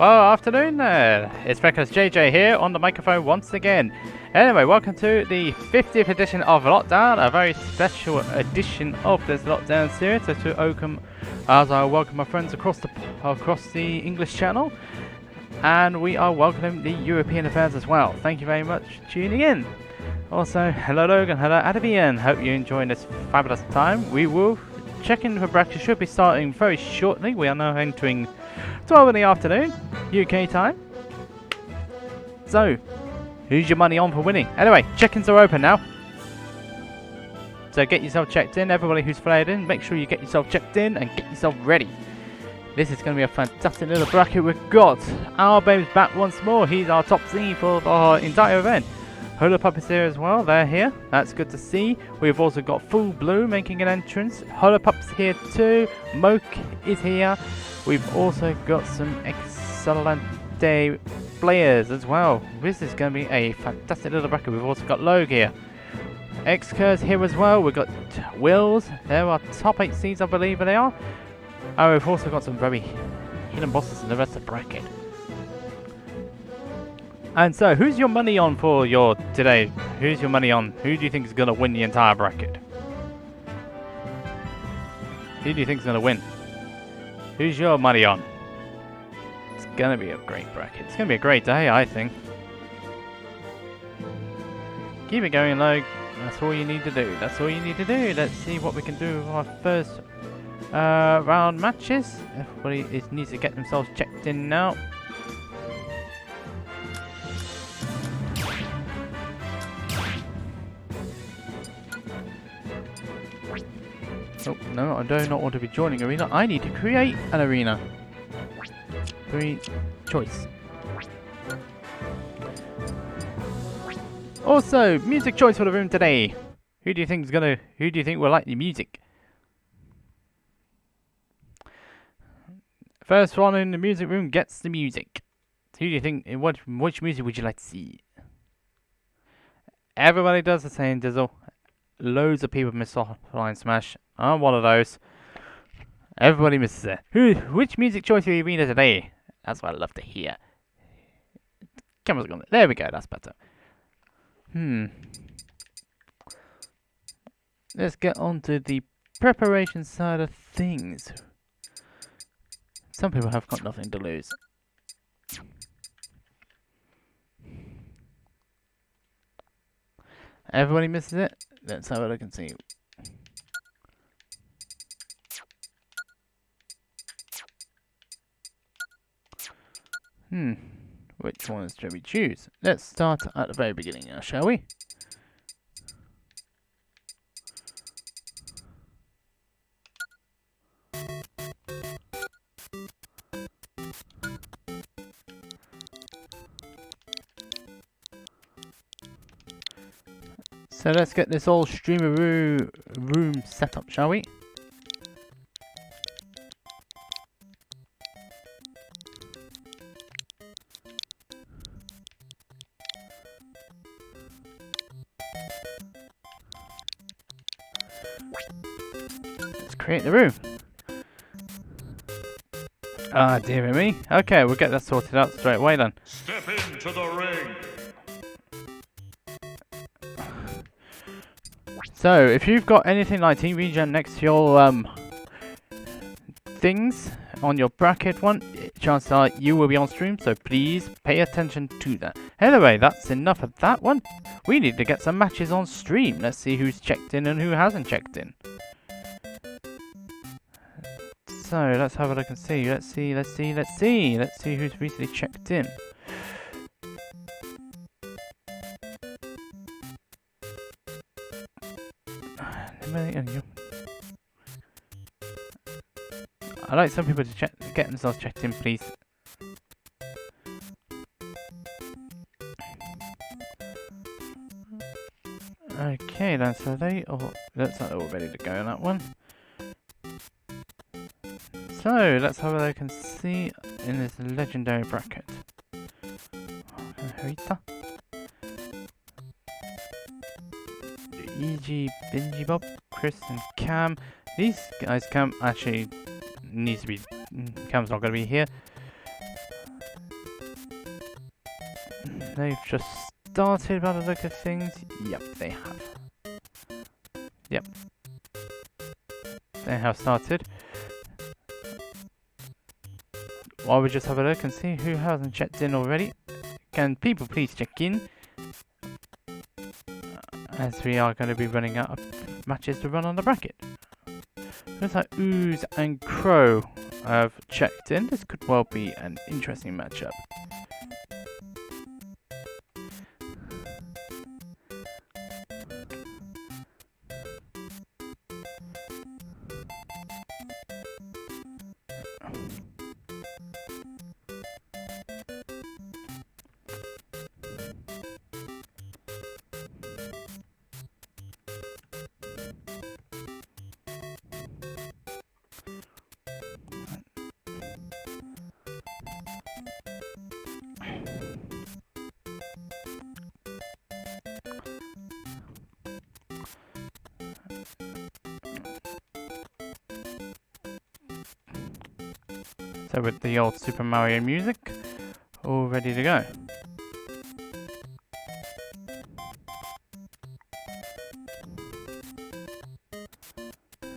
Well, afternoon there. It's Becca's JJ here on the microphone once again. Anyway, welcome to the 50th edition of Lockdown, a very special edition of this Lockdown series. So to I welcome my friends across the English channel, and we are welcoming the European affairs as well. Thank you very much for tuning in. Also, hello Logue and hello Adabian. Hope you're enjoying this fabulous time. We will check in for breakfast. Should be starting very shortly. We are now entering 12 in the afternoon, UK time. So, who's your money on for winning? Anyway, check-ins are open now. So get yourself checked in. Everybody who's flared in, make sure you get yourself checked in and get yourself ready. This is going to be a fantastic little bracket. We've got OwlBBs back once more. He's our top seed for the entire event. Holopup is here as well. They're here. That's good to see. We've also got FullBloom making an entrance. Holopup's here too. Moke is here. We've also got some excellent players as well. This is going to be a fantastic little bracket. We've also got Logue here. XCurr's here as well. We've got Willz. They're our top 8 seeds, I believe they are. And we've also got some very hidden bosses in the rest of the bracket. And so, who's your money on for your today? Who's your money on? Who do you think is going to win the entire bracket? Who do you think is going to win? Who's your money on? It's going to be a great bracket. It's going to be a great day, I think. Keep it going, Logue. That's all you need to do. That's all you need to do. Let's see what we can do with our first round matches. Everybody needs to get themselves checked in now. Oh, no, I do not want to be joining arena. I need to create an arena. Free choice. Also, music choice for the room today. Who do you think will like the music? First one in the music room gets the music. Who do you think? Which music would you like to see? Everybody does the same, Dizzle. Loads of people miss Offline Smash. I'm one of those. Everybody misses it. Which music choice for the arena today? That's what I love to hear. Camera's gone. There we go. That's better. Let's get on to the preparation side of things. Some people have got nothing to lose. Everybody misses it. Let's have a look and see. Which ones should we choose? Let's start at the very beginning now, shall we? So let's get this old streamer room set up, shall we? Let's create the room. Ah, dear me. Okay, we'll get that sorted out straight away then. Step into the ring. So, if you've got anything like Team Regen next to your things on your bracket one, chances are you will be on stream, so please pay attention to that. Anyway, that's enough of that one. We need to get some matches on stream. Let's see who's checked in and who hasn't checked in. So, let's have a look and see. Let's see who's recently checked in. I'd like some people to get themselves checked in, please. Okay, then, so looks like they're all ready to go on that one. So, let's have a look and see in this legendary bracket. Rita. E.G. Benji Bob, Chris and Cam. These guys, Cam actually needs to be. Cam's not going to be here. They've just started by the look of things. Yep, they have. Yep. They have started. While we just have a look and see who hasn't checked in already. Can people please check in? As we are going to be running out of matches to run on the bracket. Looks like Ooze and Crow have checked in. This could well be an interesting matchup. So with the old Super Mario music, all ready to go.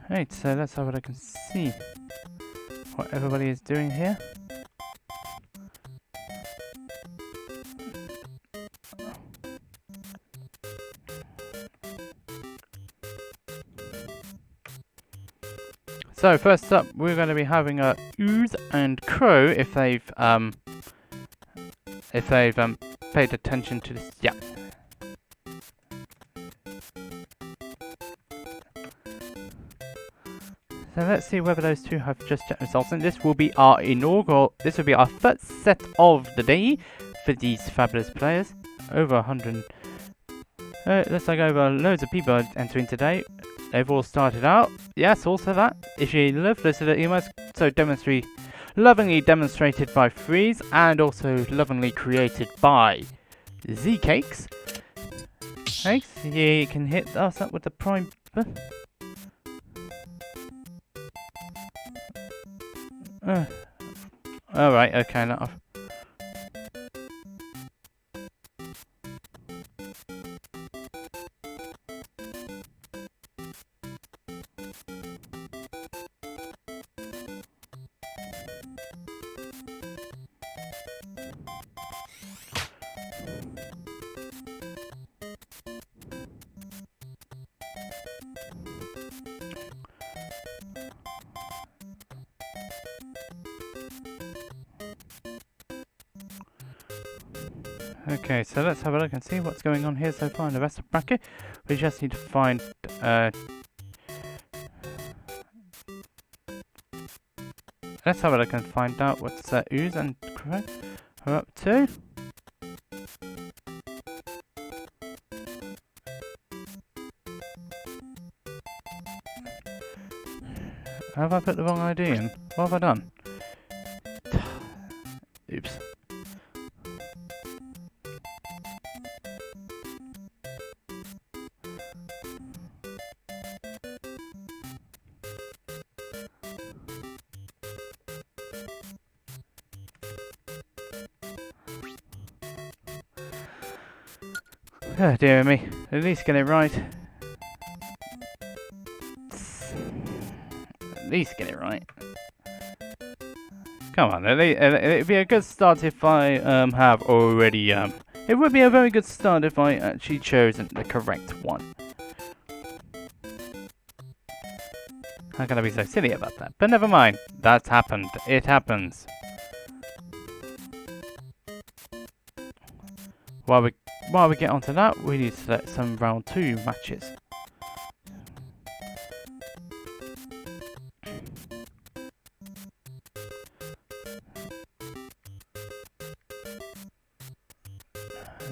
Right, so let's have a look and see what everybody is doing here. So first up, we're going to be having a Ooze and Crow if they've paid attention to this. Yeah. So let's see whether those two have just checked results, and this will be our inaugural. This will be our first set of the day for these fabulous players. Over 100. Looks like over loads of people are entering today. They've all started out. Yes, also that. If you love this, emails so lovingly demonstrated by Freeze, and also lovingly created by Z-Cakes. Thanks. You can hit us up with the prime button. Alright, okay, not off. Okay, so let's have a look and see what's going on here so far in the rest of the bracket. We just need to find let's have a look and find out what's Ooze and Crow are up to. Have I put the wrong ID in? What have I done? Oops. Oh dear me, at least get it right. At least get it right. Come on, it'd be a good start if I have already it would be a very good start if I actually chosen the correct one. How can I be so silly about that? But never mind, that's happened. It happens. While we get onto that, we need to select some round 2 matches.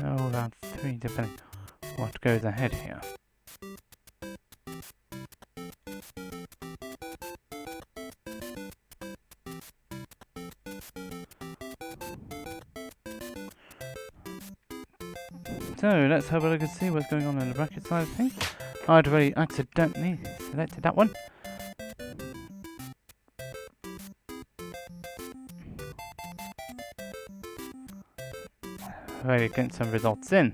Oh, round 3, depending on what goes ahead here. So let's have a look and see what's going on in the bracket side of things. I'd already accidentally selected that one. Ready to get some results in.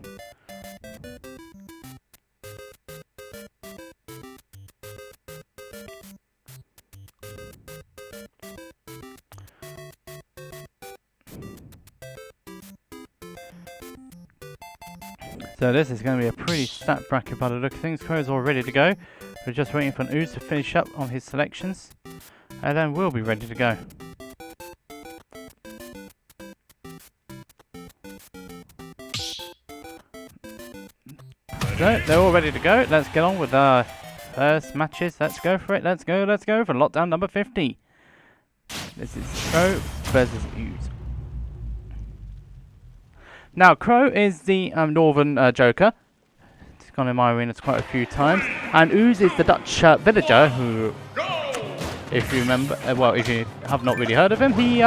So this is going to be a pretty stacked bracket by the look of things. Crow's all ready to go. We're just waiting for an Ooze to finish up on his selections, and then we'll be ready to go. So they're all ready to go. Let's get on with our first matches. Let's go for it. Let's go for lockdown number 50. This is Crow versus Ooze. Now, Crow is the northern Joker. He's gone in my arenas quite a few times. And Ooze is the Dutch villager who, if you remember, well, if you have not really heard of him, he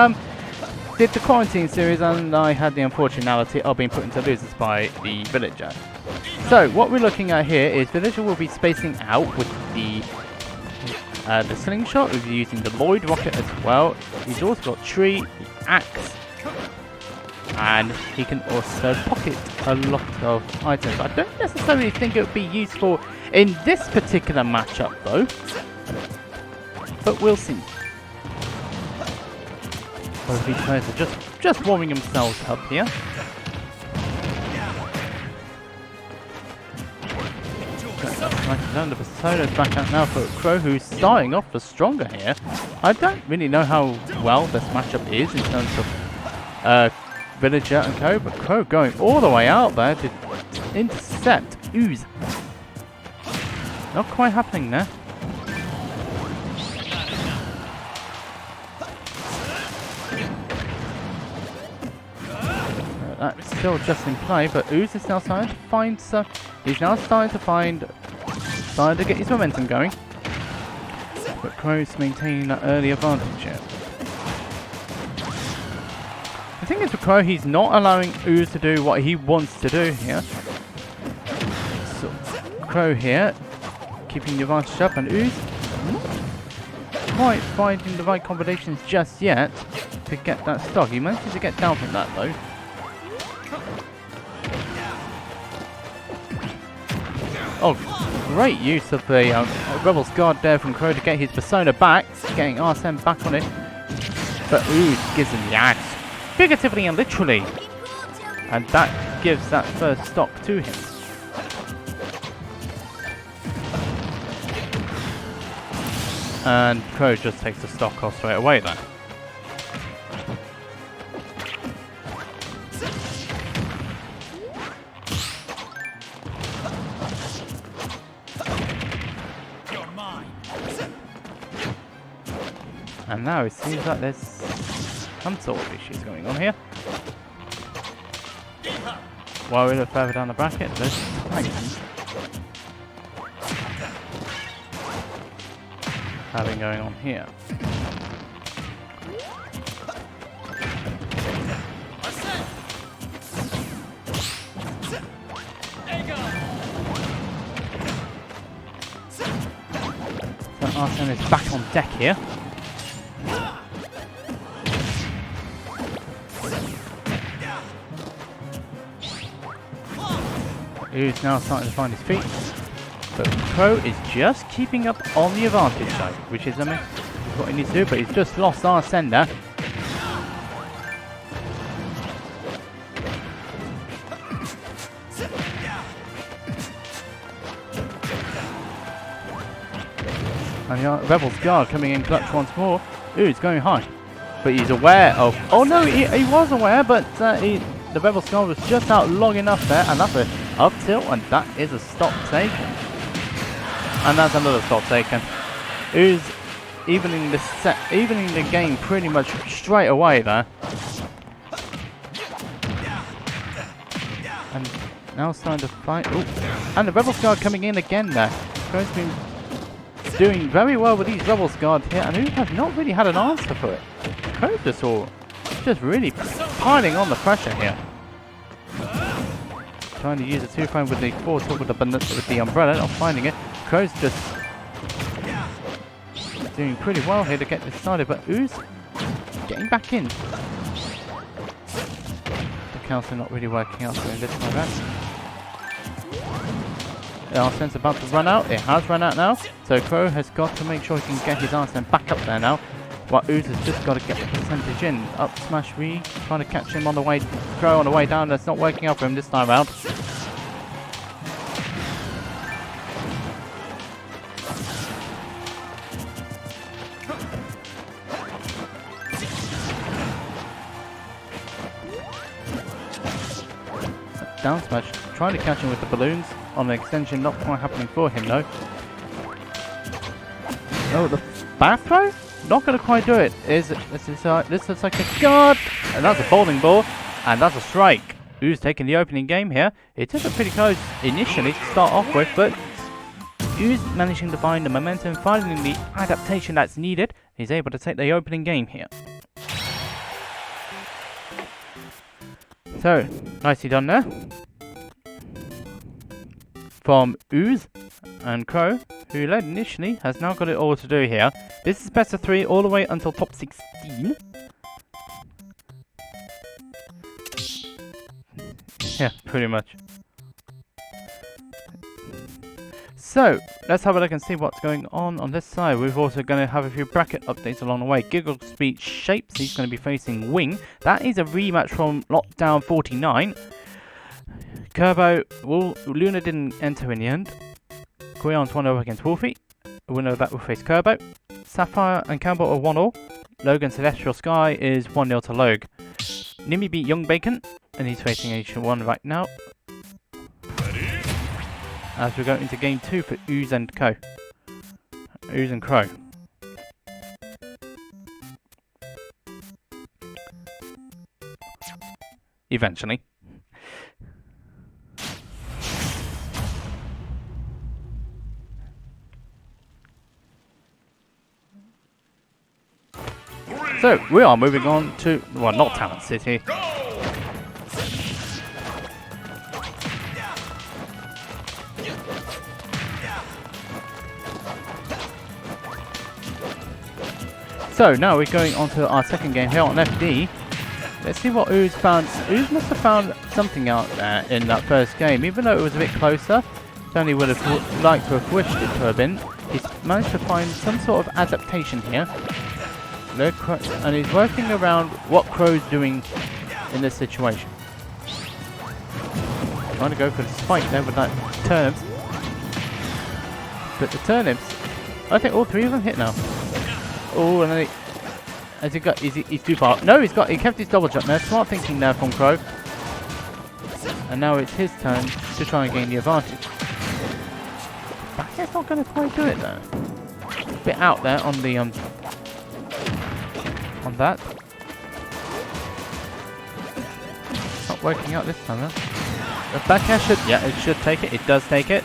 did the quarantine series, and I had the unfortunality of being put into losers by the villager. So, what we're looking at here is villager will be spacing out with the slingshot. We'll be using the Logue rocket as well. He's also got tree, the axe, and he can also pocket a lot of items. I don't necessarily think it would be useful in this particular matchup though, but we'll see. Both these players are just warming themselves up here. The Persona's back out now for Crow, who's starting off the stronger here. I don't really know how well this matchup is in terms of villager and Co, but Crow going all the way out there to intercept Ooze. Not quite happening there. That's still just in play, but Ooze is now starting to find some. He's now starting to get his momentum going. But Crow's maintaining that early advantage here. The thing is with Crow, he's not allowing Ooze to do what he wants to do here. So Crow here, keeping the advantage up, and Ooze not quite finding the right combinations just yet to get that stock. He manages to get down from that though. Oh, great use of the Rebel's Guard there from Crow to get his persona back, getting RSM back on it. But Ooze gives him the axe, figuratively and literally, and that gives that first stock to him. And Crow just takes the stock off straight away then. And now it seems like there's some sort of issues going on here. While we look further down the bracket, there's Titans having going on here. So Arsene is back on deck here. Who's now starting to find his feet, but Crow is just keeping up on the advantage side, which is what he needs to do, but he's just lost our sender. And the Rebel's Guard coming in clutch once more. Ooh, he's going high, but he's aware of, oh no, he was aware, but the Rebel's Guard was just out long enough there, and that's a up tilt, and that is a stop taken. And that's another stop taken. Who's evening the game pretty much straight away there. And now starting to fight. Ooh. And the Rebel's Guard coming in again there. Crow's been doing very well with these Rebel's Guard here, and who have not really had an answer for it. Crow's just really piling on the pressure here. Trying to use a 2-frame with the 4-tilt with the umbrella, not finding it. Crow's just doing pretty well here to get this started, but Ooze getting back in. counter not really working out for him this time around. Arsen's about to run out. It has run out now. So Crow has got to make sure he can get his Arsen back up there now. While Ooze has just got to get the percentage in. Up smash re, trying to catch him on the way. Crow on the way down. That's not working out for him this time around. Down smash, trying to catch him with the balloons on the extension, not quite happening for him though. Oh, the bath throw? Not going to quite do it. This looks like a guard, and that's a bowling ball, and that's a strike. Ooze taking the opening game here. It took it pretty close initially to start off with, but Ooze managing to find the momentum, finding the adaptation that's needed. He's able to take the opening game here. So, nicely done there. From Ooze and Crow, who led initially, has now got it all to do here. This is best of 3 all the way until top 16. Yeah, pretty much. So, let's have a look and see what's going on this side. We're also going to have a few bracket updates along the way. Giggle Speed Shapes, he's going to be facing Wing. That is a rematch from Lockdown 49. Kerbo, Luna didn't enter in the end. Guion's 1-0 against Wolfie. The winner of that will face Kerbo. Sapphire and Campbell are 1-1. Logue and Celestial Sky is 1-0 to Logue. Nimmy beat Young Bacon, and he's facing H1 right now. As we go into game 2 for Ooze and Co. Ooze and Crow. Eventually. So, we are moving on to, well, not Talent City. So, now we're going on to our second game here on FD. Let's see what Ooze found. Ooze must have found something out there in that first game, even though it was a bit closer. Certainly would have liked to have wished it to have been. He's managed to find some sort of adaptation here. And he's working around what Crow's doing in this situation. Trying to go for the spike there with that turnips. But the turnips, I think all 3 of them hit now. Oh, and then has he got? He's too far. No, he kept his double jump there. Smart thinking there from Crow. And now it's his turn to try and gain the advantage. Back air's not going to quite do it though. A bit out there on the on that. Not working out this time though. The back air should, yeah, it should take it. It does take it.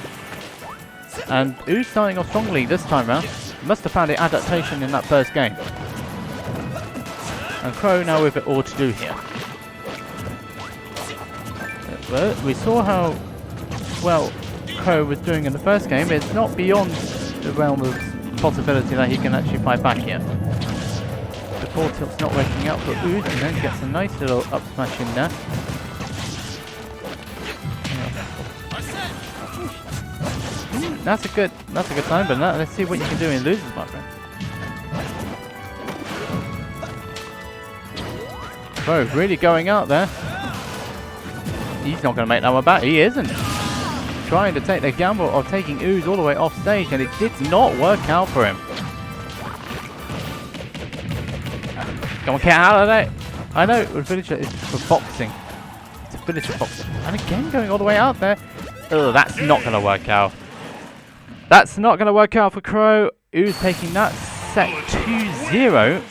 And Ooze starting off strongly this time round. Must have found the adaptation in that first game. And Crow now with it all to do here. But we saw how well Crow was doing in the first game. It's not beyond the realm of possibility that he can actually fight back here. The full tilt's not working out for Ooze, and then gets a nice little up smash in there. That's a good time, but now let's see what you can do in losers, my friend. Bro, really going out there. He's not going to make that one back. He isn't. Trying to take the gamble of taking Ooze all the way off stage, and it did not work out for him. Come on, get out of there. I know, finisher is for boxing. It's a finisher boxing. And again, going all the way out there. Ugh, that's not going to work out. That's not going to work out for Crow. Ooze taking that set 2-0.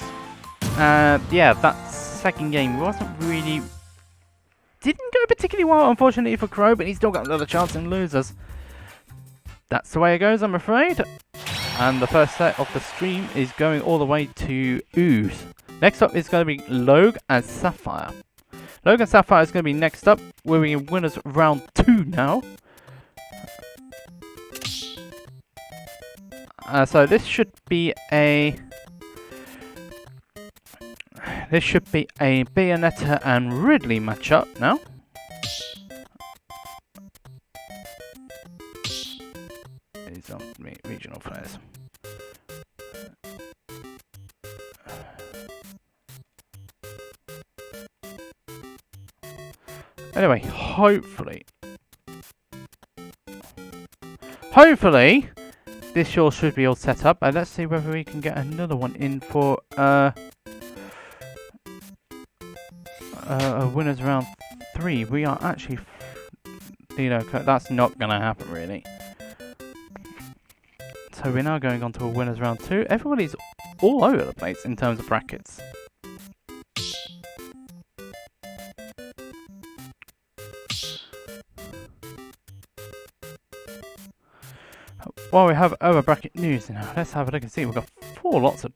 Yeah, that second game didn't go particularly well, unfortunately, for Crow, but he's still got another chance in losers. That's the way it goes, I'm afraid. And the first set of the stream is going all the way to Ooze. Next up is going to be Logue and Sapphire. Logue and Sapphire is going to be next up. We're in winners round 2 now. So this should be a this should be a Bayonetta and Ridley matchup now. These are regional players. Anyway, hopefully this show should be all set up. And let's see whether we can get another one in for a winners round 3. We are actually, that's not gonna happen really. So we're now going on to a winners round 2. Everybody's all over the place in terms of brackets. While we have other bracket news now, let's have a look and see. We've got 4 lots of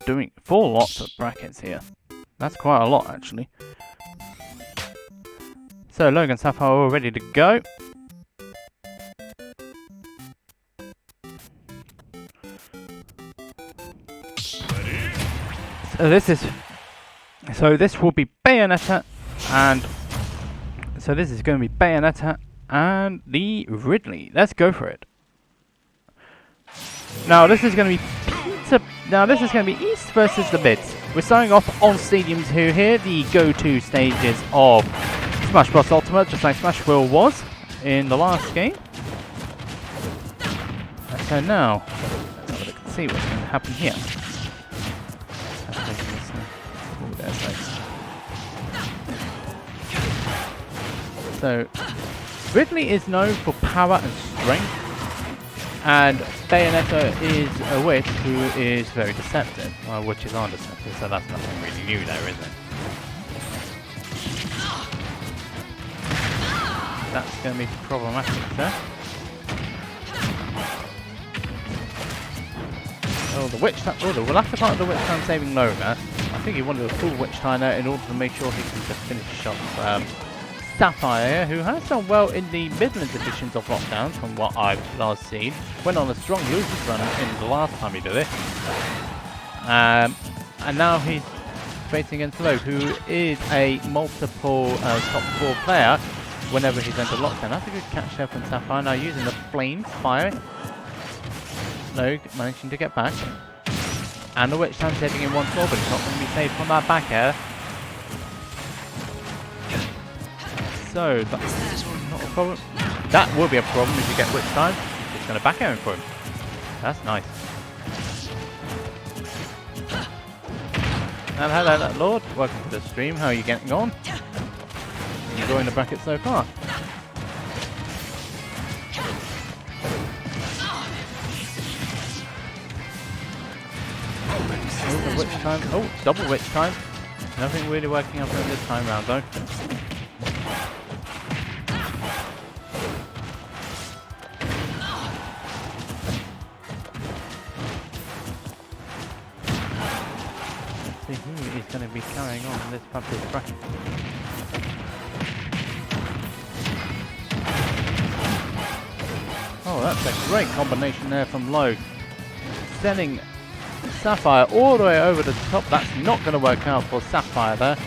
brackets here. That's quite a lot actually. So Logue and Sapphire are all ready to go. So this will be Bayonetta and this is going to be Bayonetta and the Ridley. Let's go for it. Now this is going to be East versus the Mids. We're starting off on Stadium 2 here, the go-to stages of Smash Bros Ultimate, just like Smash Will was in the last game. So now, let's see what's going to happen here. So Ridley is known for power and strength. And Bayonetta is a witch who is very deceptive. Well, witches are deceptive, so that's nothing really new there, is it? That's going to be problematic there. Oh, the witch time. Oh, we'll have to part of the witch time saving Logue. I think he wanted a full witch time there in order to make sure he can just finish off Sapphire, who has done well in the Midlands editions of Lockdown, from what I've last seen. Went on a strong losers run in the last time he did it. And now he's facing against Logue, who is a multiple top 4 player whenever he's entered Lockdown. That's a good catch there from Sapphire. Now using the flames, fire. Logue managing to get back. And the witch time saving in 1 floor, but it's not going to be saved from that back air. So that's not a problem. That will be a problem if you get witch time. It's going to back air him for him. That's nice. And hello, Lord. Welcome to the stream. How are you getting on? Enjoying the bracket so far? Oh, the witch time. Oh, double witch time. Nothing really working out this time round though. Who is going to be carrying on in this public bracket? Oh, that's a great combination there from Logue. Sending Sapphire all the way over the top. That's not going to work out for Sapphire there.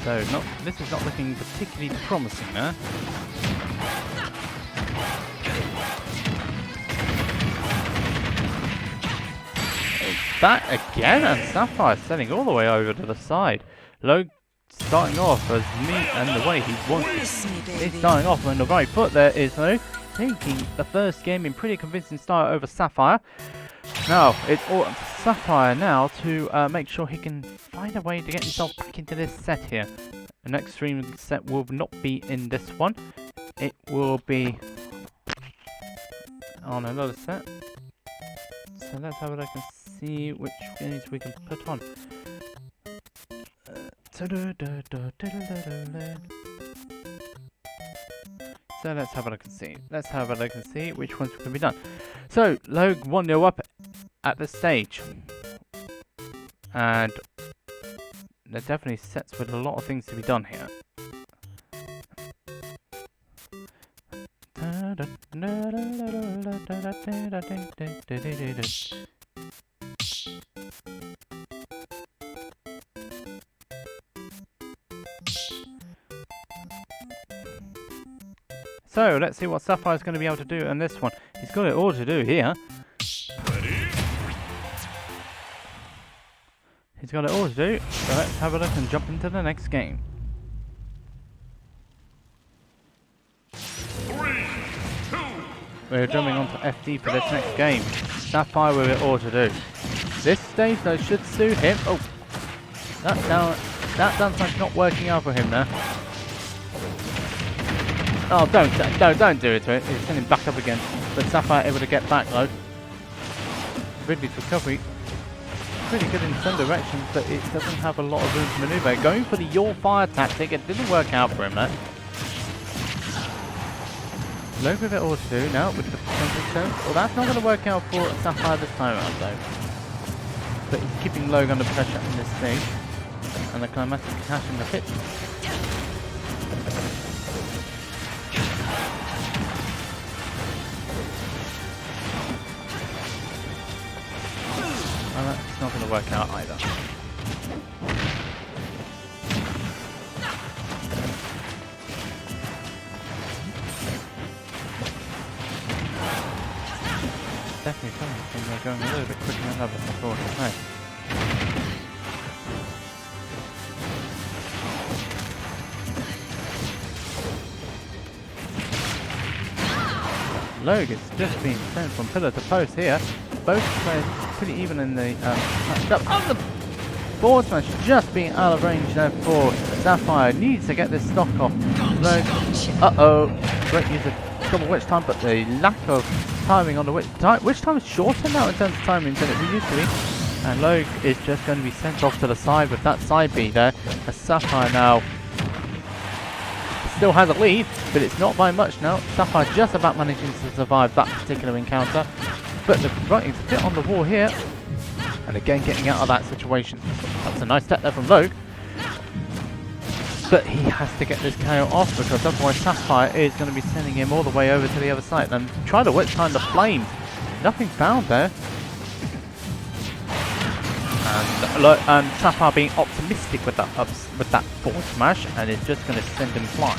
So this is not looking particularly promising there. That again, and Sapphire sending all the way over to the side. Logue starting off as neat and the way he wants it. He's starting off on the right foot there is Logue, taking the first game in pretty convincing style over Sapphire. Now, it's all up to Sapphire now to make sure he can find a way to get himself back into this set here. The next stream set will not be in this one. It will be on another set. So let's have a look and see which games we can put on. So let's have a look and see. Let's have a look and see which ones can be done. So Logue 1-0 up at the stage. And there definitely sets with a lot of things to be done here. So let's see what Sapphire's going to be able to do in this one. He's got it all to do here. He's got it all to do. So let's have a look and jump into the next game. 3, 2, We're jumping on to FD for this next game. Sapphire with it all to do. This stage though should suit him. Oh, that sounds like not working out for him there. Oh, don't do it to it. He's sending back up again. But Sapphire able to get back though. Ridley's recovery pretty good in some directions, but it doesn't have a lot of room to maneuver. Going for the Your Fire tactic, it didn't work out for him there. Logue with it all to do now with the potential chance. Well, that's not going to work out for Sapphire this time around though. But he's keeping Logue under pressure in this stage. And the climatic cash in the pit. And that's not going to work out either. Definitely something they're going a little bit quicker than others, I thought. Right. Logue is just being sent from pillar to post here. Both players pretty even in the matchup. Oh, the forward smash just being out of range there for Sapphire. Needs to get this stock off. Logue, great use of double witch time, but the lack of timing on the witch time is shorter now in terms of timing than it used to be. And Logue is just going to be sent off to the side with that side B there. As Sapphire now still has a lead, but it's not by much now. Sapphire just about managing to survive that particular encounter. But the writing's a bit on the wall here. And again getting out of that situation. That's a nice step there from Logue. But he has to get this KO off because otherwise Sapphire is going to be sending him all the way over to the other side. And try to witch time the flames. Nothing found there. And Sapphire being optimistic with that forward smash and is just going to send him flying.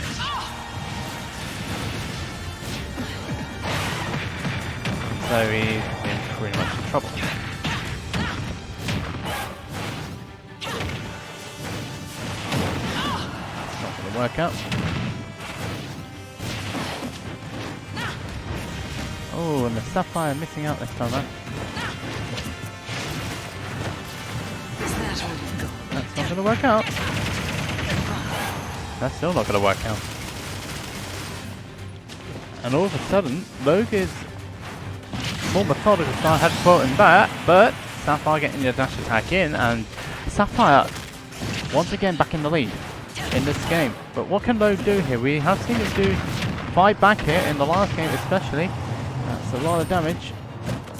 So he's in pretty much in trouble. It's not going to work out. Oh, and the Sapphire missing out this time around. That's not going to work out. That's still not going to work out. And all of a sudden, Logue is more methodical style, had to put him back, but Sapphire getting the dash attack in, and Sapphire once again back in the lead in this game. But what can Logue do here? We have seen him do fight back here in the last game especially. That's a lot of damage.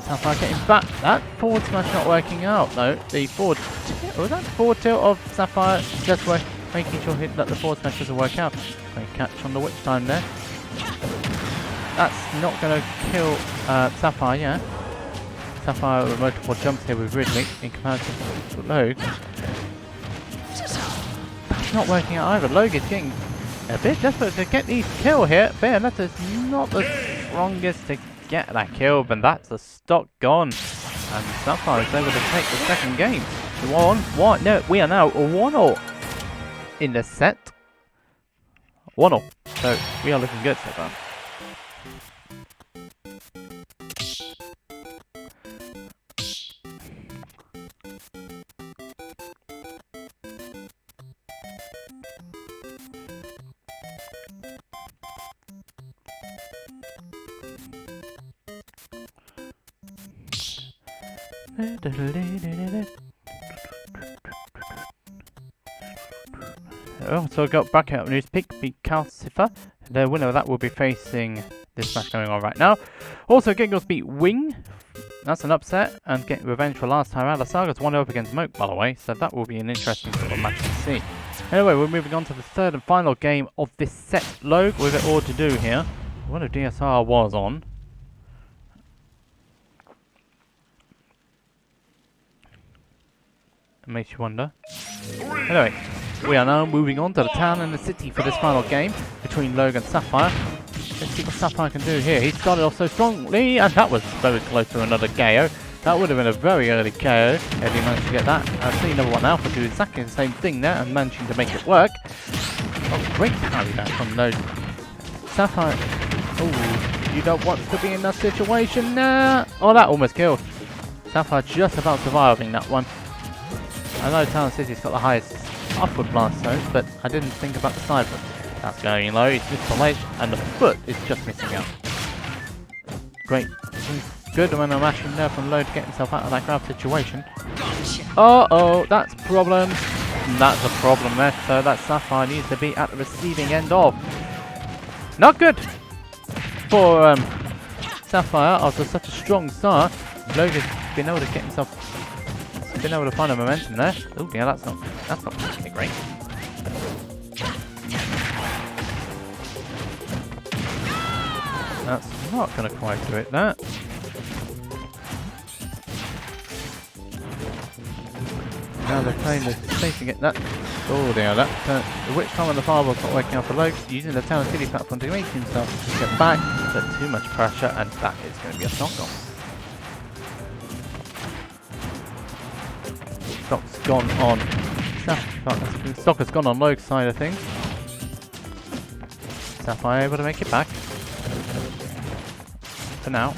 Sapphire getting back. That forward smash not working out though. The forward tilt of Sapphire just making sure that the forward smash doesn't work out. Great catch on the witch time there. That's not going to kill Sapphire, yeah. Sapphire with multiple jumps here with Ridley in comparison to Logue. That's not working out either. Logue is getting a bit desperate to get these kill here. Bayonetta is not the strongest to get that kill, but that's the stock gone. And Sapphire is able to take the second game. No, we are now 1-0 in the set. 1-0. So we are looking good so far. Oh, so I got back out news pick beat Calcifer. The winner of that will be facing this match going on right now. Also, Giggles beat Wing. That's an upset and getting revenge for last time out. The Saga's 1-0 against Moke, by the way, so that will be an interesting sort of match to see. Anyway, we're moving on to the third and final game of this set. Logue with it all to do here. What if DSR was on? It makes you wonder. Anyway, we are now moving on to the town and the city for this final game between Logue and Sapphire. Let's see what Sapphire can do here. He started off so strongly, and that was very close to another KO. That would have been a very early KO if he managed to get that. I've seen number 1 Alpha do exactly the same thing there and managing to make it work. Oh, great parry there from Logue. Sapphire. Oh, you don't want to be in that situation now. Oh, that almost killed. Sapphire just about surviving that one. I know Town City's got the highest upward blast zones, but I didn't think about the side foot. That's going low, it's missed the ledge, and the foot is just missing out. Great. Good when I'm mashing there from Logue to get himself out of that grab situation. Uh-oh, that's a problem. That's a problem there, so that Sapphire needs to be at the receiving end of. Not good for Sapphire after such a strong start. Logue has been able to get himself, been able to find a momentum there. Oh yeah, that's not particularly great. That's not going to quite do it there. Now they're playing the spacing it that. Oh dear, that the witch time on the fireball's not working out for Logue, using the Town City platform to make himself get back, but too much pressure, and that is going to be a knock-on. Stock's gone on. Stock has gone on Logue's side of things. Sapphire able to make it back. For now.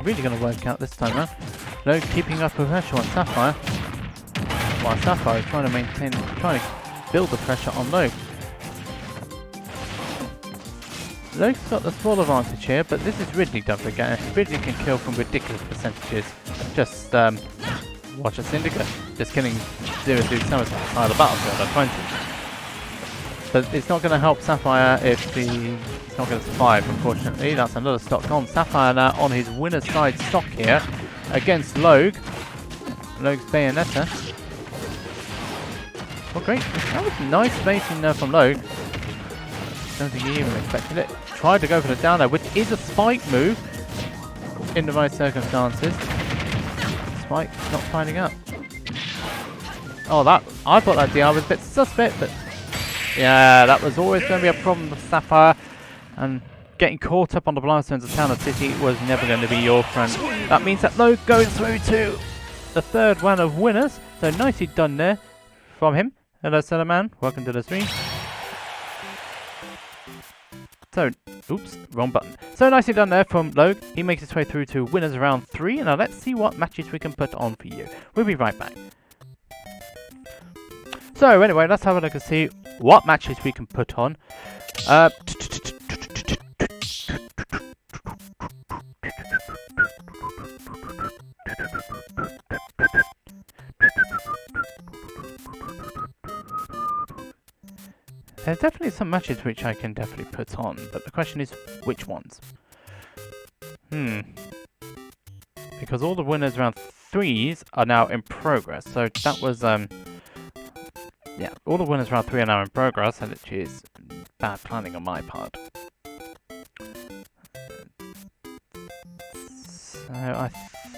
Really going to work out this time now. Logue keeping up with pressure on Sapphire, while Sapphire is trying to build the pressure on Logue. Logue's got the small advantage here, but this is Ridley done for again. Ridley can kill from ridiculous percentages. Just watch a Syndicate. Just killing 0-2 summons on the side of the battlefield at 20. But it's not going to help Sapphire if he's not going to survive, unfortunately. That's another stock on. Sapphire now on his winner's side stock here against Logue. Logue's Bayonetta. Oh great, that was nice spacing there from Logue. Don't think he even expected it. Tried to go for the down there, which is a spike move in the right circumstances. Spike not finding out. Oh, I thought that DR was a bit suspect, but yeah, that was always going to be a problem with Sapphire, and getting caught up on the blast zones of Town and City was never going to be your friend. That means that Logue goes through to the third round of winners, so nicely done there from him. Hello, Sellerman, welcome to the stream. So, oops, wrong button. So nicely done there from Logue. He makes his way through to winners round 3. Now let's see what matches we can put on for you. We'll be right back. So anyway, let's have a look and see what matches we can put on. There's definitely some matches which I can definitely put on, but the question is, which ones? Because all the winners round 3s are now in progress, so that was, yeah, all the winners round 3 are now in progress, and which is bad planning on my part. So I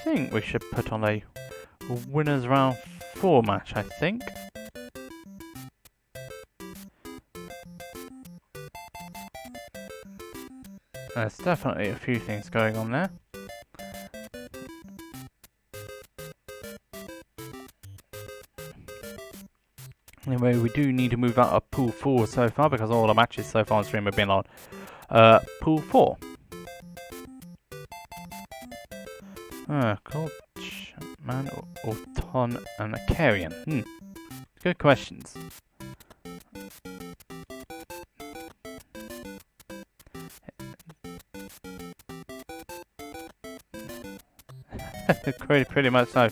think we should put on a winners round 4 match, I think. There's definitely a few things going on there. Anyway, we do need to move out of Pool 4 so far, because all the matches so far on stream have been on Pool 4. Cool. Man, Auton, and a Carrion. Good questions. Pretty much so.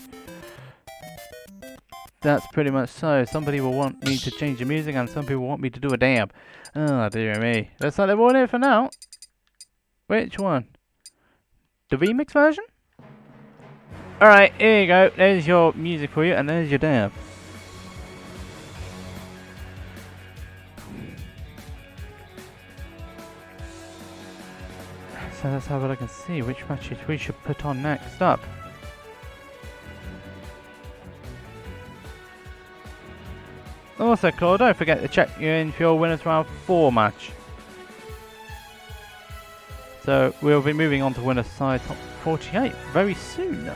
That's pretty much so. Somebody will want me to change the music, and some people want me to do a dab. Oh dear me. Looks like they're all in for now. Which one? The remix version? Alright, here you go. There's your music for you, and there's your dab. So let's have a look and see which matches we should put on next up. Also, Claude, don't forget to check you in for your winners round 4 match. So we'll be moving on to winners side top 48 very soon.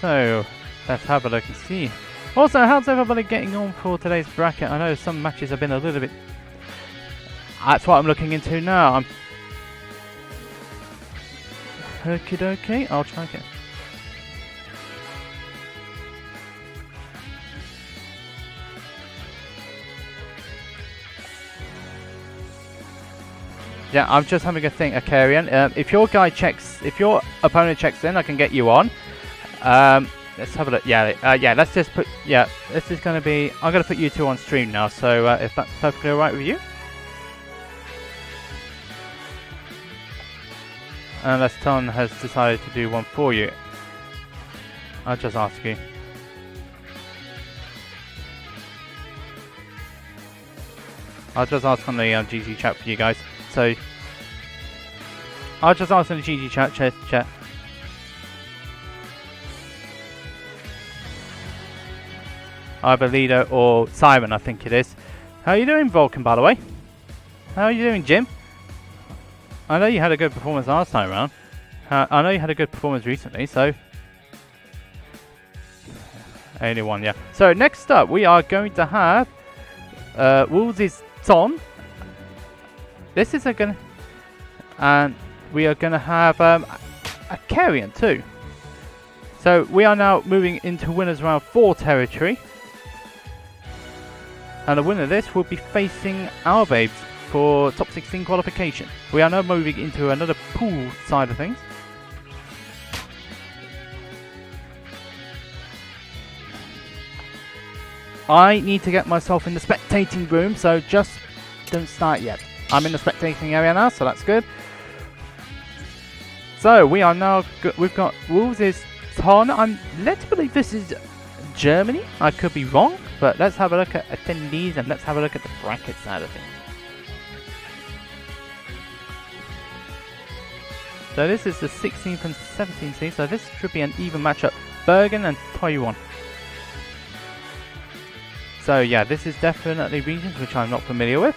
So let's have a look and see. Also, how's everybody getting on for today's bracket? I know some matches have been a little bit... That's what I'm looking into now. Okie dokie, I'll try again. Yeah, I'm just having a think, Akarian. If your guy checks, if your opponent checks in, I can get you on. Let's have a look. Yeah, yeah. Let's just put. Yeah, this is going to be. I'm going to put you two on stream now. So if that's perfectly alright with you, unless Ton has decided to do one for you, I'll just ask you. I'll just ask on the GG chat for you guys. So I'll just ask in the GG chat. Either Lido or Simon, I think it is. How are you doing, Vulcan, by the way? How are you doing, Jim? I know you had a good performance last time around. I know you had a good performance recently, so... Only one, yeah. So next up, we are going to have... Willz' Ton. This is gonna... And we are going to have a Carrion too. So we are now moving into winners round 4 territory. And the winner of this will be facing OwlBBs for top 16 qualification. We are now moving into another pool side of things. I need to get myself in the spectating room, so just don't start yet. I'm in the spectating area now, so that's good. So we are now, we've got Willz' Ton. I'm led to believe this is Germany. I could be wrong, but let's have a look at attendees and let's have a look at the bracket side of things. So this is the 16th and 17th seed, so this should be an even matchup. Bergen and Taiwan. So yeah, this is definitely regions which I'm not familiar with.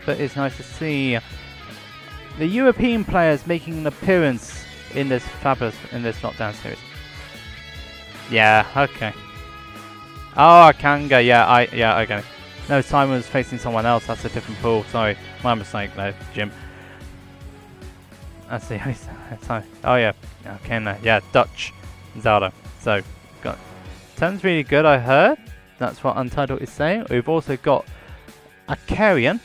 But it's nice to see the European players making an appearance in this lockdown series. Yeah, okay. Oh, Kanga, yeah, okay. No, Simon was facing someone else. That's a different pool. Sorry, my mistake there, Jim. That's the only time. Oh yeah, okay, yeah, Dutch Zelda. So, got sounds really good. I heard. That's what Untitled is saying. We've also got a Carrion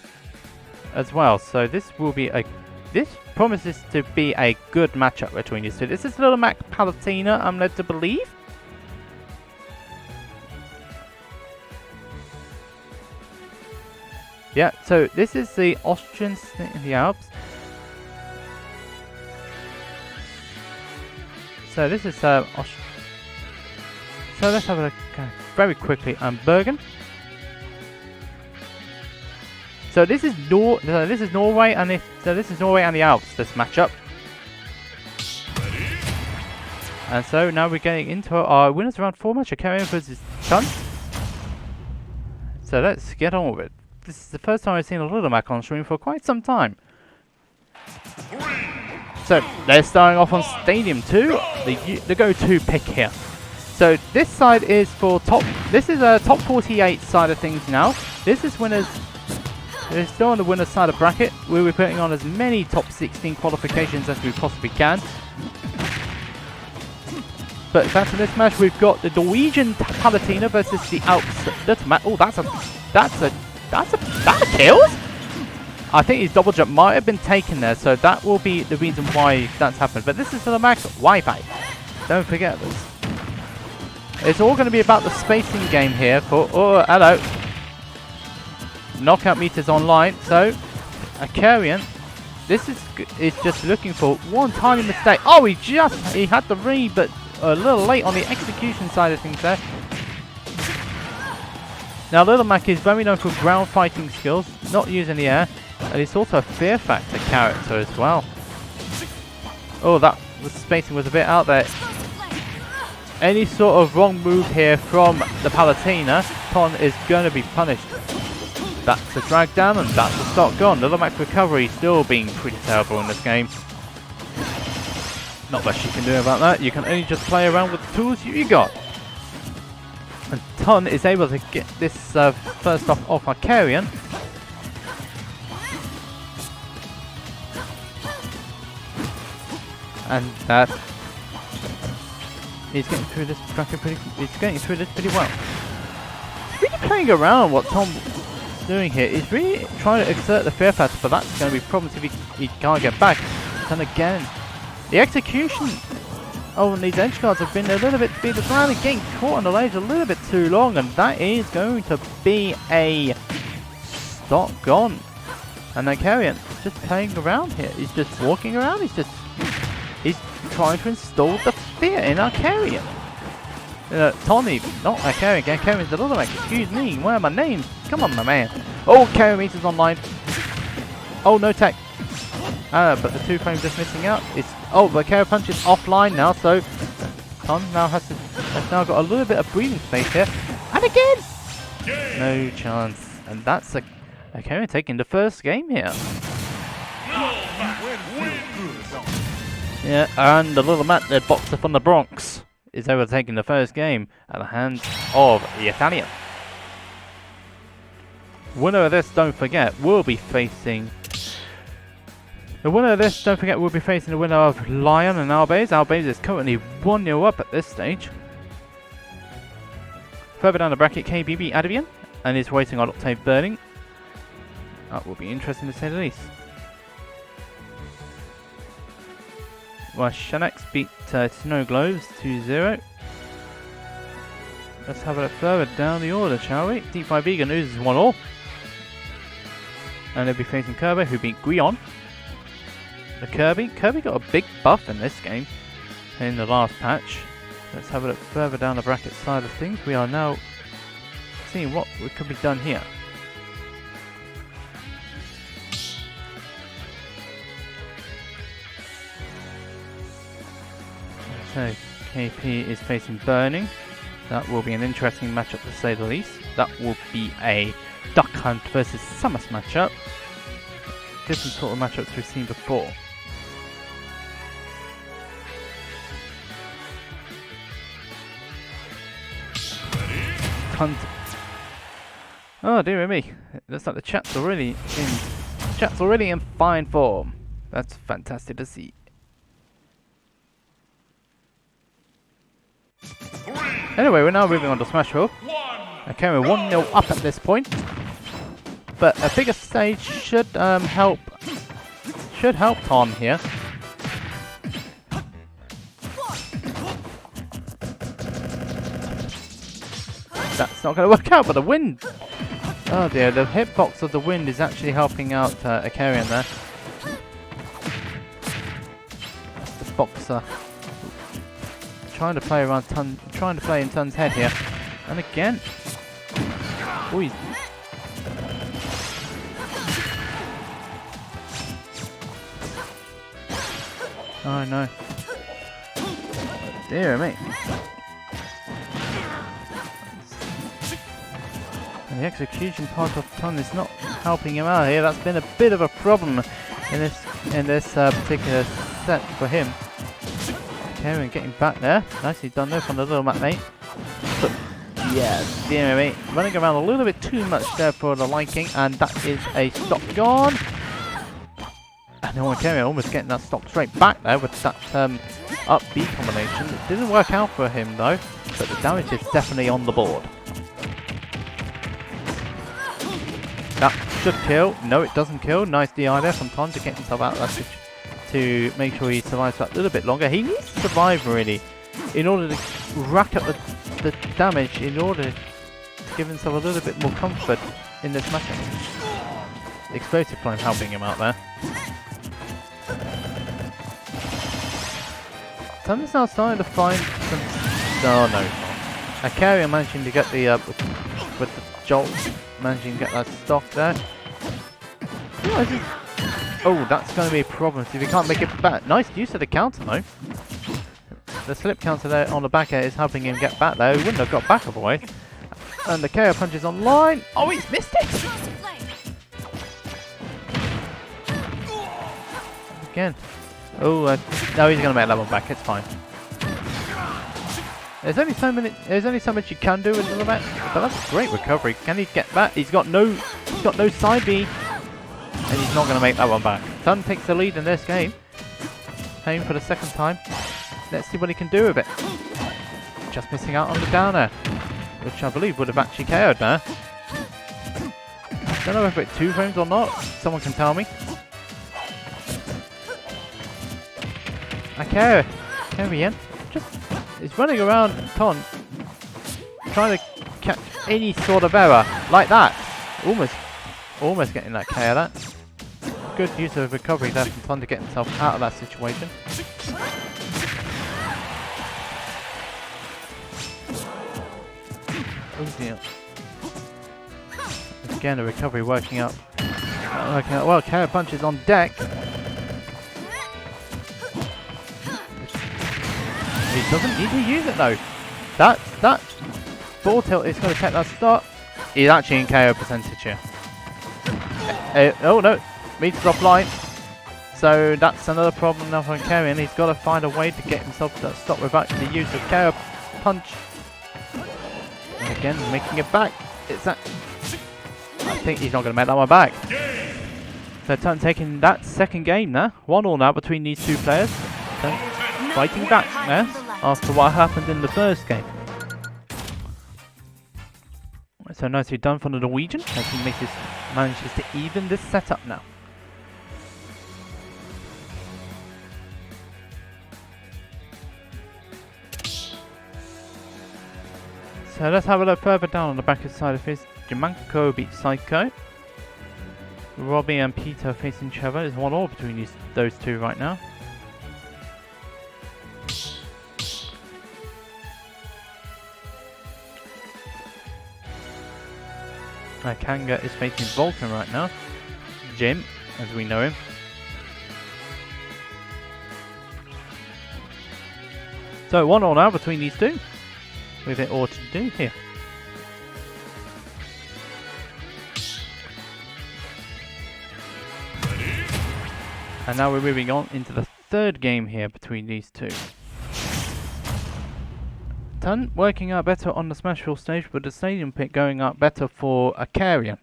as well. So this will be a. This promises to be a good matchup between these two. This is Little Mac Palatina, I'm led to believe. Yeah, so this is the Austrian state of the Alps. So this is So let's have a look very quickly. Bergen. So this is Norway, and this is Norway and the Alps. This matchup. And so now we're getting into our winners round 4 match. Carrion versus Ton. So let's get on with it. This is the first time I've seen a Little Mac on stream for quite some time. So they're starting off on Stadium 2, the go-to pick here. So this side is for top. This is a top 48 side of things now. This is winners. We're still on the winner's side of bracket. We'll be putting on as many top 16 qualifications as we possibly can. But that's in this match. We've got the Norwegian Palatina versus the Alps Little Mac. Oh, that's a kills. I think his double jump might have been taken there, so that will be the reason why that's happened. But this is Little Mac's Wi-Fi. Don't forget this. It's all going to be about the spacing game here for. Oh, hello. Knockout meters online, so a Carrion. This is just looking for one tiny mistake. Oh, he had the read, but a little late on the execution side of things there. Now Little Mac is very known for ground fighting skills, not using the air, and he's also a fear factor character as well. Oh, that spacing was a bit out there. Any sort of wrong move here from the Palutena, Ton is going to be punished. That's a drag down and that's a stock gone. Little Mac's recovery still being pretty terrible in this game. Not much you can do about that. You can only just play around with the tools you got. And Ton is able to get this first off Arcarian. And that he's getting through this pretty well. Really playing around what Tom's doing here. He's really trying to exert the fear factor, but that's going to be problems if he can't get back. And again, the execution on these edge guards have been a little bit speed around and getting caught on the ledge a little bit too long, and that is going to be a stock gone. And Arcarian is just playing around here. He's just walking around. He's trying to install the fear in Arcarian. Tony, not Arcarian. Arcarian's the Little Mac. Excuse me, where are my names? Come on, my man. Oh, Arcarian is online. Oh, no tech. But the 2 frames just missing out. But Arcarian Punch is offline now, so Ton now has now got a little bit of breathing space here. And again, no chance. And that's Arcarian taking the first game here. Yeah, and the Little Mac, the boxer from the Bronx, is overtaking the first game at the hands of the Italian. Winner of this, don't forget, will be facing the winner of Lion and OwlBBs. OwlBBs is currently 1-0 up at this stage. Further down the bracket, KBB Adavian, and is waiting on Octave Burning. That will be interesting to say the least. Well, Shanax beat Snow Globes 2-0. Let's have a look further down the order, shall we? Deep5 Vegan loses 1-all. And they'll be facing Kirby, who beat Guion. The Kirby got a big buff in this game, in the last patch. Let's have a look further down the bracket side of things. We are now seeing what could be done here. So, KP is facing Burning. That will be an interesting matchup to say the least. That will be a Duck Hunt versus Samus matchup. Different sort of matchups we've seen before. Hunt. Oh dear me! It looks like the chat's already in fine form. That's fantastic to see. Anyway, we're now moving on to Smash Bros. Okay, we're 1-0 up at this point, but a bigger stage should help Ton here. That's not going to work out, but the wind. Oh dear, the hitbox of the wind is actually helping out Arcarian there. The boxer. Trying to play around in Tun's head here, and again, oh, oh no, dear me, and the execution part of Tun is not helping him out here. That's been a bit of a problem in this particular set for him. Okay, getting back there. Nicely done there from the Little Mac mate. But yeah, dear me, running around a little bit too much there for the liking, and that is a stock gone. And then Arcarian almost getting that stock straight back there with that up B combination. It didn't work out for him though, but the damage is definitely on the board. That should kill. No, it doesn't kill. Nice DI there from Ton to get himself out of that situation, to make sure he survives that a little bit longer. He needs to survive really in order to rack up the damage, in order to give himself a little bit more comfort in this matchup. The explosive flame helping him out there. Tun's now starting to find some... Oh no. Arcarian managing to get the with the jolt, managing to get that stock there. Oh, that's going to be a problem if he can't make it back. Nice use of the counter though. The slip counter there on the back air is helping him get back there. He wouldn't have got back otherwise. And the KO punch is online. Oh, he's missed it! Again. Oh, no, he's going to make that one back. It's fine. There's only so much you can do with the match, but that's a great recovery. Can he get back? He's got no side B, and he's not going to make that one back. Tun takes the lead in this game. Playing for the second time. Let's see what he can do with it. Just missing out on the down air, which I believe would have actually KO'd there. Don't know if it's 2 frames or not. Someone can tell me. I carry in. Just is running around Ton, trying to catch any sort of error like that. Almost getting that KO. That good use of recovery there from Ton to get himself out of that situation. Again, a recovery working out. Well, KO punch is on deck. He doesn't need to use it though. That ball tilt is going to take that start. He's actually in KO percentage here. Oh no, meters offline. So that's another problem now for Carrion. He's got to find a way to get himself to that stop without the use of KO punch. And again, making it back. It's that. I think he's not going to make that one back. So Tun taking that second game there. 1-1 now between these two players. So, fighting back there after what happened in the first game. So nicely done from the Norwegian as he manages to even this setup now. So let's have a look further down on the back side of his. Jamanko beats Psycho. Robbie and Peter facing each other. There's 1-1 between those two right now. Kanga is facing Vulcan right now. Jim, as we know him. So 1-1 now between these two. With it all to do here. And now we're moving on into the third game here between these two. Tun working out better on the Smashville stage, but the Stadium pick going out better for a Carrion.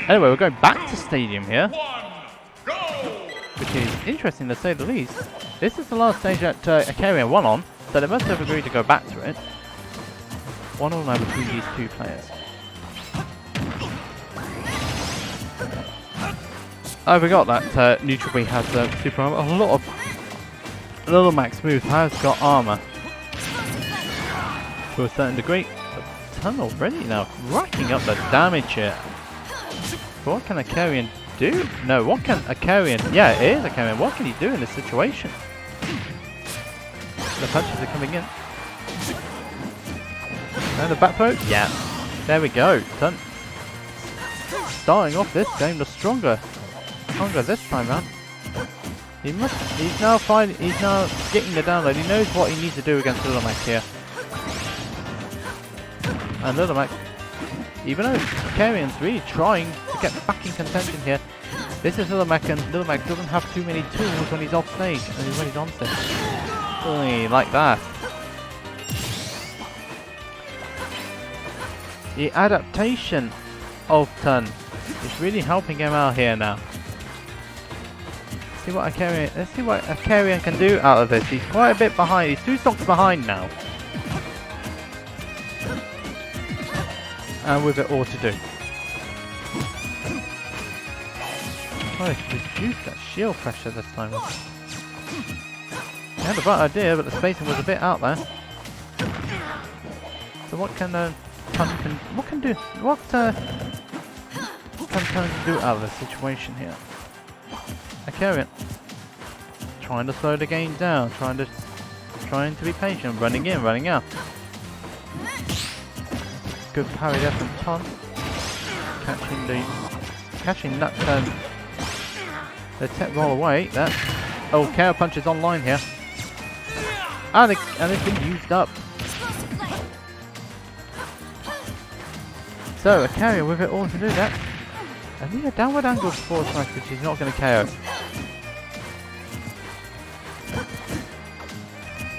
Anyway, we're going back to Stadium here, which is interesting to say the least. This is the last stage that a Carrion won on, so they must have agreed to go back to it. 1-1 now between these two players. I forgot that Neutral B has super armor. A lot of little max moves has got armor to a certain degree. But Tun already now racking up the damage here. But what can a Carrion do? No, what can a Carrion? Yeah, it is a Carrion. What can he do in this situation? The punches are coming in. And the back throw? Yeah. There we go. Tun starting off this game the stronger this time round. He's now getting the download. He knows what he needs to do against Little Max here. And Little Max, even though Carrion's really trying to get back in contention here, this is Little Max, and Little Max doesn't have too many tools when he's off stage and when he's on stage. Oy, like that. The adaptation of Tun is really helping him out here now. Let's see what a Carrion can do out of this. He's quite a bit behind. He's 2 stocks behind now. And with it all to do. Oh, he's reduced that shield pressure this time. He had a right idea, but the spacing was a bit out there. So what can Tun do out of this situation here? A Carrion trying to slow the game down, trying to be patient, running in, running out. good parry there from Ton. Catching that the tech roll away. That KO punch is online here. And it's been used up. So a carrier with it all to do that. I need a downward angle forward smash, which is not going to KO.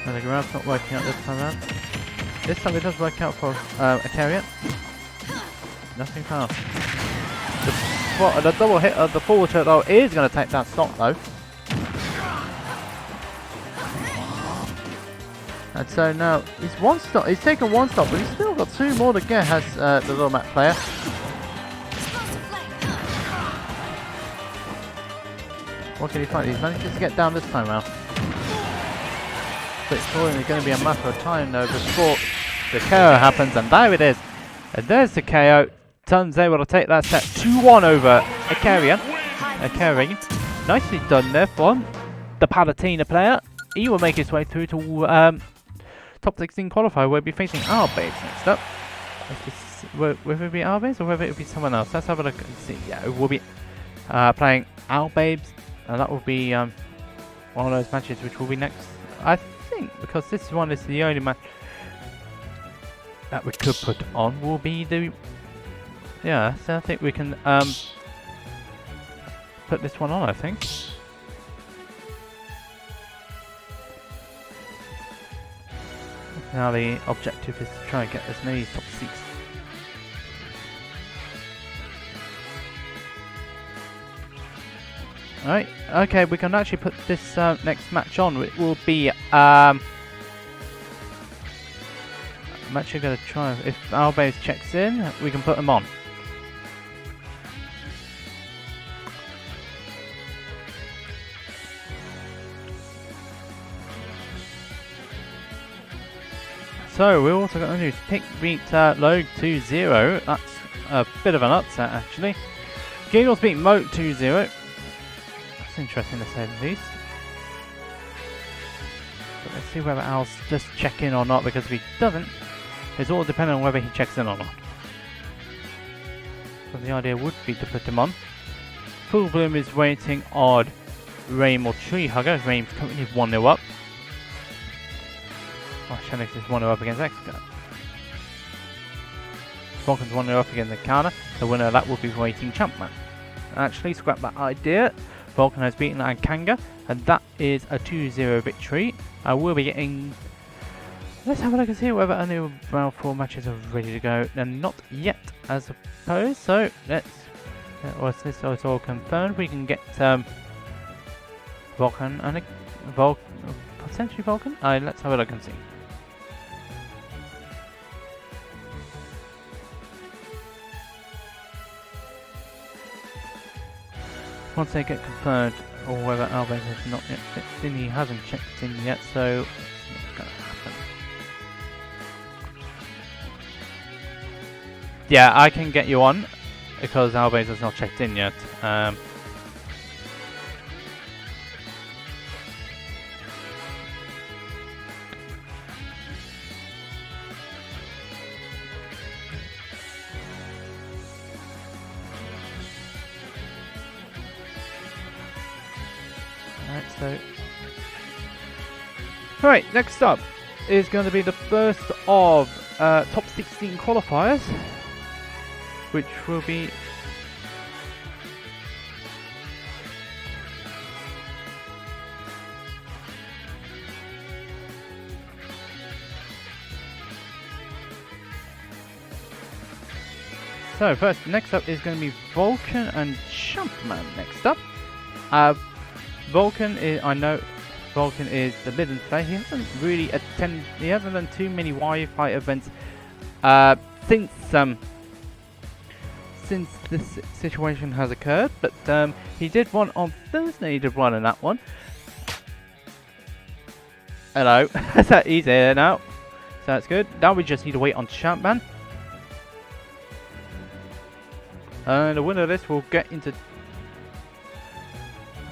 And the grab's not working out this time around. This time it does work out for a carrier. Nothing past. The double hit of the forward tilt though is going to take that stock though. And so now he's one stop. He's taken one stop, but he's still got two more to get. Has the little map player. What can he find? He's managed to get down this time around. But it's only going to be a matter of time though before the KO happens, and there it is. And there's the KO. Tun's able to take that set 2-1 over a carrier. Nicely done there from the Palatina player. He will make his way through to top 16 qualifier. We'll be facing OwlBBs next up. Whether it be OwlBBs or whether it be someone else. Let's have a look and see. Yeah, we'll be playing OwlBBs, and that will be one of those matches which will be next, I think, because this one is the only match that we could put on. Will be the so I think we can put this one on, I think. Now the objective is to try and get as many top 6. Alright, okay, we can actually put this next match on. It will be I'm actually going to try, if OwlBBs checks in, we can put them on. So we're also going to do Pick beat Logue 2-0. That's a bit of an upset actually. Giggles beat Moke 2-0. That's interesting to say the least. But let's see whether Al's just check in or not, because if he doesn't, it's all dependent on whether he checks in or not. So the idea would be to put him on. FullBloom is waiting on Rain or Tree Hugger. Rain's currently 1-0 up. Shenix is 1-0 up against XCurr. Vulcan's 1-0 up against the counter. The winner of that will be waiting Champman. Actually, scrap that idea. Vulcan has beaten Ankanga, and that is a 2-0 victory. I will be getting... Let's have a look and see whether any round 4 matches are ready to go. They're not yet, I suppose. So let's... Once this is all confirmed, we can get Vulcan and potentially Vulcan. Let's have a look and see. Once they get confirmed, or whether OwlBBs has not yet checked in, he hasn't checked in yet, so it's not going to happen. Yeah, I can get you on, because OwlBBs has not checked in yet. Alright, next up is going to be the first of top 16 qualifiers, which will be next up is going to be Vulcan and Champman next up. Vulcan is, I know Vulcan is the Midland player. He hasn't really he hasn't done too many Wi-Fi events since this situation has occurred, but he did one on Thursday. He did one in that one. Hello, so he's here now, so that's good. Now we just need to wait on Champman, and the winner of this will get into.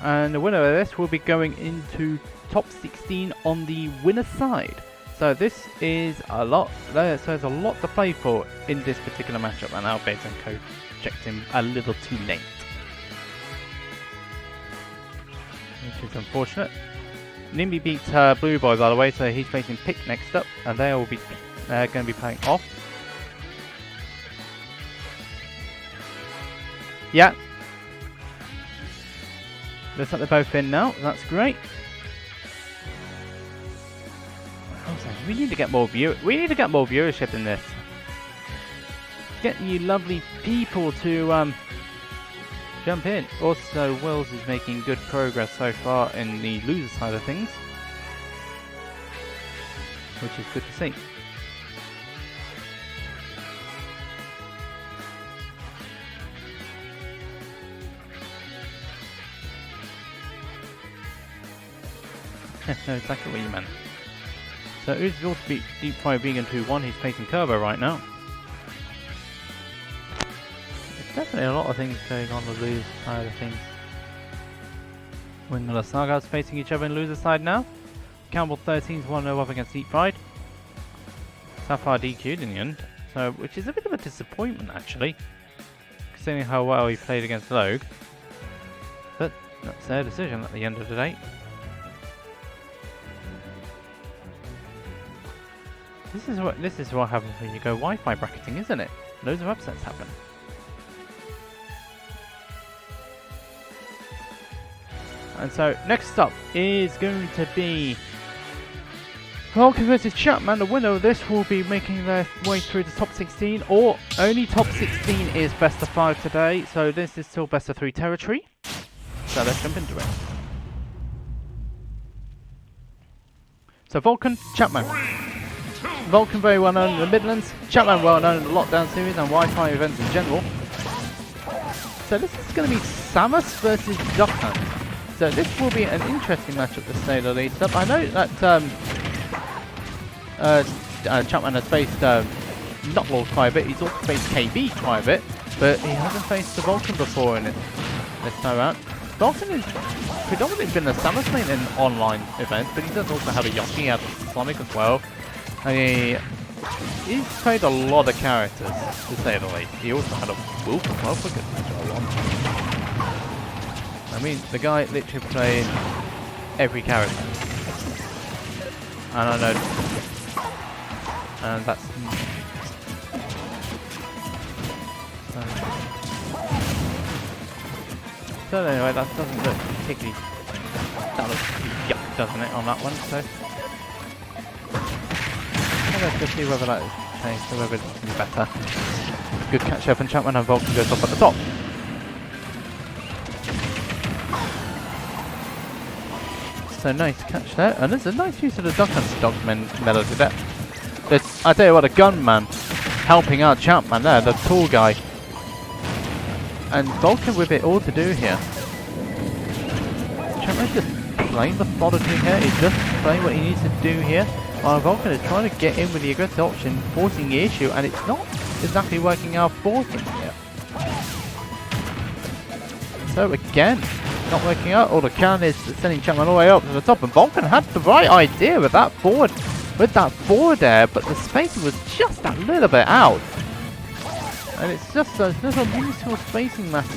And the winner of this will be going into top 16 on the winner's side. So this is a lot. So there's a lot to play for in this particular matchup, and OwlBBs and Co checked him a little too late, which is unfortunate. Nimby beat Blue Boy, by the way, so he's facing Pick next up, and they will be going to be playing off. Yeah. Looks like they're both in now. That's great. We need to get more viewership in this. Get you lovely people to jump in. Also, Willz is making good progress so far in the loser side of things, which is good to see. No, exactly what you meant. So it is also Deep Fried Vegan 2-1. He's facing Turbo right now. There's definitely a lot of things going on the loser side of things. When the Snargouts facing each other in loser side now. Campbell 13's 1-0 up against Deep Fried. Sapphire DQ'd in the end, so which is a bit of a disappointment actually, considering how well he played against Logue. But that's their decision at the end of the day. This is what happens when you go Wi-Fi bracketing, isn't it? Loads of upsets happen. And so next up is going to be Vulcan versus Chapman. The winner of this will be making their way through the top 16, or only top 16 is best of 5 today, so this is still best of 3 territory. So let's jump into it. So Vulcan, Chapman. Vulcan very well known in the Midlands, Chapman well known in the Lockdown series and Wi-Fi events in general. So this is going to be Samus versus Duck Hunt. So this will be an interesting matchup to say the least. I know that Chapman has faced Nutlaw quite a bit, he's also faced KB quite a bit, but he hasn't faced the Vulcan before in this time around. Vulcan has predominantly been a Samus lane in online events, but he does also have a Yoshi, he has a Sonic as well. He's played a lot of characters, to say the least. He also had a Wolf as well, for goodness sake. I mean, the guy literally played every character. And I know... And that's... So anyway, that doesn't look particularly... That looks yuck, doesn't it, on that one, so... Let's just see whether that is changed, or whether it's going to be better. Good catch up, and Chapman and Vulcan goes up at the top. So nice catch there, and there's a nice use of the Duck Hunt Dog melody there. I tell you what, a gunman helping out Chapman there, the tall guy. And Vulcan with it all to do here. Chapman's just playing methodically here, he's just playing what he needs to do here. While Vulcan is trying to get in with the aggressive option, forcing the issue, and it's not exactly working out for him here. So again, not working out. All the can is sending Chapman all the way up to the top, and Vulcan had the right idea with that forward there, but the spacing was just a little bit out. And it's just those little minuscule spacing moments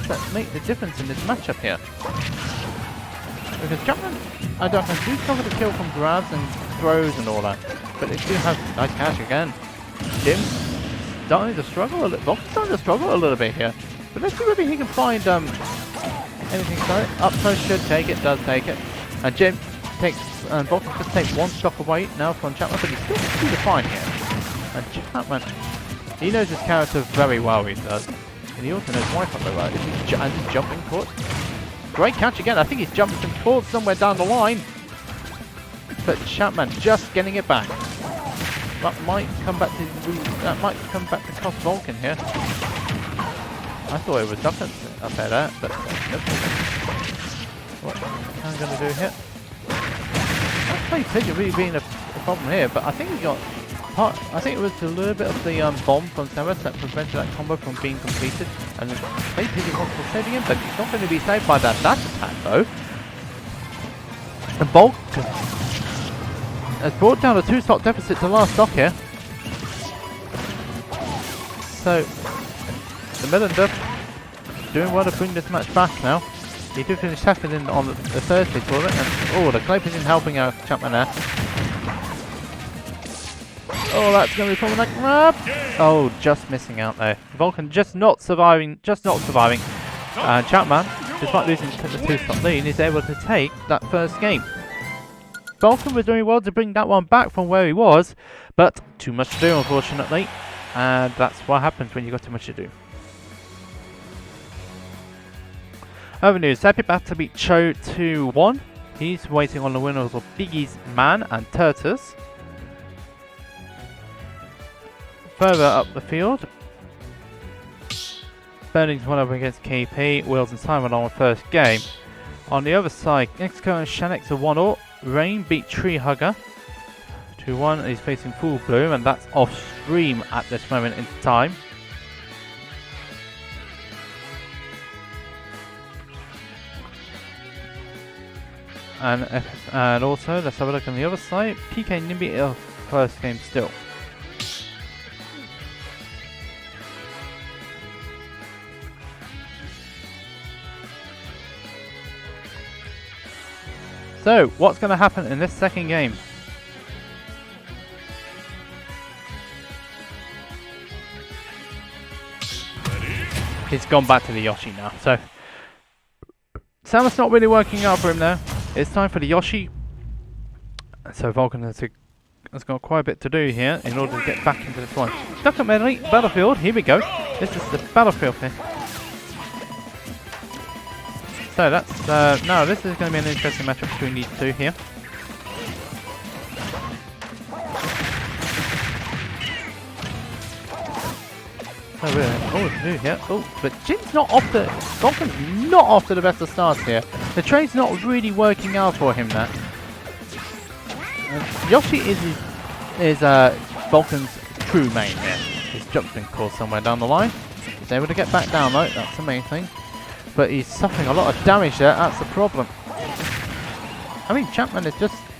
that make the difference in this matchup here. Because Chapman, I don't know, do cover the kill from grabs and throws and all that, but they do have nice catch again. Jim starting to struggle a little. Vulcan's starting to struggle a little bit here, but let's see whether he can find anything. Sorry, up close should take it, does take it, and Jim takes Vulcan just takes one stock away now from Chapman, but he's still too defined here. And Chapman, he knows his character very well. He does, and he also knows Wi-Fi very well. Is he jumping towards? Great catch again. I think he's jumping towards somewhere down the line. But Chapman just getting it back. That might come back to cost Vulcan here. I thought it was Duck Hunt up there, but nope. What am I going to do here? That play pigeon really being a problem here, but I think we got I think it was a little bit of the bomb from Samus that prevented that combo from being completed. And play pigeon wants to save him, but he's not going to be saved by that dash attack though. And Vulcan has brought down a 2-slot deficit to last stock here. So, the Millender doing well to bring this match back now. He did finish second in on the Thursday tournament, and the clay pigeon helping out Chapman there. Oh, that's going to be from that grab. Oh, just missing out there. Vulcan just not surviving. And Chapman, despite losing the 2-slot lead, is able to take that first game. Vulcan was doing well to bring that one back from where he was, but too much to do, unfortunately. And that's what happens when you got too much to do. Other news, Seppi back to beat Cho 2-1. He's waiting on the winners of Biggie's Man and Turtus. Further up the field, Burning's won over against KP, Willz and Simon on the first game. On the other side, XCurr and Shanix are 1-0. Rain beat Tree Hugger 2-1. He's facing FullBloom, and that's off stream at this moment in time. And also, let's have a look on the other side. PK Nimby first game still. So, what's going to happen in this second game? He's gone back to the Yoshi now. So, Samus not really working out for him there. It's time for the Yoshi. So Vulcan has got quite a bit to do here in order to get back into this one. Duck up medley, battlefield, here we go. This is the battlefield here. So that's, now this is going to be an interesting matchup between these two here. Oh, really? Oh, it's new here. Oh, but Jin's not off the... Vulcan's not off to the best of starts here. The trade's not really working out for him there. Yoshi is Vulcan's true main here. His jump's been caught somewhere down the line. He's able to get back down though, that's the main thing. But he's suffering a lot of damage there, that's the problem. I mean, Chapman is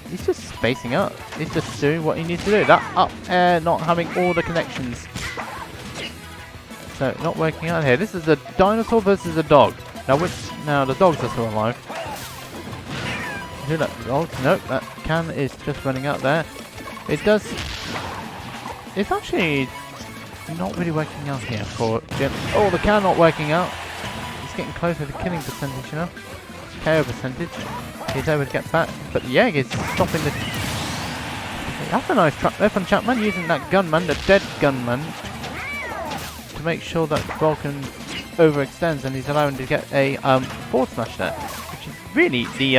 he's just spacing up. He's just doing what he needs to do. That up air not having all the connections. So, not working out here. This is a dinosaur versus a dog. Now the dogs are still alive. Who let the dogs? Nope, that can is just running out there. It's actually not really working out here for Jim. Oh, the can not working out. He's getting closer to killing percentage now. KO percentage. He's able to get back, but the egg is stopping the... That's a nice trap there from Chapman, using that gunman, the dead gunman, to make sure that Vulcan overextends and he's allowing to get a forward smash there. Which is really the...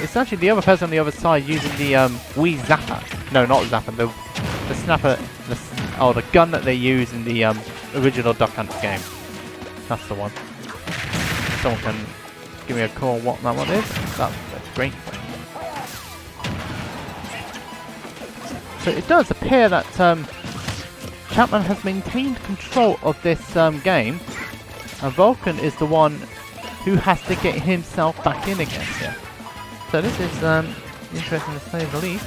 it's actually the other person on the other side using the Wii Zapper. No, not Zapper, the snapper... the gun that they use in the original Duck Hunt game. That's the one. Someone can give me a call what that one is. That's great. So it does appear that Chapman has maintained control of this game, and Vulcan is the one who has to get himself back in again here. So this is interesting to say the least.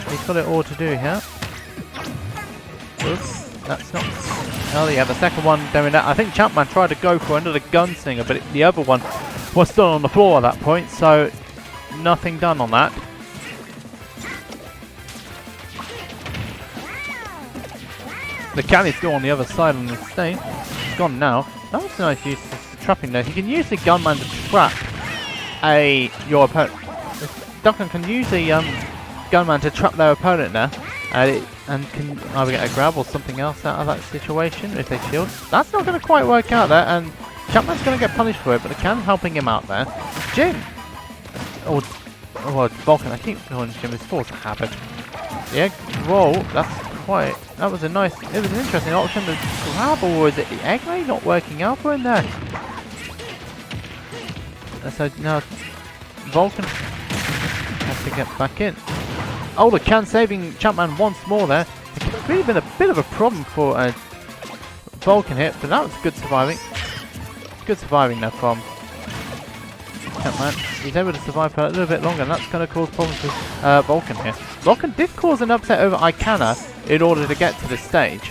He's got it all to do here. Oops, that's not... Oh yeah, the second one doing that. I think Chapman tried to go for another gunslinger, but the other one was still on the floor at that point, so nothing done on that. The can is still on the other side on the stage. It's gone now. That was a nice use of trapping there. You can use the gunman to trap your opponent. Duncan can use the gunman to trap their opponent there. And can either get a grab or something else out of that situation if they shield. That's not going to quite work out there, and Chapman's going to get punished for it, but the can helping him out there. Jim! Or Vulcan, I keep calling Jim, it's force of habit. The egg roll, that was a nice, it was an interesting option to grab, or is it the egg ray not working out for him there? So now Vulcan has to get back in. Oh, the can saving Chapman once more there. It's really been a bit of a problem for Vulcan here, but that was good surviving. Good surviving there from Chapman. He's able to survive for a little bit longer, and that's going to cause problems with Vulcan here. Vulcan did cause an upset over Icana in order to get to this stage.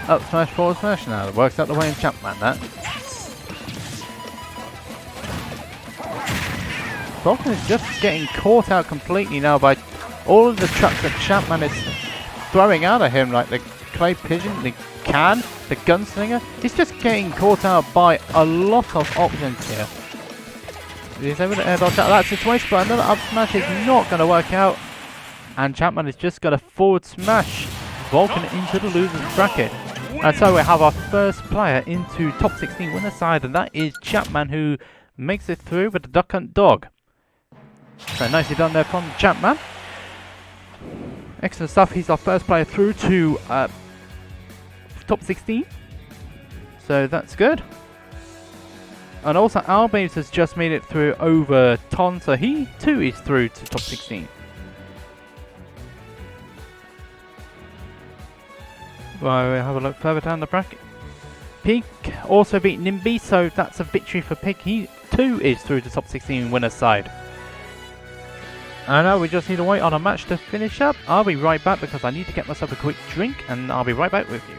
Up smash, forward smash now. It works out the way in Chapman, that. Vulcan is just getting caught out completely now by all of the traps that Chapman is throwing out at him, like the clay pigeon, the can, the gunslinger. He's just getting caught out by a lot of options here. He's able to air dodge out of that situation, but another up smash is not going to work out. And Chapman is just going to forward smash Vulcan into the loser's bracket. And so we have our first player into top 16 winner side, and that is Chapman, who makes it through with the Duck Hunt Dog. So nicely done there from Chapman. Excellent stuff. He's our first player through to top 16. So that's good. And also OwlBBs has just made it through over Ton, so he too is through to top 16. Right, we'll have a look further down the bracket. Pig also beat Nimby, so that's a victory for Pig. He too is through to top 16 winner's side. And now we just need to wait on a match to finish up. I'll be right back because I need to get myself a quick drink, and I'll be right back with you.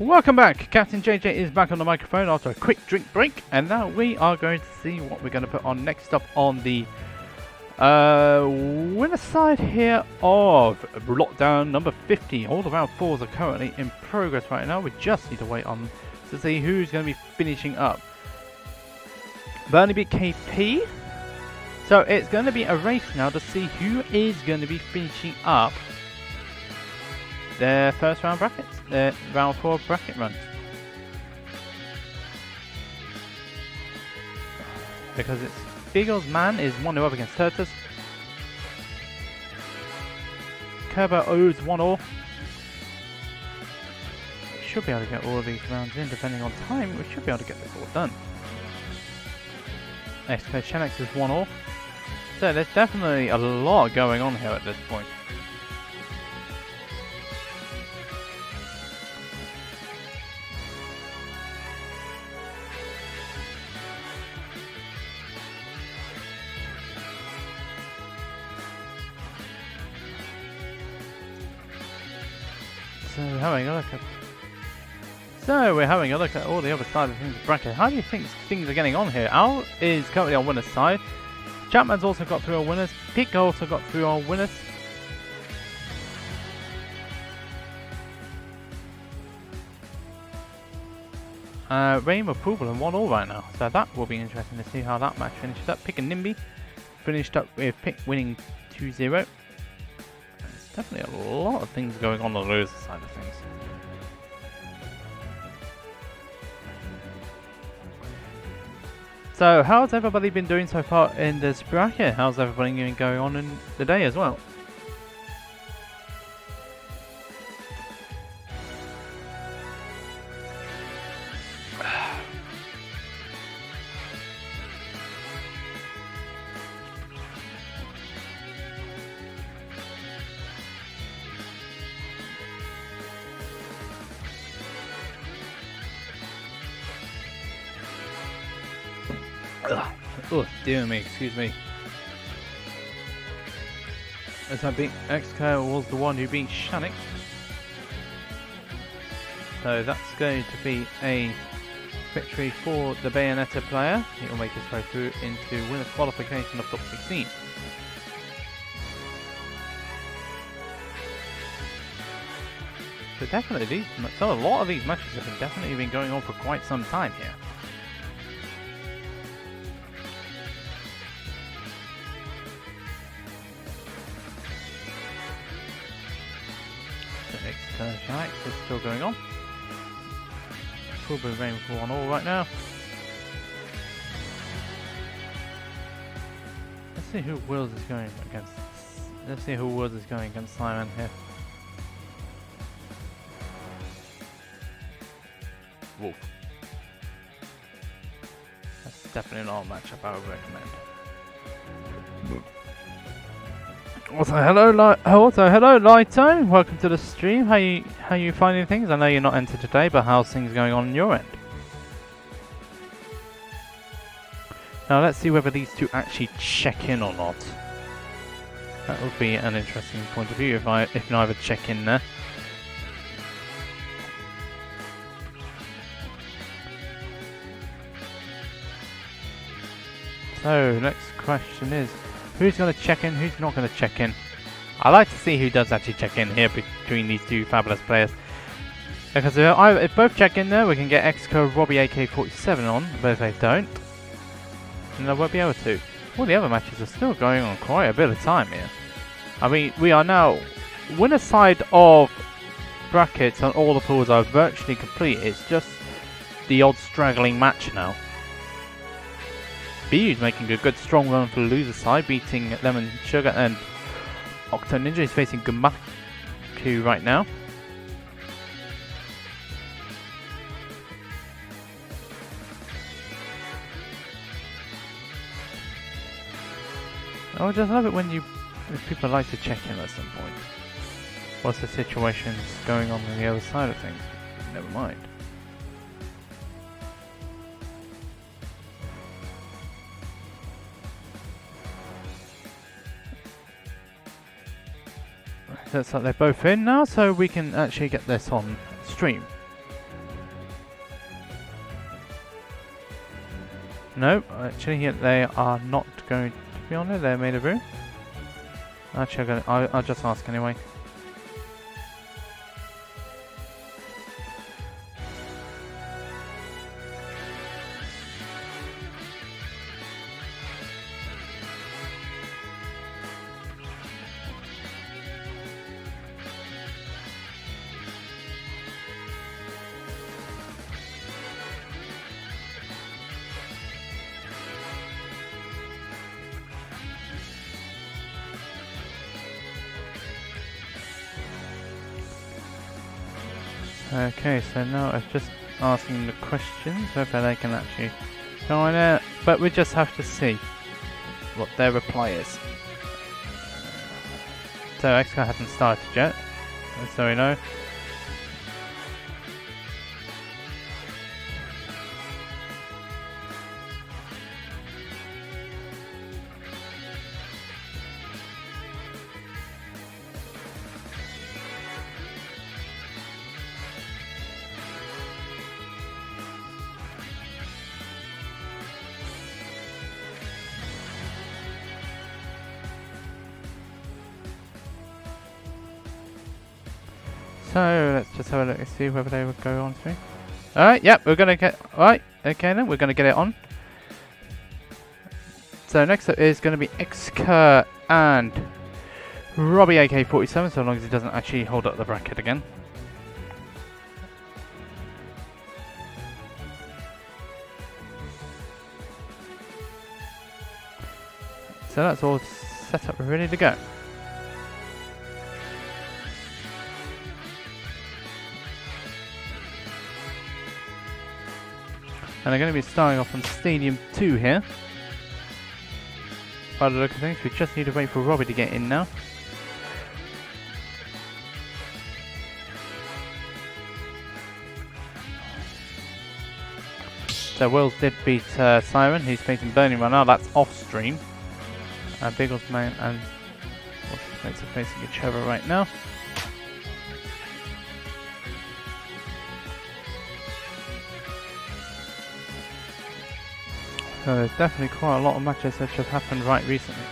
Welcome back. Captain JJ is back on the microphone after a quick drink break, and now we are going to see what we're going to put on next up on the winner side here of lockdown number 50. All the round 4s are currently in progress right now. We just need to wait on to see who's going to be finishing up. Bernie beat KP, so it's going to be a race now to see who is going to be finishing up their first round brackets, their round 4 bracket runs. Because it's Beagle's man is 1-0 up against Turtus. Kerber owes 1-0. We should be able to get all of these rounds in, depending on time. We should be able to get this all done. XCurr Shenex is 1-0. So there's definitely a lot going on here at this point. So we're having a look at all the other side of things in the bracket. How do you think things are getting on here? Owl is currently on winner's side. Chapman's also got through on winners. Pig also got through on winners. Rain with FullBloom 1-1 right now. So that will be interesting to see how that match finishes up. Pick and Nimby finished up with Pick winning 2-0. There's definitely a lot of things going on the loser side of things. So, how's everybody been doing so far in this bracket? How's everybody been going on in the day as well? Oh, dear me, excuse me. As I beat XCurr was the one who beat Shannick. So that's going to be a victory for the Bayonetta player. He will make his way through into winner's qualification of top 16. So definitely, so a lot of these matches have definitely been going on for quite some time here. The XCurr Shannick is still going on. FullBloom aiming for 1-1 right now. Let's see who Willz is going against. Let's see who Willz is going against Simon here. Wolf. That's definitely not a matchup I would recommend. Also, hello, Lido. Welcome to the stream. How you finding things? I know you're not entered today, but how's things going on your end? Now let's see whether these two actually check in or not. That would be an interesting point of view if neither check in there. So next question is, who's going to check in, who's not going to check in? I like to see who does actually check in here between these two fabulous players. Because if both check in there, we can get XCurr Robbie AK-47 on, but if they don't, then I won't be able to. All the other matches are still going on quite a bit of time here. I mean, we are now winner side of brackets and all the pools are virtually complete. It's just the odd straggling match now. BU is making a good strong run for the loser side, beating Lemon Sugar, and Octo Ninja is facing Gumaku right now. I just love it when people like to check in at some point. What's the situations going on the other side of things? Never mind. Looks like they're both in now, so we can actually get this on stream. No, actually they are not going to be on it. They're made of room. Actually, I'll just ask anyway. Okay, so now I'm just asking the questions, whether they can actually join it, but we just have to see what their reply is. So XCurr hasn't started yet, so we know. So let's just have a look and see whether they would go on to. Alright, yep, we're gonna get. Alright, okay then, we're gonna get it on. So next up is gonna be XCurr and Robbie AK-47, so long as he doesn't actually hold up the bracket again. So that's all set up, ready to go. And they're going to be starting off on Stadium 2 here. By the look of things, we just need to wait for Robbie to get in now. So Willz did beat Siren. He's facing Burning right now. That's off stream. Biggles Man and What's are facing each other right now. So there's definitely quite a lot of matches that have happened right recently.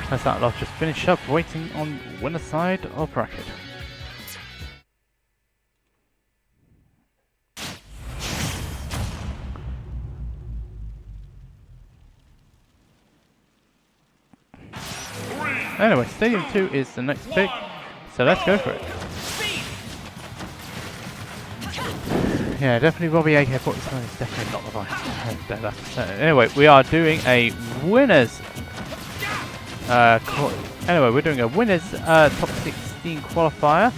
As that lot just finished up waiting on winner side of bracket. Anyway, Stadium 2 is the next pick, so let's go for it. Yeah, definitely Robbie AK-47 is definitely not the right. Anyway, we are doing a winners. Anyway, we're doing a winners top 16 qualifier.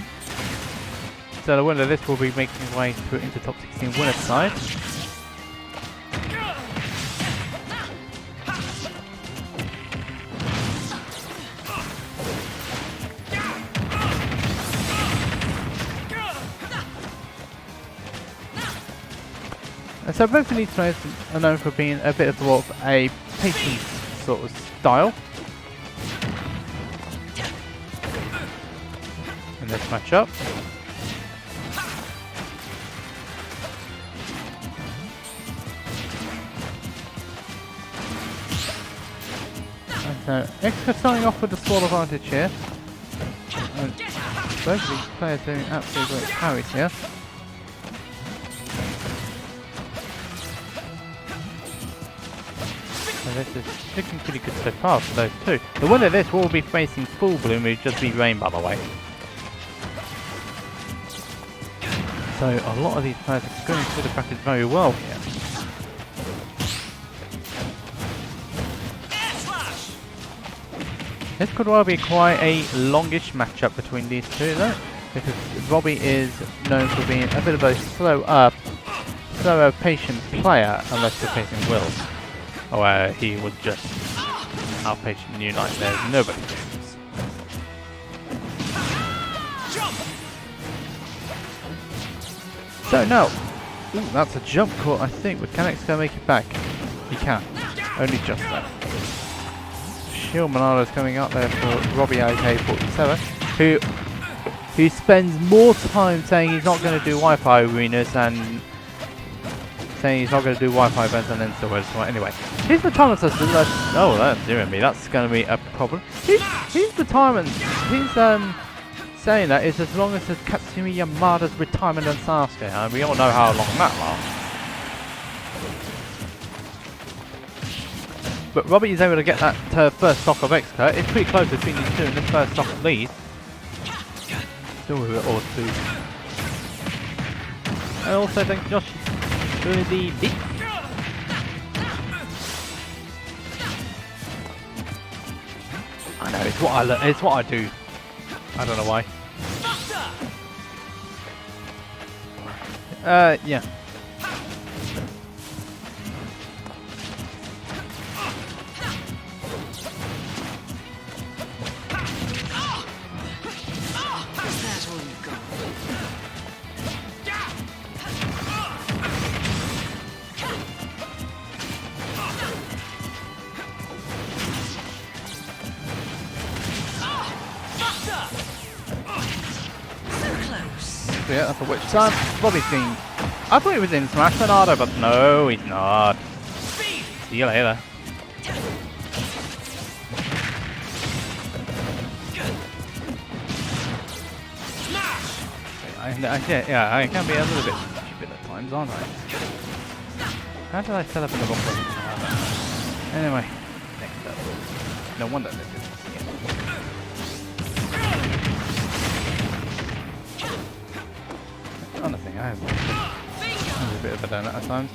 So the winner of this will be making his way through into top 16 winners side. And so both of these players are known for being a bit of a patient sort of style. In this matchup. And so XCurr starting off with the small advantage here. And both of these players doing absolutely great carries here. This is looking pretty good so far for those two. The winner of this will be facing FullBloom, who just beat Rain, by the way. So a lot of these players are going through the brackets very well here. This could well be quite a longish matchup between these two though, because Robbie is known for being a bit of a slower patient player unless you're facing Willz. Where he would just outpatient you like there's nobody games. So now, that's a jump call I think, but can XCurr make it back? He can, only just though. Shield Monada's coming up there for Robbie AK-47, who spends more time saying he's not going to do Wi-Fi arenas than saying he's not going to do Wi-Fi events and then still anyway. His retirement says, oh, that's dear me, that's going to be a problem. His retirement, he's saying that is as long as it's Katsumi Yamada's retirement and Sasuke, and we all know how long that lasts. But Robbie is able to get that first stock of XCurr. It's pretty close between these two in this first stock at least. Still with it all two. And also thanks Josh for the beat. I know, it's what I do. I don't know why. Yeah. Yeah, that's a witch time. Robbie's team. I thought he was in Smash Monada, but no, he's not. See you later. Yeah, I can be a little bit stupid at times, aren't I? How did I set up in the wrong position? Anyway, next up. No wonder this is. Honestly, I have a bit of a donut at times.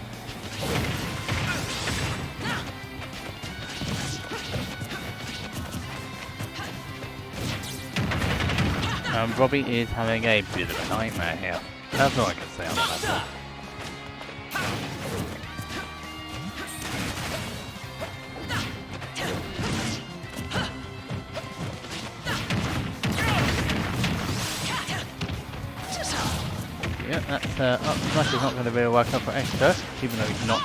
Robbie is having a bit of a nightmare here. That's all I can say on that. Yeah, that's up smash is not going to really work out for XCurr, even though he's not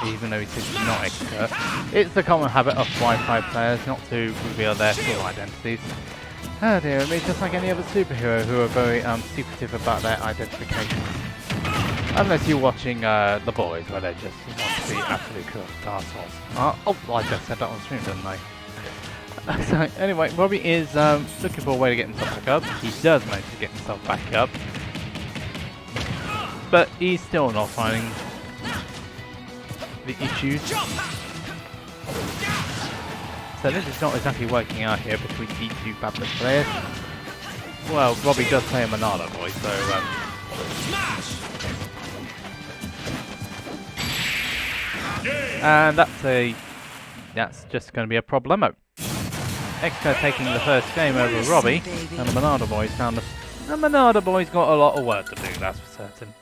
XCurr. It's the common habit of Wi-Fi players not to reveal their full identities. Oh dear, it's just like any other superhero who are very secretive about their identification. Unless you're watching The Boys, where they just want to be absolute assholes. Oh, I just said that on stream, didn't I? So, anyway, Robbie is looking for a way to get himself back up. He does manage to get himself back up. But he's still not finding the issues. So this is not exactly working out here between these two fabulous players. Well, Robbie does play a Monado boy, so and that's just going to be a problemo. XCurr taking the first game over Robbie, and the Monado boys found the Monado boys got a lot of work to do, that's for certain.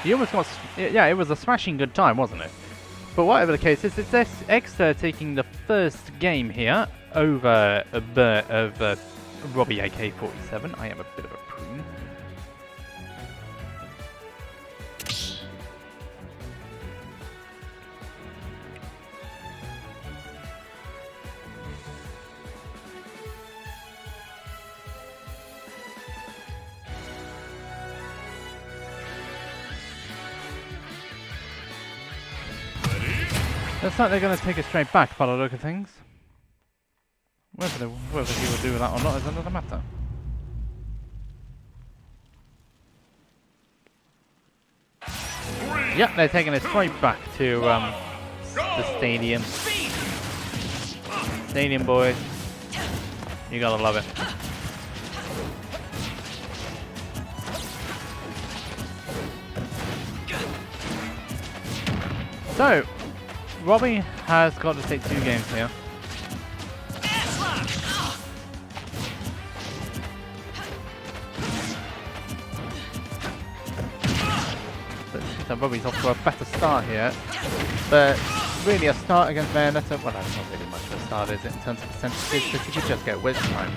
He almost got, yeah, it was a smashing good time, wasn't it? But whatever the case is, it's XCurr taking the first game here over Robbie AK-47. I am a bit of a prune. Looks like they're going to take it straight back by the look of things. Whether he will do that or not is another matter. Yep, they're taking it straight back to the stadium. Stadium boys. You gotta love it. So, Robbie has got to take 2 games here. So Robbie's off to a better start here. But really a start against Bayonetta, well that's not really much of a start is it in terms of percentages, because you could just get Willz time.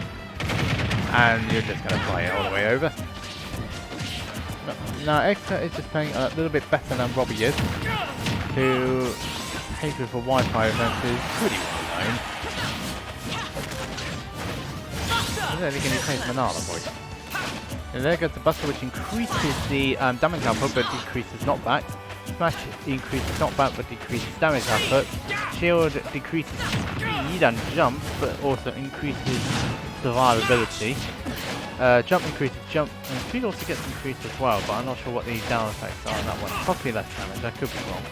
And you're just going to play it all the way over. Now XCurr is just playing a little bit better than Robbie is, who hatred for Wi-Fi events is pretty well known. Then again, he plays Manala boy. And there goes the Buster, which increases the damage output but decreases knockback. Smash increases knockback but decreases damage output. Shield decreases speed and jump but also increases survivability. Jump increases jump, and speed also gets increased as well, but I'm not sure what the down effects are on that one. Possibly less damage, I could be wrong.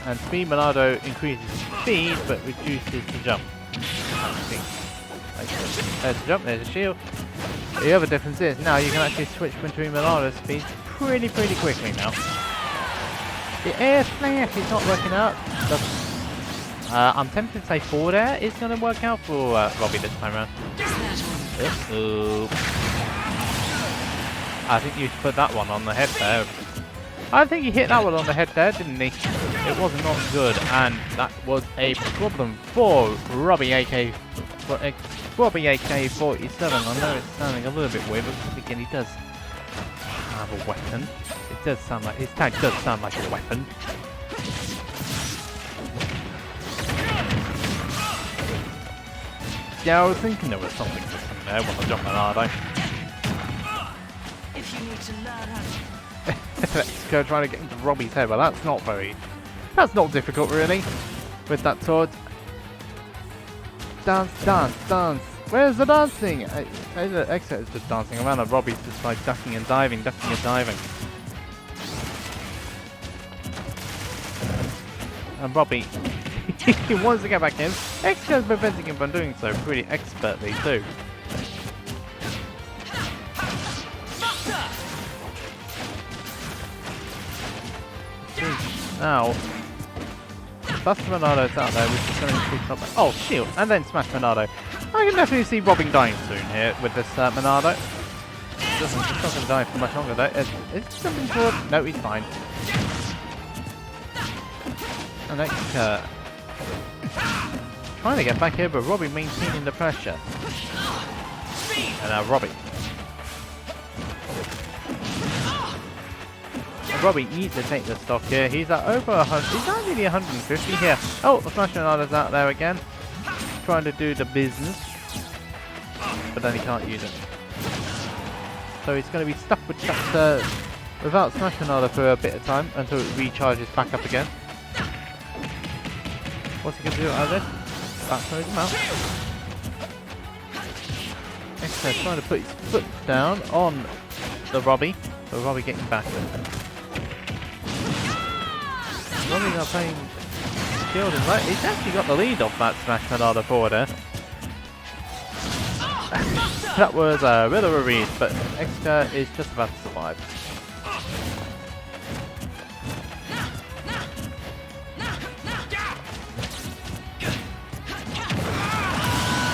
And speed Monado increases speed but reduces the jump. There's the jump, there's the shield. The other difference is now you can actually switch between Monado speeds pretty quickly now. The air slash is not working out. I'm tempted to say forward air is going to work out for Robbie this time around. I think you put that one on the head there. I think he hit that one on the head there, didn't he? It was not good, and that was a problem for Robbie AK-47. I know it's sounding a little bit weird, but again, he does have a weapon. It does sound like his tag does sound like a weapon. Yeah, I was thinking there was something missing there when I jumped on Lido. If you need to learn how to Let's go trying to get into Robbie's head, but that's not difficult really, with that sword. Dance, dance, dance. Where's the dancing? XCurr is just dancing around and Robbie's just like ducking and diving, ducking and diving. And Robbie, he wants to get back in. XCurr is preventing him from doing so pretty expertly too. Now, Buster Monado's out there, which is going to increase knockback. Oh, shield, and then smash Monado. I can definitely see Robbie dying soon here with this Monado. He's not going to die for much longer though. Is something good? No, he's fine. And XCurr trying to get back here, but Robbie maintaining the pressure. And now Robbie Robbie needs to take the stock here. He's at over 100. He's at nearly 150 here. Oh, the Smash Ronaldo's out there again. Trying to do the business. But then he can't use it. So he's going to be stuck with that, without Smash Ronaldo for a bit of time until it recharges back up again. What's he going to do out of this? That throws him out. XCurr trying to put his foot down on the Robbie. So Robbie getting back. Robbie not playing shielding right. He's actually got the lead off that Smash Ronaldo forward there. That was a bit of a read, but XCurr is just about to survive.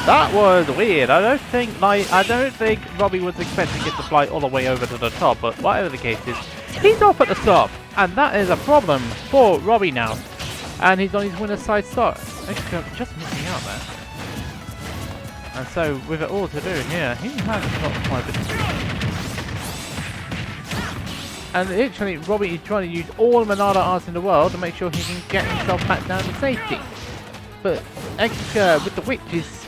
That was weird. I don't think Robbie was expecting it to fly all the way over to the top, but whatever the case is, he's off at the top, and that is a problem for Robbie now. And he's on his winner's side start. XCurr just missing out there. And so, with it all to do here, he has not quite been through. And literally, Robbie is trying to use all the Monada arts in the world to make sure he can get himself back down to safety. But XCurr with the witch is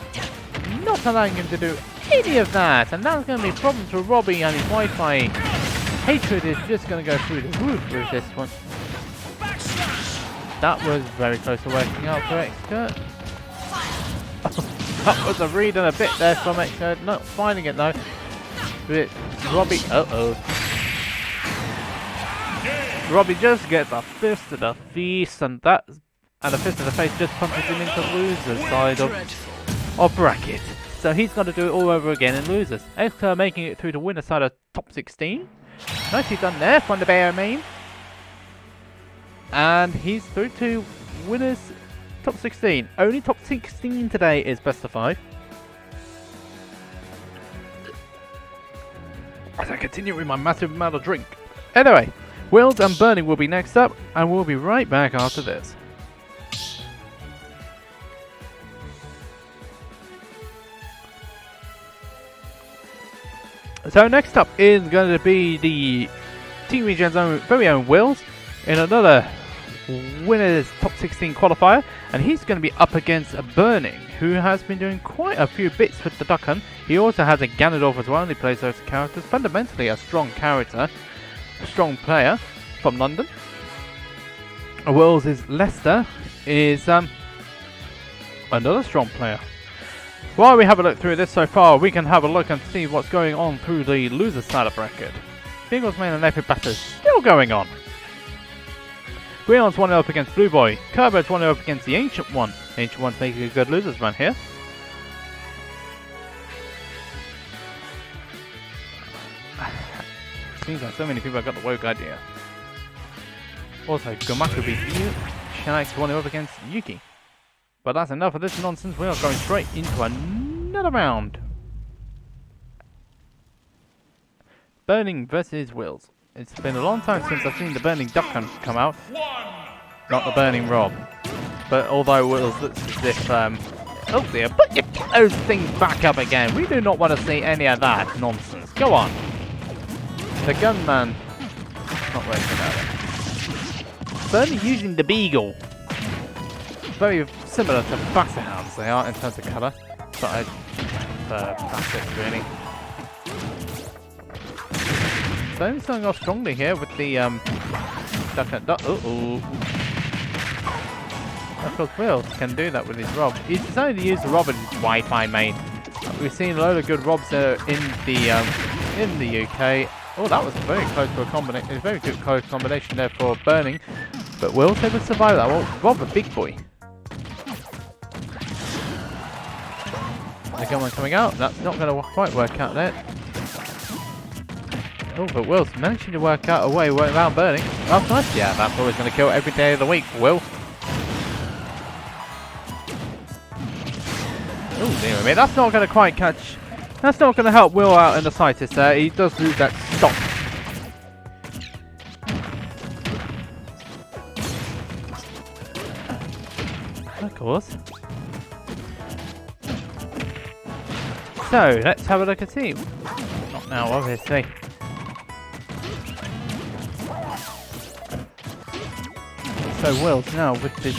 not allowing him to do any of that. And that's going to be a problem for Robbie, and his Wi-Fi hatred is just going to go through the roof with this one. That was very close to working out for XCurr. That was a read and a bit there from XCurr, not finding it though. But Robbie, Robbie just gets a fist to the face, and a fist to the face just punches him into loser's side of bracket. So he's got to do it all over again in losers. XCurr making it through the winner side of top 16. Nicely done there from the Bear main. And he's through to winners top 16. Only top 16 today is best of 5. As I continue with my massive amount of drink. Anyway, Willz and Burning will be next up, and we'll be right back after this. So next up is going to be the Team Regen's own very own Willz in another winners top 16 qualifier, and he's going to be up against a Burning, who has been doing quite a few bits with the Duck Hunt. He also has a Ganondorf as well, and he plays those characters. Fundamentally a strong character, a strong player from London. Willz' Leicester is another strong player. While we have a look through this so far, we can have a look and see what's going on through the loser side of bracket. Singles main and epic battles still going on. Greenon's 1-0 up against Blue Boy. Kerber's 1-0 up against the Ancient One. Ancient One's making a good losers run here. Seems like so many people have got the woke idea. Also, Gomaku beat you. Shanax 1-0 up against Yuki. But that's enough of this nonsense. We are going straight into another round. Burning versus Willz. It's been a long time since I've seen the Burning Duck Hunt come out. Not the Burning Rob. But although Willz looks as if, oh dear, put those things back up again. We do not want to see any of that nonsense. Go on. The gunman. Not working out. Burning using the Beagle. Very similar to Basset Hounds they are in terms of colour. But I prefer Basset really. So he's starting off strongly here with the Duck Hunt. Of course, Willz can do that with his Rob. He's decided to use the Rob in his Wi-Fi main. We've seen a load of good Robs in the UK. Oh, that was very close to a combination. A very good close combination there for Burning, but Willz able to survive that. Well, Rob a big boy. The gunman coming out. That's not going to quite work out there. Oh, but Willz managing to work out a way around Burning. Oh, nice. Yeah, that's always going to kill every day of the week for Will. Oh, dear me. That's not going to quite catch. That's not going to help Will out in the slightest there. He does lose that stop. Of course. So, let's have a look and see. Not now, obviously. So Willz now with this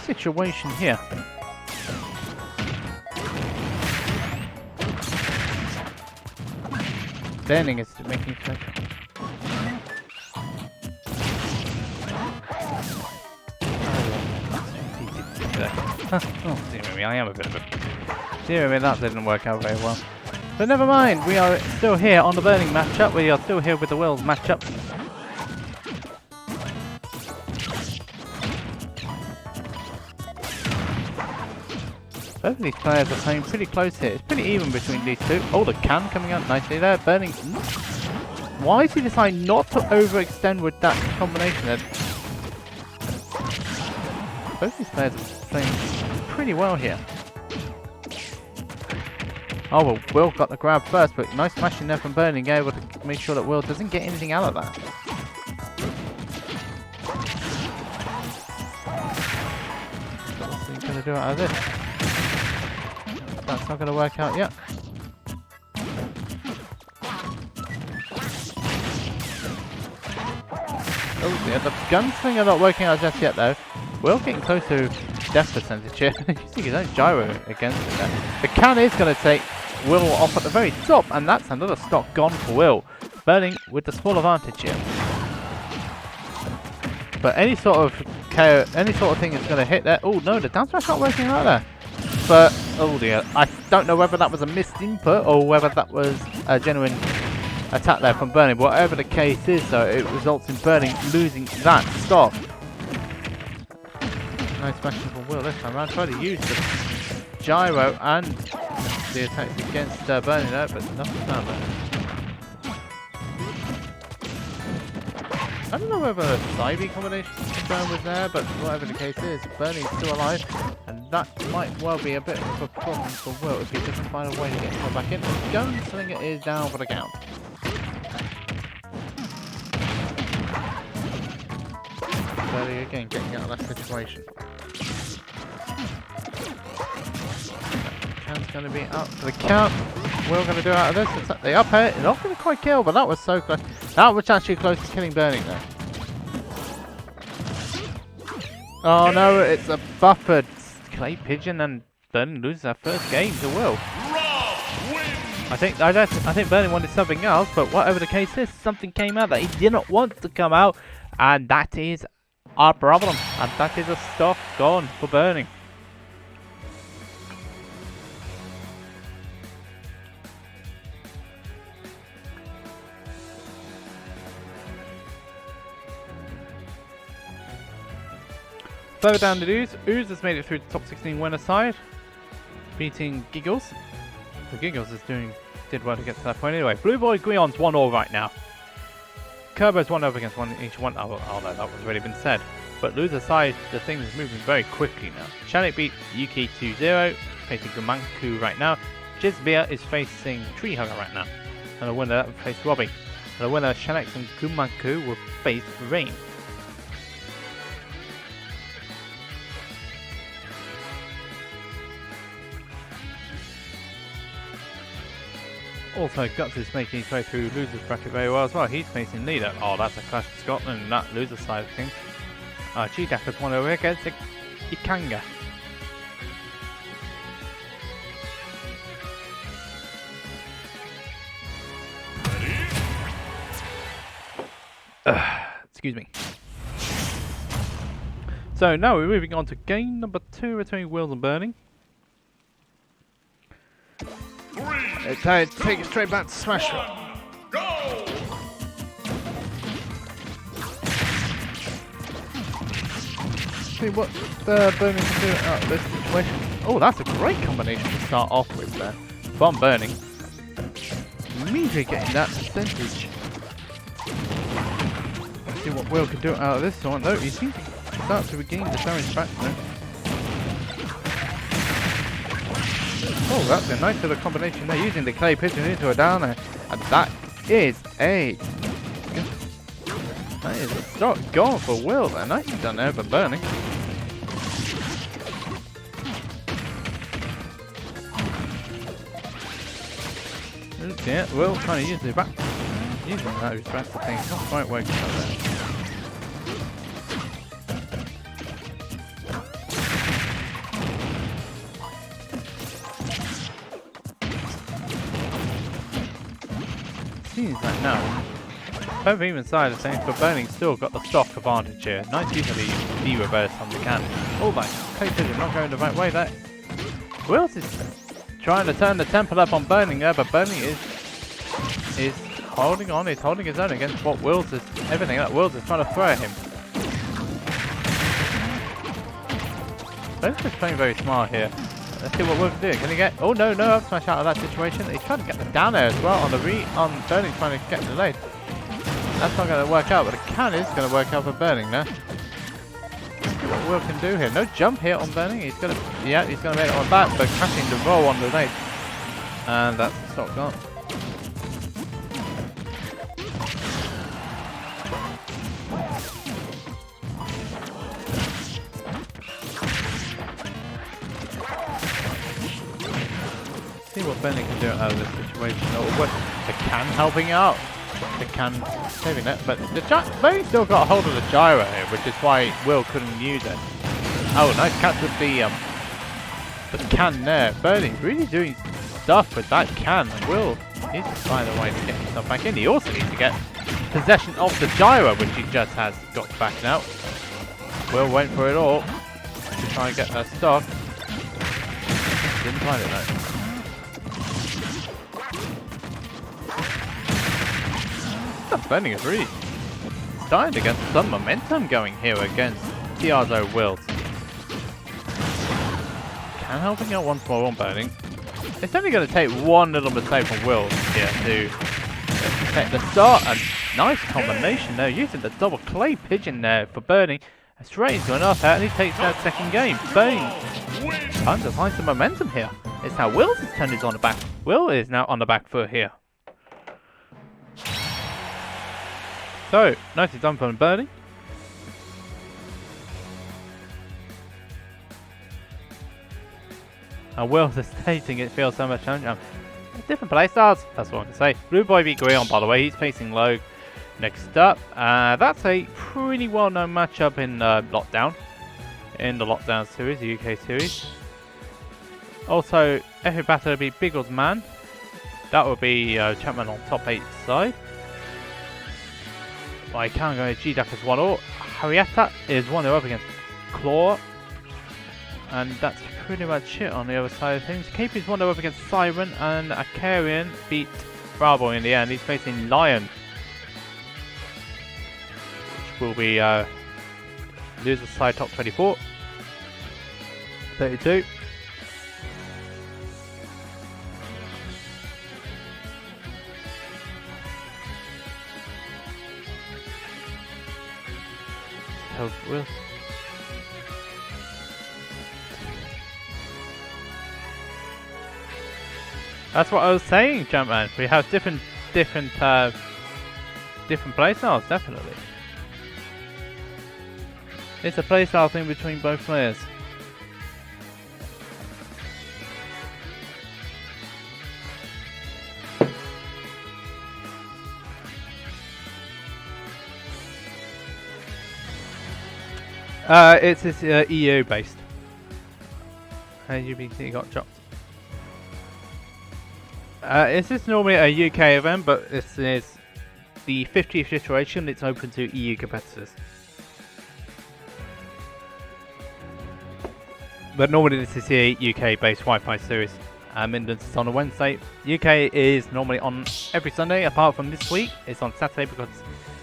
situation here. Burning is making it. Oh, dear me, I am a bit of a... Dear me, that didn't work out very well. But never mind, we are still here on the Burning matchup. We are still here with the Willz matchup. Both of these players are playing pretty close here. It's pretty even between these two. Oh, the can coming out nicely there. Burning. Why did he decide not to overextend with that combination there? Both these players are playing pretty well here. Oh, well, Will got the grab first, but nice smashing there from Burning, able to make sure that Will doesn't get anything out of that. What's he going to do out of this? That's not going to work out yet. Oh dear, the gunslinger not working out just yet though. Will getting close to death percentage here. You see his own gyro against it there. The can is going to take Will off at the very top, and that's another stock gone for Will. Burning with the small advantage here. But any sort of KO, any sort of thing is going to hit there. Oh no, the down smash not working out there. But, oh dear, I don't know whether that was a missed input or whether that was a genuine attack there from Burning. But whatever the case is though, it results in Burning losing that stock. Nice smashing from Will this time around. Try to use the gyro and the attacks against Burning there, but nothing found there. I don't know whether a side B combination confirmed was there, but whatever the case is, Burning's still alive, and that might well be a bit of a problem for Will if he doesn't find a way to get him back in. The gunslinger is down for the count. Burning again getting out of that situation. Can's going to be up for the count. Will going to do out of this. Attack the up air. Not going to quite kill, but that was so close. That was actually close to killing Burning there. Oh no, it's a buffered clay pigeon, and Burning loses their first game to Will. I think Burning wanted something else, but whatever the case is, something came out that he didn't want to come out, and that is our problem. And that is a stock gone for Burning. Further down the Ooze has made it through the top 16 winner side, beating Giggles. So Giggles did well to get to that point anyway. Blue Boy Guion's 1-1 right now. Kerbo's 1-0 against each one. Oh no, that was already been said. But loser side, the thing is moving very quickly now. Shanik beat Yuki 2-0, facing Gumanku right now. Jizbia is facing Treehugger right now. And the winner will face Robbie. And the winner, Shanik and Gumanku, will face Rain. Also, Guts is making his way through losers bracket very well as well. He's facing Lido. Oh, that's a clash of Scotland in that loser side of things. G-Dack has won over against Ikanga. Excuse me. So now we're moving on to game number 2 between Willz and Burning. Take it straight back to Smash. Go! See what Burning can do out of this situation. Oh, that's a great combination to start off with there. From Burning. Immediately getting that percentage. Let's see what Will can do out of this one though. He seems to start to regain the damage back now. Oh, that's a nice little combination there, using the clay pigeon into a downer, and that is a stock gone for Will. And nicely done there for Burning. Yeah, Will trying to use the back, using those back things, not quite working out there. seems like now, both even side of things, but Burning still got the stock advantage here. Nice use of the reverse on the can. Oh my, Clay Pigeon not going the right way there. Willz is trying to turn the tempo up on Burning there, but Burning is holding on, he's holding his own against what Willz is, everything that Willz is trying to throw at him. Willz is playing very smart here. Let's see what Willz can do. Can he get, oh no, up smash out of that situation. He's trying to get the down air as well on the on Burning, trying to get delayed. That's not going to work out, but the can is going to work out for Burning now. Let's see what Will can do here. No jump here on Burning. He's going to, yeah, he's going to make it on back, but crashing the roll on the nade. And that's the stock gone. See what Burning can do out of this situation. Oh, what, the can helping out. The can saving it, but the Burning still got a hold of the gyro here, which is why Will couldn't use it. Oh, nice catch with the can there. Burning really doing stuff with that can. Will needs to find a way to get himself back in. He also needs to get possession of the gyro, which he just has got back now. Will went for it all to try and get that stock. Didn't find it though. Burning is really starting to get some momentum going here against Diazo Willz. Can helping out once more on Burning. It's only going to take one little mistake from Willz here to take the start. And nice combination there, using the double Clay Pigeon there for Burning. Straight into an up out, and he takes that second game. Burning trying to find some momentum here. It's now Will's turn is on the back. Will is now on the back foot here. So, nicely done from Burning. And Will's is stating it feels so much challenging. Different playstyles, that's what I can say. Blue Boy beat Grion, by the way, he's facing Logue. Next up, that's a pretty well-known matchup in Lockdown. In the Lockdown series, the UK series. Also, every battle will be Biggles Man. That will be Chapman on top 8 side. I can't go G-Duck as 1-0. Harrietta is 1-0 up against Claw. And that's pretty much it on the other side of things. KP is 1-0 up against Siren, and Akarian beat Bravo in the end. He's facing Lion, which will be loser side top 24. 32. Will. That's what I was saying, Jumpman. We have different playstyles, definitely. It's a playstyle thing between both players. It's EU based. UBC got dropped. This is normally a UK event, but this is the 50th iteration. It's open to EU competitors. But normally this is a UK based Wi-Fi series. Midlands is on a Wednesday. UK is normally on every Sunday, apart from this week. It's on Saturday because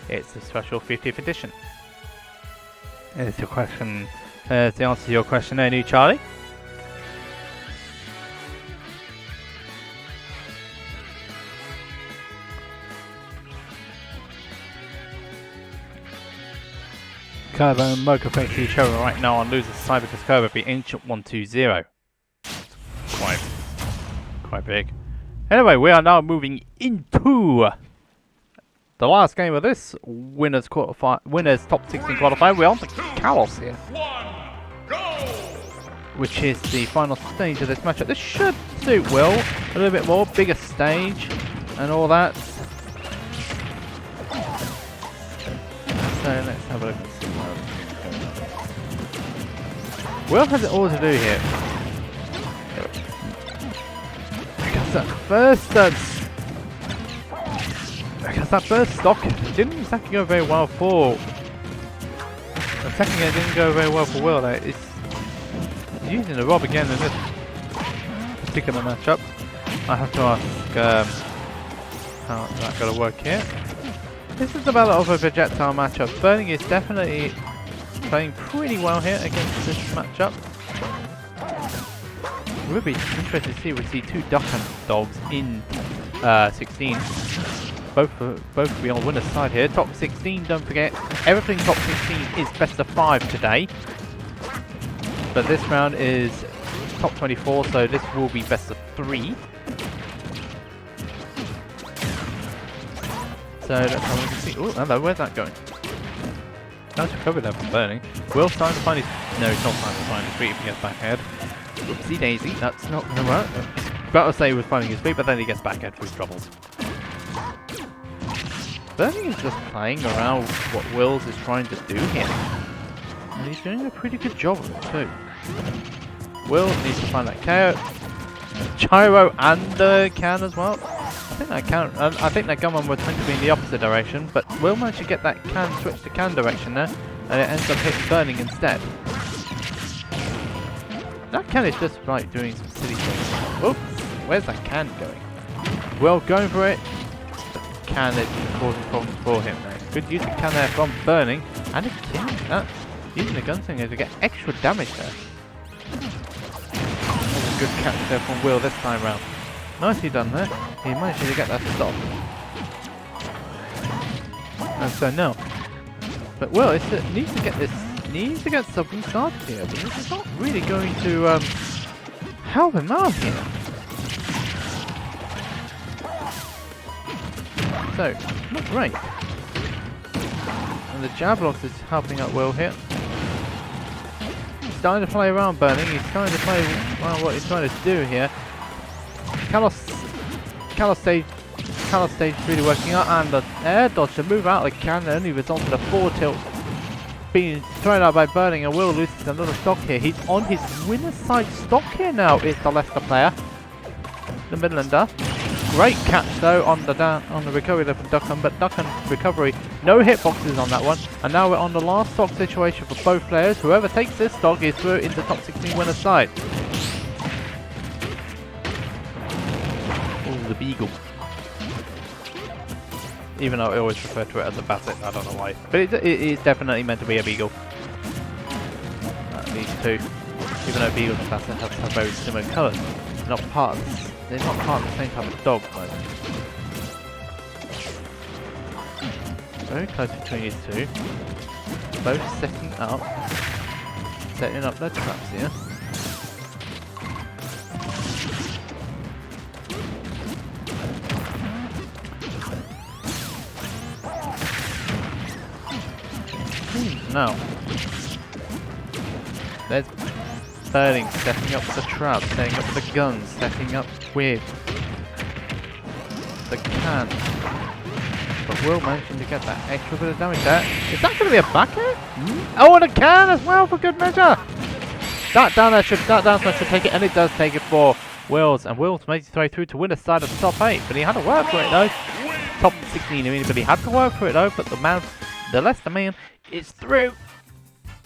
it's a special 50th edition. Is your question? The answer to your question there, new Charlie. Curve and Moke face each other right now on loser's side because Curve would be Ancient 1-2-0. Quite big. Anyway, we are now moving into the last game of this winners top 16 qualifier. We're on to Chaos here, which is the final stage of this matchup. This should suit Will a little bit more, bigger stage and all that. So let's have a look and see what Will has it all to do here. Because that first honest, that first stock didn't exactly go very well for... The second game didn't go very well for Will. It's using the Rob again in this particular matchup. I have to ask how that's going to work here. This is the battle of a projectile matchup. Burning is definitely playing pretty well here against this matchup. It would be interesting to see. We see two duck hunt dogs in 16. Both will be on winner's side here. Top 16, don't forget, everything top 16 is best of 5 today. But this round is top 24, so this will be best of 3. So let's have a look and see. Oh, hello, where's that going? Nice recovery there from Burning. Will's trying to find his... No, he's not trying to find his feet if he gets back ahead. Oopsie daisy, that's not going to work. About to say he was finding his feet, but then he gets back ahead through troubles. Burning is just playing around what Willz is trying to do here. And he's doing a pretty good job of it too. Willz needs to find that KO. Gyro and the can as well. I think that gunman was meant to be in the opposite direction, but Will managed to get that can switch to can direction there, and it ends up hitting Burning instead. That can is just like doing some silly things. Oops, where's that can going? Will going for it. The can is causing problems for him now. Good use of can there from Burning, and a kill. That's using the gunslinger to get extra damage there. That's a good catch there from Will this time round. Nicely done there. He managed to get that stop. And so now, but Will needs to get this. Needs to get something started here, but this is not really going to help him out here. So, not great. And the jab blocks is helping out Will here. He's starting to play around Burning. He's trying to play around what he's trying to do here. Kalos stage really working out, and the air dodge to move out of the can only results in a 4 tilt being thrown out by Burning, and Will loses another stock here. He's on his winner's side stock here now, is the Leicester player, the Midlander. Great catch though on the recovery there from Duckham, but Duckham recovery, no hitboxes on that one, and now we're on the last stock situation for both players. Whoever takes this stock is through into top 16 winner's side. The beagle. Even though I always refer to it as a basset, I don't know why. But it is definitely meant to be a beagle. These two. Even though beagles and bassets have very similar colours. They're not part of the same type of dog though. Very close between these two. Both setting up their traps here. Now, there's Burning setting up the trap, setting up the guns, setting up with the can. But Will managing to get that extra bit of damage there. Is that going to be a back air? Oh, and a can as well for good measure. That down should take it, and it does take it for Willz. And Willz made his way through to win a side of the top 8, but he had to work for it though. Top 16, I mean, but he had to work for it though. But the Leicester man is through.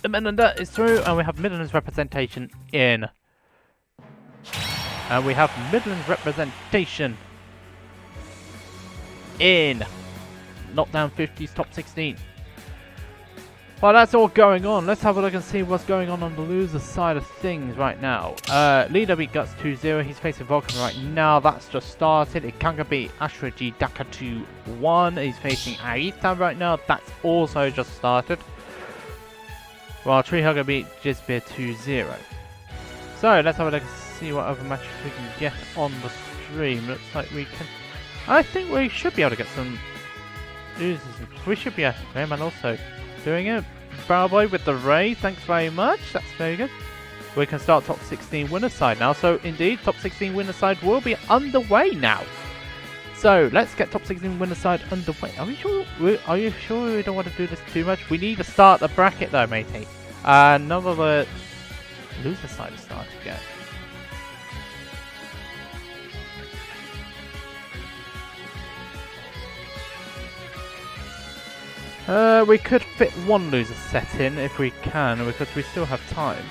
The Midlander is through, and we have Midlands representation in. And we have Midlands representation in Knockdown 50's top 16. While that's all going on, let's have a look and see what's going on the loser side of things right now. Lido beat Guts 2-0. He's facing Vulcan right now. That's just started. Ikanga beat Ashra G Daka 2-1. He's facing Aita right now. That's also just started. While Treehugger beat Jizbeer 2-0. So let's have a look and see what other matches we can get on the stream. Looks like we can. I think we should be able to get some losers. We should be able to. Rayman also doing it. Barrowboy with the Ray. Thanks very much. That's very good. We can start top 16 winner side now. So indeed, top 16 winner side will be underway now. So let's get top 16 winner side underway. Are you sure we don't want to do this too much? We need to start the bracket though, matey. None of the loser side is started yet. We could fit one loser set in if we can, because we still have time.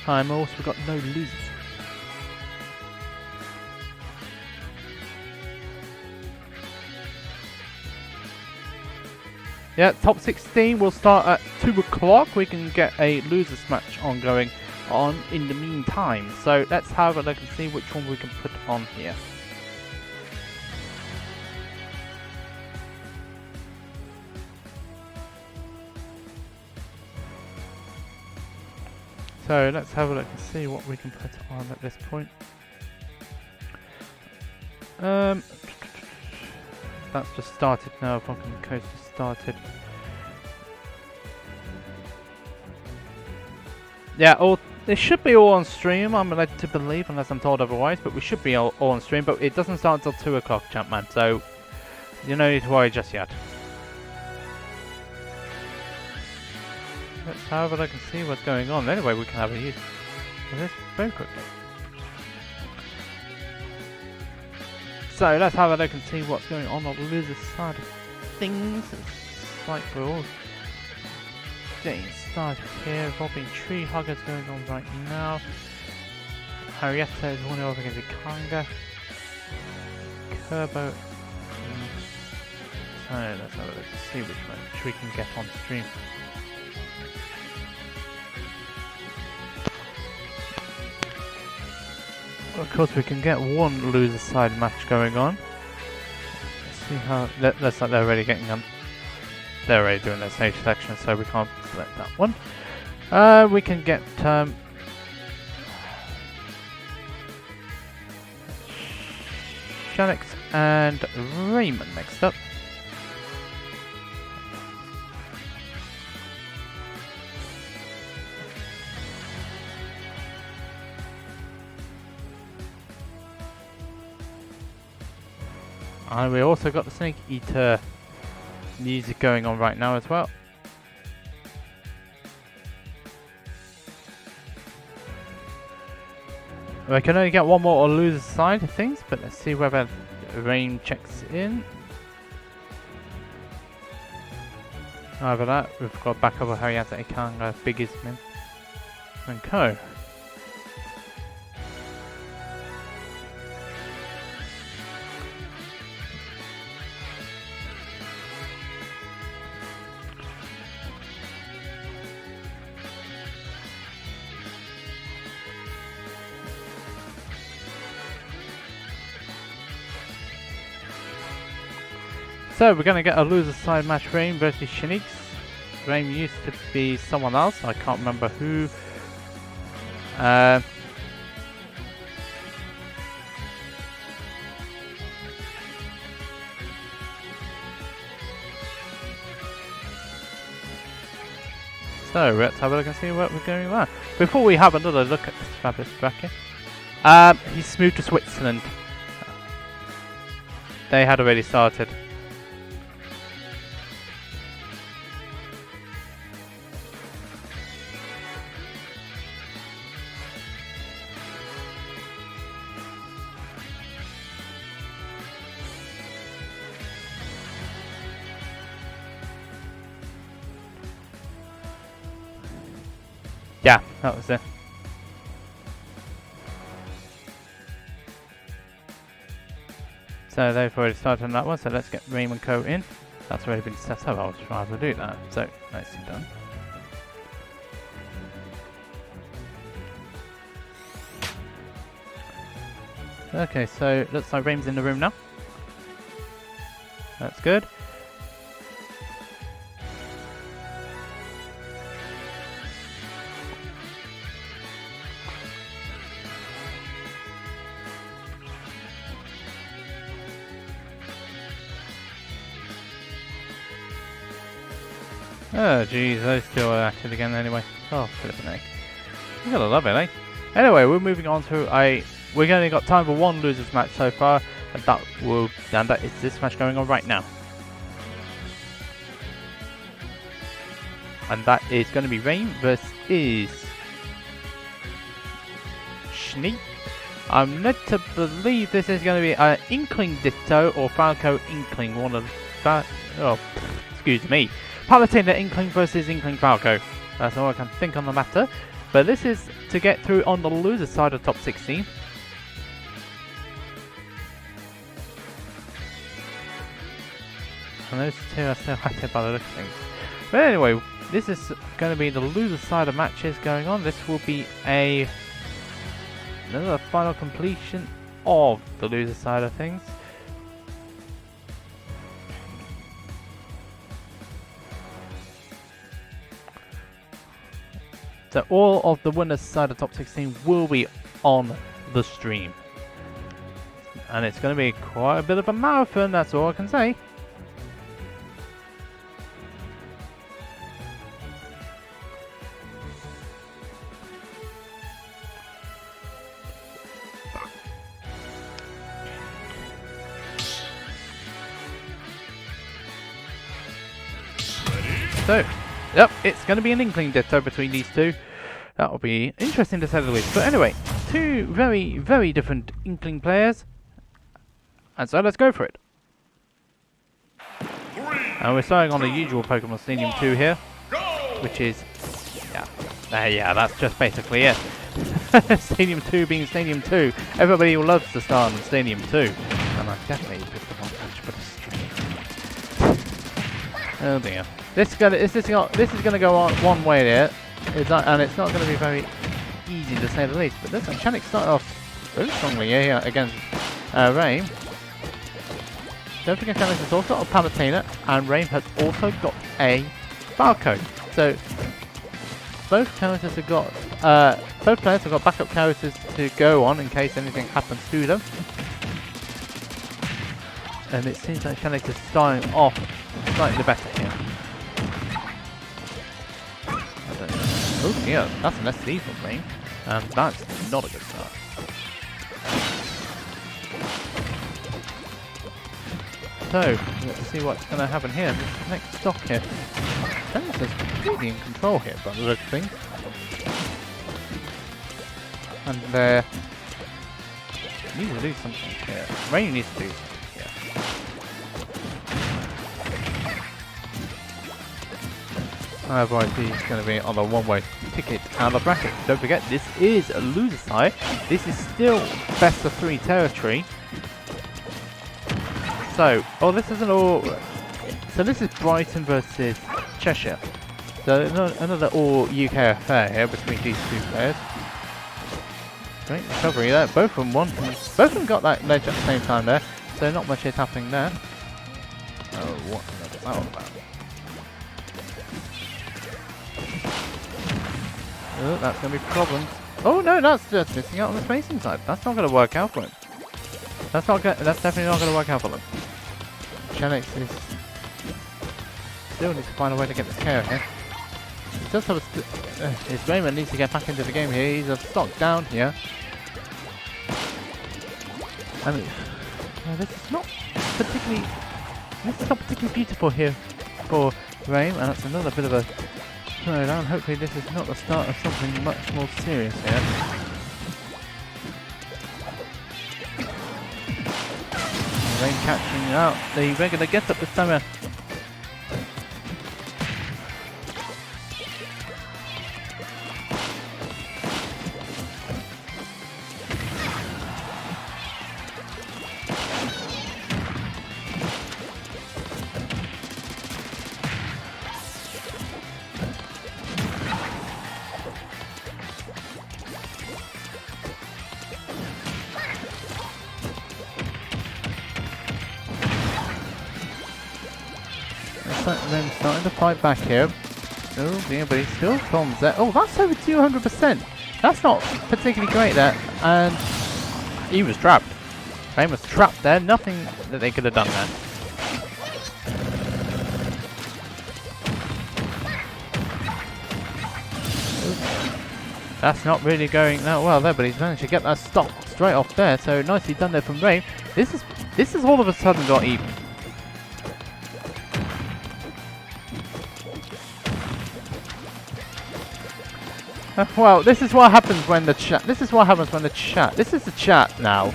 Also, we've got no losers. Yeah, top 16 will start at 2 o'clock. We can get a losers match ongoing on in the meantime. So let's have a look and see which one we can put on here. So let's have a look and see what we can put on at this point. That's just started now. Fucking coast just started. Yeah, it should be all on stream. I'm led to believe, unless I'm told otherwise. But we should be all on stream. But it doesn't start until 2 o'clock, Champman. So you don't need to worry just yet. Let's have a look and see what's going on. Anyway, we can have a use of this very quickly. So let's have a look and see what's going on the loser side of things. It's like we're all getting started here. Robbing Tree Huggers going on right now. Harrietta is winning over against Kanga. Turbo. So let's have a look and see which one we can get on stream. Of course, we can get one loser side match going on. Let's see how. Looks like they're already getting on. They're already doing their stage selection, so we can't select that one. We can get Shanix and Raymond next up. And we also got the Snake Eater music going on right now as well. We can only get one more on loser side of things, but let's see whether Rain checks in. Over that, we've got back over Harrietta Ikanga, Biggest Man, and Co. So we're going to get a loser side match, Rain versus Shanix. Rain used to be someone else, I can't remember who. So let's have a look and see what we're going on. Before we have another look at this fabulous bracket, he's moved to Switzerland. They had already started. Yeah, that was it. So they've already started on that one, so let's get Raymond Co in. That's already been set up, I was trying to do that, so nicely done. Okay, so looks like Raymond's in the room now. That's good. Oh jeez, those two are active again anyway. Oh, bit of an egg. You gotta love it, eh? Anyway, we're moving on to we've only got time for one losers match so far, and that is this match going on right now. And that is going to be Rain versus Schneek. I'm led to believe this is going to be an Inkling Ditto or Falco Inkling, one of that. Oh, excuse me, Palutena Inkling versus Inkling Falco. That's all I can think on the matter. But this is to get through on the loser side of top 16. And those two are still active by the looks of things. But anyway, this is going to be the loser side of matches going on. This will be another final completion of the loser side of things. So all of the winners side of top 16 will be on the stream. And it's going to be quite a bit of a marathon, that's all I can say. So, yep, it's going to be an Inkling Ditto between these two. That will be interesting to say the least. But anyway, two very, very different Inkling players. And so let's go for it. And we're starting on the usual Pokemon Stadium 2 here. Which is, yeah, that's just basically it. Stadium 2 being Stadium 2. Everybody loves to start on Stadium 2. And I definitely picked the wrong patch for the stream. Oh dear. This is gonna go on one way there, and it's not going to be very easy to say the least. But this Enchanix started off very strongly here against Rain. Don't forget Enchanix has also got a Palutena, and Rain has also got a Falco. So both characters have got both players have got backup characters to go on in case anything happens to them. And it seems like Enchanix is starting off slightly better here. Oh yeah, that's an SD from Rain, and that's not a good start. So, let's see what's going to happen here. This next stock here. Enchanix is completely in control here by the look of things. And needs to do something here. Rain needs to do something here. Otherwise he's going to be on a one-way ticket out of the bracket. Don't forget, this is a loser side. This is still best of 3 territory. So, this isn't all. So this is Brighton versus Cheshire. So another all UK affair here between these two players. Great recovery there. Both of them both of them got that ledge at the same time there. So not much is happening there. Oh, what was that all about? Oh, that's going to be problems. Oh no, that's just missing out on the spacing side. That's not going to work out for him. That's definitely not going to work out for them. Enchanix still needs to find a way to get this KO here. He does have his Raymond needs to get back into the game here. He's a stock down here. I mean, this is not particularly beautiful here for Raym, and that's another bit of a throwdown. Hopefully this is not the start of something much more serious here. Rain catching out the regular gets up this time. Then starting to fight back here. Oh dear, but he still bombs there. Oh, that's over 200%. That's not particularly great there. And he was trapped. Rain was trapped there. Nothing that they could have done there. That's not really going that well there, but he's managed to get that stop straight off there. So nicely done there from Rain. This is all of a sudden got even. Well, this is what happens when the chat. This is the chat now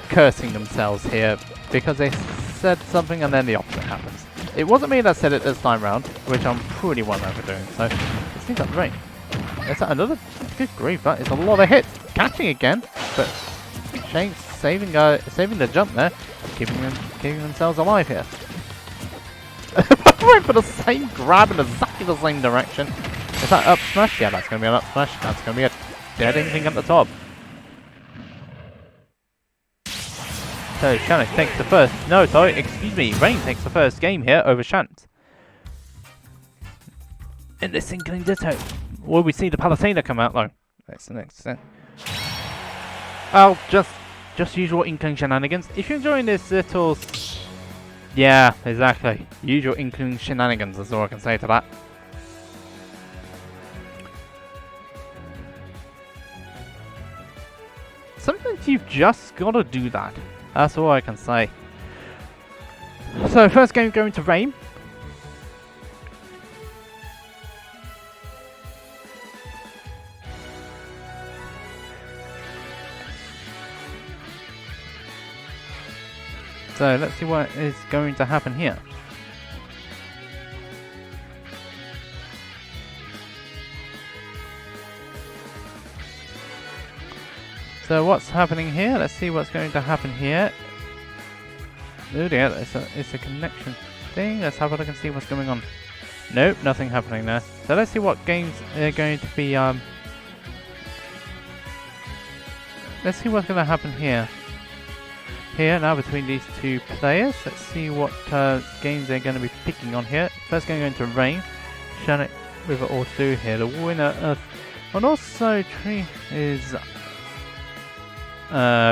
cursing themselves here because they said something and then the opposite happens. It wasn't me that said it this time round, which I'm pretty well known for doing. So it seems like rain. Is that another? Good grief! That is a lot of hits. Catching again, but Shane saving the jump there, keeping themselves alive here. Went for the same grab in exactly the same direction. Is that up smash? Yeah, that's going to be an up smash. That's going to be a dead inkling at the top. So Shannon takes the first. No, sorry, excuse me. Rain takes the first game here over Shant. In this inkling ditto. Will we see the Palisade come out though? That's the next set. Oh, just usual inkling shenanigans. If you're enjoying this little... Yeah, exactly. Usual inkling shenanigans is all I can say to that. Sometimes you've just got to do that. That's all I can say. So, first game going to Rain. So let's see what is going to happen here. So what's happening here? Let's see what's going to happen here. Oh dear, it's a connection thing. Let's have a look and see what's going on. Nope, nothing happening there. So let's see what games are going to be. Let's see what's going to happen here. Here now between these two players. Let's see what games they're going to be picking on here. First game going to Rain. Shannon with it all through here. The winner of... And also Tree is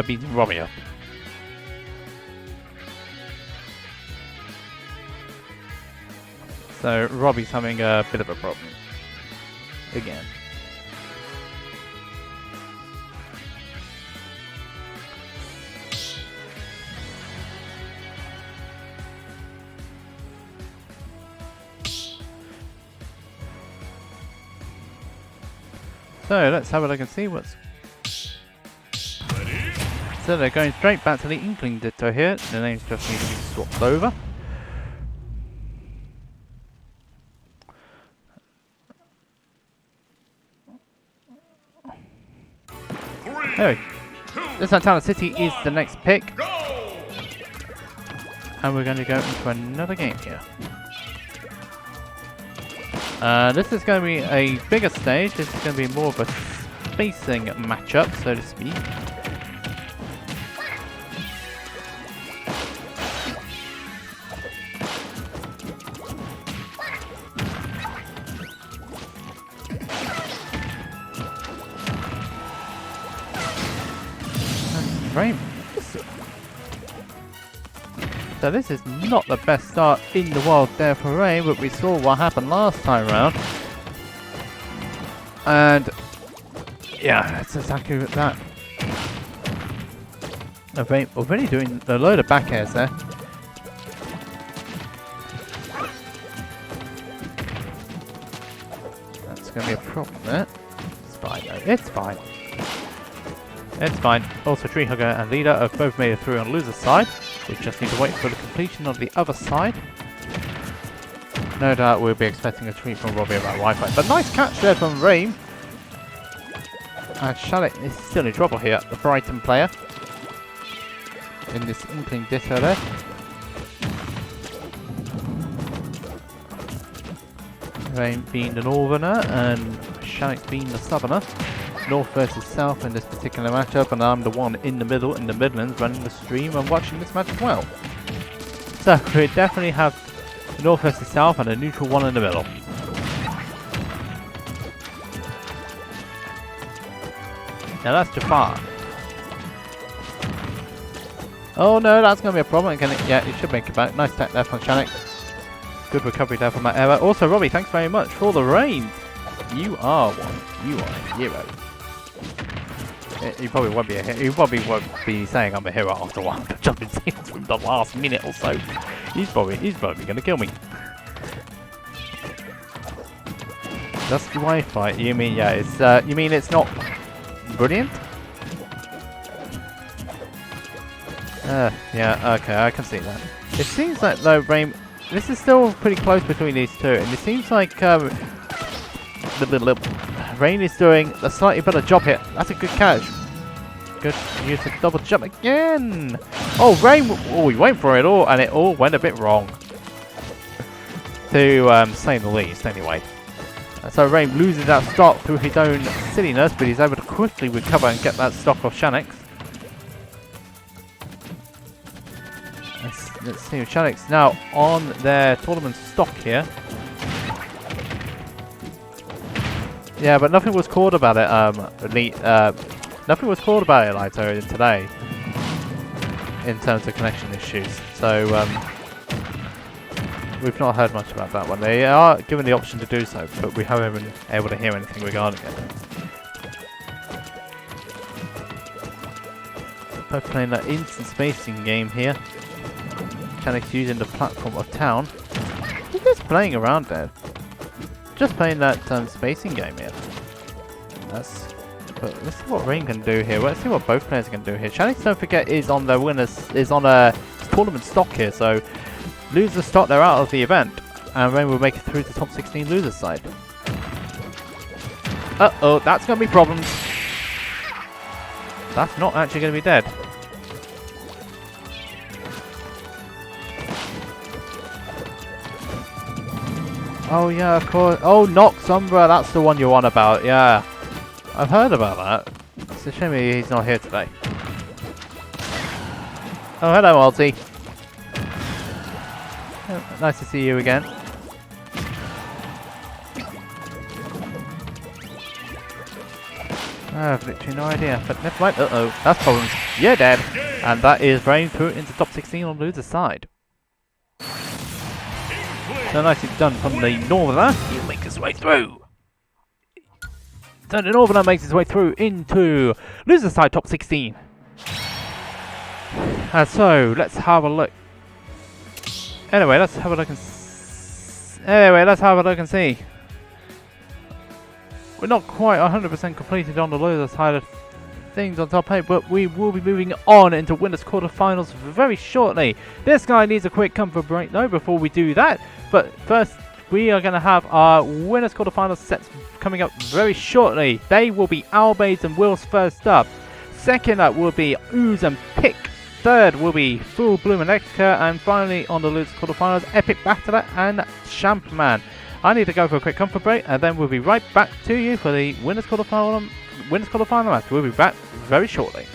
beating Robbie up. So Robbie's having a bit of a problem. Again. So let's have a look and see what's... So they're going straight back to the Inkling Ditto here. The names just need to be swapped over. Anyway, this Santana City is the next pick. And we're going to go into another game here. This is going to be a bigger stage. This is going to be more of a spacing matchup, so to speak. Frame. So this is not the best start in the world there for Rain, but we saw what happened last time round. And yeah, that's exactly that. Rain already doing a load of back airs there. That's going to be a problem there. It's fine though, it's fine. It's fine. Also, Tree Hugger and Lido have both made it through on loser's side. We just need to wait for the completion of the other side. No doubt we'll be expecting a tweet from Robbie about Wi-Fi. But nice catch there from Rain. And Charlotte is still in trouble here, the Brighton player. In this Inkling Ditto there. Rain being the Northerner and Charlotte being the Southerner. North versus South in this particular matchup, and I'm the one in the middle, in the Midlands, running the stream and watching this match as well. So we definitely have North versus South and a neutral one in the middle. Now that's Jafar. Oh no, that's going to be a problem. Yeah, it should make it back. Nice tech there from Shanik. Good recovery there from that error. Also, Robbie, thanks very much for the rain. You are one. You are a hero. You probably won't be a hero. You probably won't be saying I'm a hero after one of the jumping scenes from the last minute or so. He's probably going to kill me. That's the Wi-Fi. You mean yeah? It's you mean it's not brilliant? Yeah. Okay, I can see that. It seems like though Rain this is still pretty close between these two, and it seems like Rain is doing a slightly better job here. That's a good catch. Good use of double jump again. Oh, Rain! Oh, he went for it all, and it all went a bit wrong. To say the least, anyway. So Rain loses that stock through his own silliness, but he's able to quickly recover and get that stock off Shanix. Let's see, Shanix now on their tournament stock here. Yeah, but nothing was called about it. Nothing was called about it, Lido, today in terms of connection issues. So we've not heard much about that one. They are given the option to do so, but we haven't been able to hear anything regarding it. Both playing that instant spacing game here. Shanix using the platform of town. He's just playing around there. Just playing that spacing game here. Let's see what Rain can do here. Let's see what both players can do here. Shanix, don't forget, is on the a tournament stock here, so loser stock, they're out of the event, and Rain will make it through the top 16 losers side. Uh-oh, that's going to be problems. That's not actually going to be dead. Oh yeah, of course. Oh, Nox Umbra, that's the one you're on about. Yeah, I've heard about that. It's a shame he's not here today. Oh, hello, Alti. Oh, nice to see you again. I have literally no idea, but never mind. Uh-oh, that's problems. You're dead. And that is Rain through into top 16 on the loser side. So nicely done from the Northerner. He'll make his way through. So the Northerner makes his way through into loser side top 16. So let's have a look. Anyway, let's have a look and see. We're not quite 100% completed on the loser side of things on top 8, but we will be moving on into winners quarterfinals very shortly. This guy needs a quick comfort break though before we do that. But first, we are going to have our winners quarterfinals sets coming up very shortly. They will be OwlBBs and Willz first up. Second up will be Ooze and Pick. Third will be FullBloom and XCurr. And finally on the losers quarterfinals, Epic Battler and Champman. I need to go for a quick comfort break, and then we'll be right back to you for the winners quarterfinal match. We'll be back very shortly.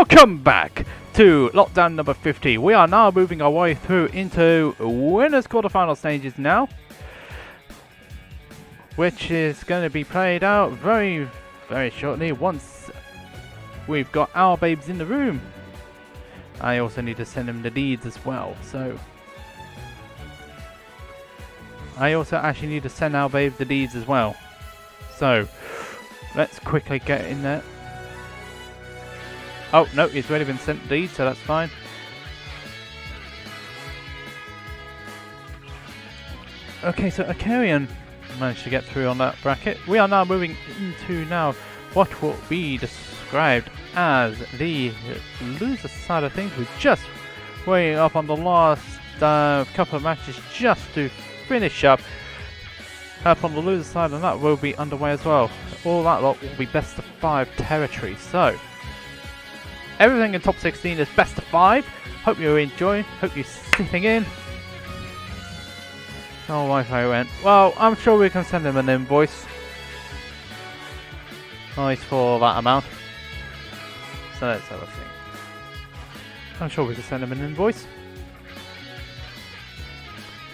Welcome back to lockdown number 50. We are now moving our way through into winners quarterfinal stages now, which is going to be played out very shortly once we've got OwlBBs in the room. I also need to send them the leads as well, so I also actually need to send OwlBBs the leads as well. So let's quickly get in there. Oh no, he's already been sent the lead, so that's fine. Okay, so Akarian managed to get through on that bracket. We are now moving into what will be described as the loser side of things. We're just waiting up on the last couple of matches just to finish up on the loser side, and that will be underway as well. All that lot will be best of 5 territory. So everything in top 16 is best of 5. Hope you're enjoying. Hope you're sitting in. Oh, Wi-Fi went. Well, I'm sure we can send him an invoice. Nice for that amount. So let's have a think. I'm sure we can send him an invoice.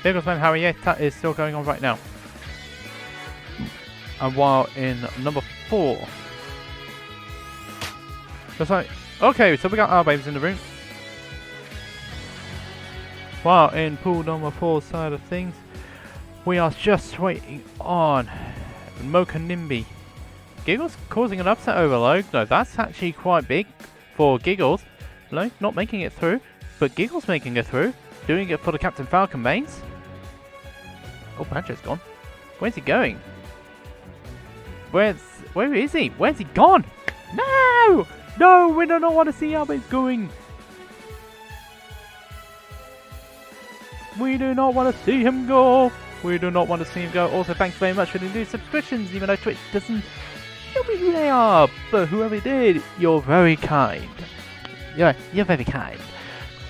Bigglesman Harrietta is still going on right now. And while in number 4. Okay, so we got OwlBBs in the room. While in pool number 4 side of things, we are just waiting on Moke and Nimby. Giggles causing an upset over Logue. No, that's actually quite big for Giggles. Logue not making it through, but Giggles making it through. Doing it for the Captain Falcon mains. Oh, Badger's gone. Where's he going? Where is he? Where's he gone? No! No, we do not want to see how he's going. We do not want to see him go. We do not want to see him go. Also, thanks very much for the new subscriptions, even though Twitch doesn't show me who they are. But whoever did, you're very kind. You're very kind.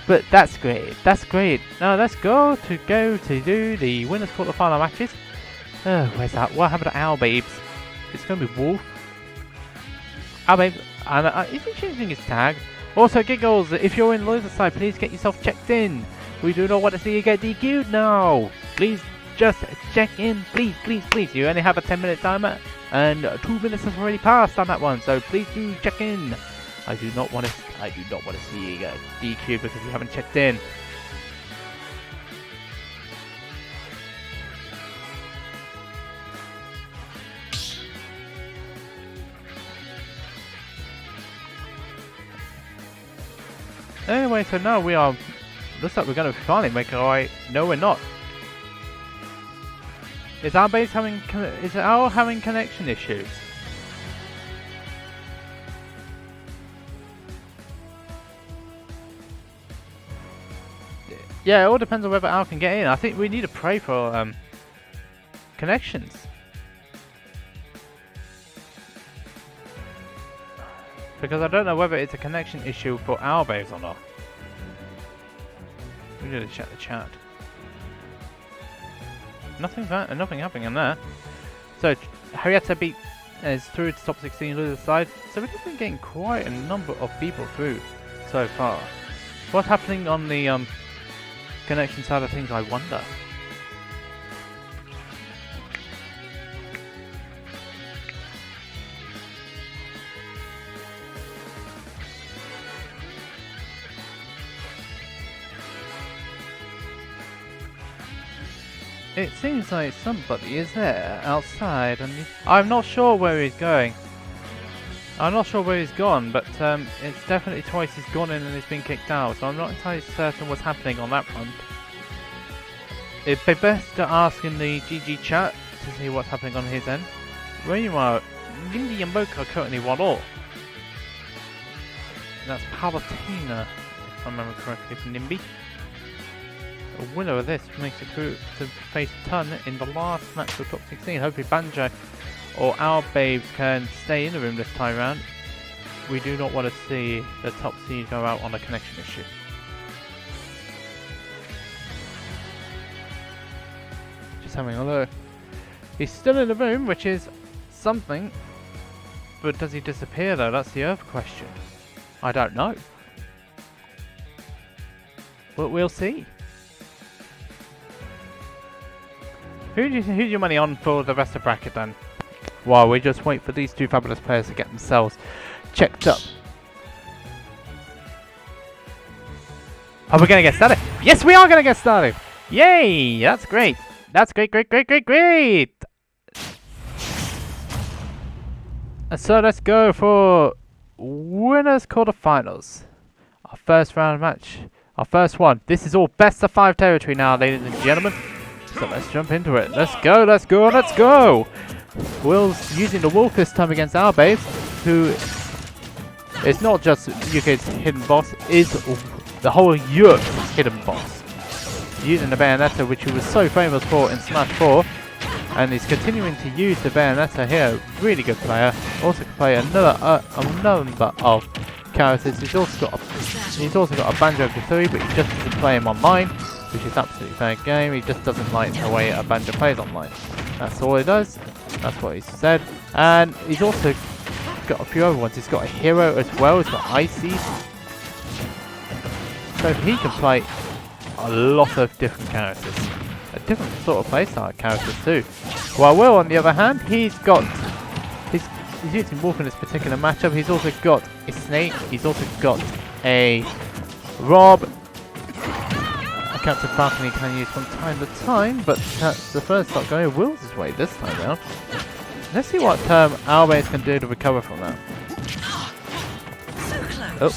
But that's great. That's great. Now let's go to do the winners quarterfinal matches. Where's that? What happened to OwlBBs? It's going to be Wolf. OwlBBs. And is he changing his tag? Also, Giggles, if you're in loser side, please get yourself checked in. We do not want to see you get DQ'd now. Please just check in. Please, please, please. You only have a 10-minute timer, and 2 minutes has already passed on that one. So please do check in. I do not want to see you get DQ'd because you haven't checked in. Anyway, so now we are. Looks like we're going to finally make it alright. No, we're not. Is our base having? Is our having connection issues? Yeah, it all depends on whether Al can get in. I think we need to pray for connections. Because I don't know whether it's a connection issue for OwlBBs or not. We need to check the chat. Nothing happening in there. So Harrietta is through to top 16 loser side. So we've been getting quite a number of people through so far. What's happening on the connection side of things, I wonder. It seems like somebody is there outside, and I'm not sure where he's going. I'm not sure where he's gone, but it's definitely twice he's gone in and he's been kicked out, so I'm not entirely certain what's happening on that front. It'd be best to ask in the GG chat to see what's happening on his end. Meanwhile, Nimby and Moke are currently 1-all. That's Palatina, if I remember correctly, for Nimby. The winner of this makes it through to face Ton in the last match of top 16. Hopefully Banjo or OwlBBs can stay in the room this time round. We do not want to see the top seed go out on a connection issue. Just having a look. He's still in the room, which is something. But does he disappear though? That's the other question. I don't know. But we'll see. Who's your money on for the rest of the bracket then? While we just wait for these two fabulous players to get themselves checked up. Are we going to get started? Yes, we are going to get started! Yay! That's great! That's great, great, great, great, great! So let's go for winners quarterfinals. Our first round match. Our first one. This is all best of 5 territory now, ladies and gentlemen. So let's jump into it. Let's go, let's go, let's go! Willz using the wolf this time against OwlBBs, who is not just UK's hidden boss, is the whole Europe's hidden boss. Using the Bayonetta, which he was so famous for in Smash 4, and he's continuing to use the Bayonetta here. Really good player. Also can play another number of characters. He's also got a Banjo Kazooie, but he just doesn't play him online, which is absolutely fair game. He just doesn't like the way a Banjo plays online. That's all he does. That's what he said. And he's also got a few other ones. He's got a hero as well. He's got Icy. So he can play a lot of different characters. A different sort of playstyle characters too. While Will, on the other hand, he's using Wolf in this particular matchup. He's also got a Snake. He's also got a Rob. A Captain Falcon he can use from time to time, but that's the first start going Will's way this time round. Let's see what OwlBBs can do to recover from that. Oh.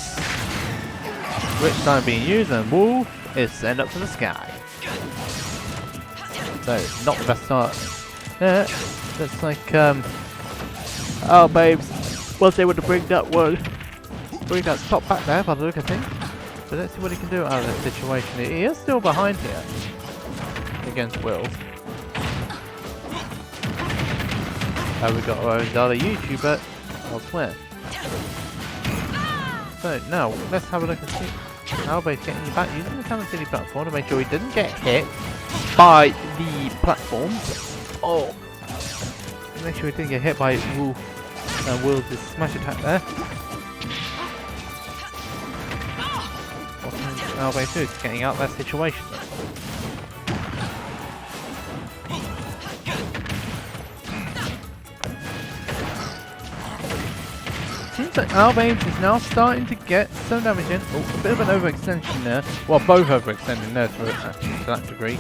Switch time being used, and Wolf is sent up to the sky. So, not the best start. Yeah, looks like OwlBBs was able to bring that top back there by the look of things. So let's see what he can do out of that situation. He is still behind here against Willz. We got our own other YouTuber elsewhere. So now let's have a look and see. OwlBBs getting you back using the Talon City platform to make sure he didn't get hit by the platforms. Oh, make sure he didn't get hit by Wolf and Will's smash attack there. What can OwlBBs do? Is getting out of that situation. Seems like OwlBBs is now starting to get some damage in. Oh, a bit of an overextension there. Well, both overextending there to that degree.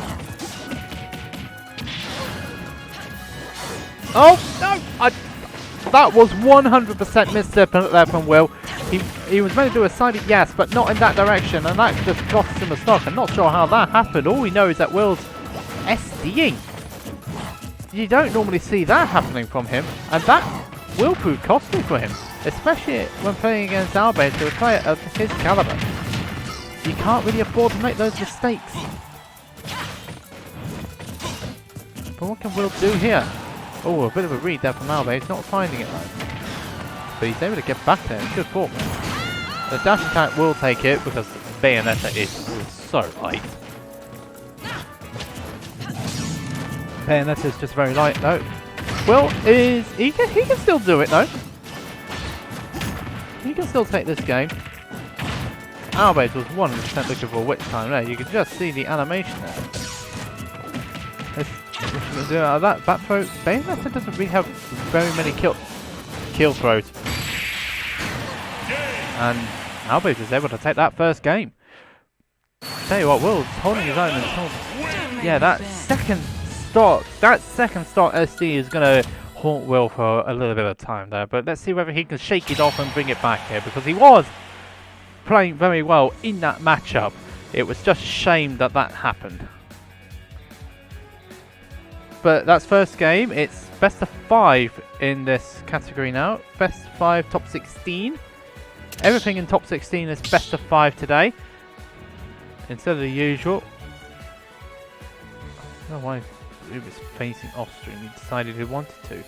Oh, no! That was 100% misstep there from Will. He was meant to do a sided yes, but not in that direction, and that just cost him a stock. I'm not sure how that happened. All we know is that Will's SDing. You don't normally see that happening from him, and that will prove costly for him. Especially when playing against OwlBBs, who are a player of his caliber. You can't really afford to make those mistakes. But what can Will do here? Oh, a bit of a read there from OwlBBs, not finding it though. But he's able to get back there. Good form. The dash attack will take it because Bayonetta is so light. Bayonetta is just very light though. Will is he can still do it though. He can still take this game. OwlBBs was 100% looking for a witch time there. You can just see the animation there. What you can do out of that back throw. Bayonetta doesn't really have very many kill throws. And OwlBBs was able to take that first game. Tell you what, Will's holding his own and yeah, that second start SD is gonna haunt Will for a little bit of time there, but let's see whether he can shake it off and bring it back here, because he was playing very well in that matchup. It was just a shame that that happened. But that's first game. It's best of 5 in this category now. Best of 5, top 16. Everything in top 16 is best of 5 today, instead of the usual. I don't know why he was facing off stream. He decided he wanted to.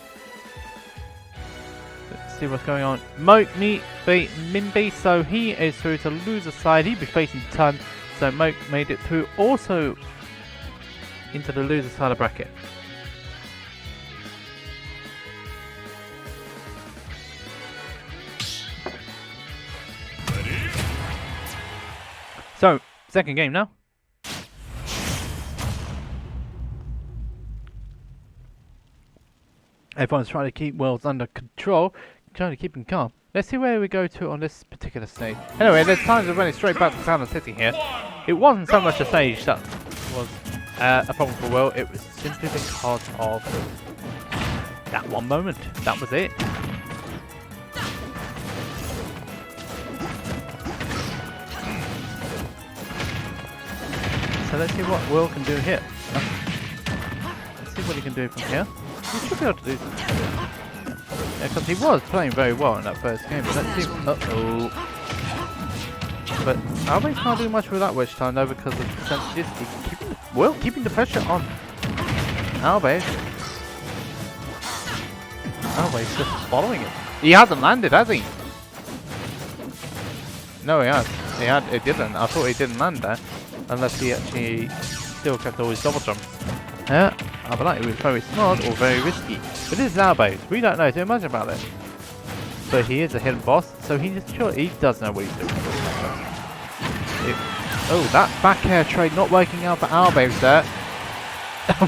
Let's see what's going on. Moke beat Minby, so he is through to loser side. He'd be facing Ton, so Moke made it through also into the loser side of bracket. Second game now. Everyone's trying to keep Willz under control, trying to keep him calm. Let's see where we go to on this particular stage. Anyway, there's times of running straight back to Town and City here. It wasn't so much a stage that was a problem for Will, it was simply because of that one moment. That was it. So let's see what Will can do here. Let's see what he can do from here. He should be able to do something. Yeah, because he was playing very well in that first game, but let's see. Uh-oh. But OwlBBs can't do much with that wedge time though because of the percentages. Keeping the pressure on OwlBBs. OwlBBs just following it. He hasn't landed, has he? No, he has. He didn't. I thought he didn't land there. Unless he actually still kept all his double jumps. Yeah, I believe it was very smart or very risky. But this is OwlBBs. We don't know too much about it. But he is a hidden boss, so he does know what he's doing. Oh, that back air trade not working out for OwlBBs there.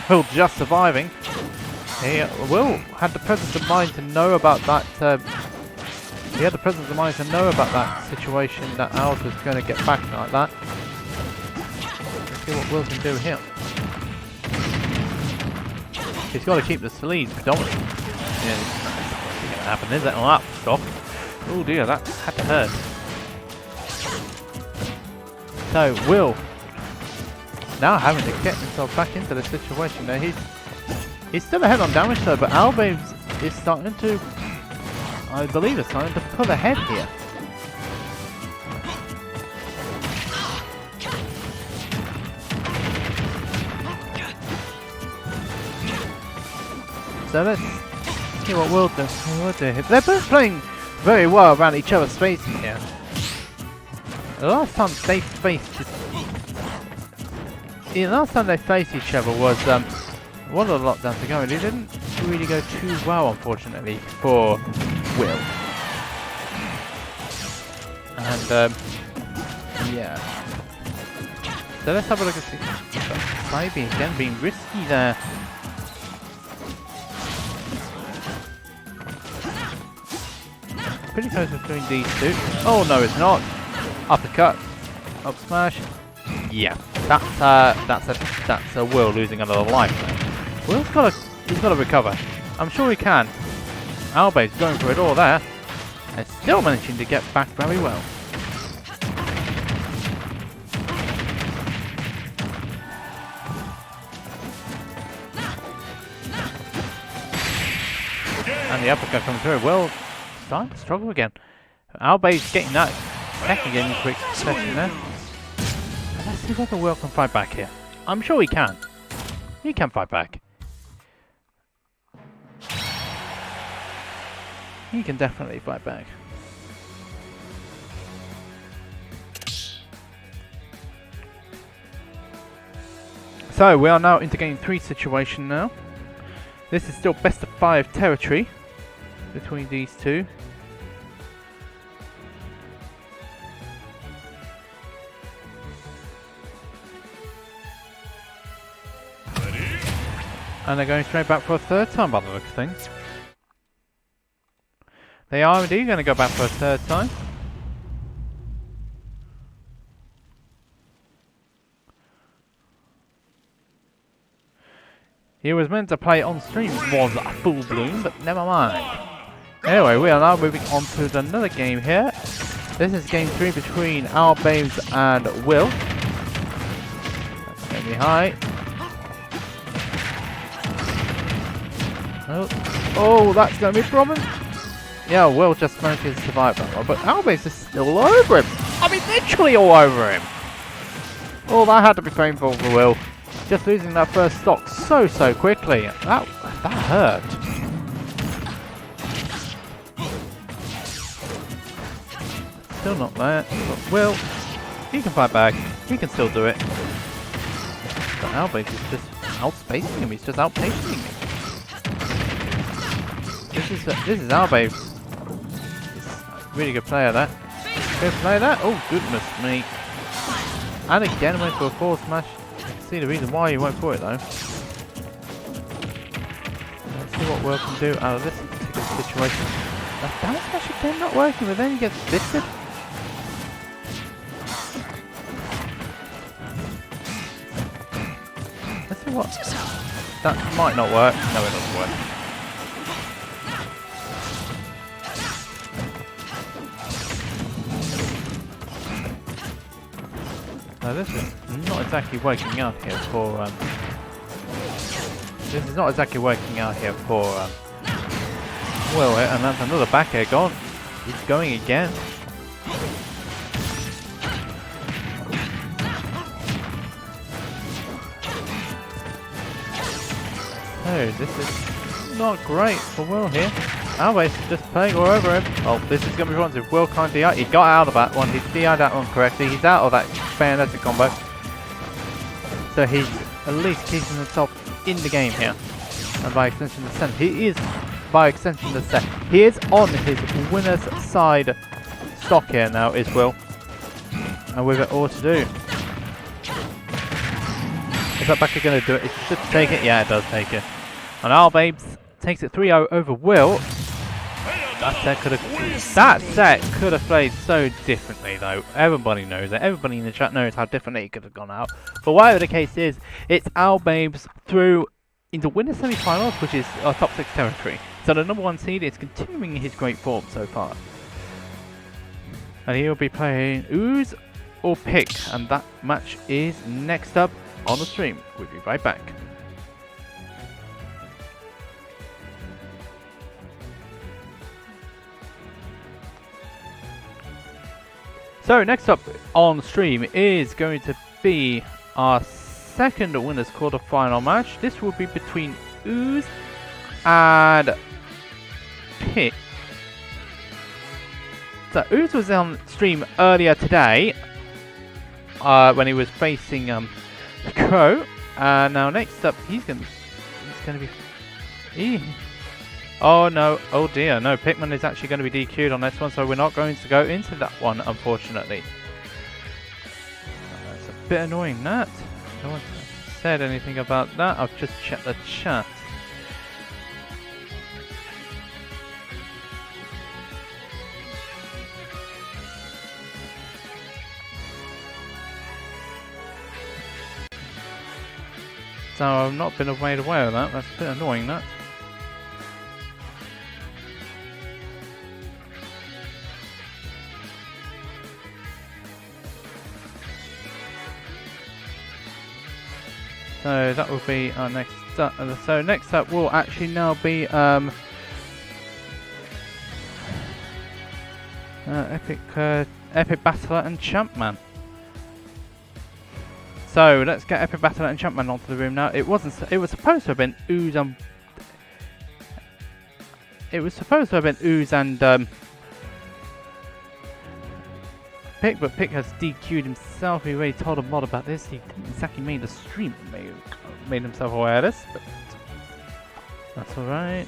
Will just surviving. Will had the presence of mind to know about that. He had the presence of mind to know about that situation that Owls was going to get back like that. Let's see what Will can do here. He's got to keep the sleeves predominant. Yeah, it's not going to happen, is it? Oh, that stop. Oh dear, that had to hurt. So Will now having to get himself back into the situation. Now he's still ahead on damage though, but OwlBBs is starting to, I believe, it's starting to pull ahead here. So let's see what Will do. They're both playing very well around each other's spaces here. The last time they faced each other was one of the lockdowns ago, and it didn't really go too well, unfortunately, for Will. And yeah. So let's have a look at Spivey again being risky there. Pretty close between these two. Oh no, it's not. Uppercut, up smash. Yeah, that's a Will losing another life. Will's he's got to recover. I'm sure he can. OwlBBs going for it all there, and still managing to get back very well. And the uppercut comes through. Will starting to struggle again. OwlBBs getting that second game in quick succession there. Let's see whether Will can fight back here. I'm sure he can. He can fight back. He can definitely fight back. So we are now into game 3 situation now. This is still best of 5 territory between these two. And they're going straight back for a third time by the looks of things. They are indeed going to go back for a third time. He was meant to play on stream was FullBloom, but never mind. Anyway, we are now moving on to another game here. This is game 3 between OwlBBs and Will. That's going to be high. Oh, that's going to be a problem. Yeah, Will just managed to survive that one, but OwlBBs is still all over him. I mean, literally all over him. Oh, that had to be painful for Will. Just losing that first stock so quickly. That hurt. Still not there. But Will, he can fight back. He can still do it. But OwlBBs is just outspacing him. He's just outpacing him. This is OwlBBs. Really good player there. Good player there. Oh goodness me. And again went for a forward smash. You can see the reason why he went for it though. Let's see what Will can do out of this particular situation. That down smash again not working, but then he gets lifted. Let's see what. That might not work. No, it doesn't work. Now this is not exactly working out here for this is not exactly working out here for Will, and that's another back air gone. He's going again. Oh, this is not great for Will here. Always just playing all over him. Oh, this is going to be wrong. Will can't DI. He got out of that one. He DI'd that one correctly. He's out of that bayonetic combo. So he's at least keeping himself in the game here. And by extension the set, he is, by extension the set, he is on his winner's side stock here now, is Will. And with it all to do. Is that backer going to do it? It should take it. Yeah, it does take it. And OwlBBs takes it 3-0 over Will. That set could have played so differently though. Everybody knows it. Everybody in the chat knows how differently it could have gone out. But whatever the case is, it's OwlBBs through into winner semi-finals, which is our top 6 territory. So the number 1 seed is continuing his great form so far. And he'll be playing Ooze or Pick, and that match is next up on the stream. We'll be right back. So next up on stream is going to be our second winners quarter-final match. This will be between Ooze and Pick. So Ooze was on stream earlier today when he was facing Crow. Now next up he's gonna be. Oh no, oh dear, no, Pikmin is actually going to be DQ'd on this one, so we're not going to go into that one, unfortunately. That's a bit annoying, that. No one said anything about that, I've just checked the chat. So I've not been made aware of that, that's a bit annoying, that. So that will be our next up. So next up will actually now be Epic Battler and Champman. So let's get Epic Battler and Champman onto the room now. It was supposed to have been Ooze and Pick, but Pick has DQ'd himself. He already told a mod about this. He didn't exactly made a stream, made himself aware of this, but that's alright.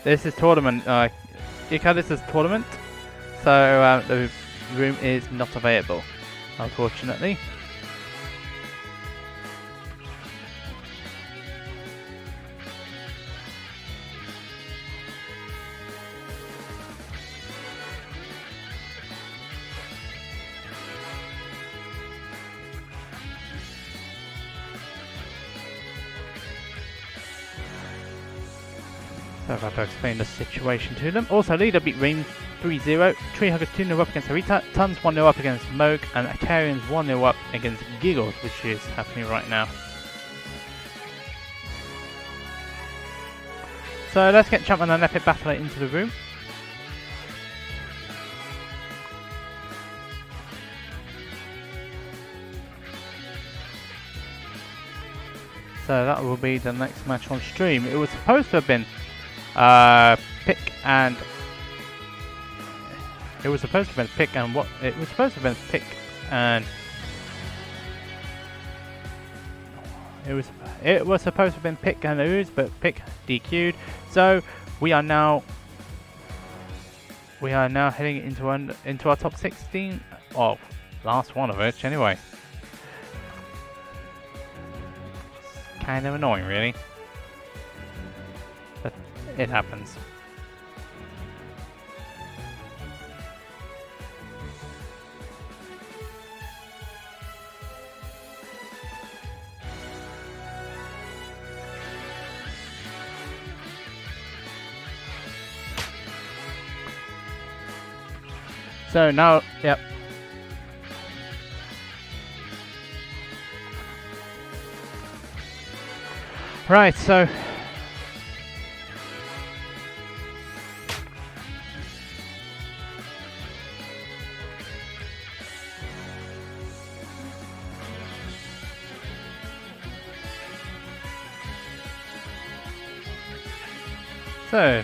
This is tournament. Ika, this is tournament, so the room is not available, unfortunately. So I've had to explain the situation to them. Also, Lido beat Regen 3-0, Treehugger 2-0 up against Harita, Tons 1-0 up against Moke, and Acarians 1-0 up against Giggles, which is happening right now. So let's get Champman and Epic Battler into the room. So that will be the next match on stream. It was supposed to have been Pick and it was supposed to have been Pick and what it was supposed to have been Pick and it was supposed to have been Pick and Ooze, but Pick DQ'd. So we are now we are now heading into our top 16. Oh, last one of which anyway. Kind of annoying, really. But it happens. So now, yep. Right, so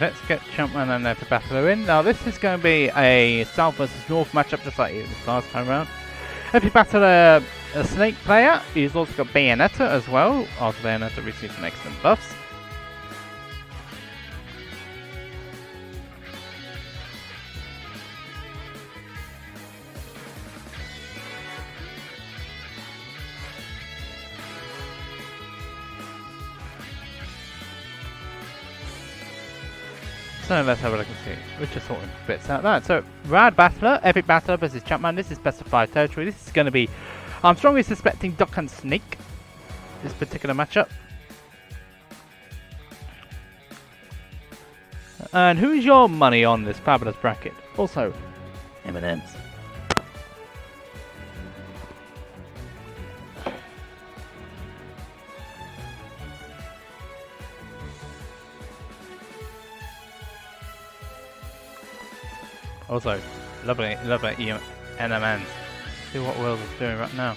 let's get Jumpman and Epic Battler in. Now this is going to be a South versus North matchup just like this last time around. Epic Battler, a Snake player. He's also got Bayonetta as well. After Bayonetta receives some excellent buffs. So let's have a look and see. We're just sorting bits out of that. So Rad Battler, Epic Battler versus Jumpman. This is best of 5 territory. This is going to be, I'm strongly suspecting Duck and Snake. This particular matchup. And who's your money on this fabulous bracket? Also, M&M's. Also, lovely NMNs. See what Willz is doing right now.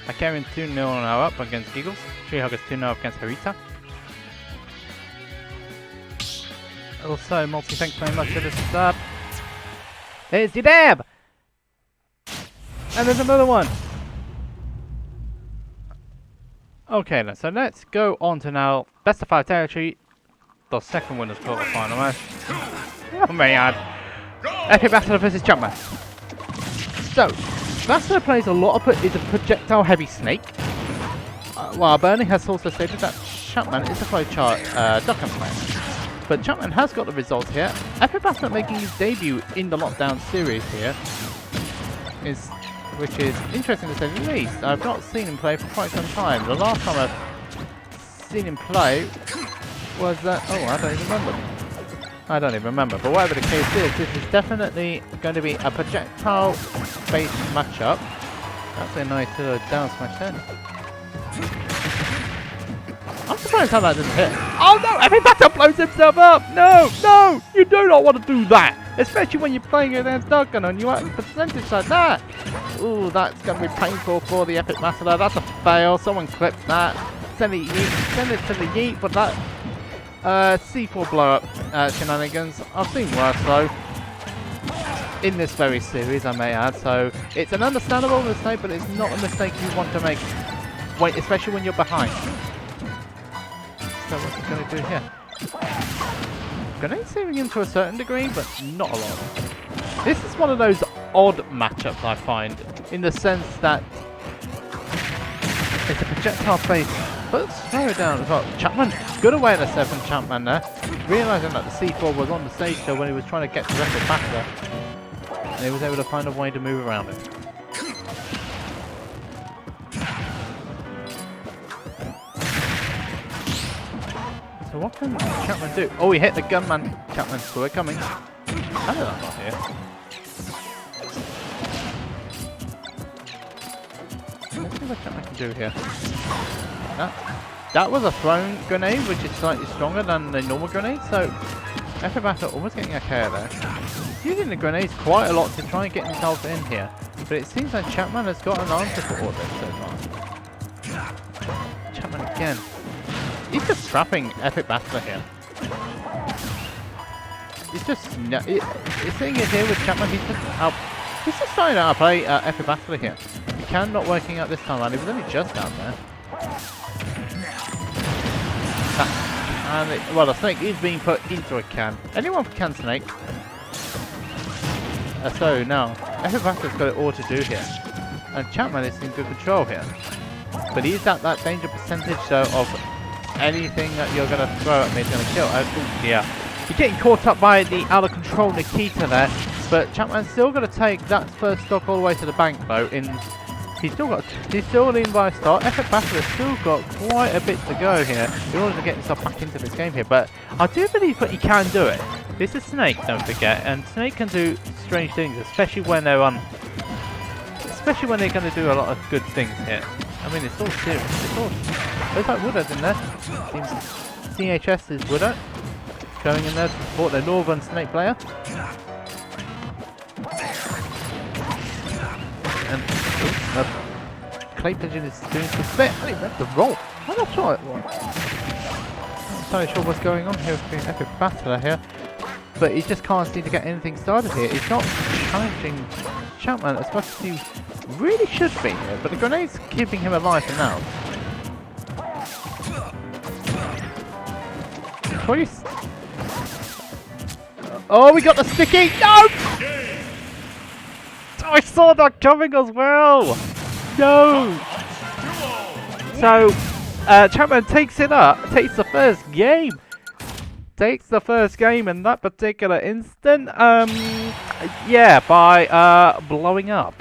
I carry 2-0 now up against Giggles. Treehuggers 2-0 up against Harita. Also, Multi, thanks very much for the sub. There's the dab! And there's another one! Okay then, so let's go on to now best of 5 territory. The second winner's quarter final match. Oh man. Epic Battler versus Jumpman. So, Battler plays a lot of is a projectile heavy snake. While Bernie has also stated that Jumpman is a flowchart Duckman player. But Jumpman has got the result here. Epic Battler making his debut in the Lockdown series here. Which is interesting to say the least. I've not seen him play for quite some time. The last time I've seen him play was that... Oh, I don't even remember. I don't even remember, but whatever the case is, this is definitely going to be a projectile-based matchup. That's a nice little down smash then. I'm surprised how that didn't hit. Oh no! Epic Battler blows himself up! No! No! You do not want to do that! Especially when you're playing against Dugan and you have a percentage like that! Ooh, that's going to be painful for the Epic Battler. That's a fail. Someone clipped that. Send it to the yeet, but that... C4 blow up shenanigans. I've seen worse though. In this very series, I may add. So it's an understandable mistake, but it's not a mistake you want to make. Wait, especially when you're behind. So what's he going to do here? Grenade saving him to a certain degree, but not a lot. This is one of those odd matchups I find, in the sense that it's a projectile base. But slow it down as well. Chapman, good awareness there from Chapman there. Realising that the C4 was on the stage so when he was trying to get to Epic Battler. And he was able to find a way to move around it. So what can Chapman do? Oh, he hit the gunman. Chapman saw it coming. How did that not hit? Let's see what Chapman can do here. That was a thrown grenade, which is slightly stronger than the normal grenade, so Epic Battler almost getting a KO there. He's using the grenades quite a lot to try and get himself in here, but it seems like Chapman has got an answer for all this so far. Chapman again. He's just trapping Epic Battler here. He's just... You're seeing it here with Chapman, he's just trying to outplay Epic Battler here. The can not working out this time around, he was only just down there. And well, the snake is being put into a can. Anyone for can snake? So now, Epibatta's got it all to do here. And Chapman is in good control here. But he's at that danger percentage though of anything that you're going to throw at me is going to kill. Oh yeah. You're getting caught up by the out of control Nikita there. But Chapman's still going to take that first stock all the way to the bank though. He's still leading by a start. Epibatta has still got quite a bit to go here in order to get himself back into this game here. But I do believe that he can do it. This is Snake, don't forget, and Snake can do strange things, especially when they're going to do a lot of good things here. I mean, it's all serious. It's all. There's like Woodard in there. CHS is Woodard going in there to support the Northern Snake player. And Clay Pigeon is doing some bit. I think that's the roll. I'm not sure it was. I'm not entirely sure what's going on here with being Epic Battler here. But he just can't seem to get anything started here. He's not challenging Chapman as much as he really should be here. But the grenade's keeping him alive for now. Oh, we got the sticky! No! I saw that coming as well! No! So, Chapman takes it up, takes the first game. Takes the first game in that particular instant, yeah, by, blowing up.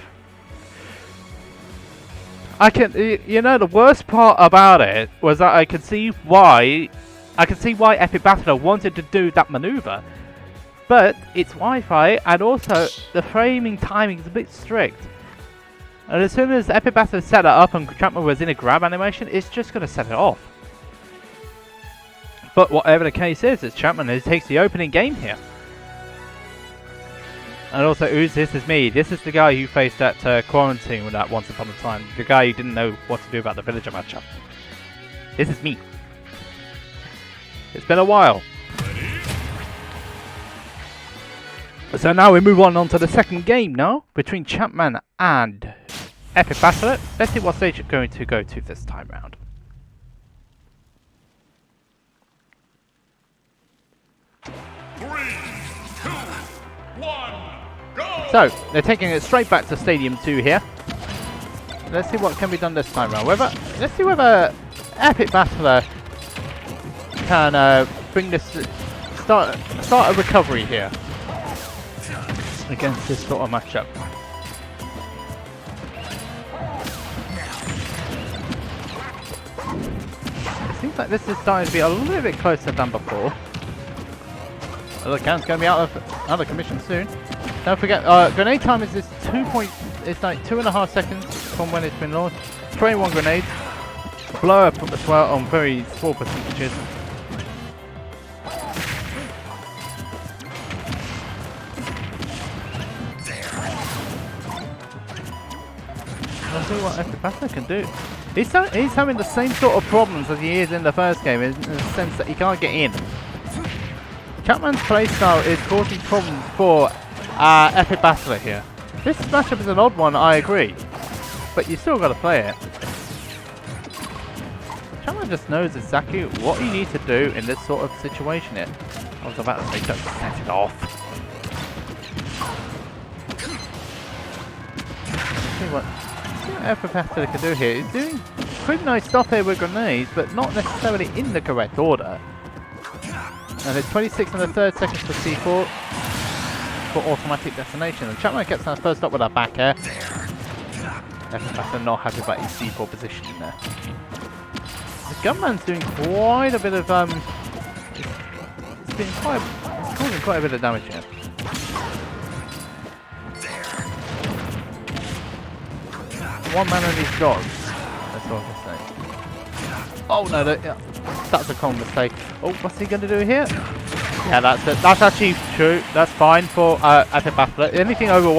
You know, the worst part about it was that I could see why Epic Battler wanted to do that maneuver. But it's Wi-Fi, and also the framing timing is a bit strict. And as soon as Epic Battler set it up and Chapman was in a grab animation, it's just going to set it off. But whatever the case is, it's Chapman who takes the opening game here. And also, this is me. This is the guy who faced that quarantine with that once upon a time. The guy who didn't know what to do about the villager matchup. This is me. It's been a while. So now we move on to the second game now, between Chapman and Epic Battler. Let's see what stage it's going to go to this time round. So, they're taking it straight back to Stadium 2 here. Let's see what can be done this time round. Let's see whether Epic Battler can bring this start a recovery here against this sort of matchup. It seems like this is starting to be a little bit closer than before. The count's going to be out of commission soon. Don't forget, grenade time is it's like 2.5 seconds from when it's been launched. 21 grenades. Blow up as well on very small percentages. Let's see what Epic Battler can do. He's having the same sort of problems as he is in the first game, in the sense that he can't get in. Chapman's playstyle is causing problems for Epic Battler here. This matchup is an odd one, I agree. But you still got to play it. Chapman just knows exactly what you need to do in this sort of situation here. I was about to say, just set it off. Let's see what Epic Battler can do here. He's doing pretty nice stuff here with grenades, but not necessarily in the correct order. And it's 26 and a third seconds for C4 for automatic detonation. And Chapman gets that first up with that back air. Epic Battler not happy about his C4 position in there. The gunman's doing quite a bit of it's causing quite a bit of damage here. One man on his dogs. That's all I can say. Oh no, that's a common mistake. Oh, what's he going to do here? Yeah, that's it. That's actually true. That's fine for Epic Battler. Anything over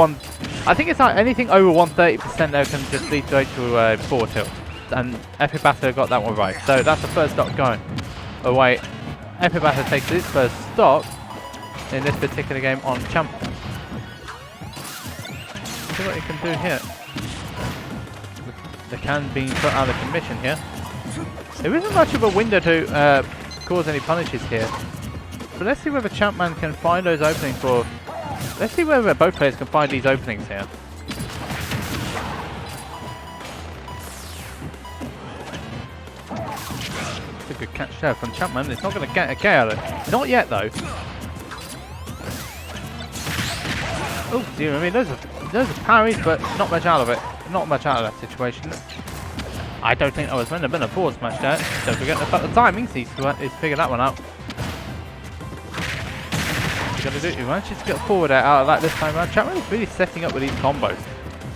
I think it's like anything over 130% there can just lead straight to 4 tilt. And Epic Battler got that one right. So that's the first stock going away. Epic Battler takes his first stock in this particular game on Champion. See what he can do here. The can being put out of commission here. There isn't much of a window to cause any punishes here. But let's see whether Chapman can find those openings for Let's see whether both players can find these openings here. It's a good catch there from Chapman. It's not going to get a K out of it. Not yet though. Oh dear, I mean those are parries, but not much out of it. Not much out of that situation. I don't think that was meant to have been a forward smash there. Don't forget about the timings. He's figured that one out. He's gonna do it. He manages to get forward out of that this time around. Chapman is really setting up with these combos,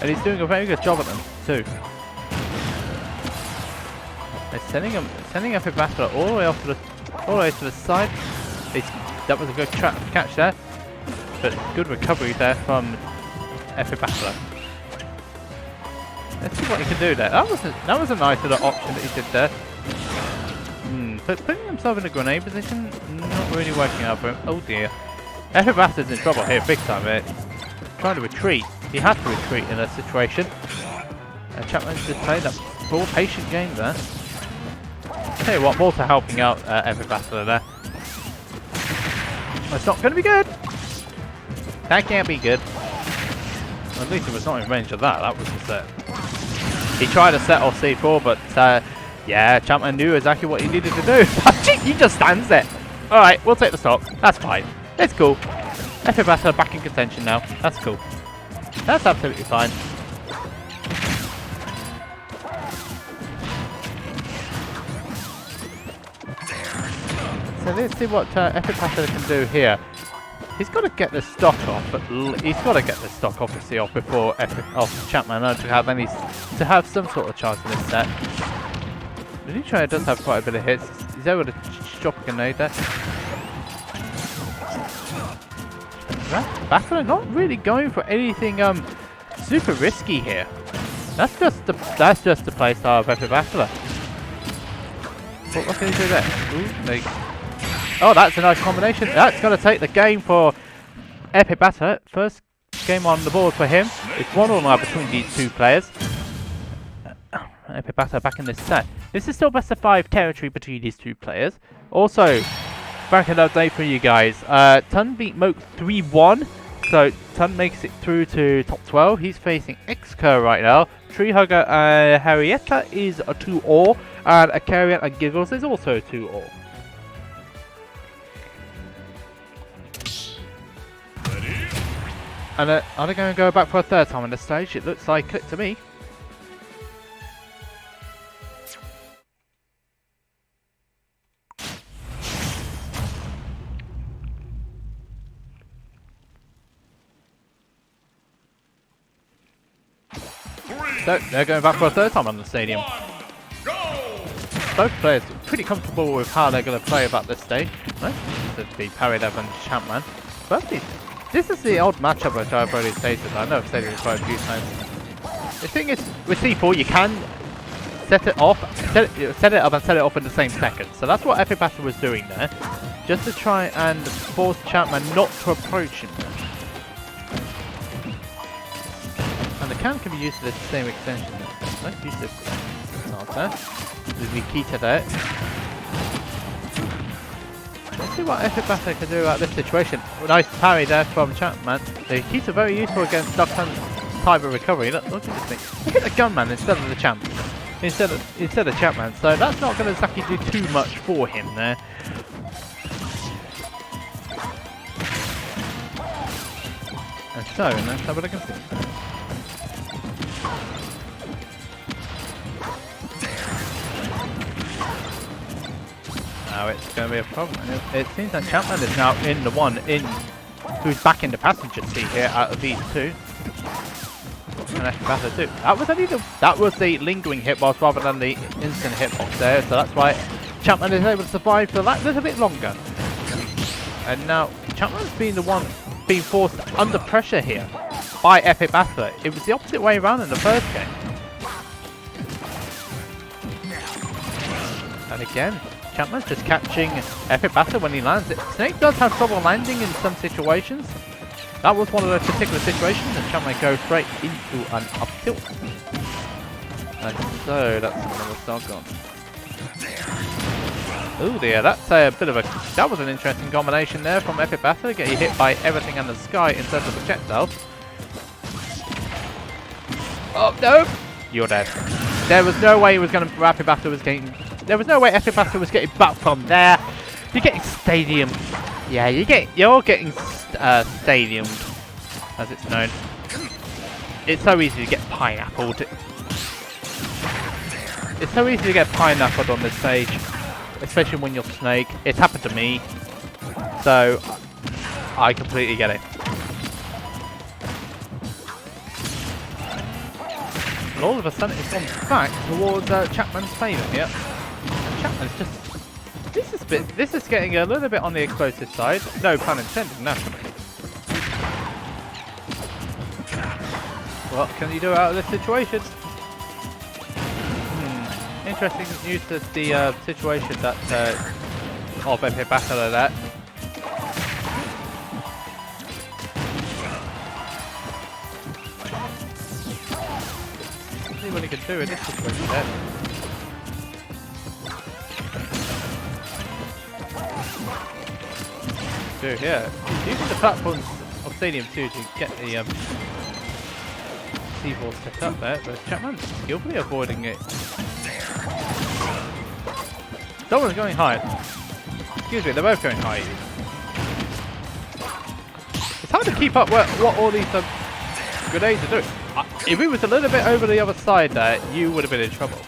and he's doing a very good job at them too. They're sending up a battler all the way to the side. That was a good catch there, but good recovery there from Epic Battler. Let's see what he can do there. That was a nice little option that he did there. But putting himself in a grenade position, not really working out for him. Oh dear. Epic Battler's in trouble here, big time. Trying to retreat. He has to retreat in that situation. Chapman's just played that full patient game there. Tell you what, Walter helping out Epic Battler there. It's not going to be good. That can't be good. At least it was not in range of that. That was the set. He tried to set off C4, but yeah, Chapman knew exactly what he needed to do. He just stands there. Alright, we'll take the stock. That's fine. It's cool. Epic Battler back in contention now. That's cool. That's absolutely fine. So let's see what Epic Battler can do here. He's got to get the stock off, but he's got to get the stock obviously off before Chapman to have some sort of chance in this set. The new trainer does have quite a bit of hits. He's able to drop a grenade there. Battler not really going for anything super risky here. That's just the playstyle of Epic Battler. What can he do there? Ooh, oh, that's a nice combination. That's going to take the game for Epic Battler. First game on the board for him. It's 1-1 now between these two players. Epic Battler back in this set. This is still best of 5 territory between these two players. Also, back in update for you guys. Tun beat Moke 3-1. So Tun makes it through to top 12. He's facing XCurr right now. Tree Hugger Harrietta is a 2-all. And Akarian and Giggles is also a 2-all. And are they going to go back for a third time on this stage? It looks like it to me. So they're going back for a third time on the stadium. Both players are pretty comfortable with how they're going to play about this stage. Nice to be parried up and Chapman. But this is the odd matchup which I've already stated. I know I've stated it quite a few times. The thing is, with C4 you can set it off, set it up and set it off in the same second. So that's what Epic Battler was doing there. Just to try and force Chapman not to approach him. And the cam can be used to the same extension. Let's use this. Not there. There's Nikita there. Let's see what Epic Battler can do about this situation. Nice parry there from Chapman. The Nikita very useful against Duckman's type of recovery. Look at this thing. Look at the gunman instead of the champ. Instead of Chapman. So that's not going to exactly do too much for him there. And so, let's have a look and see. Now it's going to be a problem. It seems that Chapman is now in the one who's back in the passenger seat here out of these two. And Epic Battler too. That was the lingering hitbox rather than the instant hitbox there, so that's why Chapman is able to survive for that little bit longer. And now Chapman's been the one being forced under pressure here by Epic Battler. It was the opposite way around in the first game. And again, Chapman's just catching Epic Battler when he lands it. Snake does have trouble landing in some situations. That was one of those particular situations, and Chapman goes straight into an up tilt. And so that's another stock gone. Ooh dear, that's a bit of a... That was an interesting combination there from Epic Battler. Get you hit by everything in the sky instead of the projectile. Oh, no! You're dead. There was no way he was going to... Epic Battler was getting... There was no way Epic Battler was getting back from there. You're getting stadium. Yeah, you're getting stadiumed, as it's known. It's so easy to get pineappled. It's so easy to get pineappled on this stage, especially when you're Snake. It's happened to me, so I completely get it. And all of a sudden, it's gone back towards Chapman's favour here. And Chapman's just... This is getting a little bit on the explosive side. No pun intended, naturally. What can you do out of this situation? Interesting news to the situation that of Epic Battler there. See what he can do in this situation there. Do here. He's using the platforms of Stadium 2 to get the C4 set up there, but Chapman's skillfully avoiding it. Someone's going high. Excuse me, they're both going high. It's hard to keep up what all these grenades are doing. If he was a little bit over the other side there, you would have been in trouble.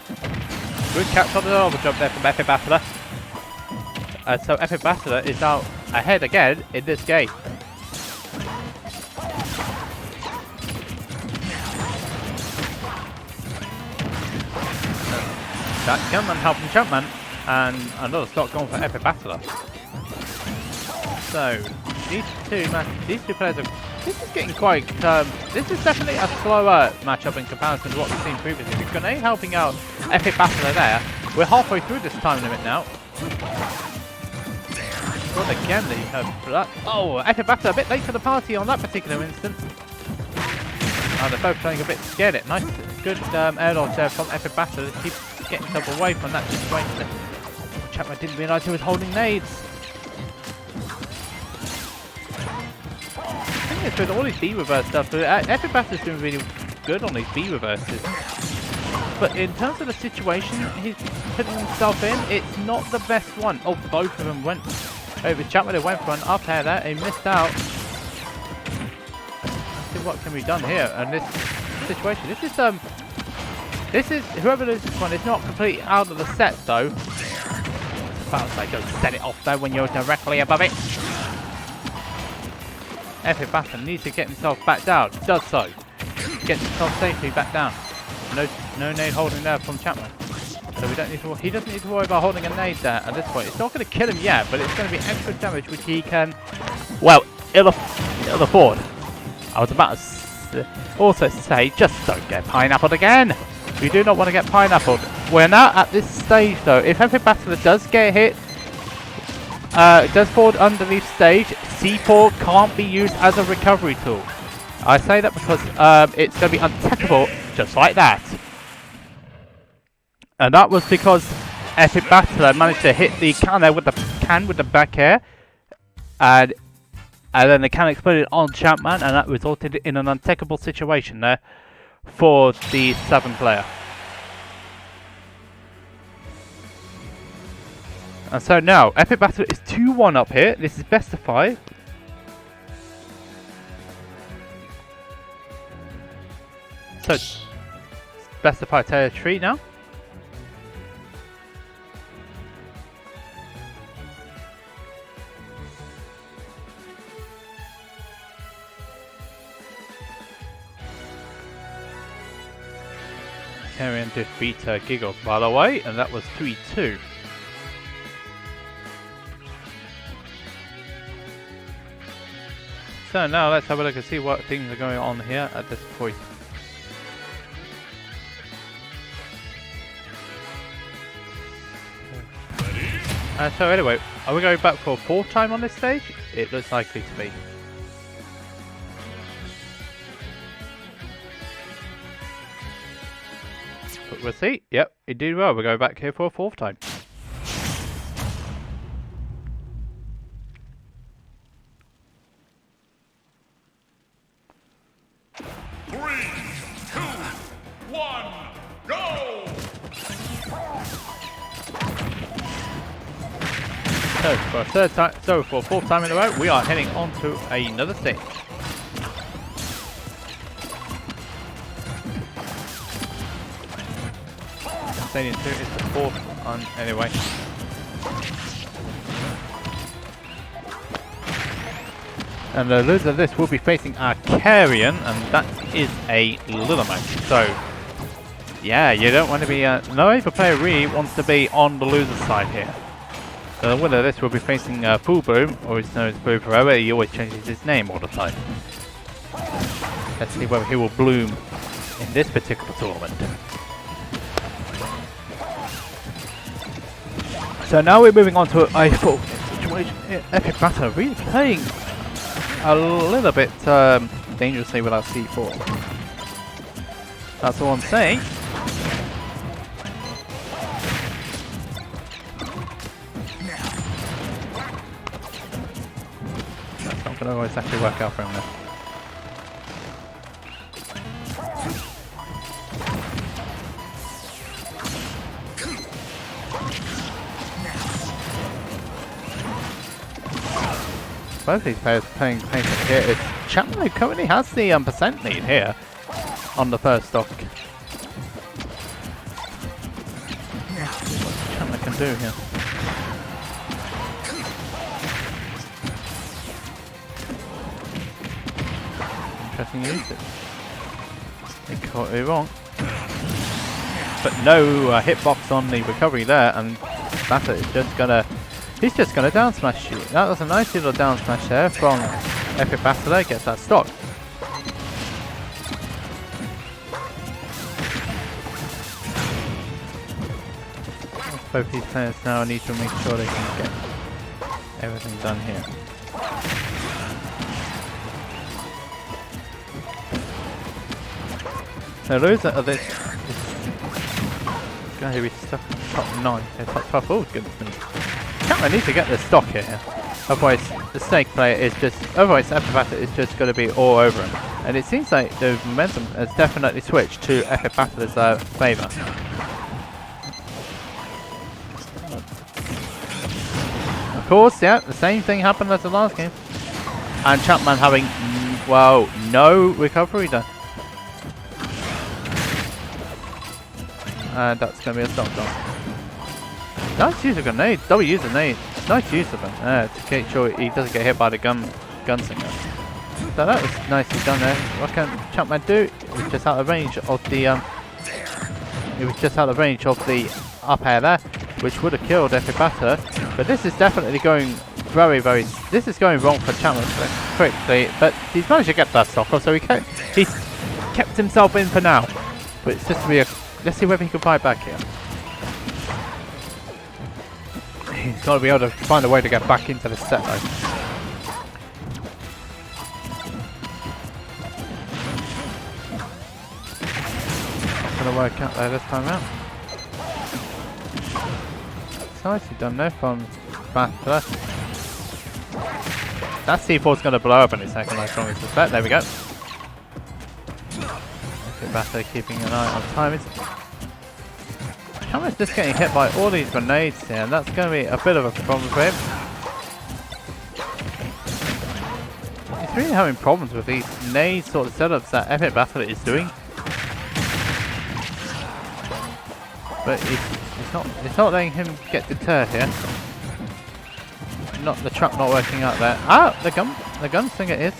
Good catch on the double jump there from Epic Battler. So Epic Battler is now ahead again in this game. That Gunman helping Chapman, and another stock going for Epic Battler. So these two players are. This is getting quite. This is definitely a slower matchup in comparison to what we've seen previously. With Grenade helping out Epic Battler there. We're halfway through this time limit now. Well, again, oh, Epic Battler a bit late to the party on that particular instance. Oh, they're both playing a bit scared. Nice, good air dodge there from Epic Battler to keep getting himself away from that situation. Chapman didn't realise he was holding nades. The thing is, with all these B reverse stuff, Epic Battler's doing really good on these B reverses. But in terms of the situation he's putting himself in, it's not the best one. Oh, both of them went over. Chapman went for an up air there. He missed out. Let's see what can be done here in this situation. This is whoever this one is not completely out of the set though. Bounce like don't set it off though when you're directly above it. Epic Battler needs to get himself back down. Does so. Gets himself safely back down. No nade holding there from Chapman. So we don't need to. He doesn't need to worry about holding a nade there at this point. It's not going to kill him yet, but it's going to be extra damage which he can, well, ill afford. I was about to also say, just don't get pineappled again. You do not want to get pineappled. We're now at this stage though. If Epic Battler does get hit, does fall underneath stage, C4 can't be used as a recovery tool. I say that because it's going to be untechable just like that. And that was because Epic Battler managed to hit the can there with the back air, and then the can exploded on Chapman, and that resulted in an untechable situation there for the 7 player. And so now Epic Battler is 2-1 up here. This is best of 5. So best of 5 territory now. Carrion defeat Giggles by the way, and that was 3-2. So now let's have a look and see what things are going on here at this point. So anyway, are we going back for a 4th time on this stage? It looks likely to be. But we'll see. Yep, it did well. We're going back here for a 4th time. So for a fourth time in a row, we are heading on to another stage. Stadium 2 is the fourth one anyway. And the loser of this will be facing our Carrion, and that is a Lido. So, yeah, you don't want to be... no other player really wants to be on the loser side here. So the winner of this will be facing FullBloom, or is known as Blue Forever. He always changes his name all the time. Let's see whether he will bloom in this particular tournament. So now we're moving on to a full situation. Epic Battle really playing a little bit dangerously without C4. That's all I'm saying. That's not going to always actually work out for him now. Both these players playing patient here. It's Chapman who currently has the percent lead here on the first stock. What Chapman can do here. Interesting use it. They caught it wrong. But no hitbox on the recovery there, and Batter is just gonna... He's just going to down smash you. That was a nice little down smash there from Epic Battle. There gets that stock. Both these players now need to make sure they can get everything done here. The loser of this is going to be stuck in the top 9. Top 12. Oh, goodness me. I need to get the stock here, otherwise the Snake player is just, otherwise Epic Battle is just going to be all over him. And it seems like the momentum has definitely switched to Epic Battle's favour. Of course, yeah, the same thing happened as the last game. And Chapman having, well, no recovery done. And that's going to be a stock done. Nice use of grenades, double use of grenades. Nice use of them to make sure he doesn't get hit by the gunslinger. So that was nicely done there. What can Chapman do? It was just out of range of the up air there, which would have killed Epic Batter. But this is definitely going this is going wrong for Chapman quickly. But he's managed to get that stock off, so he's kept himself in for now. But it's just to be a, let's see whether he can fight back here. He's got to be able to find a way to get back into the set though. Not going to work out there this time out. It's nicely done there from Battler. That C4 is going to blow up in a second, I strongly suspect. There we go. Battler keeping an eye on time. Chapman's just getting hit by all these grenades here, and that's going to be a bit of a problem for him. He's really having problems with these nade sort of setups that Epic Battle is doing. But it's not letting him get deterred here. Not the trap not working out there. Ah, the gunslinger is.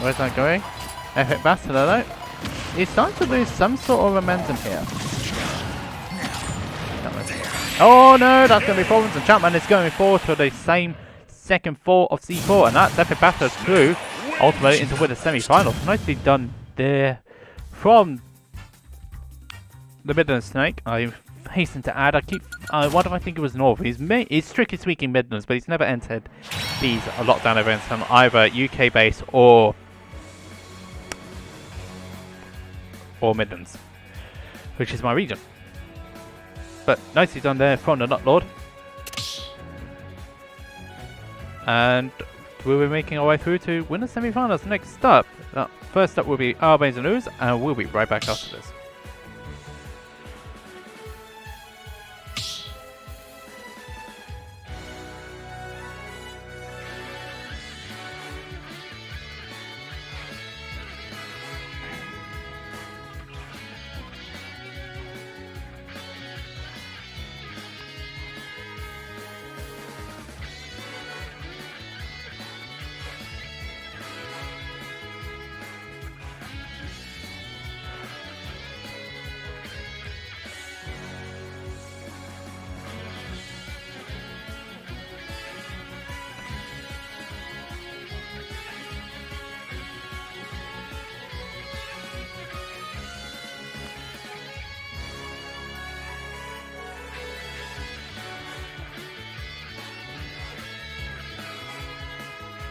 Where's that going? Epic Battle though. He's starting to lose some sort of momentum here. Oh no, that's going to be problems, and Chapman is going forward to the same second fall of C4, and that's Epic Battle's through, ultimately into with the semi-finals. Nicely done there from the Midland Snake. I hasten to add, what do I think it was North? He's strictly speaking Midlands, but he's never entered these lockdown events from either UK base or Midlands, which is my region. But nicely done there from the Nut Lord. And we'll be making our way through to win the semi-finals. Next up, first up will be OwlBBs and Willz, and we'll be right back after this.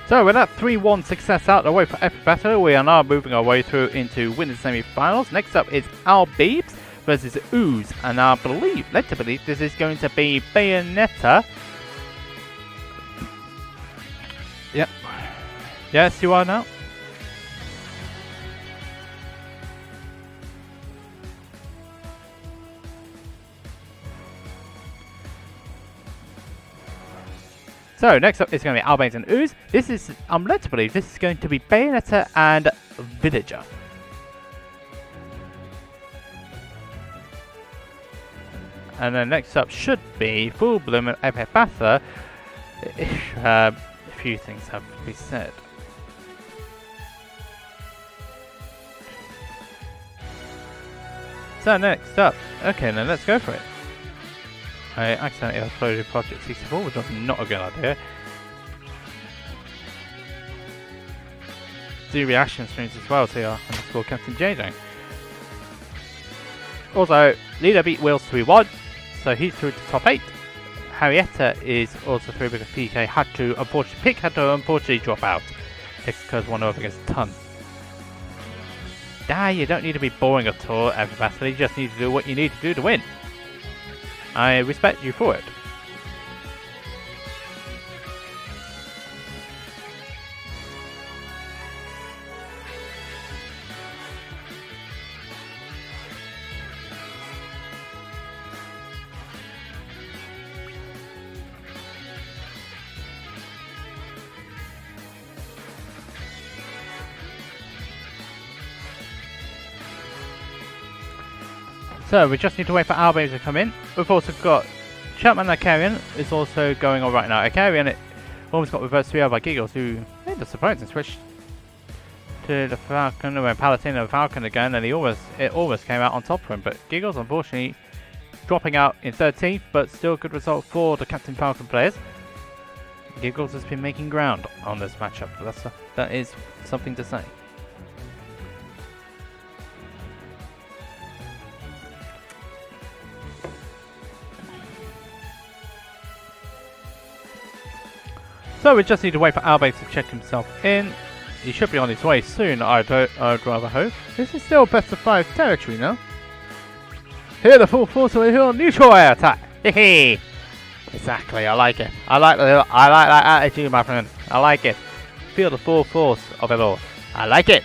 So with that 3-1 success out of the way for Epic Battle, we are now moving our way through into winners semi-finals. Next up is OwlBBs versus Ooze, and I believe, led to believe, this is going to be Bayonetta. Yep. Yes, you are now. So next up is going to be OwlBBs and Ooze. This is, I'm led to believe, this is going to be Bayonetta and Villager. And then next up should be FullBloom and Epic Battle. A few things have to be said. So next up, okay, then let's go for it. I accidentally uploaded Project 64, which was not a good idea. Do reaction streams as well, so you're underscore Captain JJ. Also, Lido beat Willz 3-1, so he's through to top 8. Harrietta is also through because PK had to unfortunately drop out. XCurr's 1-0 against Ton. You don't need to be boring at all, everybody. You just need to do what you need to do to win. I respect you for it. So we just need to wait for OwlBBs to come in. We've also got Chapman Icarian is also going on right now. Icarian almost got reversed 3-0 by Giggles, who made the surprise and switched to the Falcon, when Palatine and Falcon again, and it almost came out on top for him. But Giggles unfortunately dropping out in 13th, but still a good result for the Captain Falcon players. Giggles has been making ground on this matchup. That is something to say. So we just need to wait for OwlBBs to check himself in. He should be on his way soon, I'd rather hope. This is still best of 5 territory now. Here the full force of the hill neutral air attack. Hehe. Exactly, I like it. I like that attitude, my friend. I like it. Feel the full force of it all. I like it.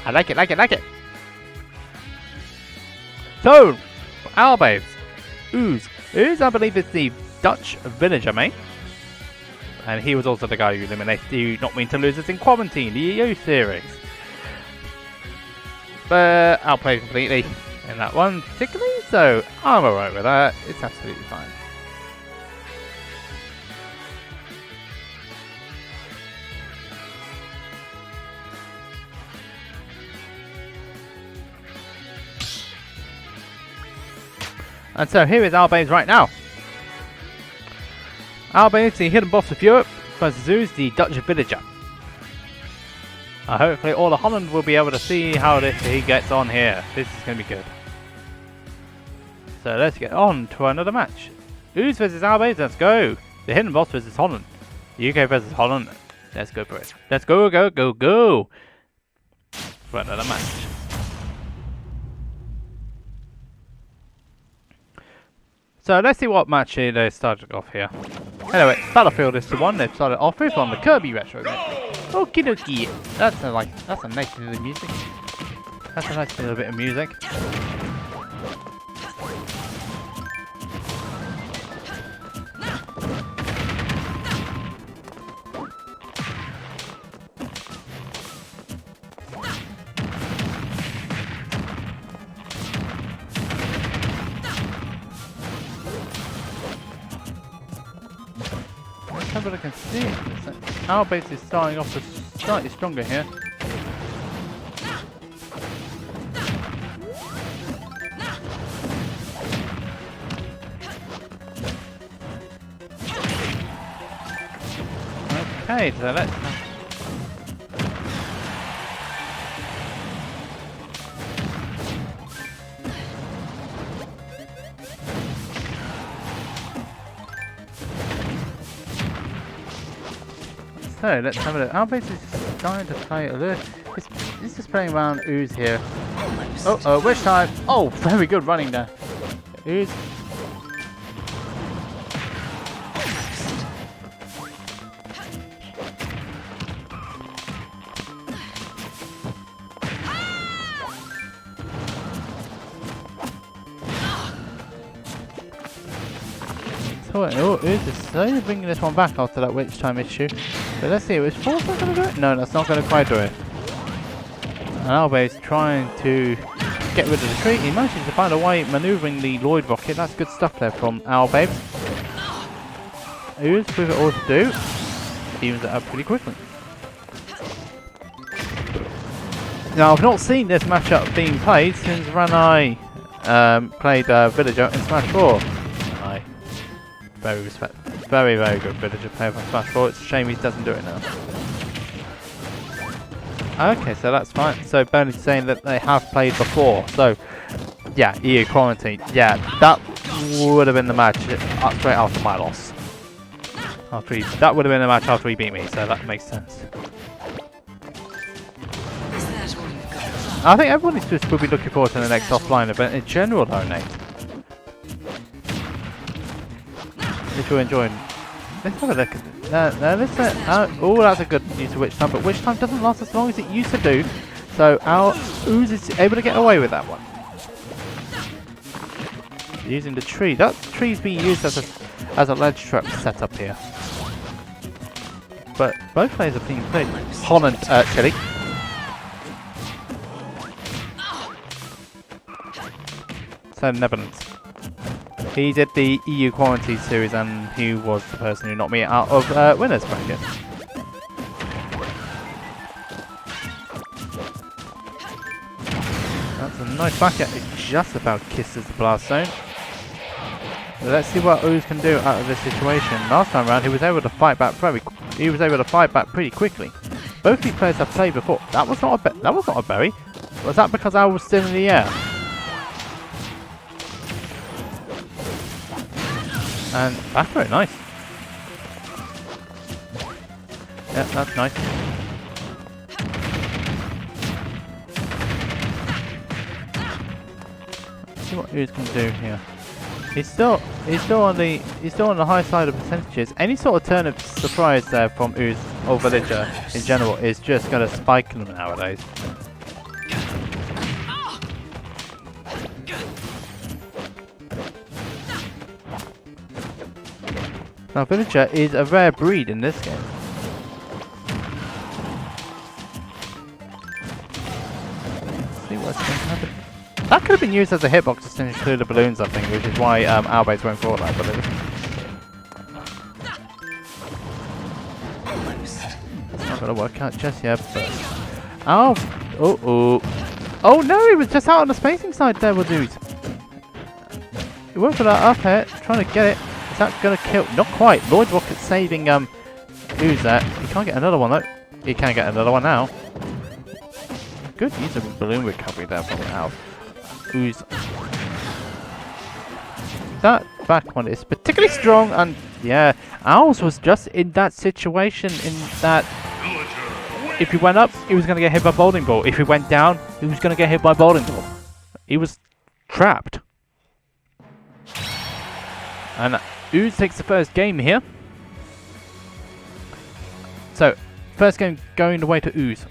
I like it. So, OwlBBs. Ooze, I believe, is the Dutch villager, mate. And he was also the guy who eliminated the Not Mean to Losers in Quarantine, the EU series. But outplayed completely in that one, particularly, so I'm alright with that. It's absolutely fine. And so here is OwlBBs right now. OwlBBs, the hidden boss of Europe, versus Ooze, the Dutch villager. Hopefully all of Holland will be able to see how he gets on here. This is going to be good. So let's get on to another match. Ooze versus OwlBBs, let's go. The hidden boss versus Holland. The UK versus Holland. Let's go for it. Let's go for another match. So let's see what match they started off here. Anyway, Battlefield is the one they've started off with on the Kirby Retro Mix. Okie dokie. That's a nice bit of music. That's a nice little bit of music. But I can see it. OwlBBs is starting off slightly stronger here. Okay, so let's. So let's have a look. OwlBBs is starting to play a little. He's just playing around Ooze here. Oh, which time? Oh, very good running there. Ooze. Oh, Ooze is slowly bringing this one back after that witch time issue. But let's see, was Force not going to do it? No, that's not going to quite do it. And OwlBBs trying to get rid of the tree. He manages to find a way manoeuvring the Logue rocket. That's good stuff there from OwlBBs. Ooze with it all to do. Evens it up pretty quickly. Now, I've not seen this matchup being played since Ranai played Villager in Smash 4. Very, very good Villager player from Smash 4. It's a shame he doesn't do it now. Okay, so that's fine. So Bernie's saying that they have played before. So, yeah, EU quarantine. Yeah, that would have been the match straight after my loss. That would have been the match after he beat me, so that makes sense. I think everybody's just will be looking forward to the next offline event in general, though, Nate. If you're enjoying. Let's have a look at that. Oh, that's a good use of Witch Time, but Witch Time doesn't last as long as it used to do. So our Ooze is able to get away with that one. Using the tree. That tree's being used as a ledge trap setup here. But both players are being played. Holland, Chili. So Netherlands. He did the EU quarantine series and he was the person who knocked me out of winners bracket. That's a nice back at it, just about kisses the blast zone. So let's see what Ooze can do out of this situation. Last time around he was able to fight back pretty quickly. Both these players have played before. That was not a berry. Was that because I was still in the air? And back throw, nice. Yeah, that's nice. Let's see what Ooze can do here. He's still on the high side of percentages. Any sort of turn of surprise there from Ooze or Villager in general is just gonna spike them nowadays. Now, Villager is a rare breed in this game. Let's see what's going to happen. That could have been used as a hitbox to finish through the balloons, I think, which is why OwlBBs went for that. But it's not going to work out just yet. But oh no, he was just out on the spacing side there, with dude. He went for that up air, trying to get it. Is that going to kill? Not quite. Logue rocket saving Ooze there. He can't get another one though. He can get another one now. Good use of balloon recovery there from Owl. Ooze. That back one is particularly strong, and yeah, Owls was just in that situation in that if he went up, he was going to get hit by bowling ball. If he went down, he was going to get hit by bowling ball. He was trapped. And Ooze takes the first game here. So, first game going the way to Ooze.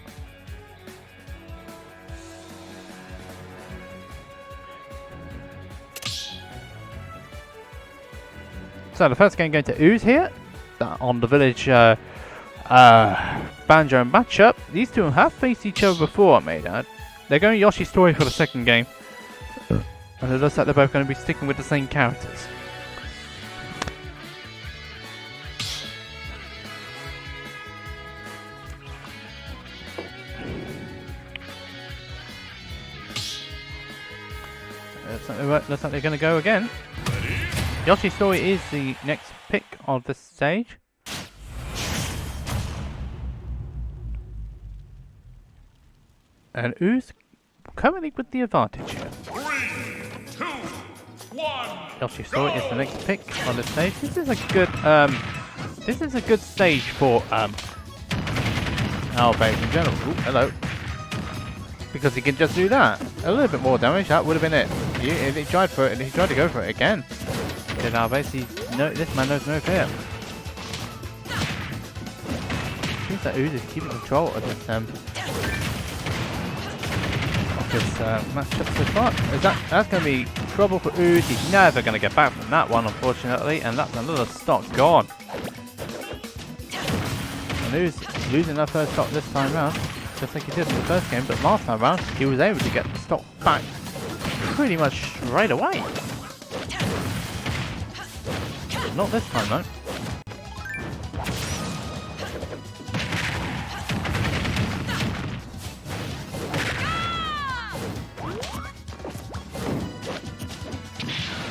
So, the first game going to Ooze here. On the village Banjo matchup. These two have faced each other before, I may add. They're going Yoshi's Story for the second game. And it looks like they're both going to be sticking with the same characters. Looks like they're going to go again. Yoshi's Story is the next pick of the stage. And Ooze currently with the advantage here. 3, 2, 1. Yoshi's Story is the next pick on the stage. This is a good stage for OwlBBs in general. Ooh, hello. Because he can just do that. A little bit more damage, that would have been it. He tried for it, and he tried to go for it again. Did OwlBBs, this man knows no fear. Seems like Ooze is keeping control of this matchup so far. That's going to be trouble for Ooze. He's never going to get back from that one, unfortunately, and that's another stock gone. And Ooze losing that first stock this time round, just like he did in the first game, but last time round he was able to get the stock back pretty much straight away. But not this time though.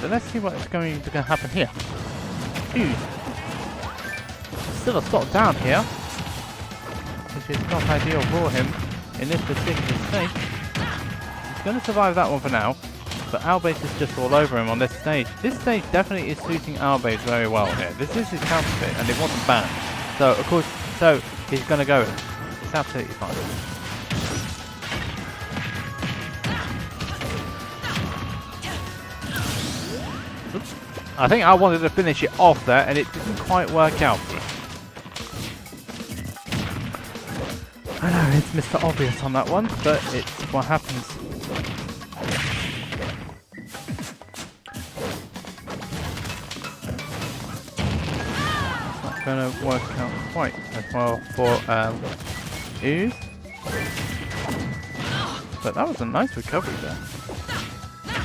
So let's see what's going to happen here. Ooze. Still a stock down here, which is not ideal for him in this particular stage. He's going to survive that one for now, but OwlBBs is just all over him on this stage. This stage definitely is suiting OwlBBs very well here. This is his counter fit, and it wasn't banned. So, of course, he's going to go. It's absolutely fine. Oops. I think I wanted to finish it off there, and it didn't quite work out. I know, it's Mr. Obvious on that one, but it's what happens. It's not going to work out quite as well for Ooze. But that was a nice recovery there.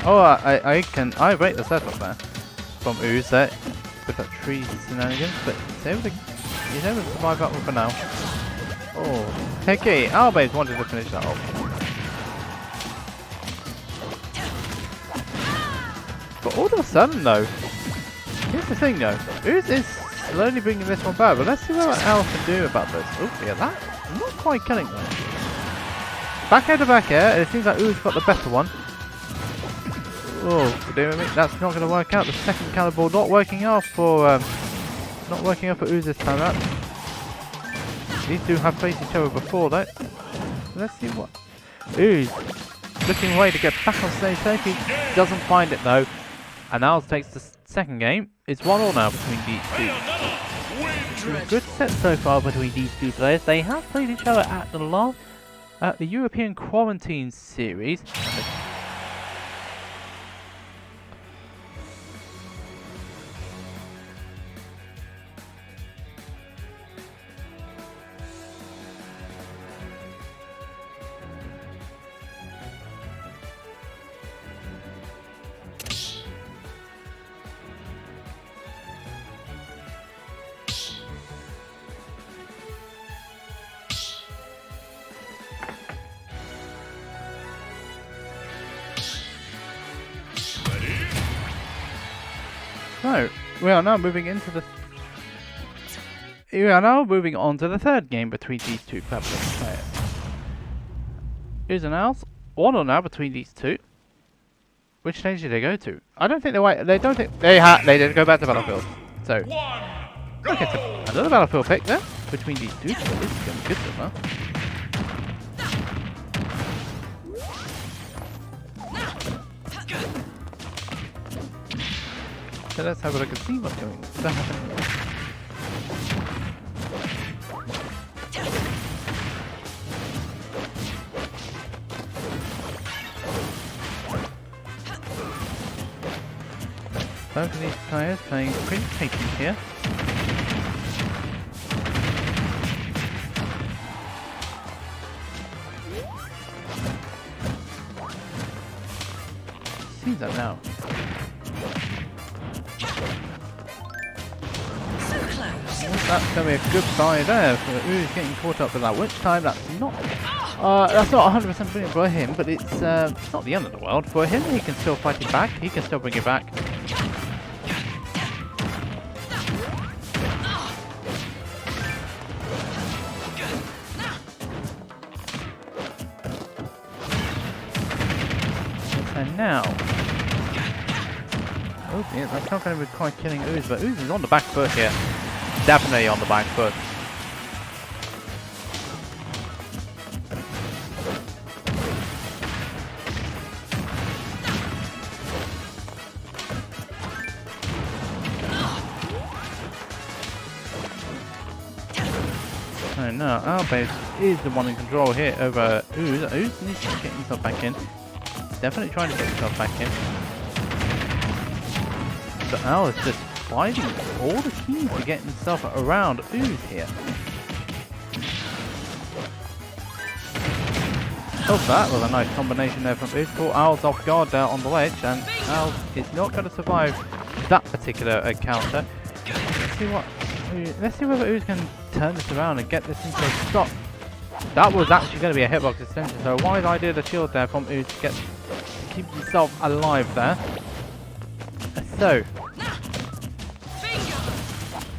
Oh, I rate the setup there from Ooze there with that tree shenanigans, but he's able to survive that one for now. Oh, okay, OwlBBs wanted to finish that off. But all of a sudden though, here's the thing though, Ooze is slowly bringing this one back, but let's see what Owl can do about this. Oh, yeah, that, not quite killing them. Back air to back air, and it seems like Ooze got the better one. Oh, that's not going to work out. The second caliber not working out for Ooze this time out. These two have faced each other before though. Let's see what Ooze looking away to get back on stage safe. He doesn't find it though. And Owls takes the second game. It's 1-1 now between these two. Good set so far between these two players. They have played each other at the European Quarantine Series. So, we are now moving on to the third game between these two clever players. Here's an Owls. 1-1 now between these two. Which stage did they go to? I don't think they didn't go back to Battlefield. So, okay, so another Battlefield pick there between these two. So this is going to be good so far. So let's have a look and see what's going to happen. Both of these players playing pretty patient here. Seems that now. That's going to be a good buy there for Ooze getting caught up with that witch time. That's not 100% brilliant for him, but it's not the end of the world for him. He can still fight it back. He can still bring it back. And now, oh dear, that's not going to be quite killing Ooze, but Ooze is on the back foot here. Definitely on the back foot. So now OwlBBs is the one in control here over Ooze. Ooze needs to get himself back in. Definitely trying to get himself back in. But Owl is just finding all the keys to get himself around Ooze here. Oh, that was a nice combination there from Ooze. Caught Owls off guard there on the ledge, and Owl is not going to survive that particular encounter. Let's see whether Ooze can turn this around and get this into a stop. That was actually going to be a hitbox extension, so a wise idea the shield there from Ooze to keep himself alive there. So,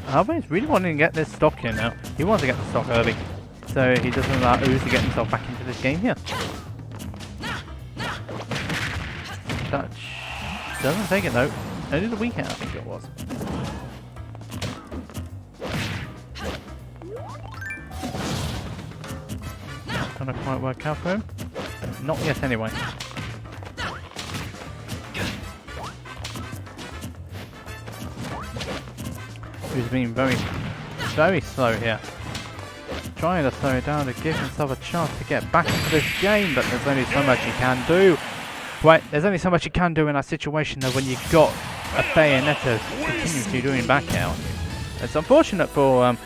OwlBBs really wanting to get this stock in now. He wants to get the stock early, so he doesn't allow Ooze to get himself back into this game here. Touch doesn't take it though. Only the weekend I think it was. Not gonna quite work out for him. Not yet anyway. Who's been very slow here. Trying to slow it down to give himself a chance to get back into this game, but there's only so much he can do. Right, there's only so much you can do in that situation though when you've got a Bayonetta continuously doing back out. It's unfortunate for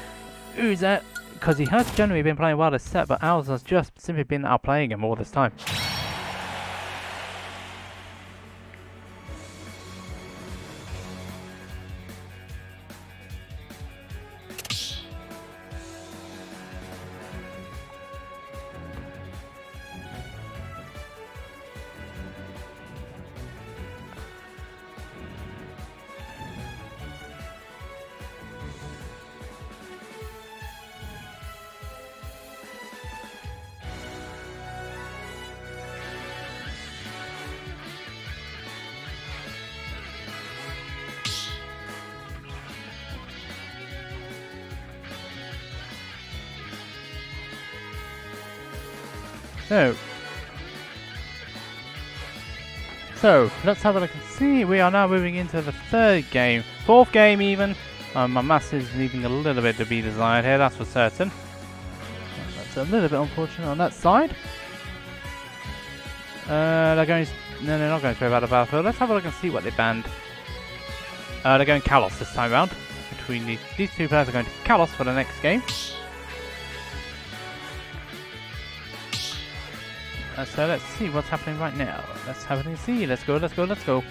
Ooze because he has generally been playing well this set, but Owls has just simply been outplaying him all this time. So let's have a look and see. We are now moving into the third game, fourth game even. My maths is leaving a little bit to be desired here, that's for certain. That's a little bit unfortunate on that side. They're going. No, they're not going to about the battlefield. Let's have a look and see what they banned. They're going Kalos this time around. Between these two players are going to Kalos for the next game. So let's see what's happening right now. Let's have a see. Let's go, let's go, let's go.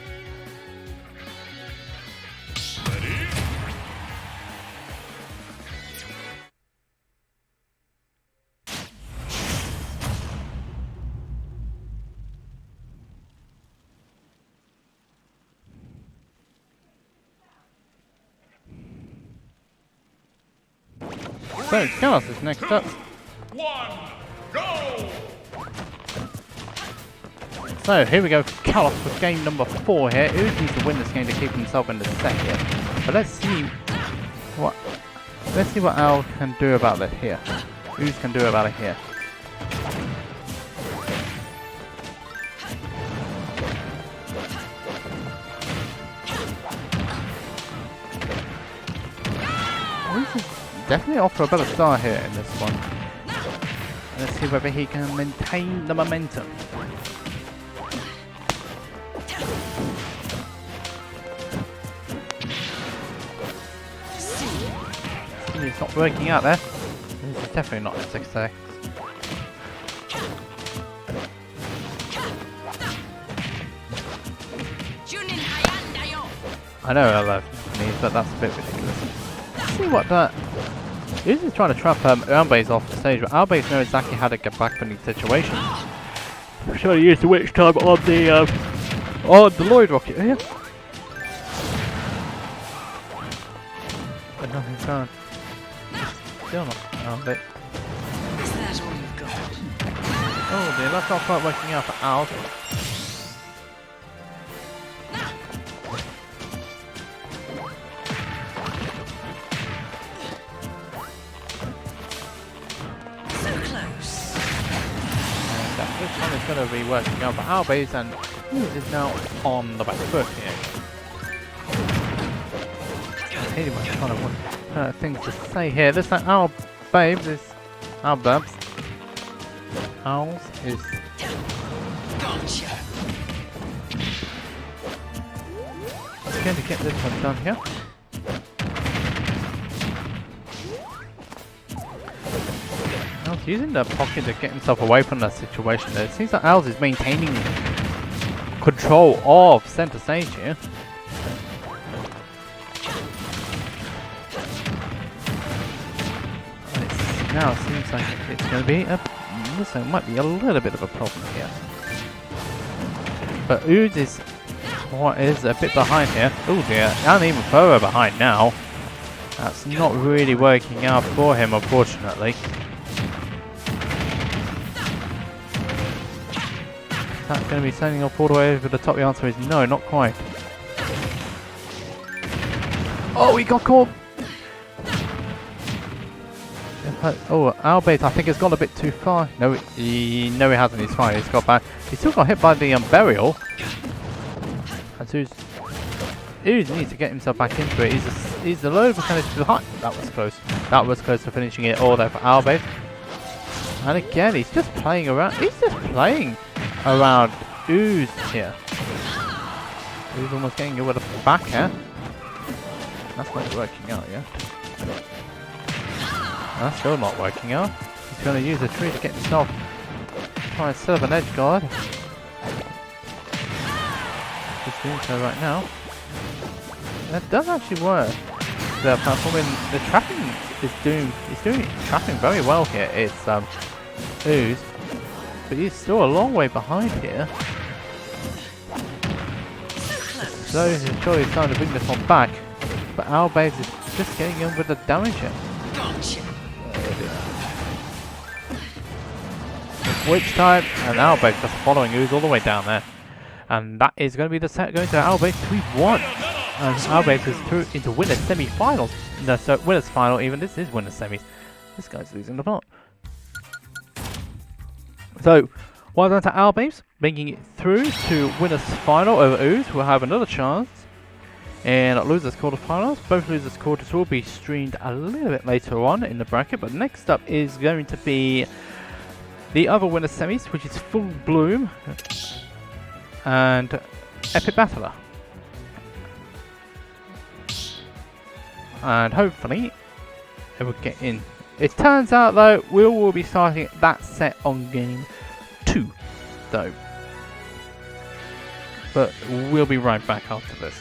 So, Kalos is next up. 1, go! So here we go, Kalos for game number 4 here. Ooze needs to win this game to keep himself in the set here. But let's see what Owl can do about it here. Ooze can do about it here. Ooze is definitely off for a better start here in this one. Let's see whether he can maintain the momentum. It's not working out there. This is definitely not a success. I know I love these, but that's a bit ridiculous. Let's see what that. Ooze is trying to trap OwlBBs off the stage, but OwlBBs know exactly how to get back from these situations. I'm sure he used the witch time on the Logue rocket here. But nothing's done. Still not found it. Is that all you've got? Oh dear, that's not quite working out for Owl. So close. And this one is going to be working out for OwlBBs, and Ooze is now on the back foot here. Anyway, kind of things to say here. This time OwlBBs is OwlBBs. Owls is... Gotcha. going to get this one done here. Owls using the pocket to get himself away from that situation there. It seems that Owls is maintaining control of center stage here. Now it seems like it's going to be this might be a little bit of a problem here. But Ood is a bit behind here. Oh dear, and even further behind now. That's not really working out for him, unfortunately. Is that going to be sending off all the way over the top? The answer is no, not quite. Oh, he got caught! Oh, OwlBBs, I think has gone a bit too far. No, he hasn't. He's fine. He's got back. He still got hit by the burial. And Ood needs to get himself back into it. He's a low percentage behind. That was close. That was close to finishing it all there for OwlBBs. And again, he's just playing around. He's just playing around Ood here. Ood almost getting it with a back here. That's not working out yet. That's still not working out. He's going to use a tree to get himself try and set up an edge guard. He's doing so right now. That does actually work. The platforming, the trapping is doing trapping very well here. It's Ood, but he's still a long way behind here. So he's surely starting to bring this one back, but OwlBBs is just getting in with the damage here. Gotcha. Which time, and OwlBBs just following Ood all the way down there. And that is going to be the set going to OwlBBs 3-1. And OwlBBs is through into winners semi-finals. No, so winners final even. This is winners semis. This guy's losing the plot. So, well done to OwlBBs, making it through to winners final over Ood, who will have another chance. And losers quarterfinals. Both losers quarters will be streamed a little bit later on in the bracket. But next up is going to be the other winners semis, which is FullBloom and Epic Battler. And hopefully it will get in. It turns out though, we will be starting that set on game 2 though. But we'll be right back after this.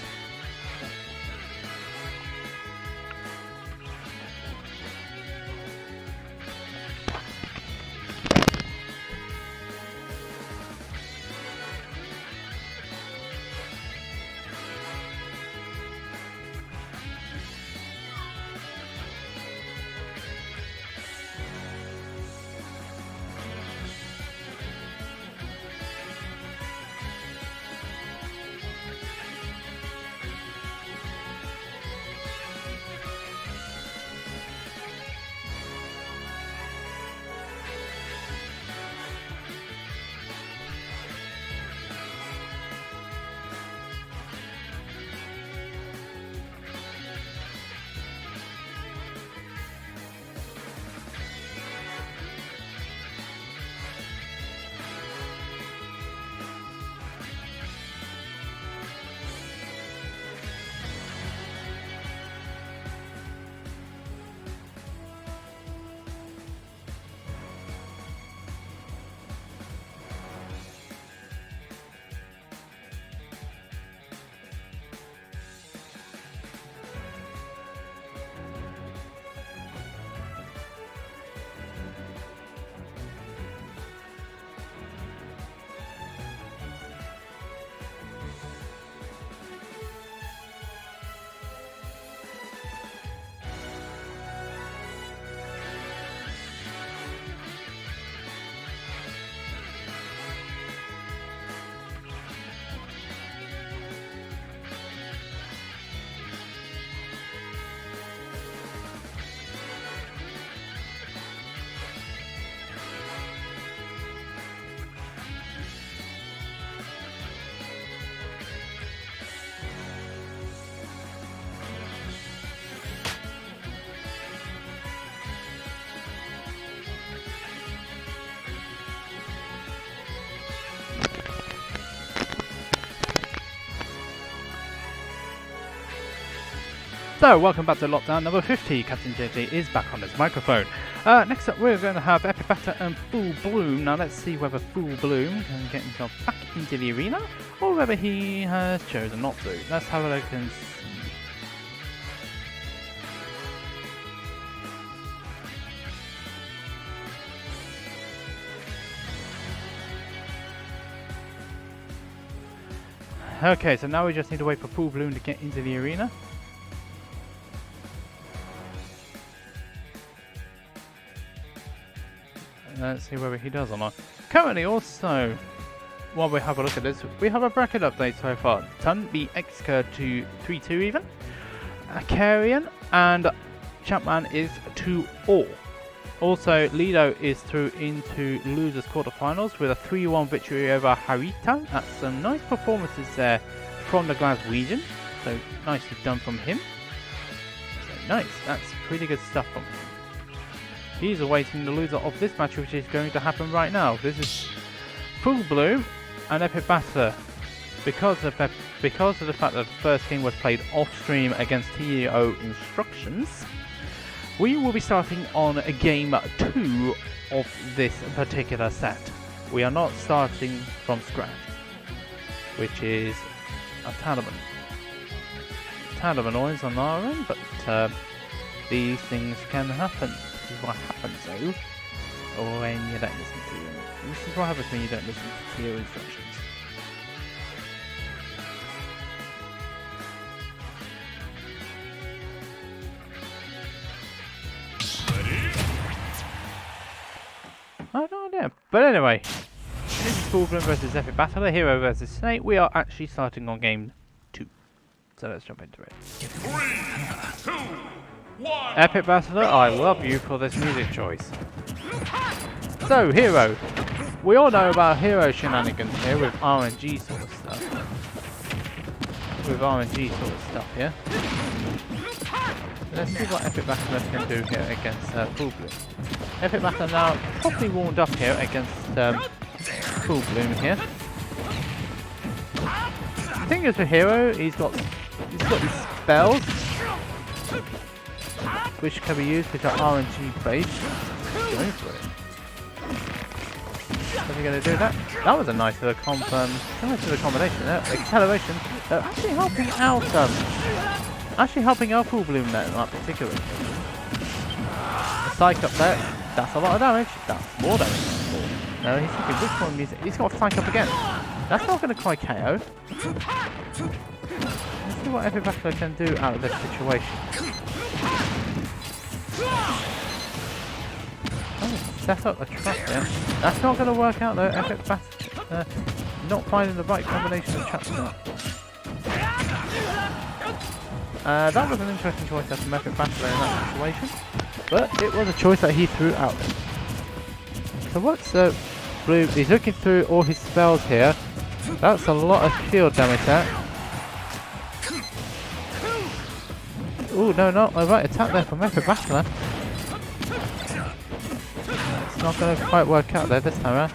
So, welcome back to Lockdown number 50. Captain JJ is back on his microphone. Next up, we're going to have Epic Battle and FullBloom. Now, let's see whether FullBloom can get himself back into the arena, or whether he has chosen not to. Let's have a look and see. Okay, so now we just need to wait for FullBloom to get into the arena. Let's see whether he does or not. Currently also, while we have a look at this, we have a bracket update so far. Ton beat XCurr to 3-2 even. Carrion and Champman is 2-all. Also, Lido is through into losers quarterfinals with a 3-1 victory over Harita. That's some nice performances there from the Regen. So nicely done from him. So nice, that's pretty good stuff from him. He's awaiting the loser of this match, which is going to happen right now. This is FullBloom and Epic Battle. Because of the fact that the first game was played off stream against TEO instructions, we will be starting on game 2 of this particular set. We are not starting from scratch, which is a tad of annoyance on our end, but these things can happen. This is what happens though when you don't listen to them. This is what happens when you don't listen to your instructions. I have no idea. But anyway, this is FullBloom versus Epic Battle, Hero versus Snake. We are actually starting on game 2. So let's jump into it. 3, 2, 1. Epic Battler, I love you for this music choice. So, Hero. We all know about Hero shenanigans here with RNG sort of stuff. Here. Let's see what Epic Battler can do here against FullBloom. Epic Battler now properly warmed up here against FullBloom here. The thing is with Hero, he's got these spells which can be used, which are RNG based. Going for it. Are we going to do that? That was a nice little combination there. Acceleration. Actually helping out FullBloom there in that particular. The psych up there. That's a lot of damage. That's more damage. No, he's thinking which one music. He's got a psych up again. That's not going to quite KO. Let's see what Epic Battler can do out of this situation. Oh, set up a trap there. That's not going to work out though. Epic Battler not finding the right combination of traps there. That was an interesting choice from Epic Battler in that situation, but it was a choice that he threw out. So what's Blue? He's looking through all his spells here. That's a lot of shield damage there. Oh no, not the right attack there from Epic Battler. It's not going to quite work out there this time around.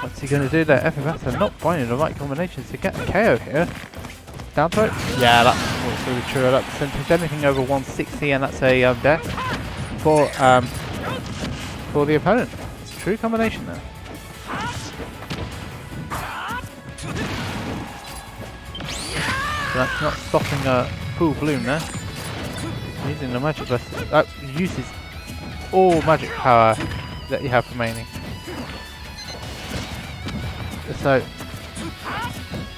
What's he going to do there? Epic Battler not finding the right combinations to get a KO here. Down throw? Yeah, that's what's really true. That percentage, anything over 160, and that's a death for the opponent. It's a true combination there. So that's not stopping FullBloom there. Using the magic burst. That uses all magic power that you have remaining. So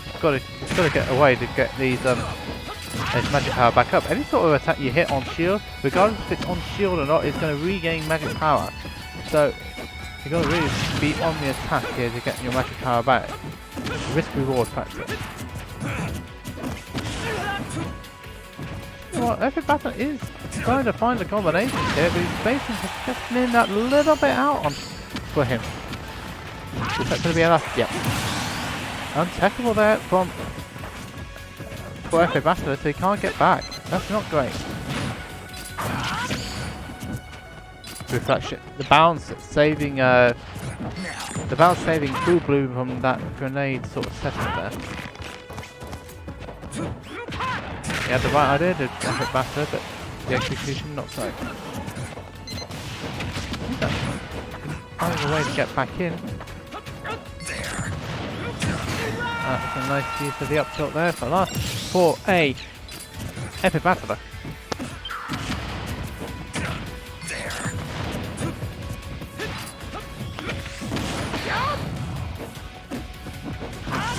it's got to get a way to get these magic power back up. Any sort of attack you hit on shield, regardless if it's on shield or not, is going to regain magic power. So you've got to really be on the attack here to get your magic power back. Risk reward factor. Well, Epic Battle is trying to find the combinations here, but his spacing has just been that little bit out for him. Is that going to be enough? Yep. Untackable there for Epic Battle, so he can't get back. That's not great. reflection. The bounce saving FullBloom from that grenade sort of setup there. He had the right idea to jump it batter, but the execution not so. Finding a way to get back in. That's a nice use of the upshot there for a epic battle.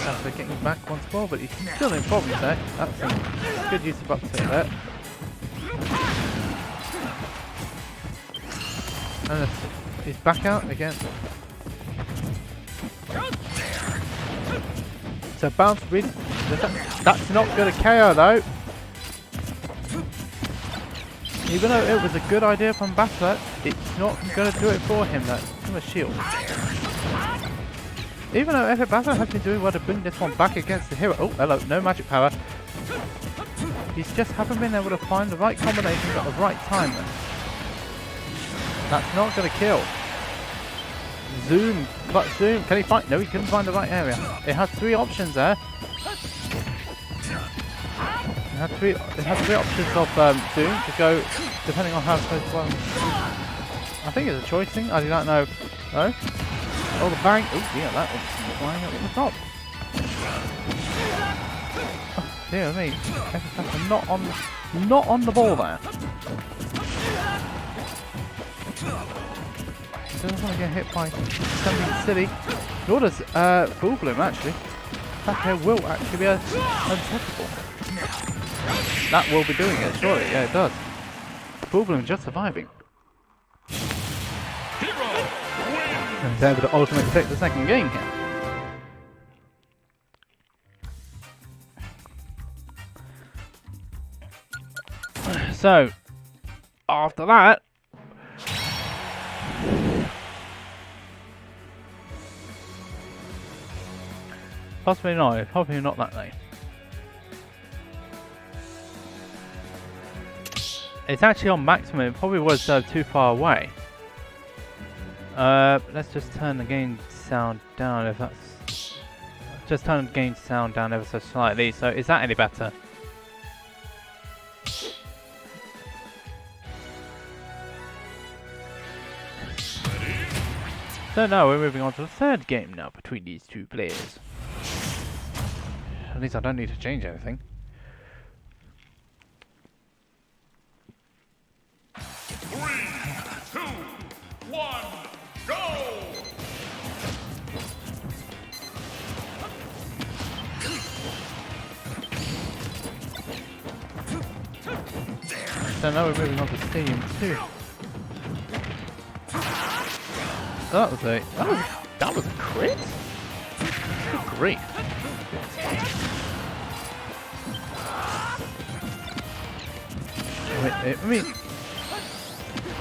After getting back once more, but he's still in problems there. That's a good use of upset there. And he's back out again. So bounce really. That's not going to KO though. Even though it was a good idea from Battler, it's not going to do it for him. That's from a shield. Even though Epic Battler has been doing well to bring this one back against the hero. Oh, hello, no magic power. He's just haven't been able to find the right combination at the right time. That's not going to kill. Zoom, but zoom. Can he find? No, he couldn't find the right area. It has three options there. It has three options of zoom to go, depending on how close one. I think it's a choice thing. I do not know. No. Oh, the bang! Oh, yeah, that was flying up the top. Oh, dear me, not on the ball there. Doesn't want to get hit by something silly. Nor does FullBloom actually. That here will actually be untouchable. That will be doing it, surely. Yeah, it does. FullBloom just surviving. And he's able to ultimately take the second game here. So, after that, possibly not. Probably not that late. It's actually on maximum. It probably was too far away. Let's just turn the game sound down if that's... Just turn the game sound down ever so slightly. So is that any better? So now we're moving on to the third game now between these two players. At least I don't need to change anything. So now we're moving on to Stadium 2. That was a crit? Good grief.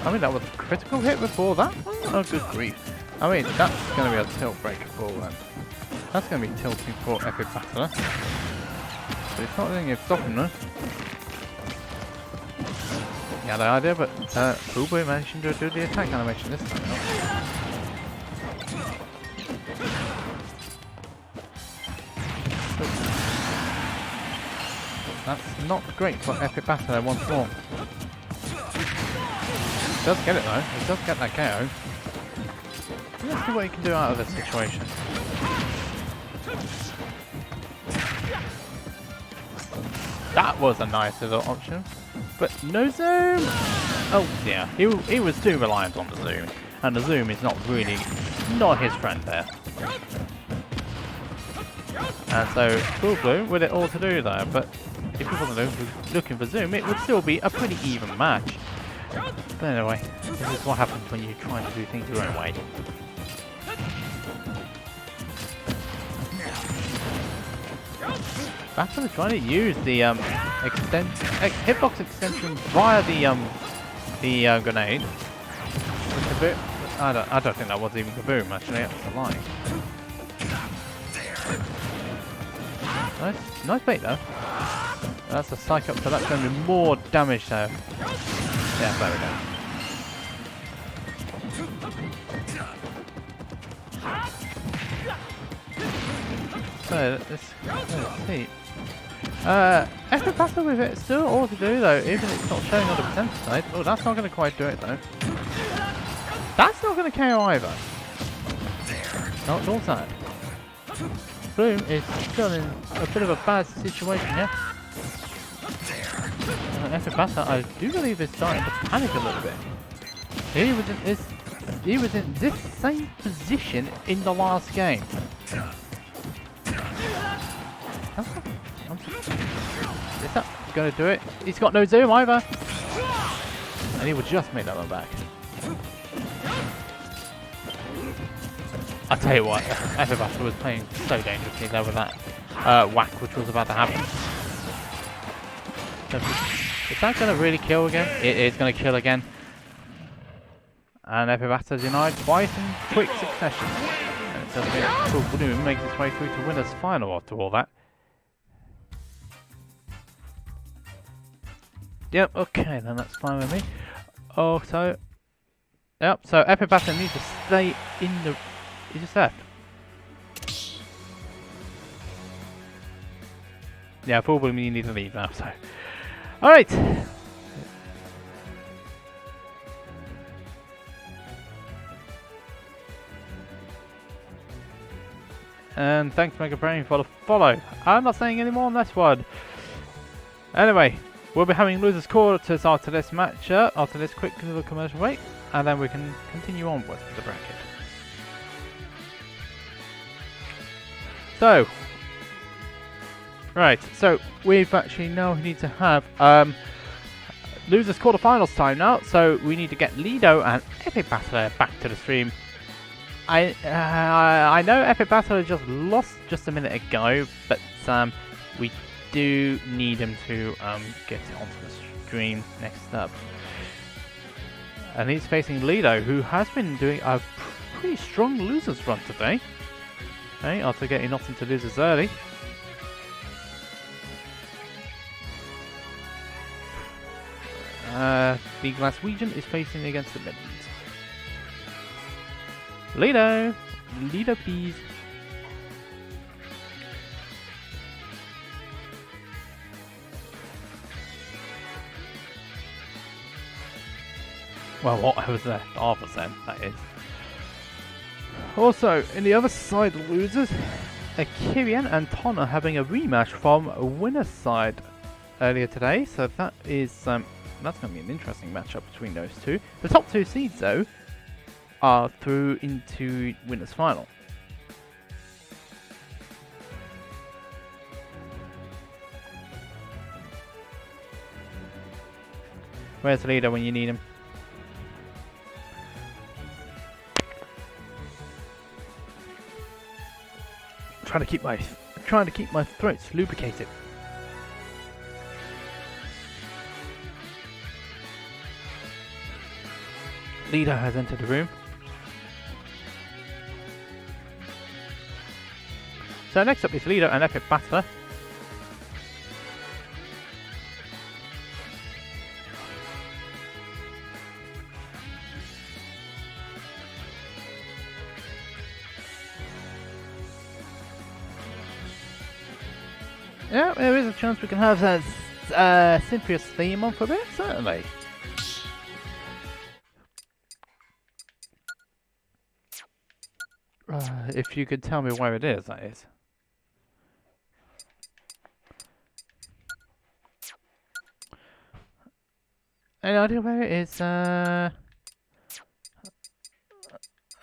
I mean that was a critical hit before that one? Oh good grief. I mean that's gonna be a tilt breaker for them. That's gonna be tilting for Epic Battler. But it's not doing it stopping them. Yeah, the idea, but FullBloom managed to do the attack animation this time. That's not great for Epic Battler once more. It does get it though. It does get that KO. Let's see what he can do out of this situation. That was a nice little option. But no zoom! Oh dear, he was too reliant on the zoom. And the zoom is not his friend there. And so FullBloom with it all to do there, but if he wasn't looking for zoom, it would still be a pretty even match. But anyway, this is what happens when you try to do things your own way. Battler trying to use the hitbox extension via the grenade. Which a bit, I don't think that was even kaboom actually. That was a lie. Nice bait though. That's a psych up, so that's going to be more damage though. Yeah, there we go. So let's see. Epic Battle with it still all to do though, even if it's not showing on the percentage side. Oh, that's not going to quite do it though. That's not going to KO either. Not all side. Bloom is still in a bit of a bad situation here. Epic Battle, I do believe, is starting to panic a little bit. He was in this same position in the last game. Is that going to do it? He's got no zoom either. And he will just make that one back. I tell you what, Epic Battle was playing so dangerously there with that whack which was about to happen. So, is that going to really kill again? It is going to kill again. And Epic Battle denied twice in quick succession. And it does mean FullBloom makes its way through to winner's final after all that. Yep, okay, then that's fine with me. Oh, so... Yep, so Epic Battle needs to stay in the... He just left. Yeah, FullBloom, you need to leave now, so... Alright! And thanks Mega Brain for the follow. I'm not saying any more on this one. Anyway, we'll be having losers quarters after this match, after this quick little commercial break, and then we can continue onwards with the bracket. So, right, so we've actually now need to have losers quarterfinals time now, so we need to get Lido and Epic Battle back to the stream. I know Epic Battle just lost just a minute ago, but we do need him to get onto the stream next up. And he's facing Lido, who has been doing a pretty strong losers run today. Okay, after getting knocked into losers early. The Glaswegian is facing against the Midlands. Lido! OwlBBs. Well, what was left of us then, that is. Also, in the other side of losers, Kirian and Ton are having a rematch from winner's side earlier today, so that is that's going to be an interesting matchup between those two. The top two seeds, though, are through into winner's final. Where's the leader when you need him? Trying to keep my throats lubricated. Lido has entered the room. So next up is Lido and Epic Battle. Yeah, there is a chance we can have that Cynthia's theme on for a bit, certainly. If you could tell me where it is, that is. Any idea where it is?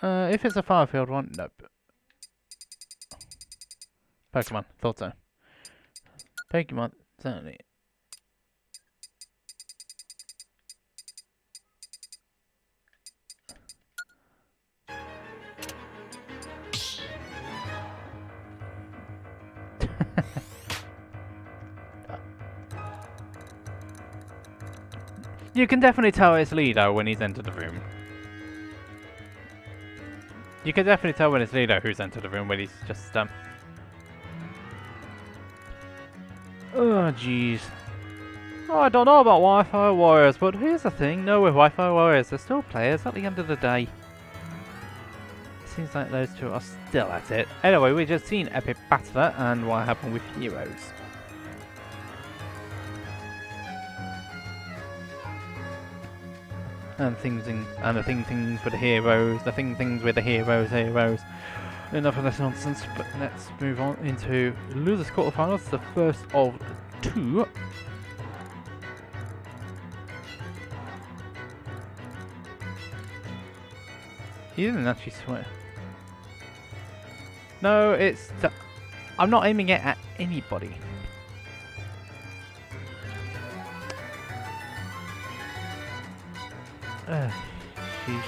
If it's a Firefield one, nope. Pokemon, thought so. Pokemon, certainly. You can definitely tell it's Lido when he's entered the room. You can definitely tell when it's Lido who's entered the room when he's just oh jeez. Oh, I don't know about Wi-Fi warriors, but here's the thing, no, with Wi-Fi warriors, they're still players at the end of the day. seems like those two are still at it. Anyway, we've just seen Epic Battler and what happened with Heroes. And the things with the heroes, things with the heroes. Enough of this nonsense, but let's move on into losers quarterfinals, the first of two. He didn't actually swear. No, I'm not aiming it at anybody. Sheesh.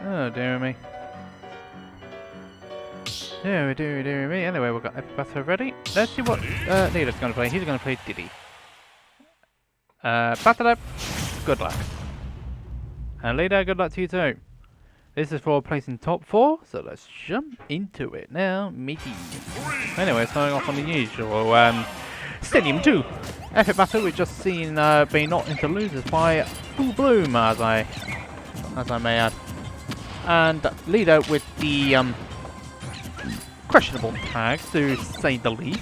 Oh, dear me. Dear me. Anyway, we've got Epic Battle ready. Let's see what Lido's going to play. He's going to play Diddy. Battle up. Good luck. And Lido, good luck to you too. This is for placing top 4, so let's jump into it now, matey. Anyway, starting off on the usual Stadium 2. Epic Battle, we've just seen being knocked into losers by FullBloom, as I may add. And Lido with the questionable tags, to say the least.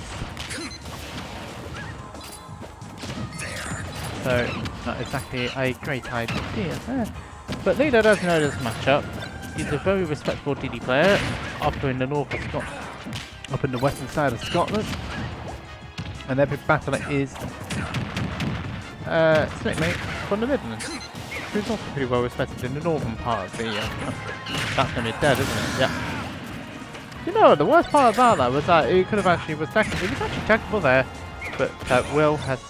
So, not exactly a great idea there. But Lido does know this matchup. He's a very respectable DD player up in the north of Scotland, up in the western side of Scotland. And Epic Battler is Snakemate from the Midlands, who's also pretty well respected in the northern part of the country. That's going to be dead, isn't it? Yeah. You know, the worst part about that was that it could have actually was actually technical there, but Will has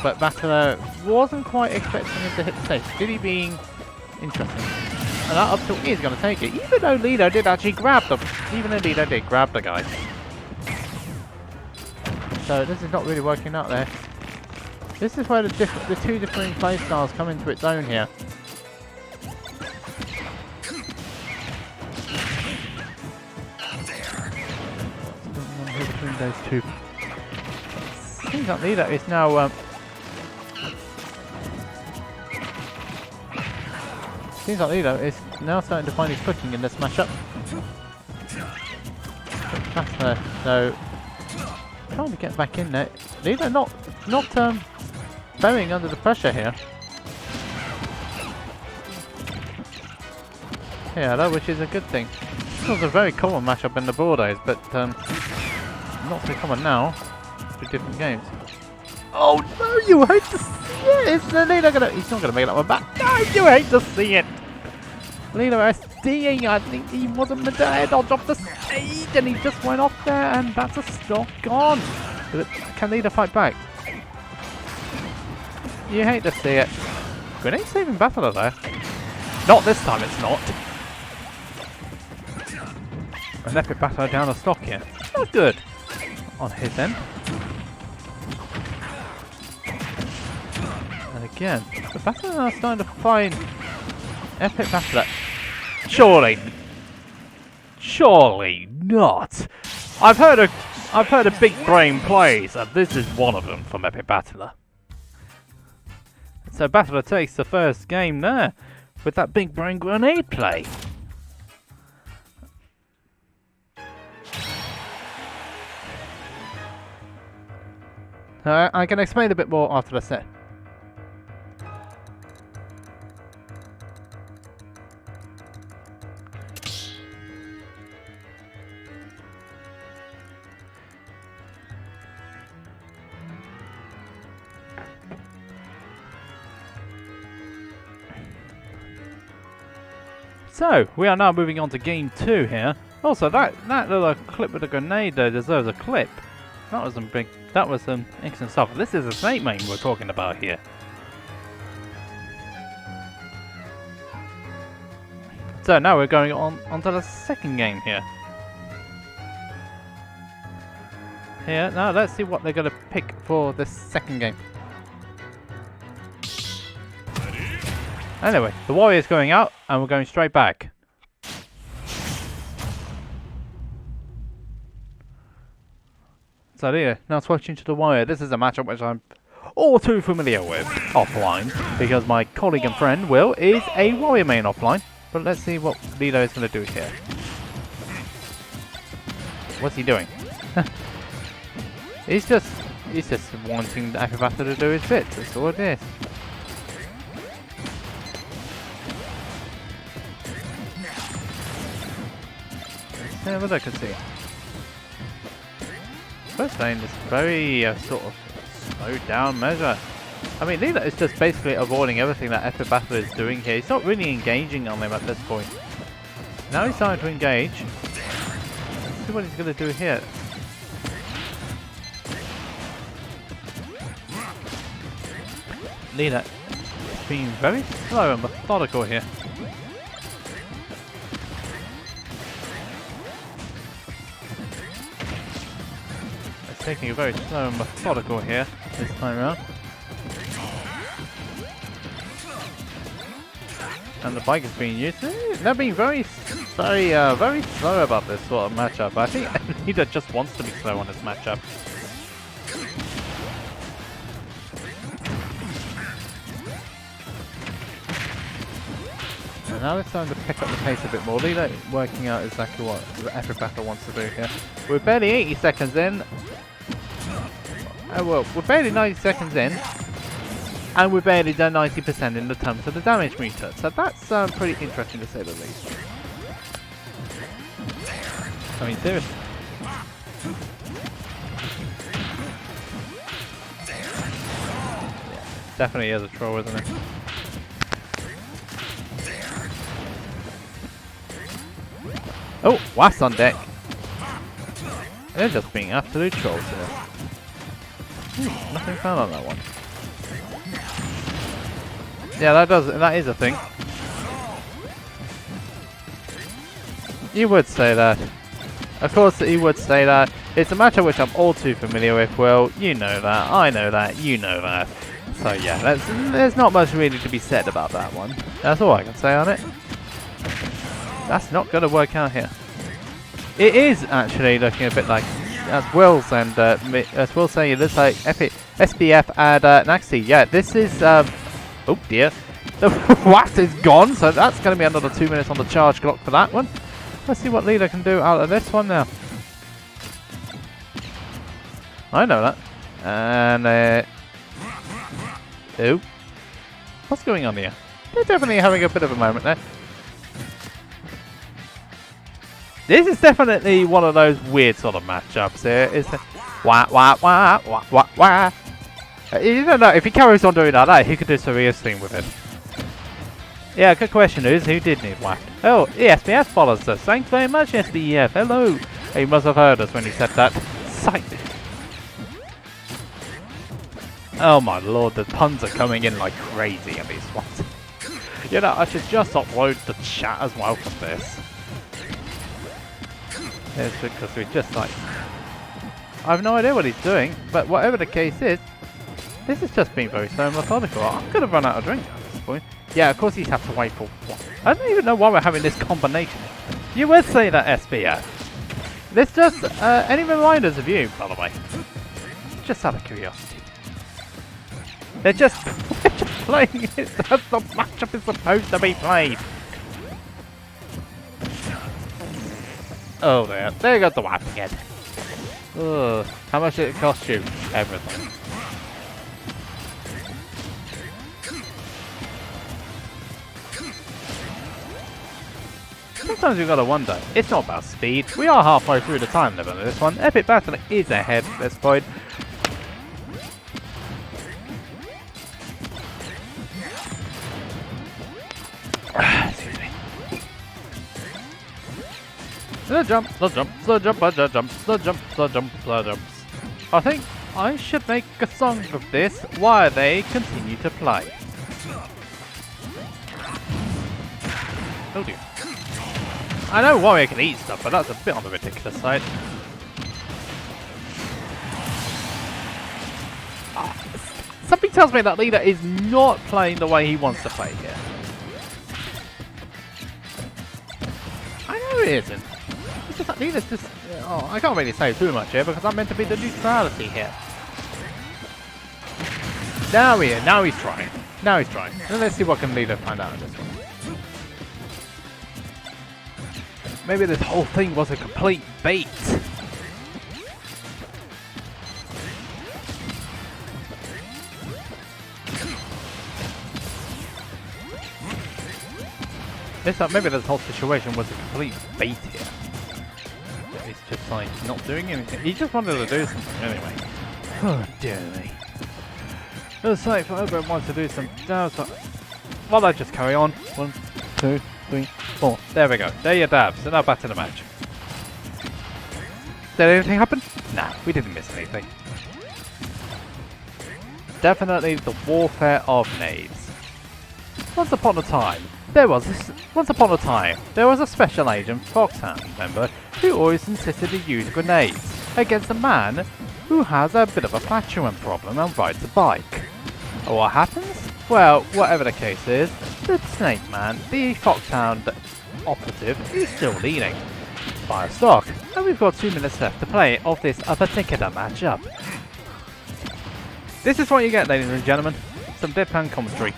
but Battler wasn't quite expecting him to hit the stage. Did he being interesting? And that up tilt is going to take it, even though Lido did actually grab them. Even though Lido did grab the guy. So this is not really working out there. This is where the two differing playstyles come into its own here. Between those two. Seems like Lido is now starting to find his footing in this matchup. So trying to get back in there. Lido not bowing under the pressure here. Yeah, though, which is a good thing. This was a very common matchup in the Brawl days, but not so common now for different games. Oh no, you hate to see it! Is Lido he's not gonna make that one back. No, you hate to see it! Lido SDing, I think he wasn't meant to dodge off the stage and he just went off there and that's a stock gone. Can Lido fight back? You hate to see it. Grenade saving Battler there. Not this time, it's not. An Epic Battler down the stock here. Not good on his end. And again, the Battler are starting to find Epic Battler. Surely not. I've heard of big brain plays, and this is one of them from Epic Battler. So Battler takes the first game there with that big brain grenade play. I can explain a bit more after the set. So, we are now moving on to game 2 here. Also, that little clip with the grenade though deserves a clip. That was some excellent stuff. This is a snake main we're talking about here. So now we're going onto the second game here. Now let's see what they're going to pick for this second game. Anyway, the warrior's going out, and we're going straight back. So there, now switching to the warrior. This is a matchup which I'm all too familiar with offline, because my colleague and friend Will is a warrior main offline. But let's see what Lido is going to do here. What's he doing? He's just wanting the acrobat to do his bit. That's all it is. Let's have a look and see. First lane is very sort of slowed down measure. I mean, Lido is just basically avoiding everything that Epic Battle is doing here. He's not really engaging on them at this point. Now he's starting to engage. Let's see what he's going to do here. Lido is being very slow and methodical here. It's taking it very slow and methodical here this time around. And the bike is being used. They're being very slow about this sort of matchup. I think Lido just wants to be slow on this matchup. And now it's time to pick up the pace a bit more. Lido working out exactly what the Epic Battle wants to do here. We're barely 80 seconds in. Well, we're barely 90 seconds in. And we're barely done 90% in the terms of the damage meter. So that's pretty interesting to say the least. I mean, seriously. Yeah, definitely is a troll, isn't it? Oh, Waft's on deck. They're just being absolute trolls here. Nothing found on that one. Yeah, that is a thing. You would say that. Of course you would say that. It's a matchup which I'm all too familiar with. Well, you know that, I know that, you know that. So yeah, there's not much really to be said about that one. That's all I can say on it. That's not going to work out here. It is actually looking a bit like, as Willz and as Will say, it looks like SBF and Naxi. Yeah, this is oh dear, the Waft is gone, so that's going to be another 2 minutes on the charge clock for that one. Let's see what Lido can do out of this one now. I know that. And oh, what's going on here? They're definitely having a bit of a moment there. This is definitely one of those weird sort of matchups here. It's wah wah wah wah wah wah. You don't know, if he carries on doing that, he could do serious thing with it. Yeah, good question is, who did need Waft? Oh, SBF follows us. Thanks very much, SBF. Hello. He must have heard us when he said that. Sight. Oh my lord, the puns are coming in like crazy in these ones. You know, I should just upload the chat as well for this. It's because we just like... I have no idea what he's doing, but whatever the case is, this has just been very slow and methodical. I'm going to run out of drink at this point. Yeah, of course he's have to wait for what? I don't even know why we're having this combination. You would say that, SBF. This just, any reminders of you, by the way? Just out of curiosity. They're just playing it as the matchup is supposed to be played. Oh, there goes the Waft again. Ugh, how much did it cost you? Everything. Sometimes you've got to wonder, it's not about speed. We are halfway through the time limit of this one. Epic Battle is ahead at this point. Excuse me. Slow jump, slow jump, slow jump, slow jump, slow jump, slow jump, slow jumps. I think I should make a song of this while they continue to play. Oh dear. I know Warrior can eat stuff, but that's a bit on the ridiculous side. Something tells me that Lido is not playing the way he wants to play here. it isn't. It's just that Lido's just... Oh, I can't really say too much here because I'm meant to be the neutrality here. Now he's trying. Now he's trying. Now let's see what can Lido find out of this one. Maybe this whole thing was a complete bait. Maybe this whole situation was a complete bait here. He's just like not doing anything. He just wanted to do something anyway. Oh dear me. Looks like everyone wants to do some dabs. Well, I just carry on. 1, 2, 3, 4. There we go. There are your dabs. So now back to the match. Did anything happen? Nah, we didn't miss anything. Definitely the warfare of nades. Once upon a time, there was a special agent Foxhound member who always insisted to use grenades against a man who has a bit of a flatulent problem and rides a bike. And what happens? Well, whatever the case is, the Snake Man, the Foxhound operative, is still leading by a stock, and we've got 2 minutes left to play of this particular matchup. This is what you get, ladies and gentlemen, some deadpan commentary.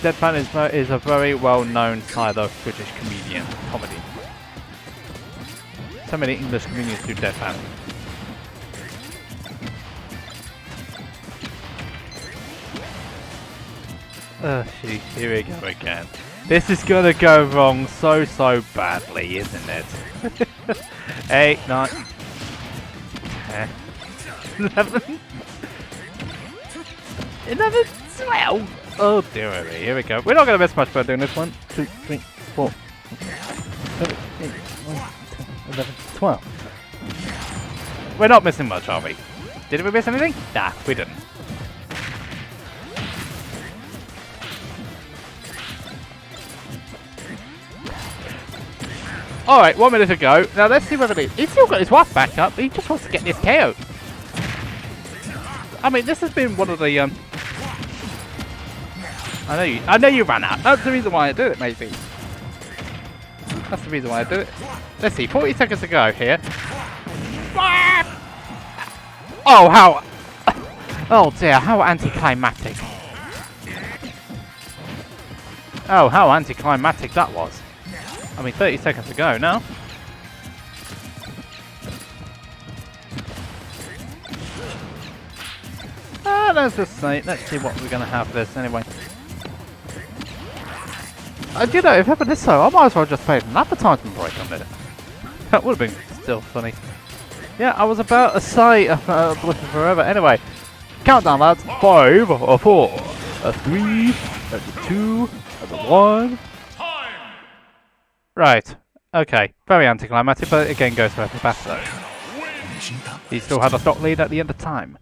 Deadpan is a very well-known side of British comedian comedy. So many English comedians do deadpan. Oh, jeez, here we go again. This is gonna go wrong so badly, isn't it? 8, 9, 10, 11, 11, 12. Oh dear me, here we go. We're not gonna miss much by doing this. 1, 2, 3, 4, 7, 8, 9, 10, 11, 12. We're not missing much, are we? Did we miss anything? Nah, we didn't. Alright, 1 minute to go. Now let's see whether he's still got his wife back up. He just wants to get this KO. I mean, this has been one of the I know you ran out. That's the reason why I do it, maybe. That's the reason why I do it. Let's see, 40 seconds to go here. Oh, how... Oh dear, how anticlimactic. Oh, how anticlimactic that was. I mean, 30 seconds to go now. Let's just say, let's see what we're going to have this anyway. You know, if ever this so, I might as well just play an advertisement break on it. That would have been still funny. Yeah, I was about to say, looking forever. Anyway, countdown lads. 5, 4, 3, 2, 1. Right. Okay. Very anticlimactic, but again goes for every battle. He still had a stock lead at the end of time.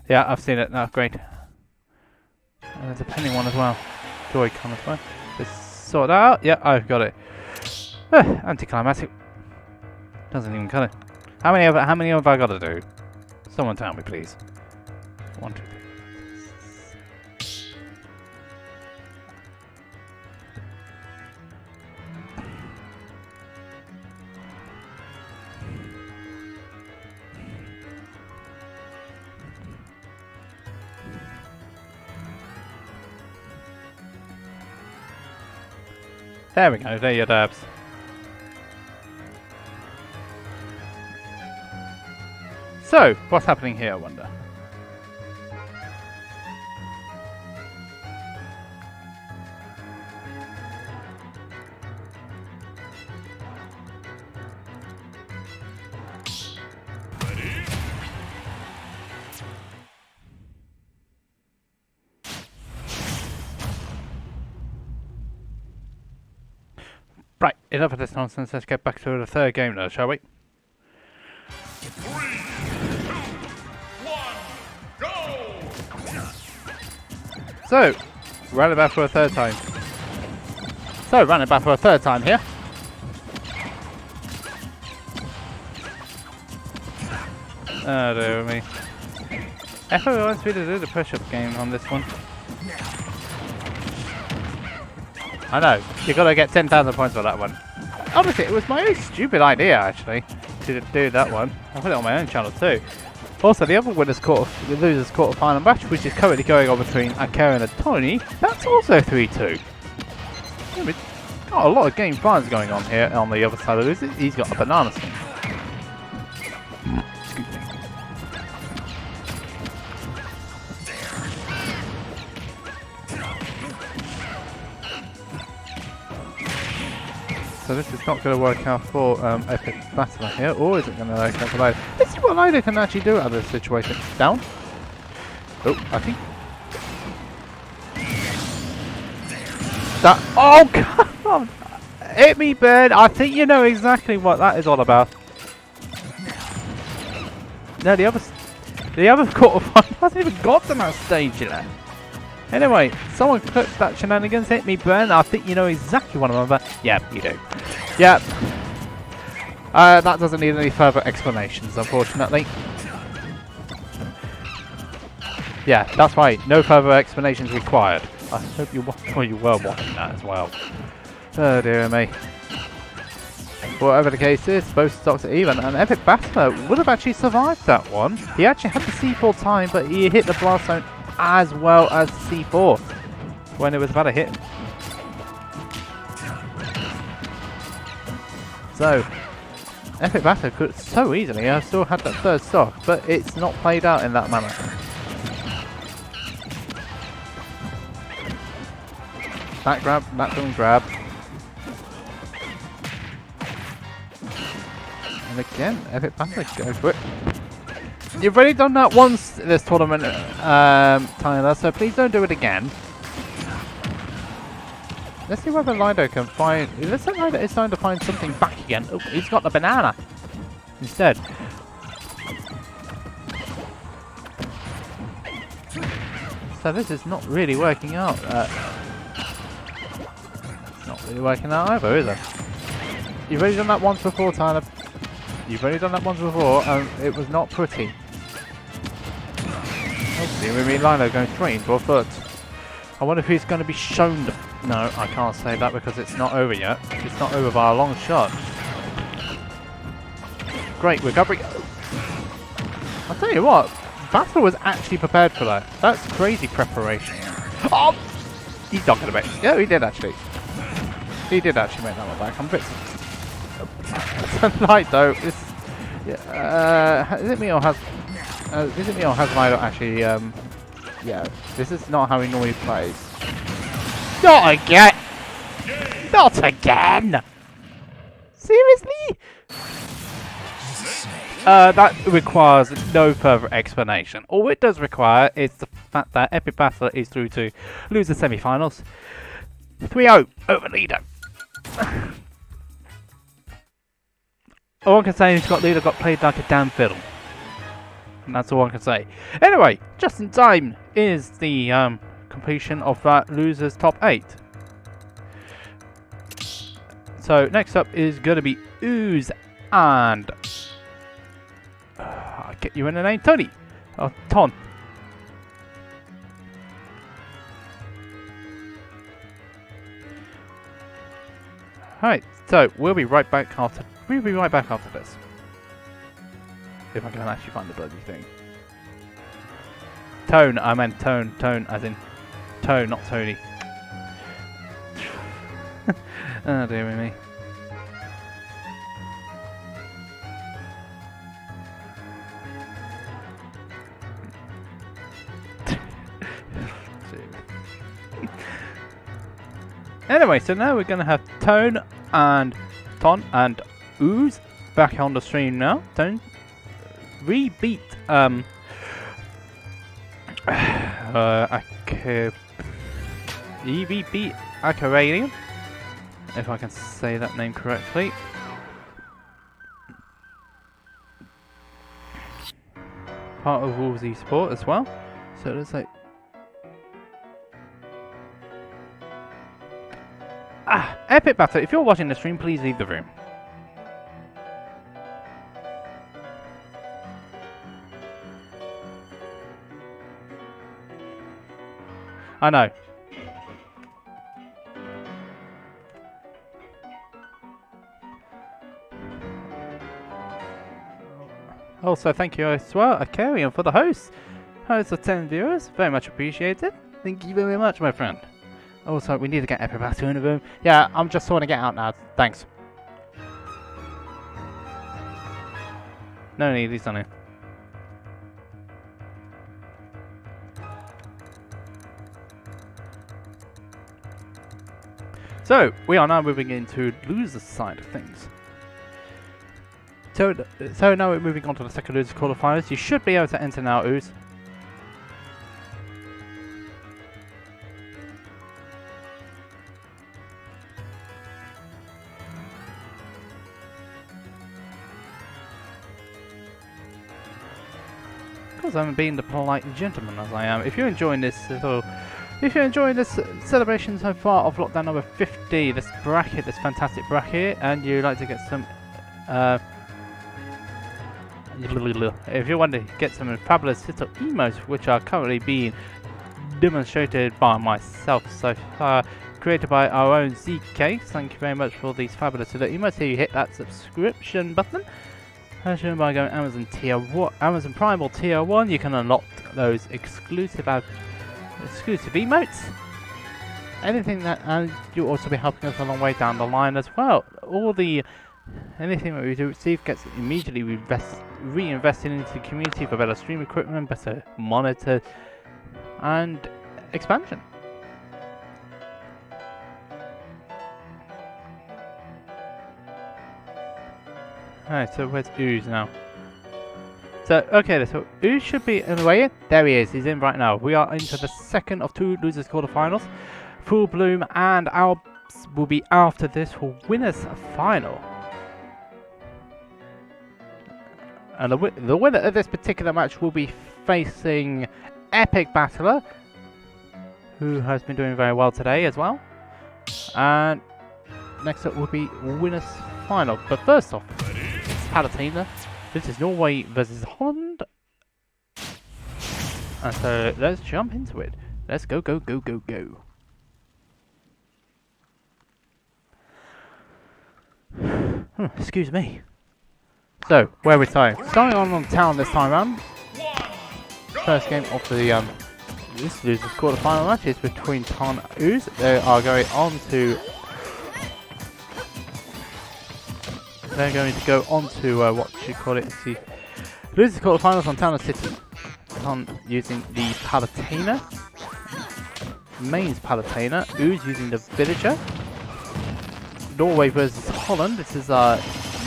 Yeah, I've seen it now. Great. And there's a penny one as well. Joy-Con as well. Just sort that out. Yeah, I've got it. Anticlimactic. Doesn't even cut it. How many have I got to do? Someone tell me, please. 1, 2, 3. There we go, there are your dabs. So, what's happening here, I wonder? Right, enough of this nonsense, let's get back to the third game now, shall we? 3, 2, 1, go! So, running back for a third time. Here. Oh dear me. Echo wants me to do the push-up game on this one. I know, you gotta get 10,000 points for that one. Honestly, it was my own stupid idea actually to do that one. I put it on my own channel too. Also, the other the losers quarter-final match, which is currently going on between XCurr and Tony, that's also 3-2. Yeah, we've got a lot of game finals going on here on the other side of the losers. He's got a banana skin. Excuse me. So this is not going to work out for Epic Battler here, or is it going to work out for Lido? Let's see what Lido can actually do out of this situation. Down. Oh, I think. That. Oh, come on! Hit me, bird! I think you know exactly what that is all about. No, the other quarterfinal hasn't even got to that stage yet. Anyway, someone clipped that shenanigans, hit me, burn. I think you know exactly what I'm about. Yeah, you do. Yeah. That doesn't need any further explanations, unfortunately. Yeah, that's right. No further explanations required. I hope you were watching that as well. Oh dear me. Whatever the case is, both stocks are even, and Epic Battler would have actually survived that one. He actually had the C4 time, but he hit the blast zone as well as C4 when it was about to hit him. So, Epic Battler could so easily have still had that third stock, but it's not played out in that manner. That grab, that doing grab. And again, Epic Battler go for it. You've already done that once this tournament, Tyler, so please don't do it again. Let's see whether Lido can find... It looks like Lido is starting to find something back again. Oh, he's got the banana instead. So this is not really working out. It's not really working out either, is it? You've already done that once before, Tyler. You've already done that once before, and it was not pretty. Hopefully, we mean Lido going straight into a foot. I wonder if he's going to be shown. No, I can't say that because it's not over yet. It's not over by a long shot. Great recovery. I'll tell you what, Battler was actually prepared for that. That's crazy preparation. Oh! He's not going to make it. Yeah, he did actually. He did actually make that one back. I'm a bit... Light though, is it me or has Lido actually yeah, this is not how he normally plays. Not again! Not again! Seriously? That requires no further explanation. All it does require is the fact that Epic Battler is through to lose the semi-finals. 3-0 over Lido. All I can say is Lido got played like a damn fiddle. And that's all I can say. Anyway, just in time is the completion of that loser's top 8. So next up is going to be Ooze and... I'll get you in the name, Tony. Oh, Ton. Alright, so we'll be right back after this. If I can actually find the bloody thing. Tone, I meant tone as in tone, not Tony. Oh dear me. Anyway, so now we're going to have Tone and Ton and Ooze back on the stream now. Tone rebeat beat Aquarium, if I can say that name correctly. Part of Willz Esport as well. So let's say Epic Battler, if you're watching the stream, please leave the room. I know. Also, thank you as well, Akarian, for the host of 10 viewers. Very much appreciated. Thank you very much, my friend. Also, we need to get Epic Battle in the room. Yeah, I'm just sorting it out now. Thanks. No need, he's done it. So, we are now moving into loser's side of things. So now we're moving on to the second loser's quarterfinals. You should be able to enter now, Ooze. Because I'm being the polite gentleman as I am. If you're enjoying this celebration so far of lockdown number 50, this bracket, this fantastic bracket, and you'd like to get some, if you want to get some fabulous little emotes, which are currently being demonstrated by myself so far, created by our own ZK. Thank you very much for these fabulous little emotes. Here you hit that subscription button. Shown by going Amazon Amazon Prime or Tier 1, you can unlock those exclusive emotes. Anything that, and you'll also be helping us a long way down the line as well. Anything that we do receive gets immediately reinvested into the community for better stream equipment, better monitor, and expansion. Alright, so where's Ooze now? So, okay, so Ooze should be in the way in. There he is, he's in right now. We are into the second of two losers quarterfinals. FullBloom and OwlBBs will be after this for winners final. And the winner of this particular match will be facing Epic Battler, who has been doing very well today as well. And next up will be winners final. But first off, Palatina. This is Norway versus Holland. And so let's jump into it. Let's go, go, go, go, go. Excuse me. So, where are we starting? Starting on town this time around. First game of the this losers quarterfinal match is between Tan and Ooze. They are going on to. They're going to go on to what should you call it? The losers quarterfinals on Town and City. Tan using the Palatina. Mains Palatina. Ooze using the Villager. Norway versus Holland. This is a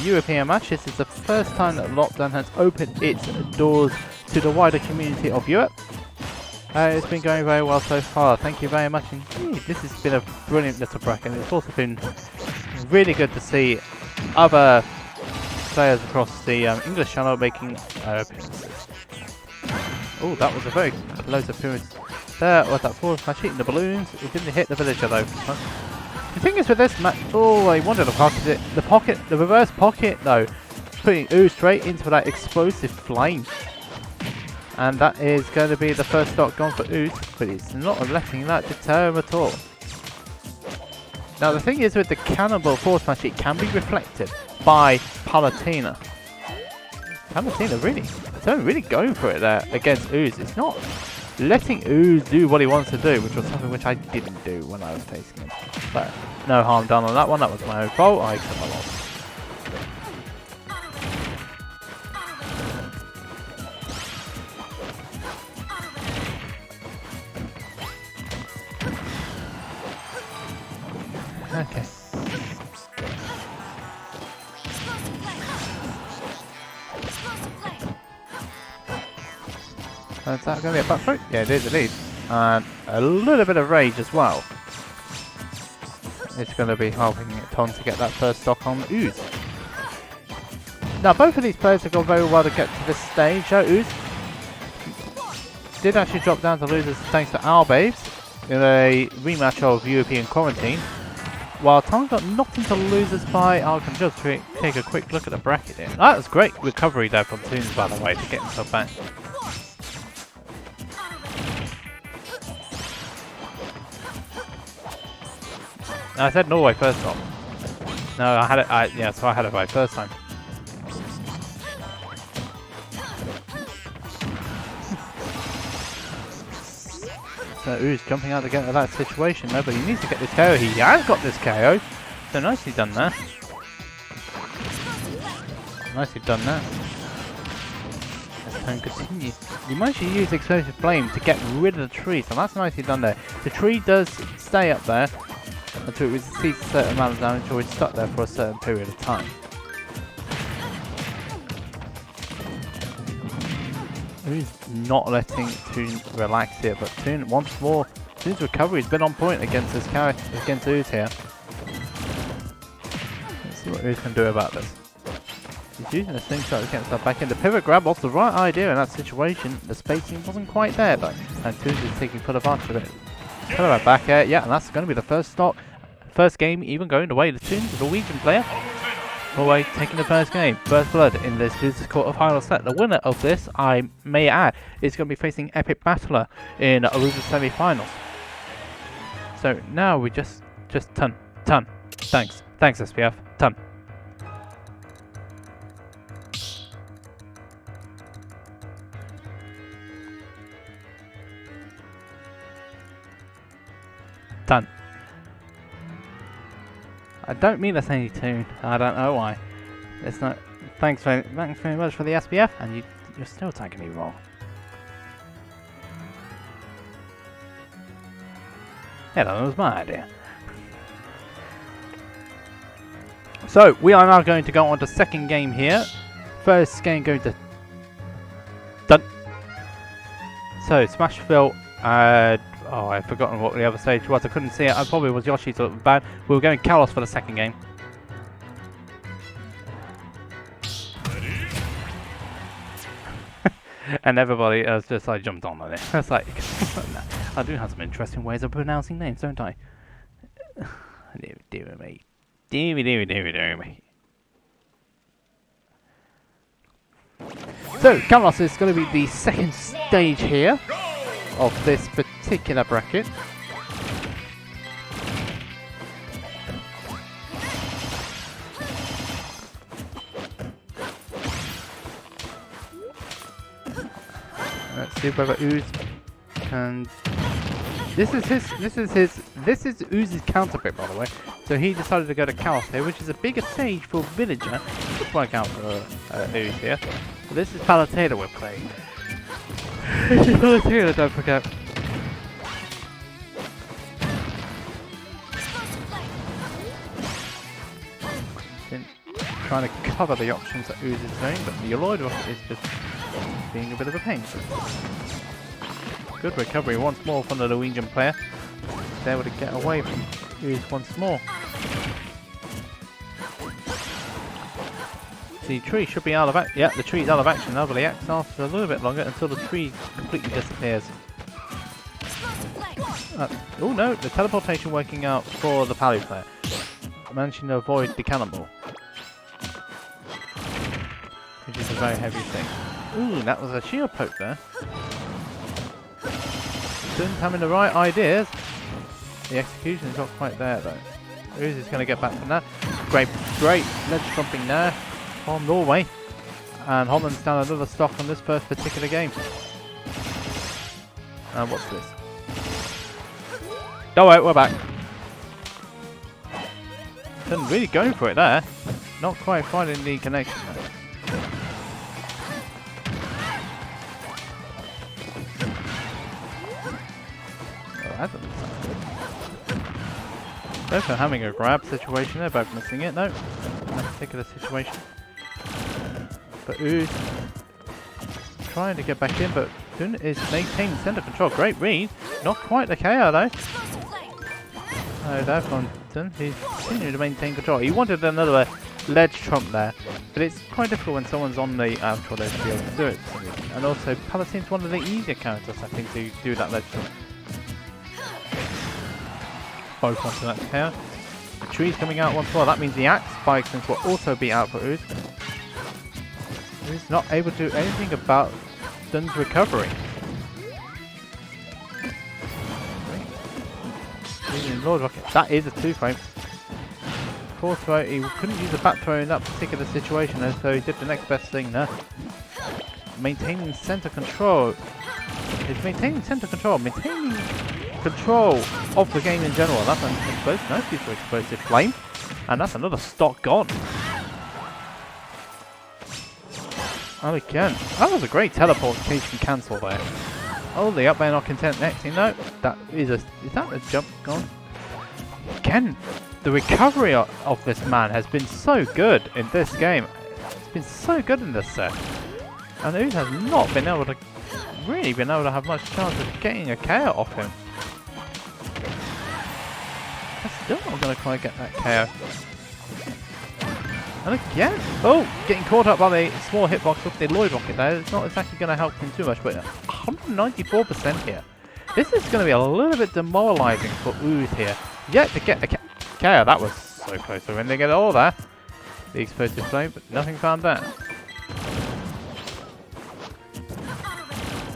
European match. This is the first time that lockdown has opened its doors to the wider community of Europe. It's been going very well so far. Thank you very much indeed. This has been a brilliant little bracket. It's also been really good to see other players across the English channel making appearances. Oh, that was a very close appearance. There was that forward smash hitting the balloons. It didn't hit the villager though. The thing is with this match, oh, I wanted to pocket it. The reverse pocket though, putting Ooze straight into that explosive flame. And that is going to be the first stock gone for Ooze, but it's not letting that deter him at all. Now the thing is with the cannonball forward smash, it can be reflected by Palatina. Palatina really going for it there against Ooze. It's not letting Ooze do what he wants to do, which was something which I didn't do when I was facing him. But no harm done on that one, that was my own fault, I took a loss. Okay. Is that going to be a back throw? Yeah, it is indeed. And a little bit of rage as well. It's going to be helping Ton to get that first stock on Ooze. Now, both of these players have gone very well to get to this stage. Ooze did actually drop down to losers thanks to OwlBBs in a rematch of European Quarantine. While Ton got knocked into losers by, I can just take a quick look at the bracket here. That was great recovery there from Toons, by the way, to get himself back. No, I said Norway first stop. No, I had it. Yeah, so I had it right first time. So Ooze jumping out to get out of that situation though, but he needs to get this KO. He has got this KO. So nicely done there. Nicely done there. Let's turn continue. You might actually use explosive flame to get rid of the tree, so that's nicely done there. The tree does stay up there until it receives a certain amount of damage, or it's stuck there for a certain period of time. He's not letting Toon relax here, but Toon once more. Toon's recovery has been on point against this character, against Ooze here. Let's see what Ooze can do about this. He's using the slingshot to get himself back in. The pivot grab was the right idea in that situation. The spacing wasn't quite there though, and Toon is taking full advantage of it. Kind of back air, yeah, and that's going to be the first stop. First game even going the way of Toon, the Norwegian player. Norway taking the first game, first blood in this Losers Court of final set. The winner of this, I may add, is going to be facing Epic Battler in a Losers semi-finals. So now we just ton. Thanks SPF, ton. Ton. I don't mean to say Toon. I don't know why. It's not. Thanks very much for the SPF, and you're still tagging me wrong. Yeah, that was my idea. So we are now going to go on to second game here. First game going to done. So Smashville. Oh, I've forgotten what the other stage was. I couldn't see it. I probably was Yoshi, so it was bad. We were going Kalos for the second game. And everybody has just like jumped on it. It's like, I do have some interesting ways of pronouncing names, don't I? Dear me. Dear me. So, Kalos is going to be the second stage here of this particular bracket. Let's see whether Ooze can. This is Ooze's counter pick, by the way. So he decided to go to Kalos here, which is a bigger stage for Villager. Could work out for Ooze here. But this is Palutena we're playing. This is Palutena, don't forget. Trying to cover the options that Ooze is doing, but the Lloyd is just being a bit of a pain. Good recovery once more from the Norwegian player. He's able to get away from Ooze once more. The tree should be out of action. Yeah, the tree's out of action now, but the axe lasts a little bit longer until the tree completely disappears. Oh no, the teleportation working out for the Palu player. Managing to avoid the cannonball, which is a very heavy thing. Ooh, that was a shield poke there. Dun's having the right ideas. The execution's not quite there though. Ooze is going to get back from that. Great ledge jumping there from Norway. And Holland's down another stock on this first particular game. And what's this? Oh wait, we're back. Dun really going for it there. Not quite finding the connection there. That doesn't sound good. Both are having a grab situation, they're both missing it, no. That particular situation. But Ooze trying to get back in, but Dun is maintaining center control. Great read. Not quite the KO though. No, that's on Dun. He's continuing to maintain control. He wanted another ledge trump there, but it's quite difficult when someone's on the actual ledge to be able to do it. And also, Palutine's one of the easier characters, I think, to do that ledge trump. Both onto that KO. The tree's coming out once more. That means the axe spikes will also be out for Ooze. Ooze not able to do anything about Dun's recovery. He's Lord Rocket. That is a 2-frame. Forward throw, he couldn't use a back throw in that particular situation, and so he did the next best thing there. Maintaining center control. It's maintaining center control, maintaining control of the game in general. That's an explosive, nice piece of explosive flame. And that's another stock gone. And again, that was a great teleportation cancel there. Oh, the up air knock intent next. No, that is that a jump gone? Again, the recovery of this man has been so good in this game. It's been so good in this set. And Ooze has not been able to have much chance of getting a KO off him. I'm still not going to quite get that KO. And again, oh, getting caught up by the small hitbox with the Logue rocket there. It's not exactly going to help him too much, but 194% here. This is going to be a little bit demoralizing for Ooze here. Yet to get a KO, that was so close to when they get it all there. The explosive flame, but nothing found there.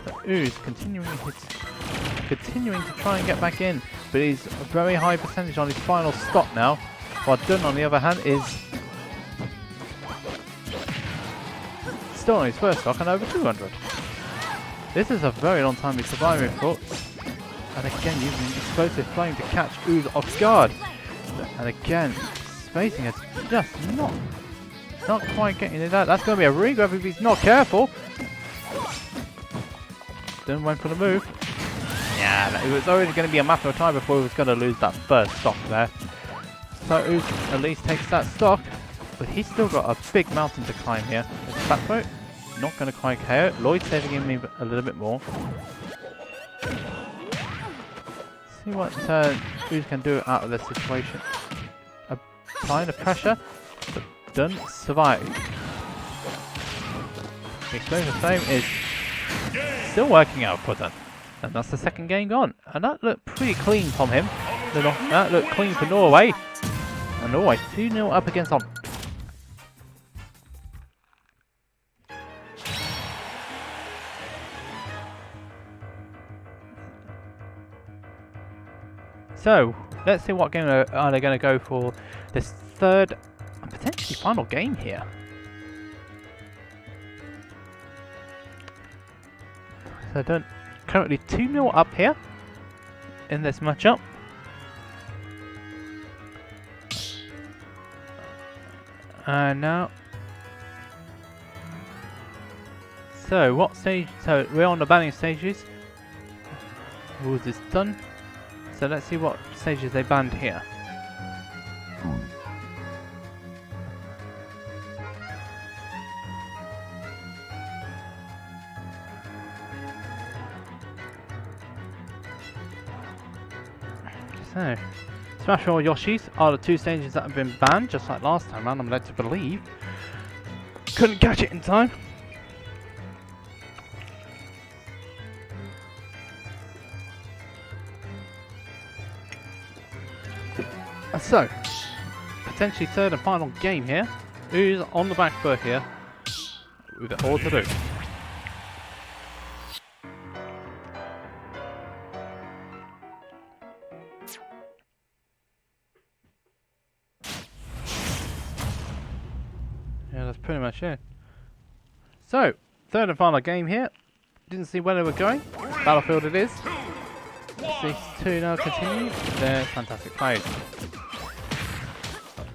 So Ooze continuing to try and get back in, but he's a very high percentage on his final stop now. While Dunn, on the other hand, is still on his first stock and over 200. This is a very long time he's surviving for. And again, using explosive flame to catch Ooze off guard. And again, spacing is just not quite getting it out. That's going to be a regrab if he's not careful. Dunn went for the move. Yeah, it was already going to be a matter of time before he was going to lose that first stock there. So Ooze at least takes that stock, but he's still got a big mountain to climb here. It's back throw, not going to quite KO. Lloyd saving him a little bit more. See what Ooze can do out of this situation. Applying the pressure, but Dunn survived. The explosive flame is still working out for Dunn. And that's the second game gone. And that looked pretty clean from him. That looked clean for Norway. And Norway 2-0 up against on. So, let's see what game are they going to go for this third and potentially final game here. So, Dunn currently 2-0 up here in this matchup. And now, so what stage? So we're on the banning stages. Rules is done. So let's see what stages they banned here. So, Smash or Yoshi's are the two stages that have been banned, just like last time round, I'm led to believe. Couldn't catch it in time. So, potentially third and final game here. Who's on the back foot here with it all to do. Yeah, that's pretty much it. So, third and final game here. Didn't see where they were going. Battlefield it is. These two now continue their fantastic plays.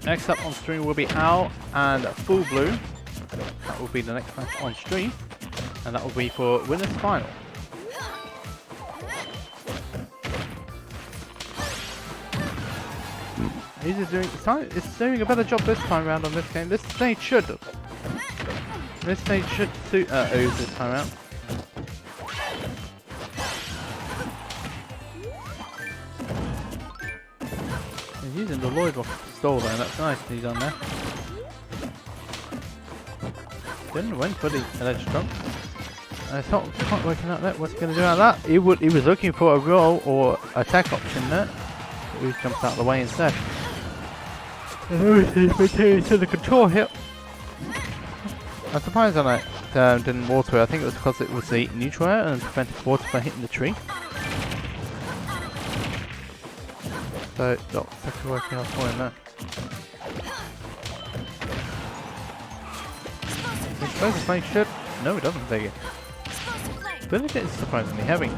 Next up on stream will be Owl and FullBloom. That will be the next match on stream. And that will be for winners final. It's doing a better job this time around on this game. This stage should suit Ooze this time out. He's using the Lloyd rocket to stall there, that's nice he's on there. Didn't went for the alleged trump. It's not quite working out there. What's he going to do out of that? He was looking for a roll or attack option there. But Ooze jumps out of the way instead. And Ooze is maintaining to the control here. I'm surprised on that didn't water. I think it was because it was the neutral air and prevented water from hitting the tree. So, Doc's actually working off for him there. Explosive flame should... No, it doesn't take it. But it is surprisingly heavy.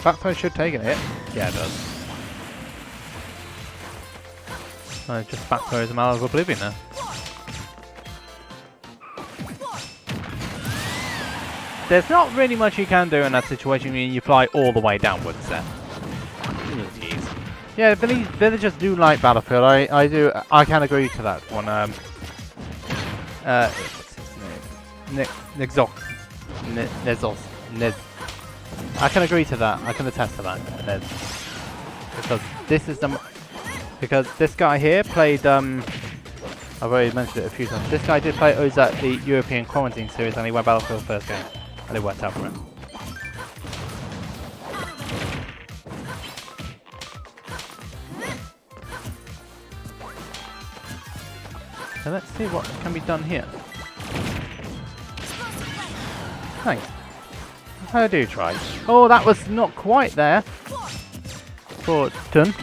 Backfire should take it. Yeah, it does. Just backfires him out of oblivion now. There's not really much you can do in that situation when you fly all the way downwards there. Jeez. Yeah, villagers do like Battlefield. I can agree to that one. What's his name? Nezos. I can agree to that. I can attest to that. Nez. Because this is the... Because this guy here played, I've already mentioned it a few times. This guy did play Oz at the European Quarantine Series and he went Battlefield first game. And it worked out for him. So let's see what can be done here. Thanks. I do try. Oh, that was not quite there. For done.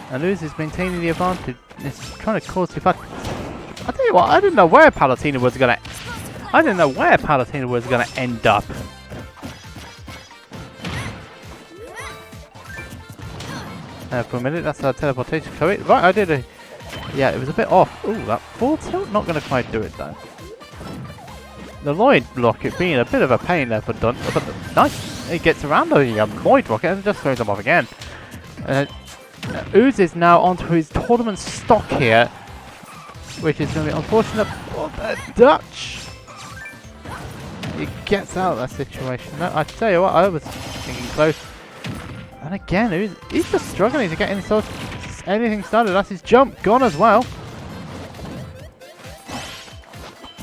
And Luz is maintaining the advantage. It's trying to cause the fight. I tell you what, I didn't know where Palutena was gonna. I didn't know where Palutena was gonna end up. For a minute, that's our teleportation code. Right, I did a. Yeah, it was a bit off. Ooh, that full tilt, not gonna quite do it though. The Lloyd rocket being a bit of a pain there for Dun, but nice. It gets around the Lloyd rocket and just throws them off again. Ooze is now onto his tournament stock here, which is going to be unfortunate for the Dutch. He gets out of that situation. No, I tell you what, I was thinking close. And again, Ooze, he's just struggling to get anything started. That's his jump gone as well.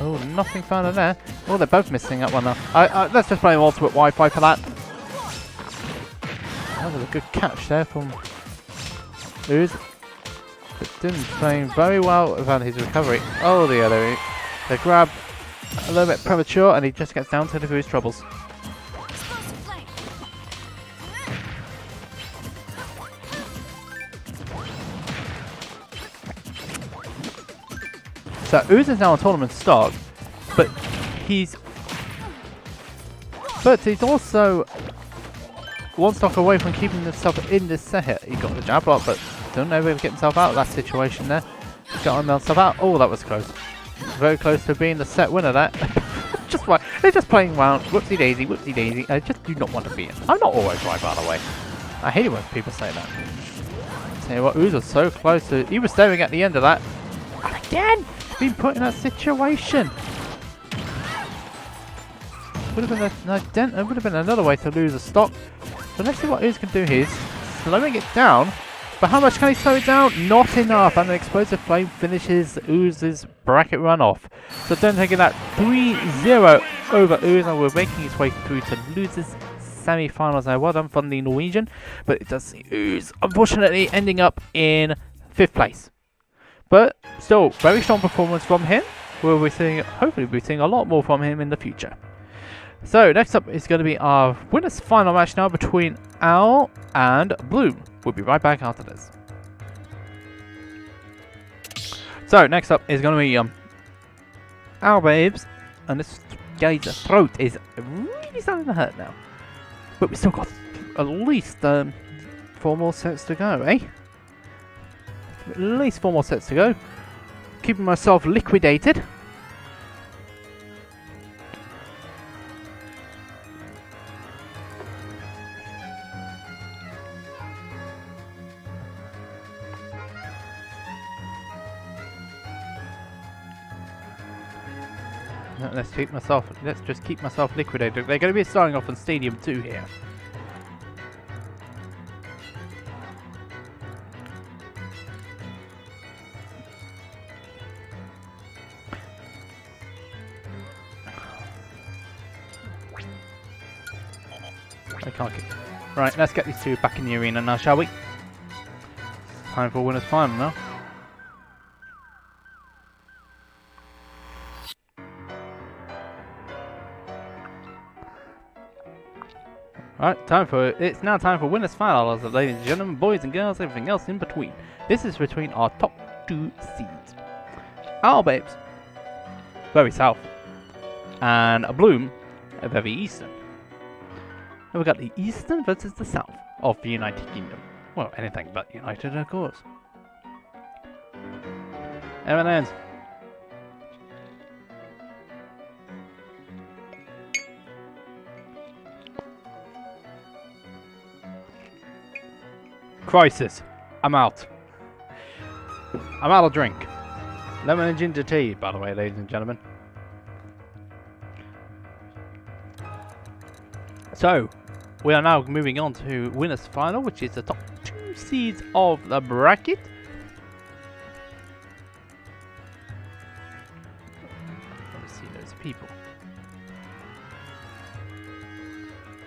Oh, nothing found in there. Oh, they're both missing that one now. Let's just blame Ultimate Wi-Fi for that. That was a good catch there from Ooze. But Din's playing very well about his recovery. Oh, the grab a little bit premature and he just gets down to his troubles. So Ooze is now on tournament stock, but he's also one stock away from keeping himself in this set here. He got the jab block, but don't know if he can get himself out of that situation there. He's got himself out. Oh, that was close. Very close to being the set winner there. They're just playing around. Whoopsie daisy, whoopsie daisy. I just do not want to be in. I'm not always right, by the way. I hate it when people say that. Tell you what, Ooze was so close to. He was staring at the end of that. And again, been put in that situation. Would have been another way to lose a stock. But let's see what Ooze can do here. He's slowing it down. But how much can he slow it down? Not enough. And the explosive flame finishes Ooze's bracket run off. So Dun taking that 3-0 over Ooze, and we're making his way through to Luz's semi-finals now. Well done from the Norwegian. But it does see Ooze, unfortunately, ending up in 5th place. But still, very strong performance from him. We'll be seeing, hopefully we'll be seeing a lot more from him in the future. So next up is going to be our winners final match now between Owl and Bloom. We'll be right back after this. So next up is going to be OwlBBs, and this guy's throat is really starting to hurt now. But we still got at least 4 more sets to go, eh? At least 4 more sets to go. Keeping myself liquidated. No, let's just keep myself liquidated. They're going to be starting off on Stadium 2 here. I can't get... Right, let's get these two back in the arena now, shall we? Time for winners final now. Alright, it's now time for winners finals, ladies and gentlemen, boys and girls, everything else in between. This is between our top 2 seeds. OwlBBs, very south, and Bloom, very eastern. And we've got the eastern versus the south of the United Kingdom. Well, anything but United, of course. M&M's. Crisis. I'm out. I'm out of drink. Lemon and ginger tea, by the way, ladies and gentlemen. So, we are now moving on to winners final, which is the top 2 seeds of the bracket. Let me see those people.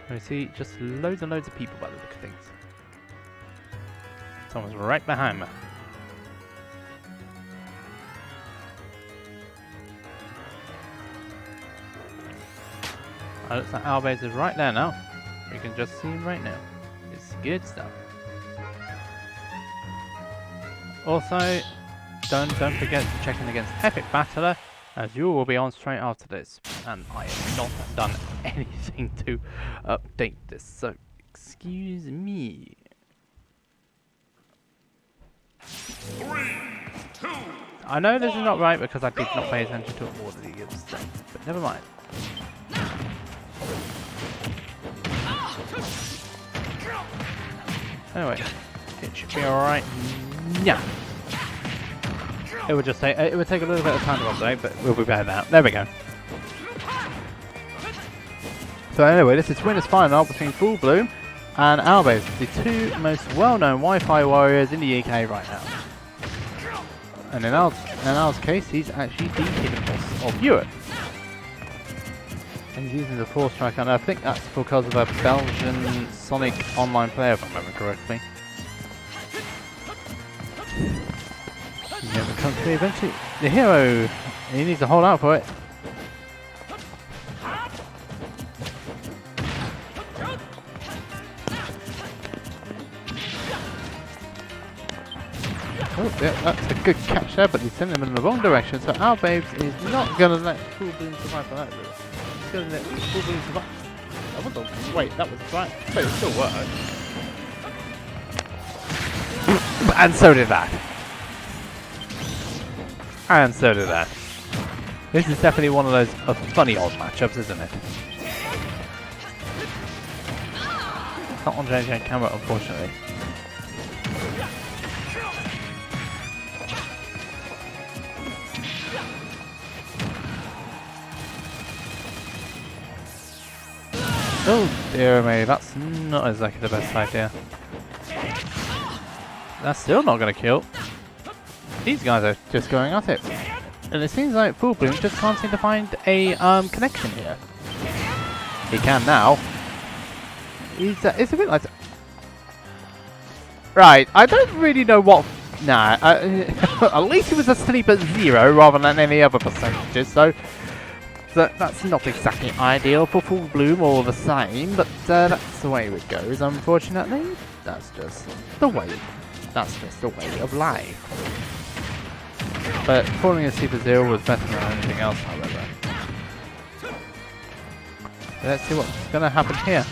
Let me see just loads and loads of people by the look of things. Someone's right behind me. It looks like OwlBBs is right there now. You can just see him right now. It's good stuff. Also, don't forget to check in against Epic Battler, as you will be on straight after this. And I have not done anything to update this, so excuse me. 3, 2, I know this is not right because I did not pay attention to all of the stuff, but never mind. Anyway, it should be alright. Yeah. It would take a little bit of time to update, but we'll be better now. There we go. So anyway, this is winners final between FullBloom and OwlBBs, the 2 most well-known Wi-Fi warriors in the UK right now. And in Al's case, he's actually the hidden boss of Europe. And he's using the Force Strike, and I think that's because of a Belgian Sonic online player, if I remember correctly. He never comes to me eventually. The hero, he needs to hold out for it. Oh, yeah, that's a good catch there, but he's sending him in the wrong direction, so OwlBBs is not going to let FullBloom survive for that. He's going to let FullBloom survive. I wonder, wait, that was right, but it still worked. And so did that. And so did that. This is definitely one of those funny odd matchups, isn't it? It's not on JJ camera, unfortunately. Oh dear me, that's not exactly the best idea. That's still not going to kill. These guys are just going at it. And it seems like FullBloom just can't seem to find a connection here. He can now. It's a bit like... Right, I don't really know what... Nah, at least it was asleep at 0 rather than any other percentages, so... That's not exactly ideal for FullBloom all the same, but that's the way it goes, unfortunately. That's just the way. That's just the way of life. But falling asleep at 0 was better than anything else, however. Let's see what's going to happen here.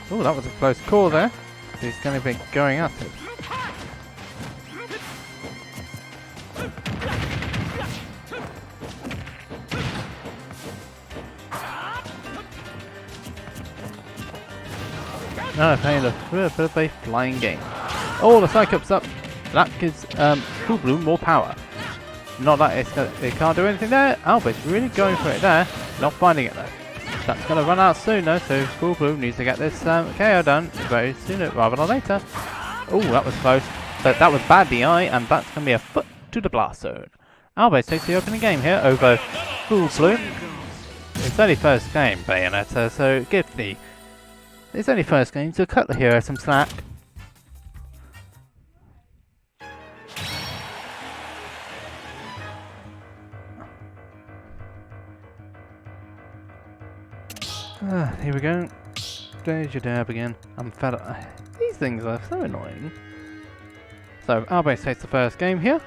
Oh, that was a close call there. He's going to be going at it. Now they're playing a bit of a flying game. Oh, the Psychop's up. That gives FullBloom more power. Not that it can't do anything there. OwlBBs really going for it there. Not finding it though. That's going to run out soon though, so FullBloom needs to get this KO done very sooner rather than later. Oh, that was close. But that was bad DI, and that's going to be a foot to the blast zone. OwlBBs takes the opening game here over FullBloom. It's only first game, Bayonetta, so give the... It's only first game, so cut the hero some slack. Here we go. There's your dab again. I'm fed up. These things are so annoying. So, OwlBBs takes the first game here.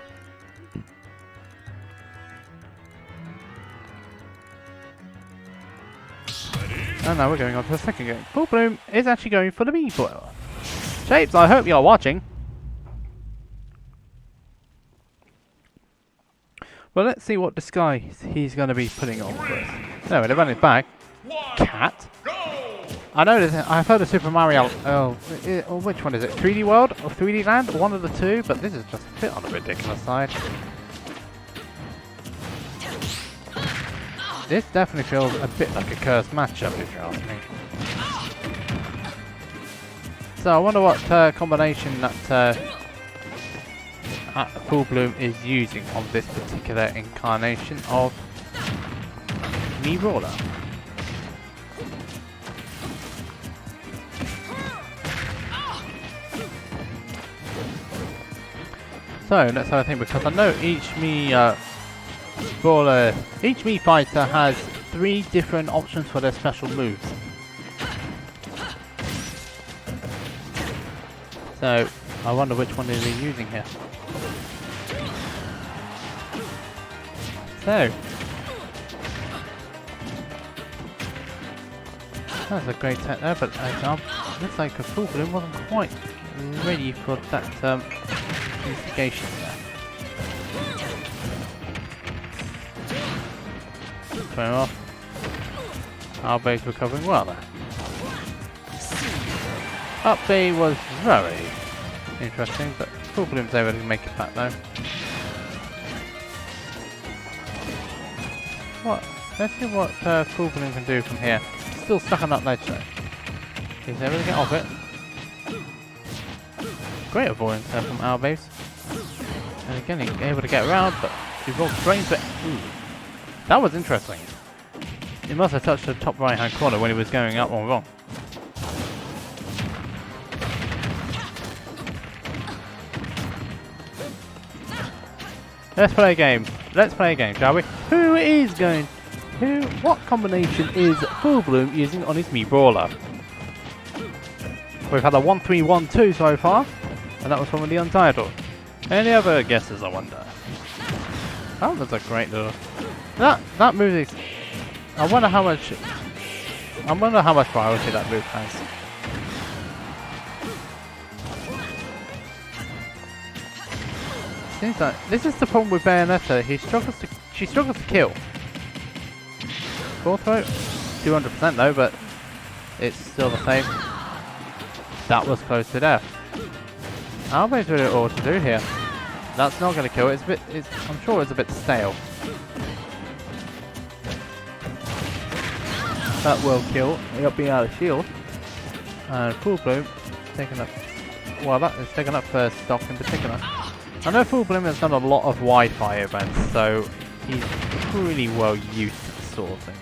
And now we're going on to the second game. FullBloom is actually going for the meat boiler. Shapes, I hope you're watching. Well, let's see what disguise he's going to be putting on for us. No, they're running back. Cat. I know this. I've heard of Super Mario. Which one is it? 3D World or 3D Land? One of the two, but this is just a bit on the ridiculous side. This definitely feels a bit like a cursed matchup, if you ask me. So I wonder what combination that FullBloom is using on this particular incarnation of Knee Roller. So let's have a think, because I know each Mii fighter has 3 different options for their special moves. So I wonder which one is he using here. So that's a great tech there, but looks like a FullBloom wasn't quite ready for that instigation there. Throw him off. OwlBBs recovering well there. Up B was very interesting, but FullBloom's able to make it back though. Let's see what FullBloom can do from here. Still stuck on that ledge though. He's able to get off it. Great avoidance there from OwlBBs. And again, he's able to get around, but he rolled straight into it. Ooh. That was interesting. He must have touched the top right hand corner when he was going up or wrong. Let's play a game. Let's play a game, shall we? What combination is FullBloom using on his Mii Brawler? We've had a 1-3-1-2 so far, and that was from the Untitled. Any other guesses, I wonder? That was a great little... That move is... I wonder how much priority that move has. Seems like this is the problem with Bayonetta. She struggles to kill. Full throat, 200% though, but it's still the same. That was close to death. OwlBBs really all to do here. That's not going to kill. I'm sure it's a bit stale. That will kill. It'll be out of shield. And FullBloom taking up. Well, that is taking up first stock in particular. I know FullBloom has done a lot of Wi-Fi events, so he's pretty well used to this sort of thing.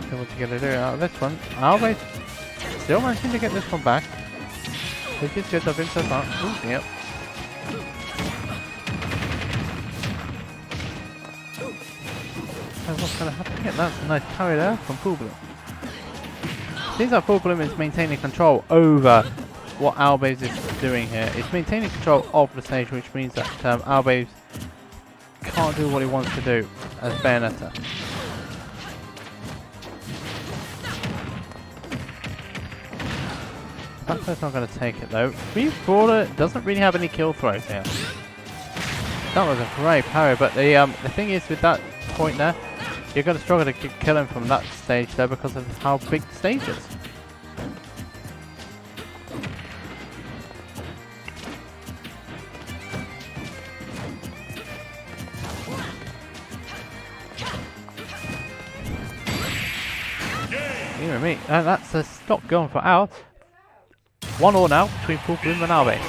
So what's he going to do out of this one? OwlBBs still managing to get this one back. Which is good, I've been so far. Ooh, yep. So what's going to happen here? That's a nice parry there from FullBloom. Seems like FullBloom is maintaining control over what OwlBBs is doing here. It's maintaining control of the stage, which means that OwlBBs can't do what he wants to do as Bayonetta. That's not going to take it though. Mii Brawler doesn't really have any kill throws here. That was a great parry, but the thing is with that point there, you're going to struggle to kill him from that stage though because of how big the stage is. You and me, and that's a stop going for Owl. 1-1 now between FullBloom and OwlBBs.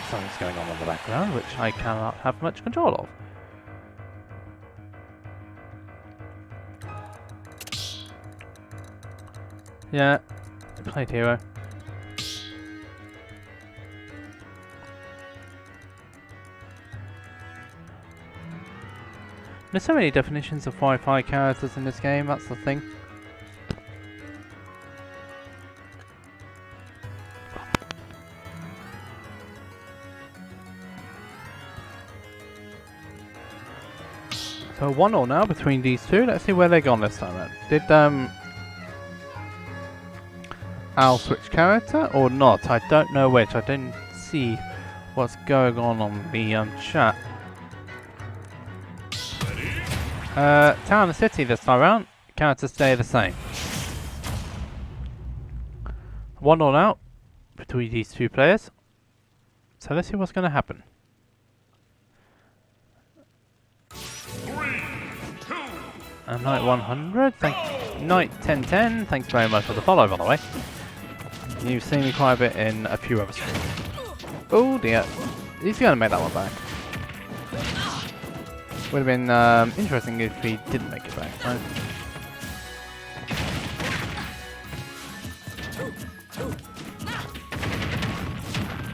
Something's going on in the background which I cannot have much control of. Yeah, played hero. There's so many definitions of Wi-Fi characters in this game, that's the thing. So 1-1 now between these two. Let's see where they're gone this time. Did Owl switch character or not? I don't know which. I didn't see what's going on the chat. Town and city this time around. Characters stay the same. 1-1 out between these two players. So let's see what's going to happen. 3, 2, And Knight 100, Knight 1010, thanks very much for the follow, by the way. You've seen me quite a bit in a few other streams. Oh dear, he's going to make that one back. Would have been interesting if he didn't make it back, right?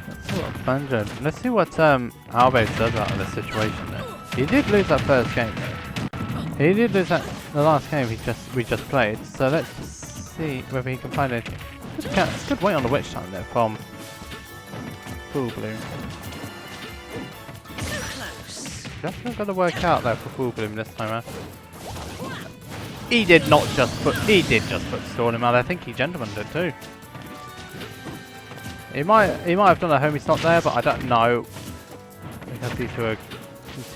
Let's see what Banjo. Let's see what OwlBBs does out of this situation. Though. He did lose that first game. Though. He did lose that the last game we just played. So let's see whether he can find it. It's good wait on the witch time there from FullBloom. Definitely got to work out there for FullBloom this time around. He did just put Storm him out. I think he gentleman did too. He might have done a homie stop there, but I don't know because these two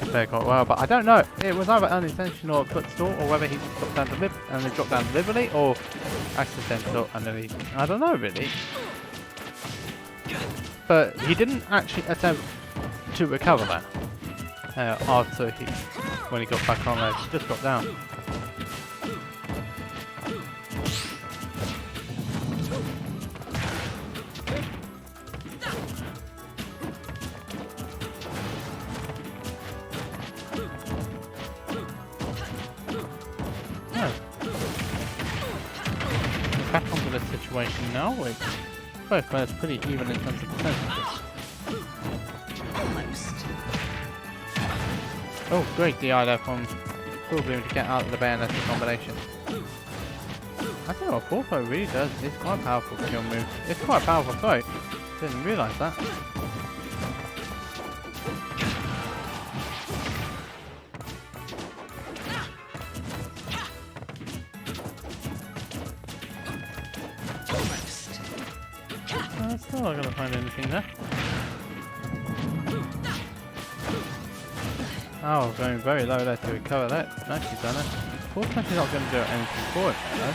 play quite well. But I don't know. It was either unintentional or footstool, or whether he dropped down to and then dropped down deliberately, or accidental and then I don't know really. But he didn't actually attempt to recover that. After when he got back on there, he just got down. Back onto the situation now with both players pretty even in terms of percentages. Oh, great DI there from FullBloom to get out of the bayonet combination. I don't know what FullBloom really does. It's quite a powerful kill move. It's quite a powerful throw. Didn't realise that. Still not going to find anything there. Oh, going very low there to recover that. Nicely done it. Fortunately not going to do anything for it though.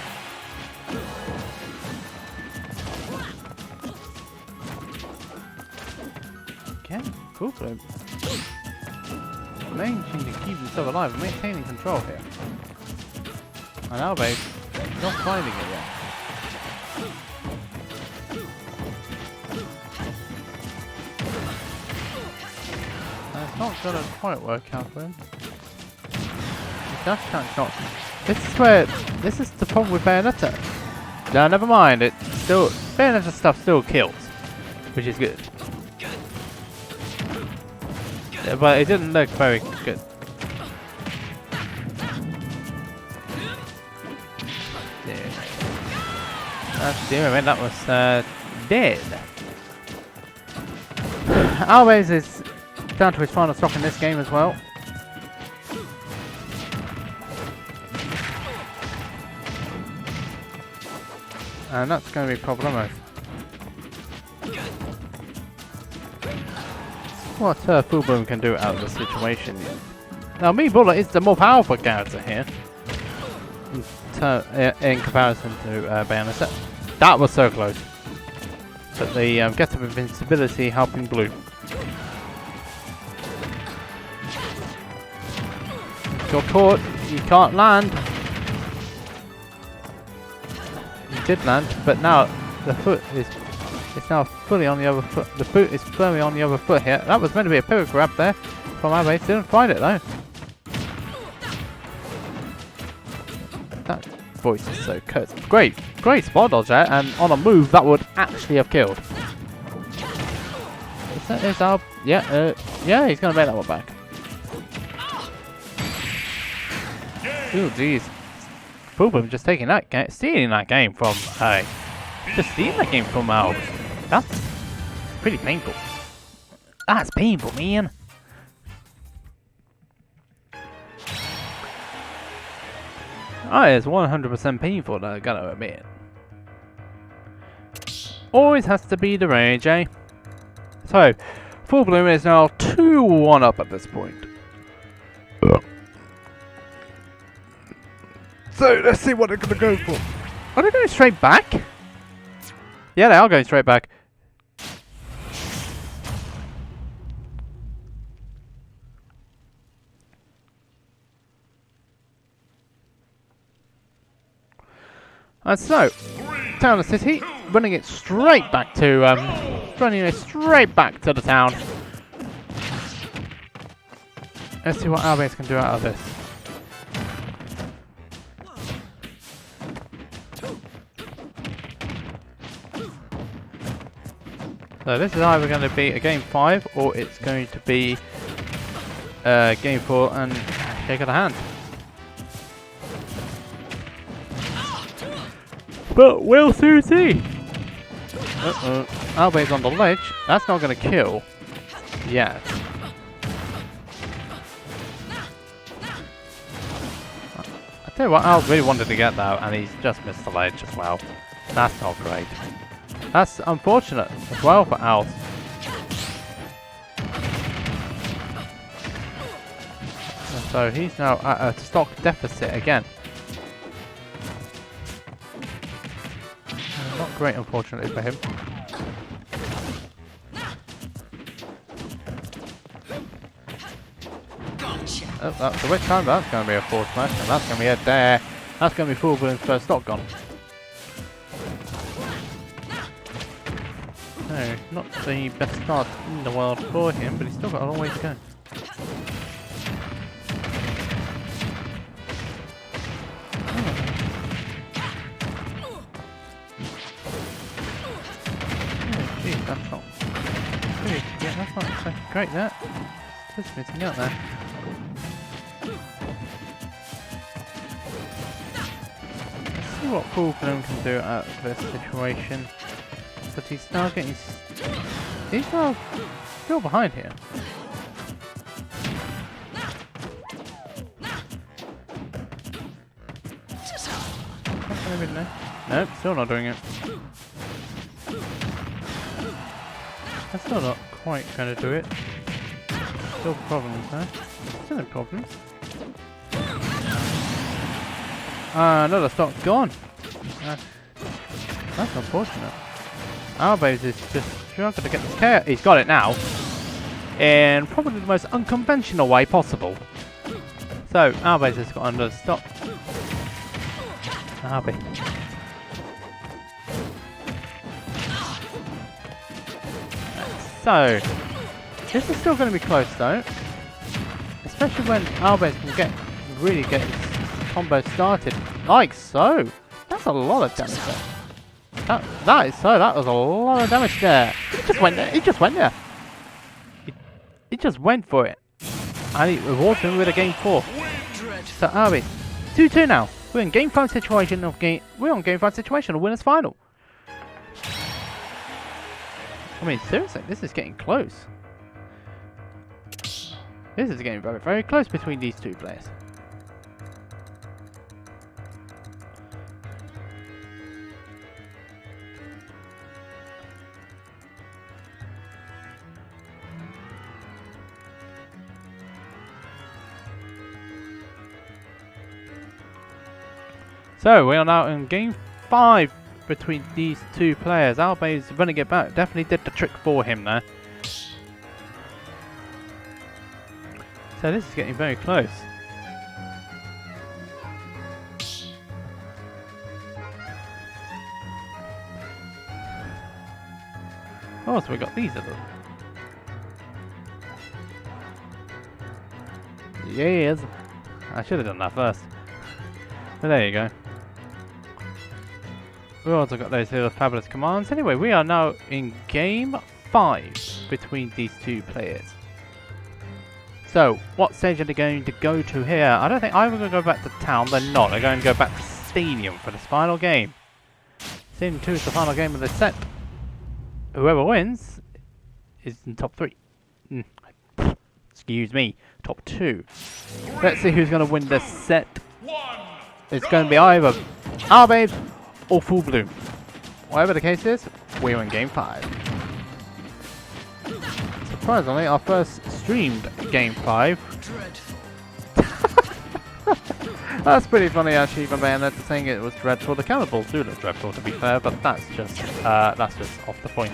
Again, FullBloom. Managing to keep himself alive and maintaining control here. And OwlBBs not finding it yet. It's not gonna quite work out for him. The dash attack's not. This is the problem with Bayonetta. No, never mind. It still Bayonetta stuff still kills, which is good. Yeah, but it didn't look very good. Damn it, that was dead. OwlBBs is down to his final stock in this game as well. And that's going to be problematic. What FullBloom can do out of the situation. Now, Bullet is the more powerful character here in comparison to Bayonetta. That was so close. But the get of invincibility helping Blue. You're caught. You can't land. You did land, but now the foot is now fully on the other foot. The boot is firmly on the other foot here. That was meant to be a pivot grab there from OwlBBs. Didn't find it though. That voice is so curt. Great spot dodge there, and on a move that would actually have killed. Is our yeah, he's gonna make that one back. Oh jeez. FullBloom just taking that game, stealing that game from just stealing that game from Owls. That's pretty painful. That's painful, man. It's 100% painful, I gotta admit. Always has to be the rage, eh? So, FullBloom is now 2-1 up at this point. So, let's see what they're gonna go for. Are they going straight back? Yeah, they are going straight back. And so, Town and City, running it straight back to, the town. Let's see what OwlBBs can do out of this. So this is either going to be a game 5 or it's going to be game 4 and shake of the hand. But we'll soon see. OwlBBs on the ledge. That's not going to kill yet. I tell you what, Owl really wanted to get that, and he's just missed the ledge as well. That's not great. That's unfortunate as well for Owls. So he's now at a stock deficit again. Not great, unfortunately, for him. Oh, that's the which time that's going to be a force smash, and that's going to be a dare. That's going to be FullBloom's first stock gone. No, not the best start in the world for him, but he's still got a long way to go. That's not good. Yeah, that's not exactly great, that. Just missing out there. Let's see what FullBloom can do out of this situation. But he's now getting... He's now still behind here. Not gonna be there. Nope, still not doing it. That's still not quite going to do it. Still problems there. Still no problems. Another stock gone. That's unfortunate. OwlBBs is just struggling to get this KO. He's got it now. In probably the most unconventional way possible. So, OwlBBs has got another stock. OwlBBs. So, this is still going to be close though, especially when OwlBBs can really get his combo started, like so. That's a lot of damage there. That was a lot of damage there. He just went there. He just went there. He just went for it, and he rewards him with a game 4. So OwlBBs, 2-2 now. We're in game 5 situation of game. We're on game 5 situation of winners final. I mean, seriously, this is getting close. This is getting very, very close between these two players. So, we are now in game 5 between these two players. OwlBBs running it back. Definitely did the trick for him there. So this is getting very close. Oh, so we got these little. Yes. I should have done that first. But there you go. We've also got those little fabulous commands. Anyway, we are now in game 5 between these two players. So, what stage are they going to go to here? I don't think either going to go back to town. They're not. They're going to go back to Stadium for this final game. Stadium 2 is the final game of the set. Whoever wins is in top 3. Excuse me, top 2. Let's see who's going to win this set. It's going to be either OwlBBs or FullBloom. Whatever the case is, we're in game 5. Surprisingly, our first streamed game 5. That's pretty funny actually, from Bayonetta saying it was dreadful. The cannibals do look dreadful to be fair, but that's just off the point.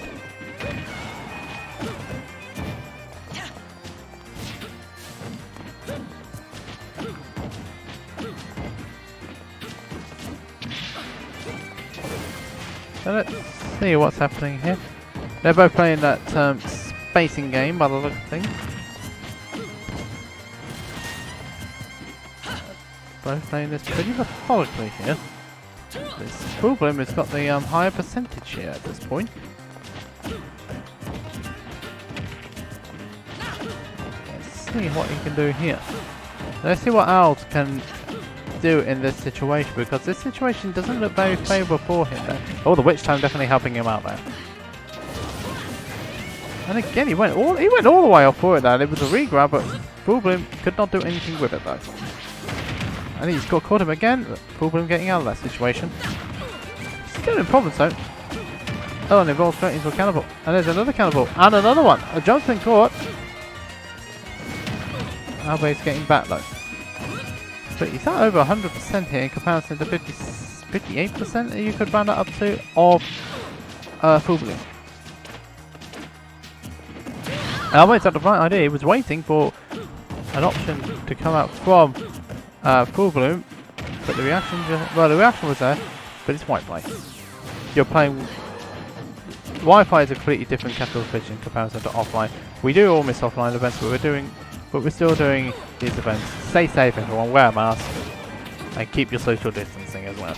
So let's see what's happening here. They're both playing that spacing game by the look of things. Both playing this pretty methodically here. This FullBloom has got the higher percentage here at this point. Let's see what he can do here. Let's see what Owls can do in this situation, because this situation doesn't look very favourable for him there. Oh, the Witch Time definitely helping him out there. And again, he went all the way up for it there. It was a regrab, but FullBloom could not do anything with it though. And he's got caught him again. FullBloom getting out of that situation. Still in problems though. Oh, and evolves straight into a cannibal. And there's another cannibal. And another one. A jump's been caught. OwlBBs getting back though. But he's at over 100% here in comparison to 58% you could round that up to of FullBloom. OwlBBs had the right idea. He was waiting for an option to come out from FullBloom, but the reaction was there, but it's Wi-Fi. You're playing... Wi-Fi is a completely different kettle of fish in comparison to offline. We do all miss offline events, but we're still doing these events. Stay safe everyone, wear a mask, and keep your social distancing as well.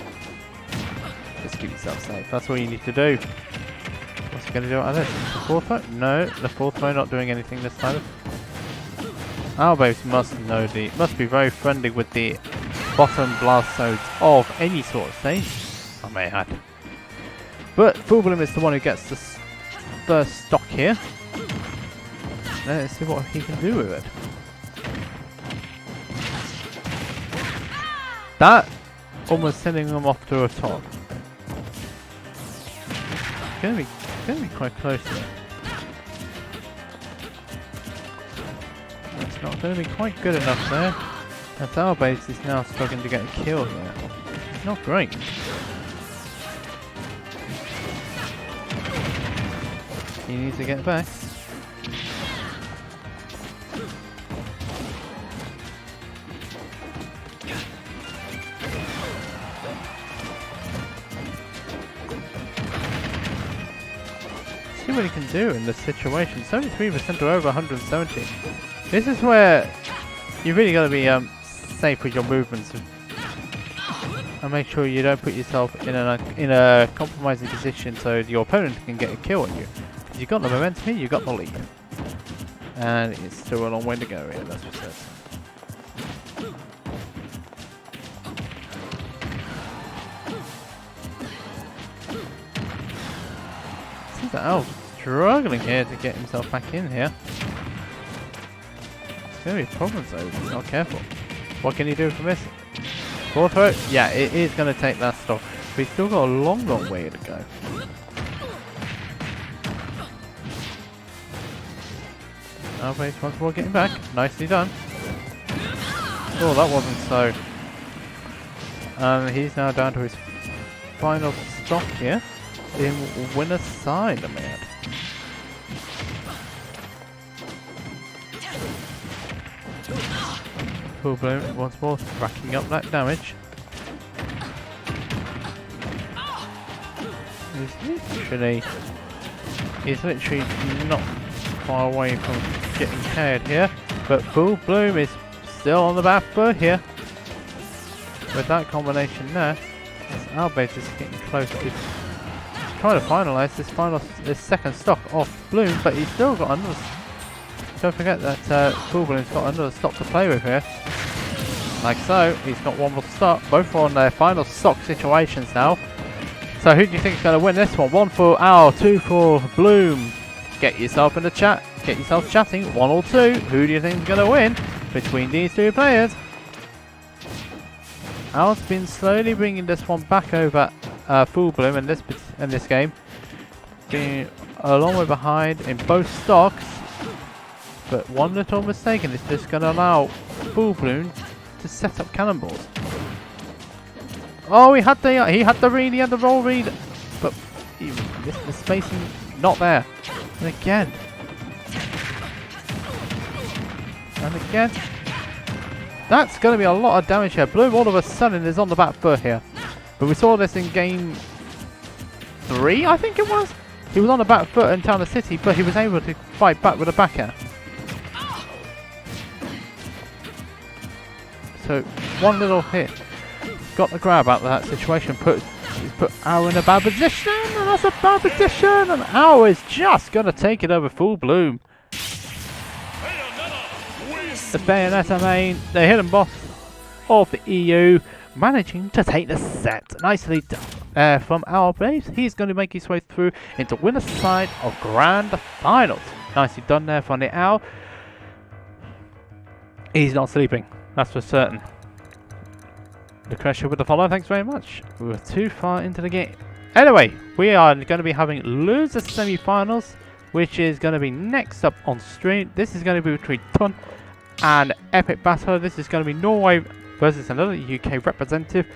Just keep yourself safe, that's all you need to do. What's he going to do out of this? The fourth throw? No, the fourth throw not doing anything this time. OwlBBs must be very friendly with the bottom blast zones of any sort of stage. I may add. But FullBloom is the one who gets the first stock here. Let's see what he can do with it. That almost sending him off to a top. It's gonna be quite close here. It's not going to be quite good enough there. And OwlBBs is now struggling to get a kill here. It's not great. He needs to get back. See what he can do in this situation. 73% to over 170. This is where you really got to be safe with your movements and make sure you don't put yourself in a compromising position so your opponent can get a kill on you. You've got the momentum here, you've got the lead, and it's still a long way to go here. That's what it says. Seems like Owl's struggling here to get himself back in here. There's going to be problems though if he's not careful. What can he do from this? Fourth throw? Yeah, it is going to take that stock. But he's still got a long way to go. OwlBBs once more getting back. Nicely done. Oh, that wasn't so. He's now down to his final stock here. In winner's side, I mean. FullBloom once more racking up that damage. He's literally not far away from getting KO'd here, but FullBloom is still on the back foot here. With that combination there, OwlBBs is getting close to trying to finalise this second stock off Bloom, but he's still got another don't forget that FullBloom's got another stock to play with here. Like so, he's got one more stock. Both are on their final stock situations now. So who do you think is going to win this one? 1 for Owl, 2 for Bloom. Get yourself in the chat. Get yourself chatting. 1 or 2. Who do you think is going to win between these two players? Owl's been slowly bringing this one back over FullBloom in this game. Being a long way behind in both stocks. But one little mistake and it's just going to allow FullBloom to set up cannonballs. Oh, he had the read, he had the roll read, but the spacing not there. And again, that's going to be a lot of damage here. Bloom all of a sudden is on the back foot here, but we saw this in game 3, I think it was. He was on the back foot in Town of City, but he was able to fight back with a back air. So one little hit got the grab out of that situation, he's put Owl in a bad position, and that's a bad position, and Owl is just going to take it over FullBloom. The Bayonetta main, the hidden boss of the EU, managing to take the set. Nicely done from OwlBBs. He's going to make his way through into winner's side of Grand Finals. Nicely done there from the Owl. He's not sleeping, that's for certain. The Crusher with the follow, thanks very much. We were too far into the game. Anyway, we are going to be having loser semi-finals, which is going to be next up on stream. This is going to be between Ton and Epic Battle. This is going to be Norway versus another UK representative.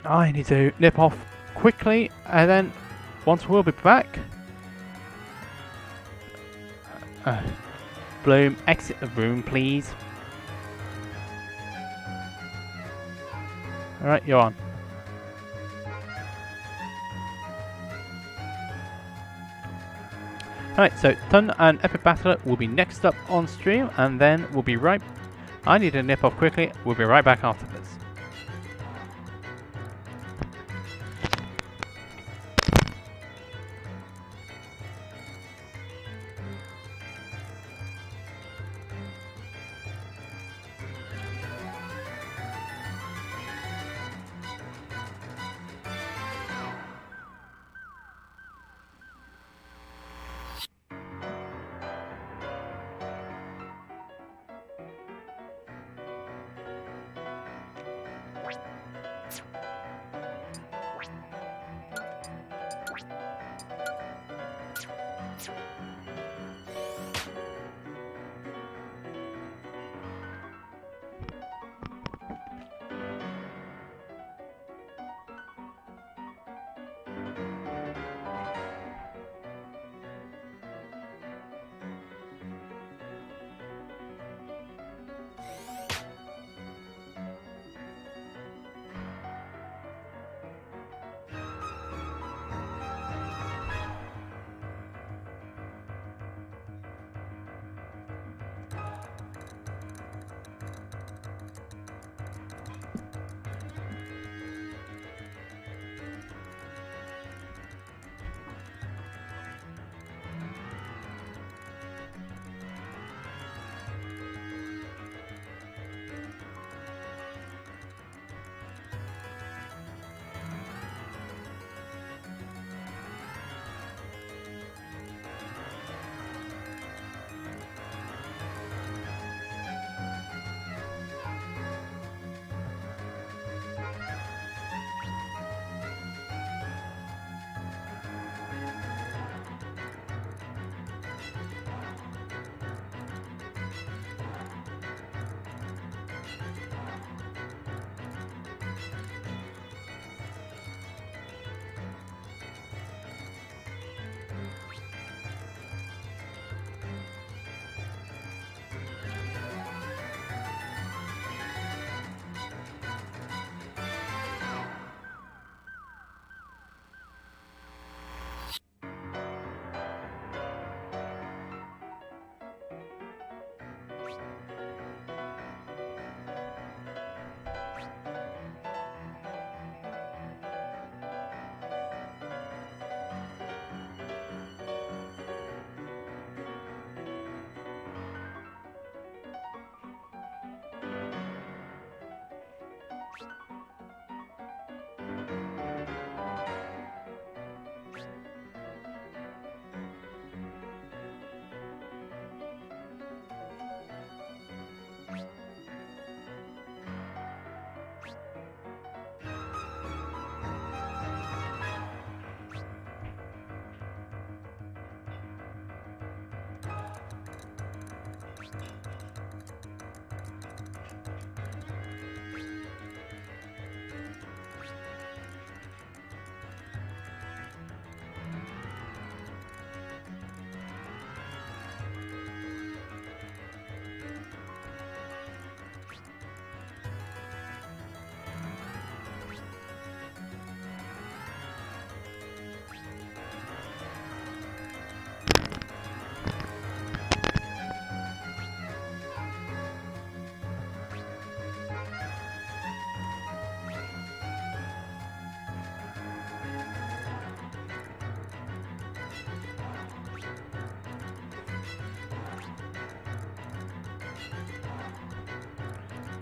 I need to nip off quickly, and then once we'll be back, Bloom, exit the room, please. Alright, you're on. Alright, so Ton and Epic Battle will be next up on stream, and then we'll be right... I need to nip off quickly, we'll be right back after this.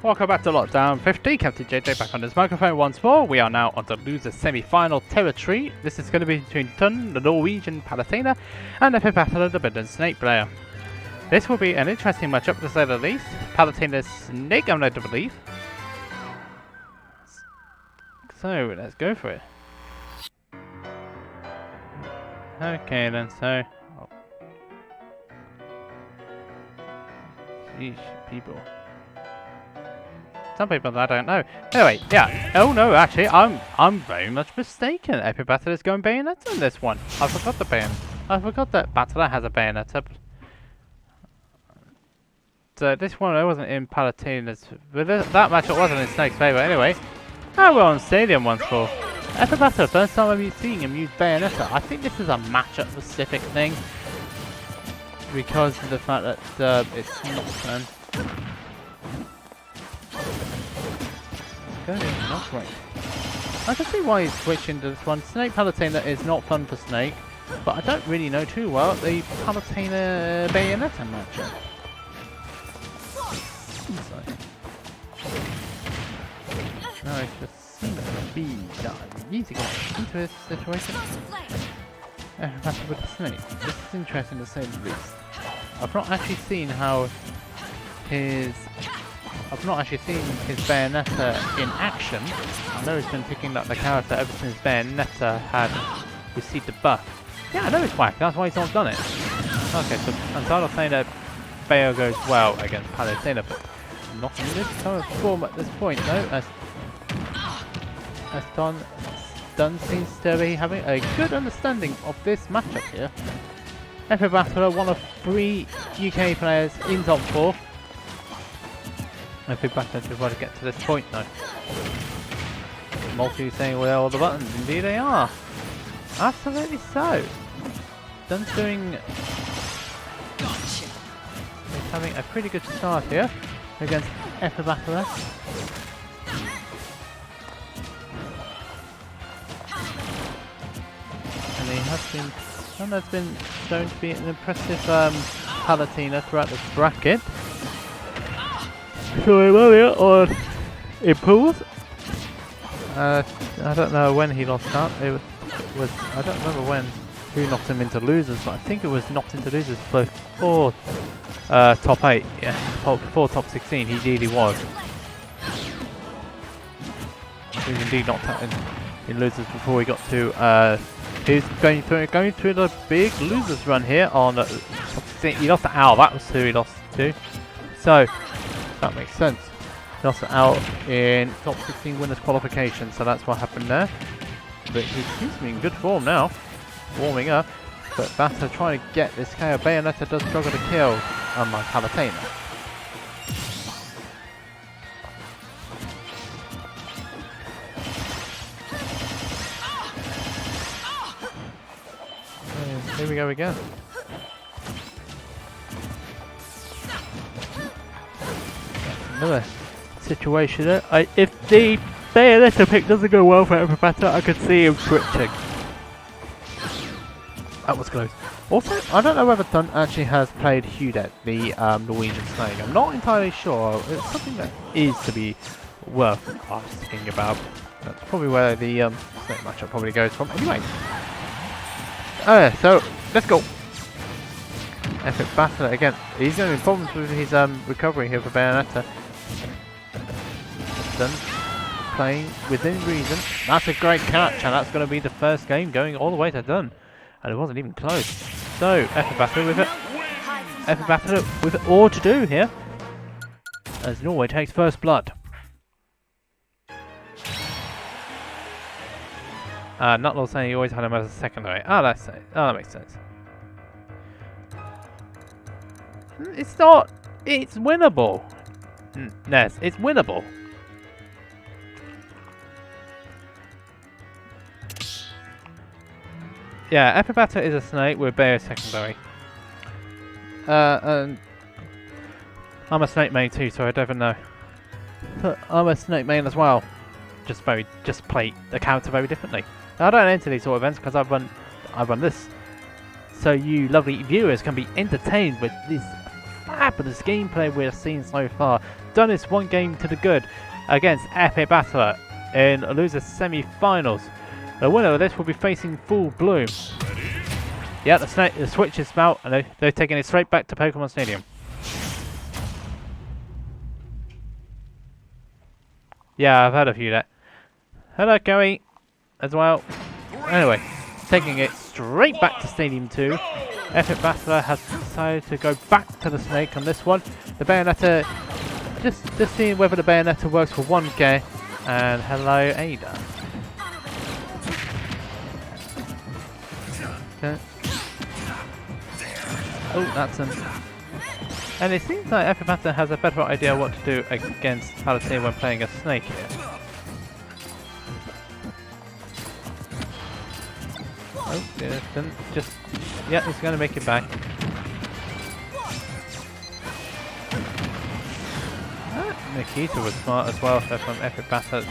Welcome back to Lockdown 50, Captain JJ back on this microphone once more. We are now on the loser semi-final territory. This is going to be between Tun, the Norwegian Palutena, and the Battle, the Bidden Snake player. This will be an interesting matchup to say the least. Palutena's Snake, I'm led to believe. So, let's go for it. Okay then, so... Oh. Sheesh, people. Some people I don't know. Anyway, yeah. Oh no, actually, I'm very much mistaken. Epic Battle is going Bayonetta in this one. I forgot the Bayonetta. I forgot that Battle has a Bayonetta. So this one I wasn't in Palutena's. But that matchup wasn't in Snake's favour anyway. Oh, we're on Stadium once for. Epic Battle, first time I'm seeing him use Bayonetta. I think this is a matchup specific thing. Because of the fact that it's not fun. Not great. I can see why he's switching to this one. Snake Palutena is not fun for Snake, but I don't really know too well the Palutena Bayonetta matchup. No, it just seems to be that I'm using it into this situation. That's with the Snake. This is interesting to say the least. I've not actually seen his Bayonetta in action. I know he's been picking up the character ever since Bayonetta had received the buff. Yeah, I know it's whack, that's why he's not done it. Okay, so I'm tired of saying that Bayo goes well against Palutena, but not in this kind of form at this point, no. As Dunn seems to be having a good understanding of this matchup here. Epic Battle, one of 3 UK players in top 4. Epic Battle to try to get to this point though. Moke saying where are all the buttons? Indeed they are. Absolutely so. Dunn's doing... He's having a pretty good start here against Epic Battle. And he has been... Dunn has been shown to be an impressive Palutena throughout this bracket. So earlier on Impulse. I don't know when he lost that. It was I don't remember who knocked him into losers, but I think it was knocked into losers before top 8. Yeah, before top 16. He indeed was. He was indeed knocked out in losers before he got to. He's going through the big losers run here on. He lost to Owl. That was who he lost to. So. That makes sense. He lost out in top 16 winners qualification, so that's what happened there. But he seems to be in good form now, warming up. But Batter trying to get this KO. Bayonetta does struggle to kill, unlike Palutena. And here we go again. Another situation there. If the Bayonetta pick doesn't go well for Epic Battle, I could see him switching. That was close. Also, I don't know whether Dunn actually has played Hudet, the Norwegian Snake. I'm not entirely sure. It's something that is to be worth asking about. That's probably where the Snake matchup probably goes from. Anyway. So, let's go. Epic Battle again. He's going to be problems with his recovery here for Bayonetta. Dunn playing within reason. That's a great catch, and that's going to be the first game going all the way to Dunn. And it wasn't even close. So, Epic Battle with it. Epic Battle with all to do here. As Norway takes first blood. Nutlaw saying he always had him as a secondary. that makes sense. It's not. It's winnable. Yes, it's winnable. Yeah, Epic Battle is a snake with Bayo secondary. And I'm a snake main too, so I don't even know. But I'm a snake main as well. Just play the character very differently. Now, I don't enter these sort of events because I run this. So you lovely viewers can be entertained with this fabulous gameplay we're seeing so far. Done this one game to the good against Epic Battler in loser semi-finals. The winner of this will be facing FullBloom. Yeah, the switch is out, and they're taking it straight back to Pokemon Stadium. Yeah, I've heard of you that. Hello, Joey, as well. Anyway, taking it straight back to Stadium 2. Epic Battler has decided to go back to the Snake on this one. The Bayonetta, just seeing whether the Bayonetta works for 1K. And hello, Ada. Okay. Oh, that's him. And it seems like Epic Battler has a better idea what to do against Palutena when playing a Snake here. Oh, didn't just... Yeah, he's going to make it back. Nikita was smart as well from Epic Battler. See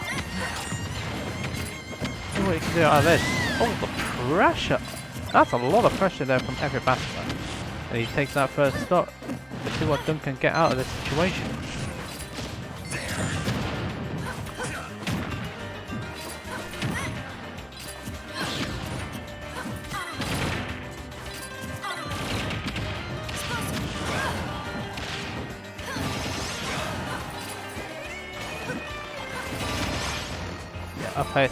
what you can do out of this. Oh, the pressure! That's a lot of pressure there from Epic Battler. And he takes that first stop. Let's see what Duncan can get out of this situation. Yeah, up ahead.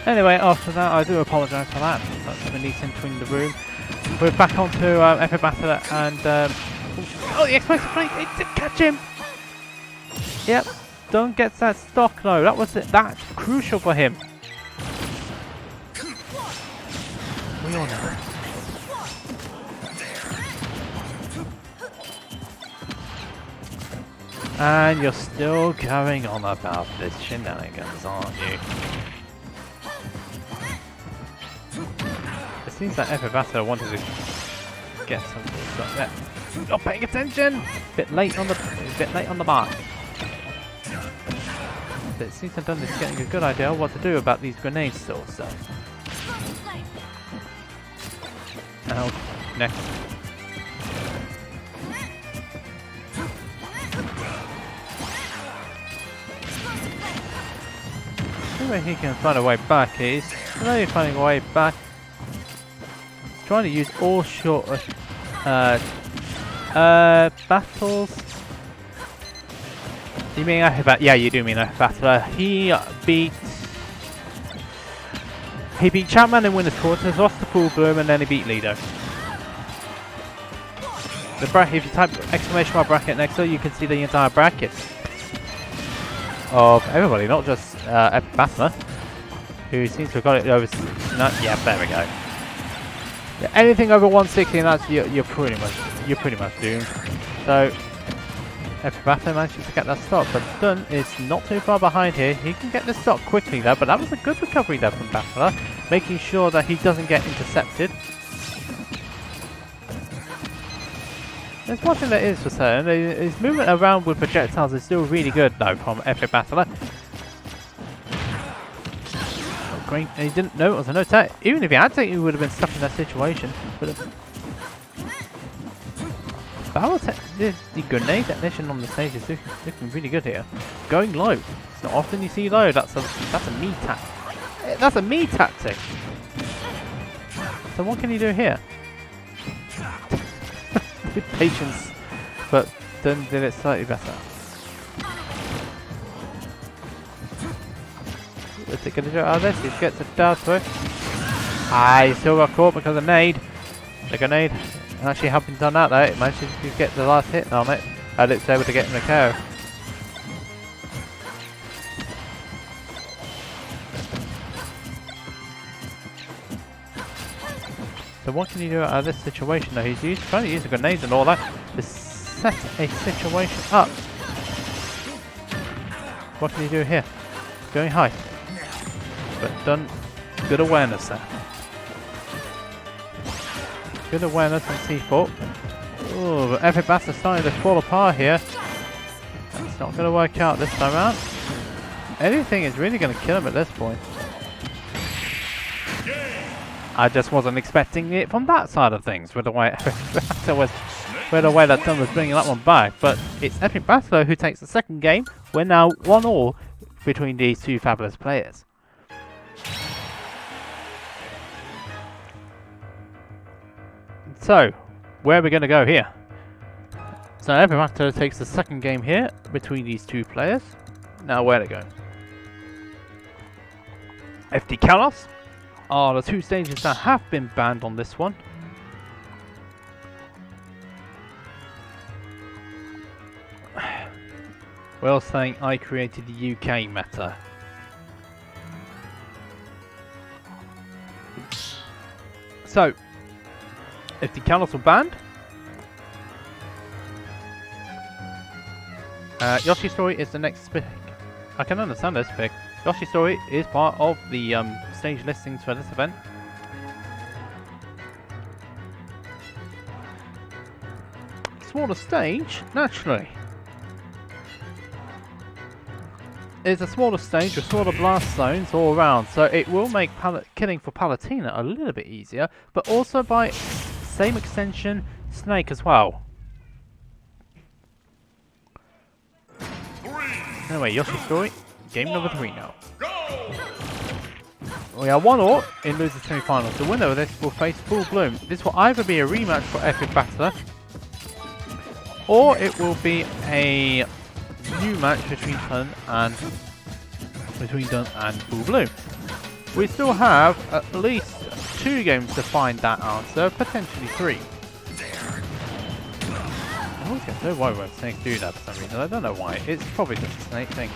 Anyway, after that, I do apologise for that. That's Denise entering the room. We're back onto Epic Battler and... oh, the explosive plate! It did catch him! Yep, Dunn gets that stock though. That was it. That's crucial for him. We all know. And you're still going on about this shenanigans, aren't you? It seems that Epic Battler wanted to get something stuff there. Not paying attention! Bit late on the mark. But it seems to have done this getting a good idea of what to do about these grenades still, so. Now, next. Anyway, he can find a way back. He's slowly finding a way back. Trying to use all short battles. You mean yeah, you do mean Battler. He beat Chapman in winners quarters, lost to FullBloom, and then he beat Lido. The bracket, if you type exclamation mark bracket next to it, you can see the entire bracket of everybody, not just Epic Battler, who seems to have got it over. No, yeah, there we go. Yeah, anything over 160, and that's you're pretty much doomed. So Epic Battler manages to get that stop, but Dunn is not too far behind here. He can get this stop quickly though, but that was a good recovery there from Battler, making sure that he doesn't get intercepted. There's one thing that is for certain, his movement around with projectiles is still really good though from Epic Battler. Oh, great, and he didn't know it was a no tech. Even if he had taken, he would have been stuck in that situation. The grenade technician on the stage is looking really good here. Going low. It's not often you see low. That's a me tactic. That's a me tactic. So what can you do here? With patience, but Dunn did it slightly better. What's it gonna do out of this? He gets it down to it. He still got caught because of nade. The grenade actually helping Dunn out though. It managed to get the last hit on it, and it's able to get him a KO. So what can you do out of this situation though? He's trying to use the grenades and all that to set a situation up. What can you do here? Going high. But Dunn, good awareness there. Good awareness on C4. Oh, but Epic Battler starting to fall apart here. That's not going to work out this time around. Anything is really going to kill him at this point. I just wasn't expecting it from that side of things with the way that Tom was bringing that one back. But it's Epic Battler who takes the second game. We're now 1-1 between these two fabulous players. So, where are we going to go here? So Epic Battler takes the second game here between these two players. Now where to go? FD Kalos are the two stages that have been banned on this one. Willz saying I created the UK meta. So, if the Kalos were banned, Yoshi's Story is the next pick. I can understand this pick. Yoshi's Story is part of the stage listings for this event. Smaller stage, naturally. It's a smaller stage with smaller blast zones all around, so it will make killing for Palutena a little bit easier, but also by same extension, Snake as well. Anyway, Yoshi's Story, game number 3 now. We are 1-1 in losers semi-finals. The winner of this will face FullBloom. This will either be a rematch for Epic Battler, or it will be a new match between Dun and FullBloom. We still have at least 2 games to find that answer, potentially 3. I always get so worried when Snake do that for some reason. I don't know why. It's probably just a Snake thing.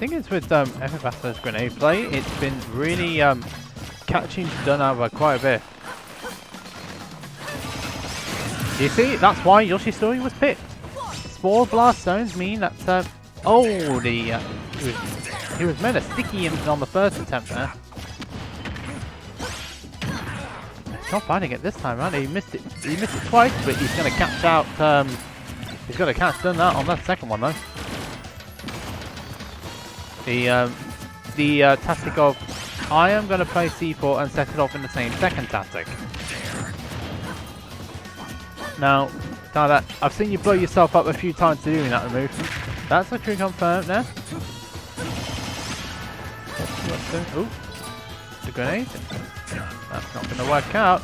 The thing is with Epic Battler's grenade play, it's been really catching Dun out quite a bit. You see, that's why Yoshi's Story was picked. Small blast zones mean that he was made a sticky on the first attempt there. He's not finding it this time around. He missed it. He missed it twice, but he's going to catch out. He's going to catch Dun out on that second one though. The tactic of I am going to play C4 and set it off in the same second tactic. Now, Tyler, I've seen you blow yourself up a few times doing that move. That's a true confirmed now. Ooh, the grenade. That's not going to work out.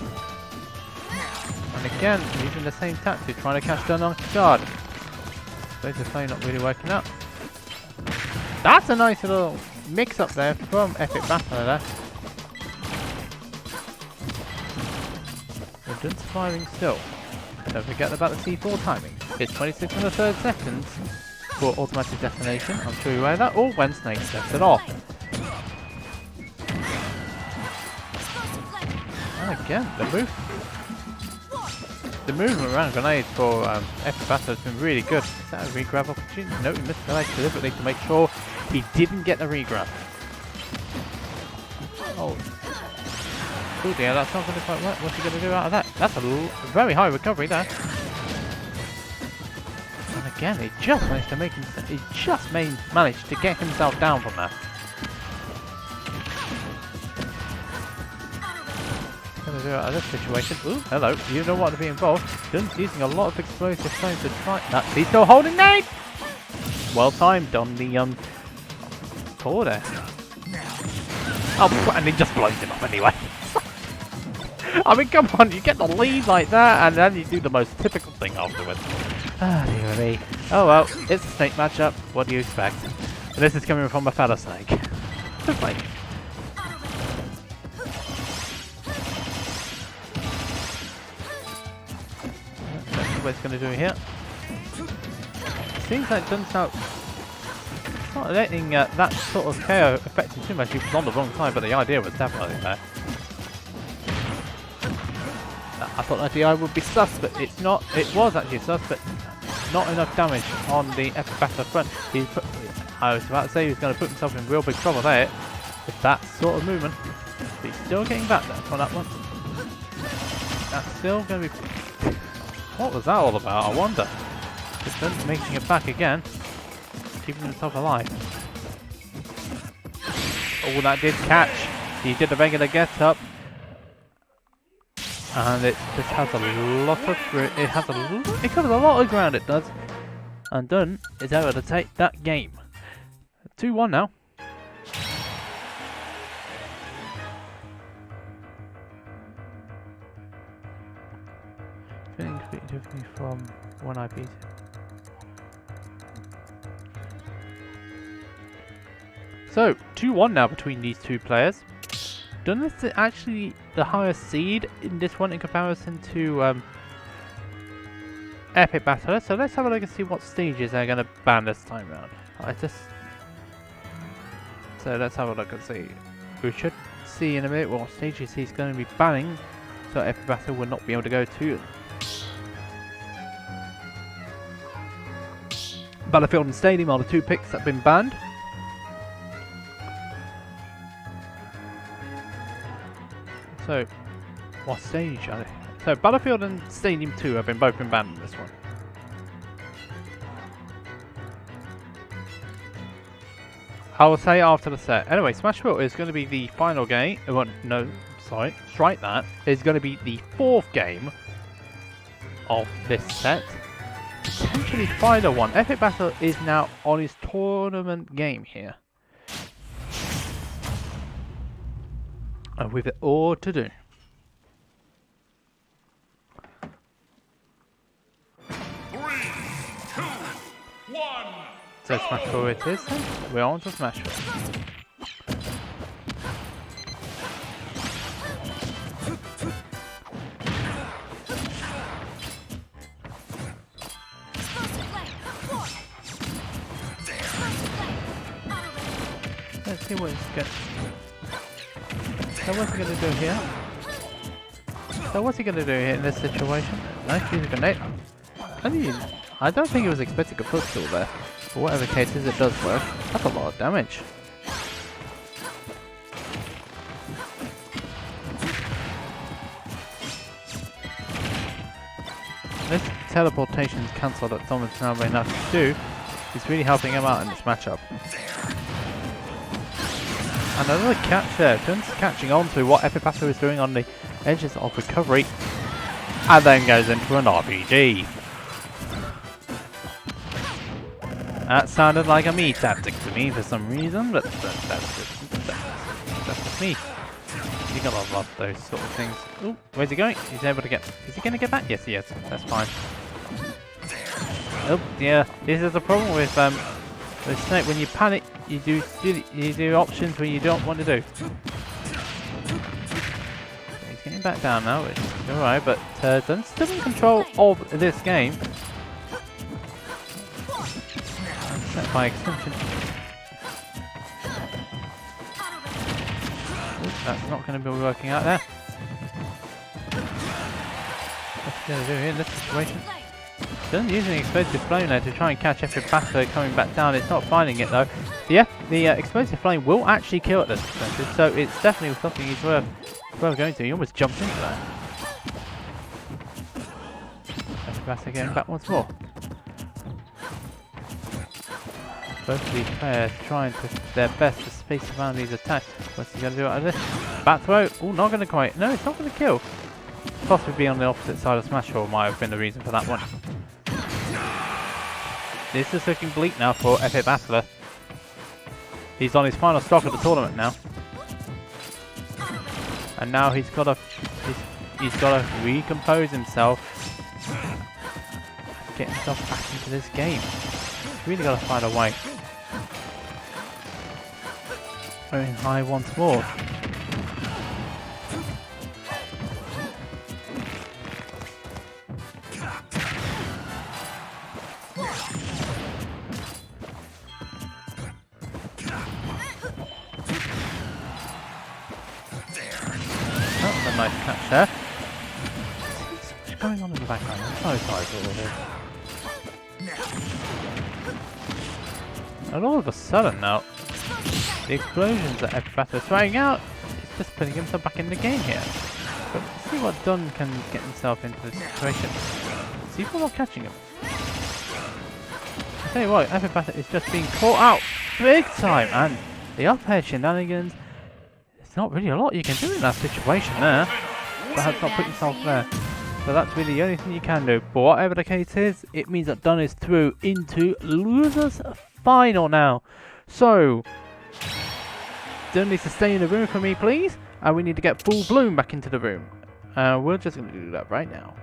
And again, using the same tactic, trying to catch Dun on guard. Those are playing not really working out. That's a nice little mix up there from Epic Battler there. We're done surviving still. Don't forget about the C4 timing. It's 26 and a third seconds for automatic detonation. I'm sure you're aware of that. Or when Snake sets it off. And again, the movement around grenades for Epic Battler has been really good. Is that a regrab opportunity? No, he missed the deliberately to make sure he didn't get the regrab. Oh. Oh dear, that's not going to quite work. What's he going to do out of that? That's a very high recovery there. And again, he just managed to managed to get himself down from that. Going to do out of this situation. Ooh, hello. You don't want to be involved. Dun's using a lot of explosive stones to try that. He's still holding nade. Well timed on the forward there. Oh, and he just blows him up anyway. I mean, come on, you get the lead like that, and then you do the most typical thing afterwards. Ah, dear me. Oh well, it's a Snake matchup. What do you expect? And this is coming from a fellow Snake. Just like. Let's see what it's going to do here. Seems like Dun's out. Not letting that sort of KO affect him too much. He was on the wrong side, but the idea was definitely there. I thought that DI would be sus, but it's not. It was actually sus, but not enough damage on the Epic Battler front. I was about to say he was going to put himself in real big trouble there with that sort of movement. But he's still getting back there on that one. That's still going to be... What was that all about, I wonder? Just them making it back again. Keeping himself alive. Oh, that did catch. He did a regular get up. And it just has a lot of... It covers a lot of ground, it does. And Dunn is able to take that game. 2-1 now. Feeling completely differently from when I beat him. So, 2-1 now between these two players. Dunn is actually the highest seed in this one in comparison to Epic Battler. So let's have a look and see what stages they're going to ban this time around. So let's have a look and see. We should see in a minute what stages he's going to be banning, so Epic Battler will not be able to go to. Battlefield and Stadium are the two picks that have been banned. So, what stage are they? So, Battlefield and Stadium 2 have both been banned in this one. I will say after the set. Anyway, Smashville is going to be the final game. Well, no, sorry, strike that. Is going to be the fourth game of this set. Potentially final one. Epic Battle is now on his tournament game here. And with it all to do. 3, 2, 1. So Smashville it is then. We're on to Smashville. Let's see what he's got. So what's he going to do here? In this situation? Nice use a grenade. I don't think he was expecting a footstool there. For whatever case is, it does work. That's a lot of damage. This teleportation cancel that Thomas now may not do is really helping him out in this matchup. And another catch there. Dunn's catching on to what Epic Battler is doing on the edges of recovery. And then goes into an RPG. That sounded like a me tactic to me for some reason, but that's just me. You gotta love those sort of things. Ooh, where's he going? He's able to get... Is he gonna get back? Yes, he is. That's fine. Oh, yeah. This is the problem with Snake. When you panic, you do options when you don't want to do. He's getting back down now, which is alright, but Dunn's still in control of this game. Set by extension. Oops, that's not going to be working out there. What's he going to do here in this situation? Dunn using explosive flame there to try and catch Epic Battler coming back down. It's not finding it though. The explosive flame will actually kill at this percentage, so it's definitely something he's worth going to. He almost jumped into that. Epic Battler getting back once more. Both of these players trying their best to space around these attacks. What's he going to do out of this? Back throw. Oh, not going to quite. No, it's not going to kill. Possibly be on the opposite side of Smashville might have been the reason for that one. This is looking bleak now for Epic Battler. He's on his final stock of the tournament now. And now he's got to recompose himself. Get himself back into this game. He's really got to find a way. Going high once more. Nice catch there. What's going on in the background? I'm so sorry for all this. And all of a sudden now, the explosions that Epic Battler is throwing out is just putting himself back in the game here. But see what Dunn can get himself into this situation. See if we're not catching him. I tell you what, Epic Battle is just being caught out big time, and the up air shenanigans, it's not really a lot you can do in that situation there. Perhaps not put yourself there. So that's really the only thing you can do. But whatever the case is, it means that Dunn is through into losers final now. So Dunn needs to stay in the room for me, please. And we need to get FullBloom back into the room. We're just going to do that right now.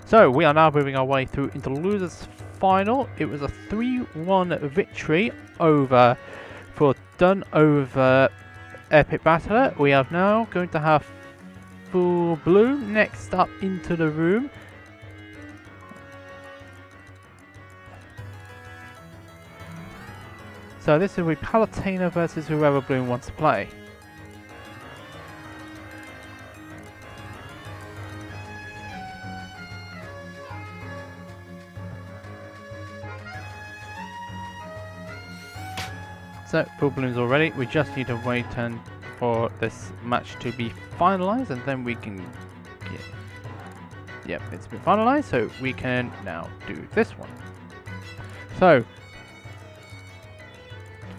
So we are now moving our way through into losers final. It was a 3-1 victory over for Dunn over Epic Battler. We are now going to have FullBloom next up into the room. So this will be Palutena versus whoever Bloom wants to play. So FullBloom's all ready. We just need to wait for this match to be finalized, and then we can get... Yep, it's been finalized, so we can now do this one. So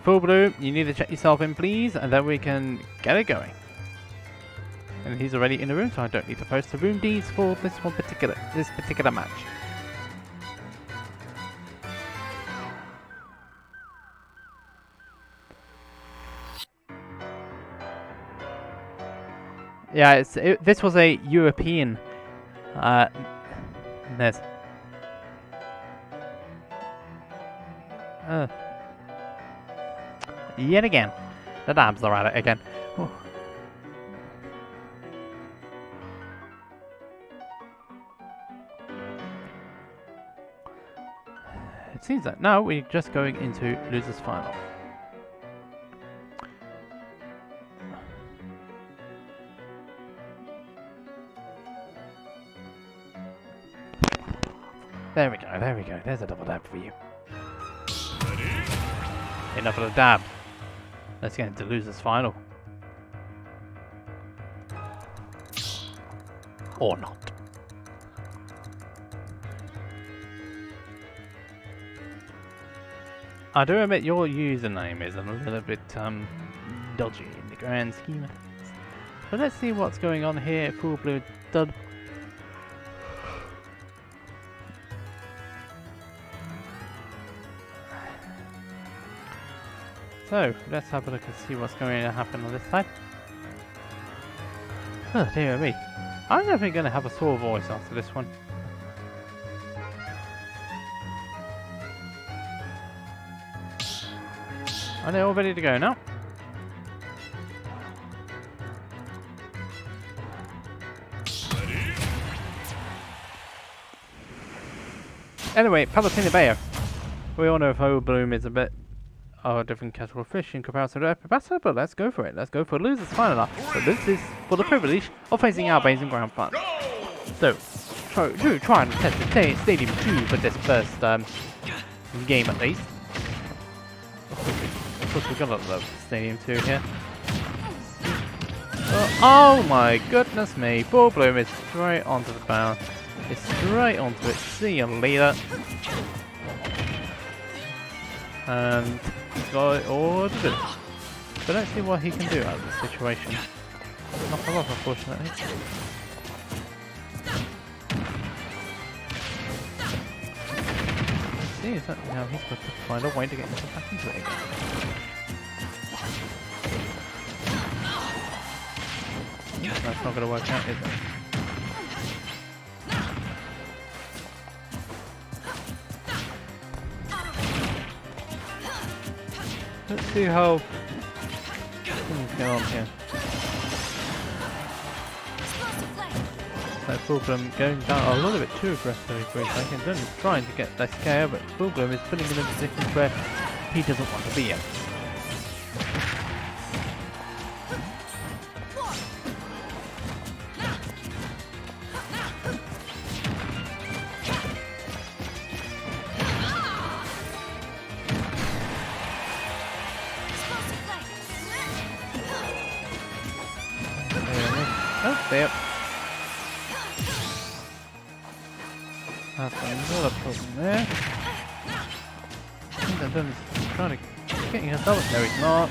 FullBloom, you need to check yourself in, please, and then we can get it going. And he's already in the room, so I don't need to post the room deeds for this particular match. Yeah, this was a European NES. Yet again, the dabs are at it again. Ooh. It seems that now we're just going into losers final. There we go, there we go. There's a double dab for you. Enough of the dab. Let's get into losers final. Or not. I do admit your username is a little bit dodgy in the grand scheme of things. But let's see what's going on here. FullBloom dud. So, let's have a look and see what's going to happen on this side. Oh dear me. I'm definitely going to have a sore voice after this one. Are they all ready to go now? Anyway, Palutena Bayo. We all know FullBloom is a bit of a different kettle of fish in comparison to Epic Battler, but let's go for it. Let's go for losers final. So this is for the privilege of facing our base in Grand Final. So, try and test the Stadium 2 for this first game at least. Of course we've got a lot of Stadium 2 here. Oh my goodness me, FullBloom is straight onto the bound. It's straight onto it. See you later. And he's got it all to do. So let's see what he can do out of this situation. Not a lot, unfortunately. Let's see, is that now he's got to find a way to get himself back into it again. That's not going to work out, is it? Let's see how things go on here. So FullBloom going down a little bit too aggressively for a second. Then he's trying to get less KO, but FullBloom is putting him in positions where he doesn't want to be in. there. That's another problem there. I think I've done is trying to get yourself. No, it's not.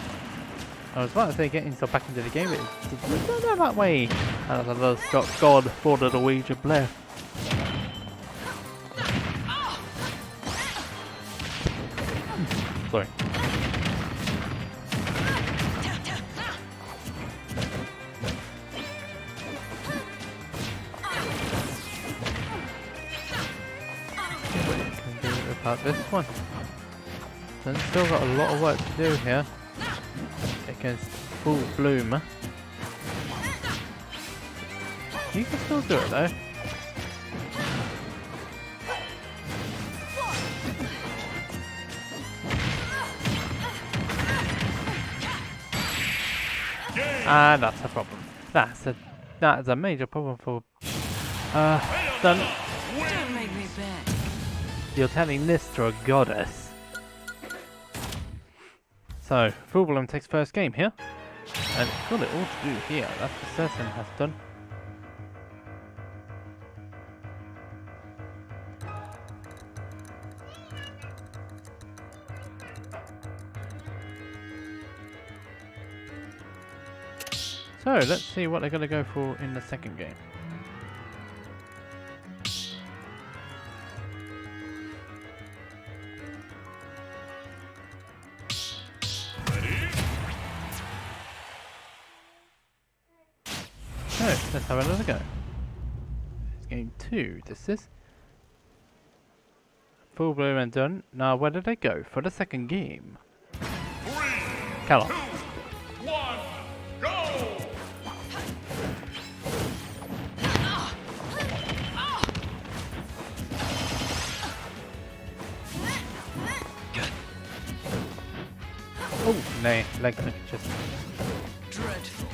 I was about to say getting yourself back into the game, but it didn't go that way. That's another God for the Norwegian player. Sorry. Can do about this one. So it's still got a lot of work to do here against FullBloom. You can still do it though. And that's a problem. That is a major problem for Done. Don't make me beg. You're telling this to a goddess. So FullBloom takes first game here. And it's got it all to do here, that's for certain has done. So let's see what they're going to go for in the second game. So let's have another go. It's game 2, this is. FullBloom and done. Now where did they go for the second game? 3, Callum. 2, 1, go! Oh, no, leg just. Dreadful.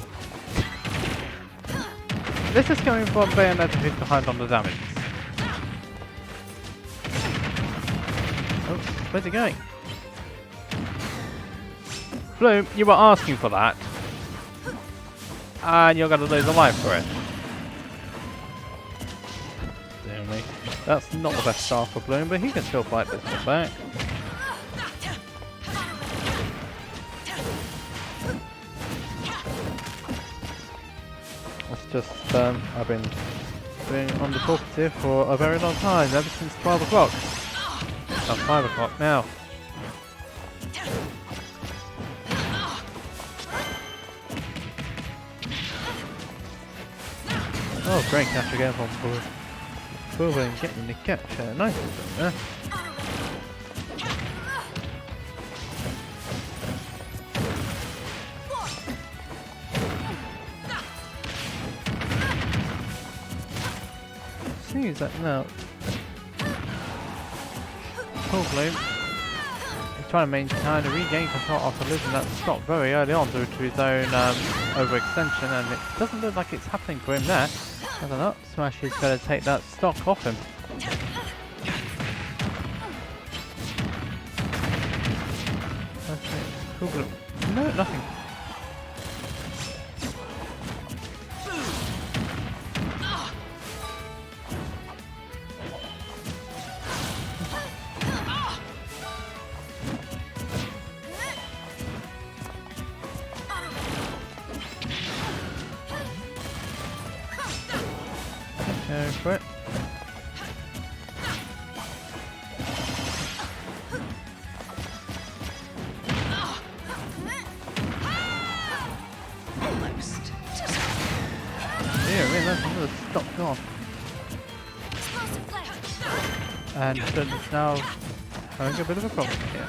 This is coming from Bayonetta who's behind on the damage. Oh, where's it going? Bloom, you were asking for that. And you're going to lose a life for it. Dear me. That's not the best start for Bloom, but he can still fight this one back. It's just, I've been being on the talkative for a very long time, ever since 12 o'clock. It's 5 o'clock now. Oh, great catch again from FullBloom getting the catch. Nice one there. Seems that now FullBloom is trying to maintain and regain control after losing that stock very early on due to his own overextension, and it doesn't look like it's happening for him there. As an up smash is going to take that stock off him. Okay, FullBloom. No, nothing. Go for it. Almost. Just Yeah, really, that's another stock gone. And it's now having a bit of a problem here.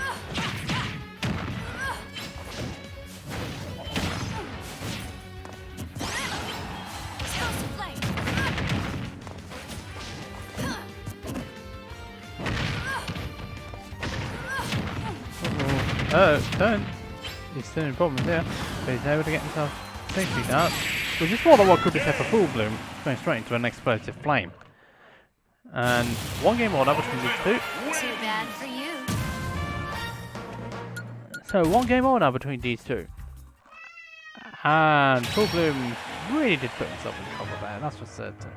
Oh, don't! He's still in problems here, but he's able to get himself safely down, which is more than what could be said for FullBloom, going straight into an explosive flame. And one game order between these two. Too bad for you. So one game order between these two. And FullBloom really did put himself in trouble that's for certain.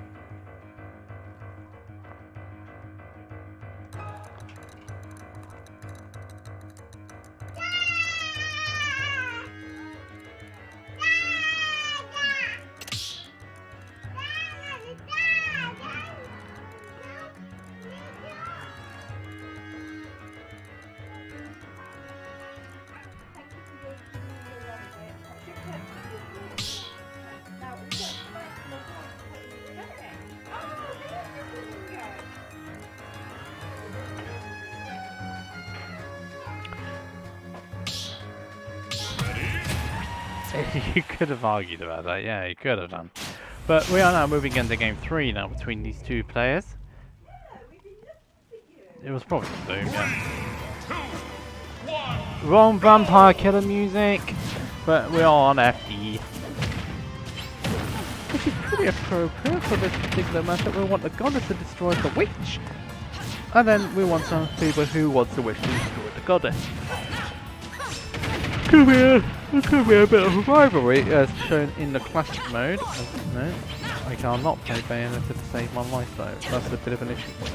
You could have argued about that, yeah, you could have done. But we are now moving into game 3 now between these two players. It was probably Bloom, yeah. Wrong vampire killer music, but we are on FE. Which is pretty appropriate for this particular matchup. We want the goddess to destroy the witch, and then we want some people who want the witch to destroy the goddess. Could be a bit of a rivalry as shown in the classic mode. No, I cannot play Bayonetta to save my life though. That's a bit of an issue for me.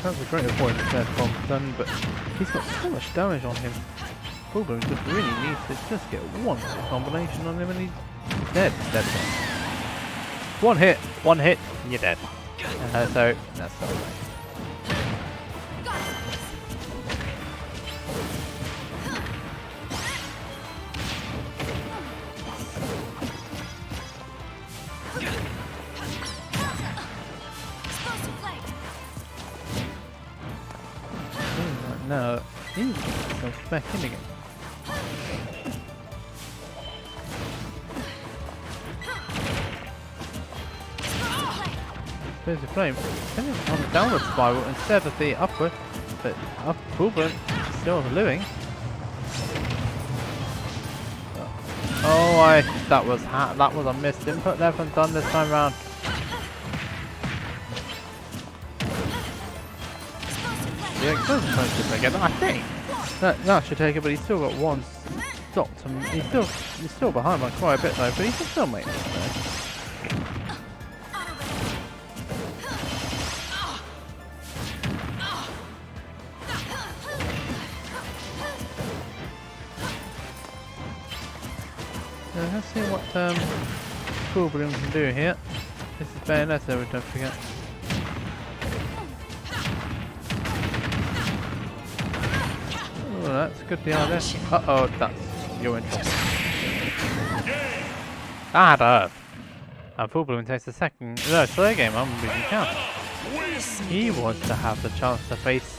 That was a great avoidance there from Sun, but he's got so much damage on him. FullBloom just really needs to just get one combination on him and he's dead. Dead. One hit, and you're dead. So that's not right. No, he's goes back in again. There's a flame. It's on the downward spiral instead of the upward, but FullBloom still living. Oh, that was a missed input there from Dunn this time round. The explosion punch should take it. I think that should take it, but he's still got one stop. He's still behind by quite a bit though, but he can still make this though. Let's see what FullBloom can do here. This is Bayonetta, we don't forget. Oh, that's good the idea. Uh-oh, that's you're in trouble. That hurt. And FullBloom takes the third game on losing count. He wants to have the chance to face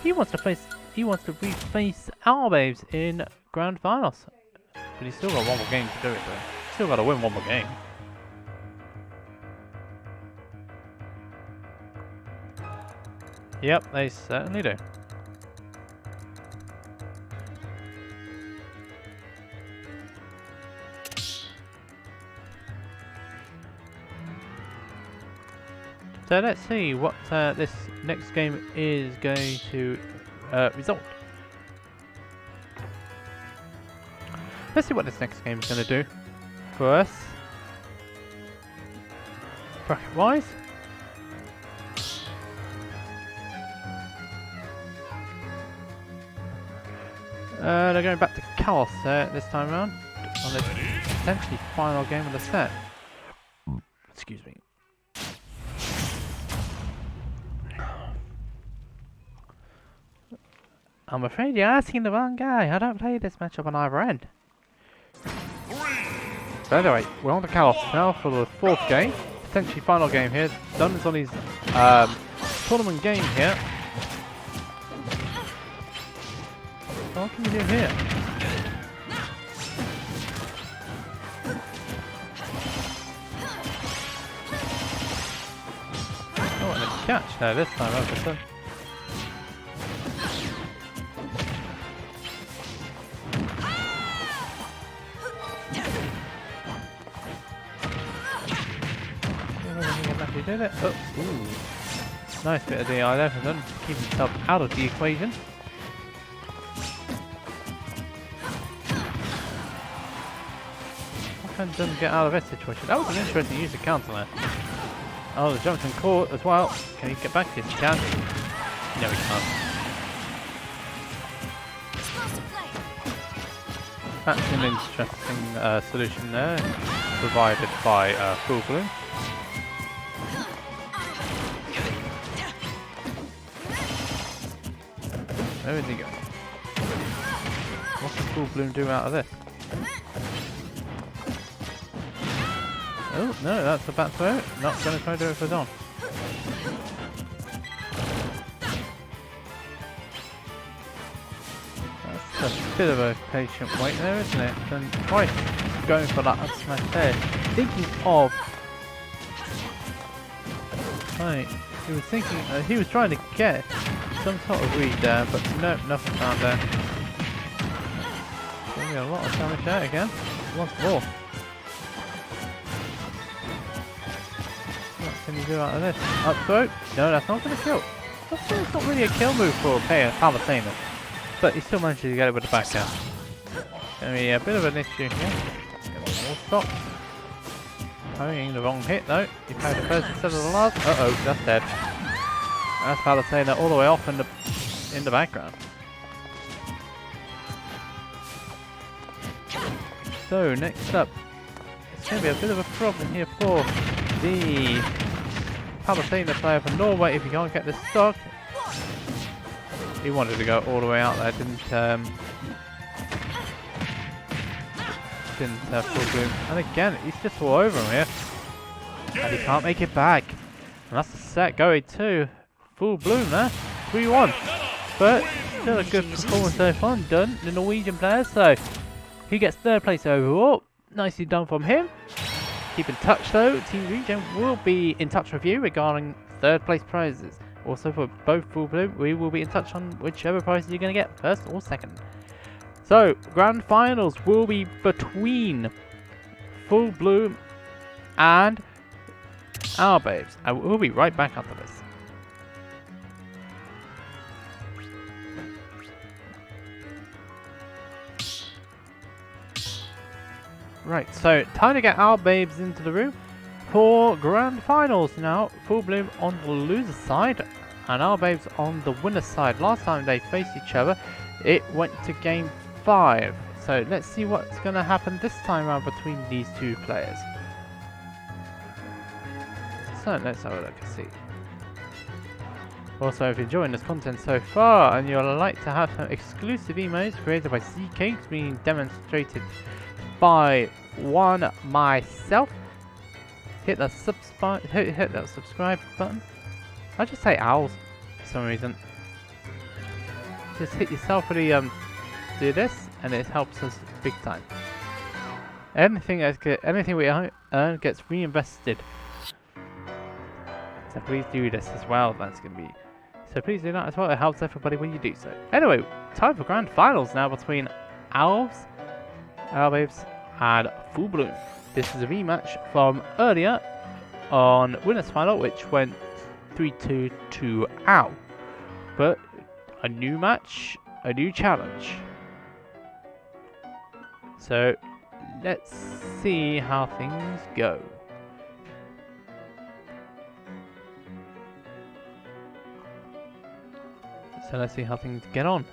he wants to reface OwlBBs in grand finals. But he's still got one more game to do it though. Still got to win one more game. Yep, they certainly do. So let's see what this next game is going to result. Let's see what this next game is going to do for us. Bracket wise. They're going back to Chaos this time around on this potentially final game of the set. Excuse me. I'm afraid you're asking the wrong guy. I don't play this matchup on either end. So anyway, we're on to Chaos now for the fourth game. Potentially final game here. Dunn is on his tournament game here. What can you do here? Oh, and a catch there this time, obviously. He did it. Oh, ooh. Nice bit of DI there from them to keep himself out of the equation. kind of doesn't get out of this situation. That was an interesting use of counter there. Oh, the jump's in court as well. Can he get back? Yes, he can. No, he can't. That's an interesting solution there, provided by FullBloom. Where is he going? What can FullBloom do out of this? Oh, no, that's a bad throw. Not going to try to do it for Don. That's a bit of a patient wait there, isn't it? And twice going for that up smash there. Thinking of... Right, he was trying to get some sort of read there, but no, nothing found there. Doing a lot of damage there again. Once more. What can you do out of this? Up throw? No, that's not going to kill. It's not really a kill move for a player, Holopup. But he still manages to get it with the backhand. Going to be a bit of an issue here. Get one more stop. Having the wrong hit though. He carried the first instead of the last. Uh-oh, that's dead. That's Holopup all the way off in the background. So next up, it's going to be a bit of a problem here for the Holopup player from Norway if he can't get this stock. He wanted to go all the way out there, didn't FullBloom. And again, he's just all over him here. And he can't make it back. And that's the set going to FullBloom there. 3-1. But still a good performance so far done, the Norwegian player. So he gets third place overall. Nicely done from him. Keep in touch though. Team Regen will be in touch with you regarding third place prizes. Also for both FullBloom, we will be in touch on whichever prizes you're going to get, first or second. So, grand finals will be between FullBloom and OwlBBs. And we'll be right back after this. Right, so time to get OwlBBs into the room for grand finals. Now, FullBloom on the loser side and OwlBBs on the winner side. Last time they faced each other, it went to game 5. So let's see what's going to happen this time around between these two players. So let's have a look and see. Also, if you're enjoying this content so far and you'd like to have some exclusive emotes created by CCakes being demonstrated by myself, hit that subscribe button. I just say owls for some reason. Just hit yourself with the do this, and it helps us big time. Anything we earn gets reinvested. So please do this as well. That's gonna be. So please do that as well. It helps everybody when you do so. Anyway, time for grand finals now between OwlBBs, and FullBloom. This is a rematch from earlier on Winners Final, which went 3-2 to Owl. But a new match, a new challenge. So let's see how things go. So let's see how things get on.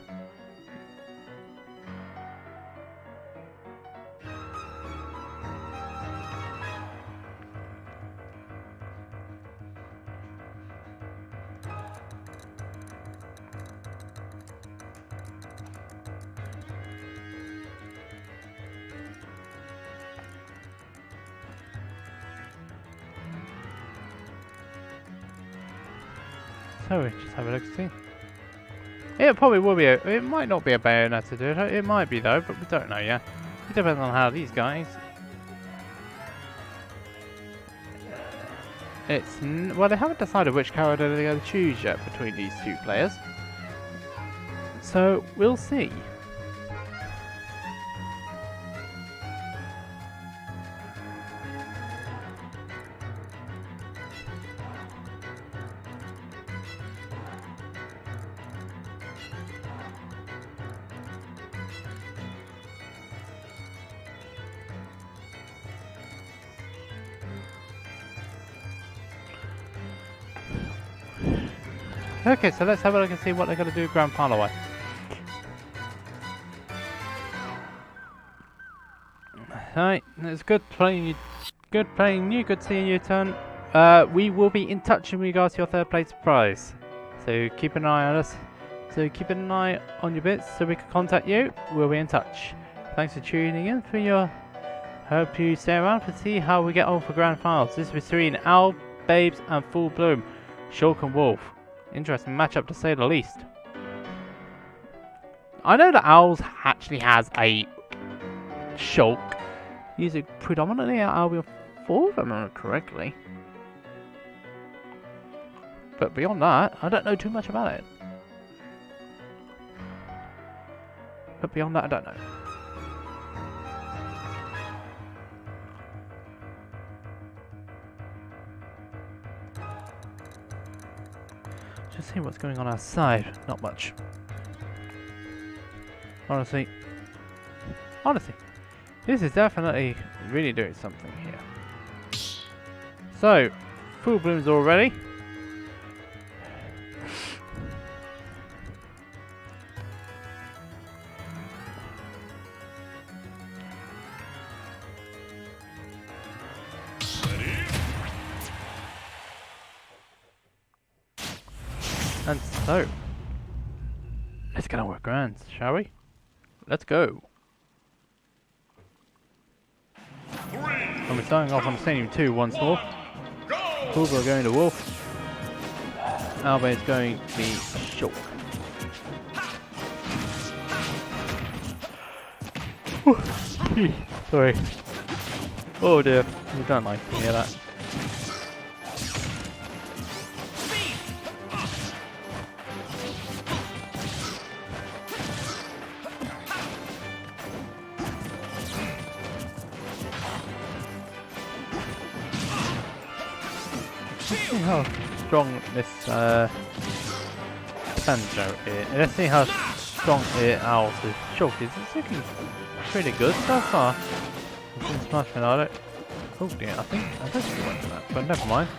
So just have a look see. It probably will be it might not be a bayonet to do it. It might be though, but we don't know yet. It depends on how these guys. Well, they haven't decided which character they're going to choose yet between these two players. So we'll see. Okay, so let's have a look and see what they're going to do grand final wise. Alright, it's good playing you. Good playing you. Good seeing you turn. We will be in touch in regards to your third place prize. So keep an eye on us. So keep an eye on your bits so we can contact you. We'll be in touch. Thanks for tuning in for your. Hope you stay around to see how we get on for grand finals. This is between OwlBBs and FullBloom. Shulk and Wolf. Interesting matchup to say the least. I know that Owls actually has a Shulk. Using predominantly at Albion 4, if I remember correctly. But beyond that, I don't know too much about it. But beyond that, I don't know. Just see what's going on outside. Not much. Honestly, this is definitely really doing something here. So, FullBloom's all ready. And so, let's get on with grands, shall we? Let's go. And we're starting off on Stadium 2 once more. FullBloom going to Wolf. OwlBBs going to be Shulk. Sorry. Oh dear, you don't like to hear that. Let's see how strong this Banjo is. Let's see how strong Owl's Shulk is. It's looking pretty good so far. It's been smashing at it. Oh dear, I think he went for that, but never mind.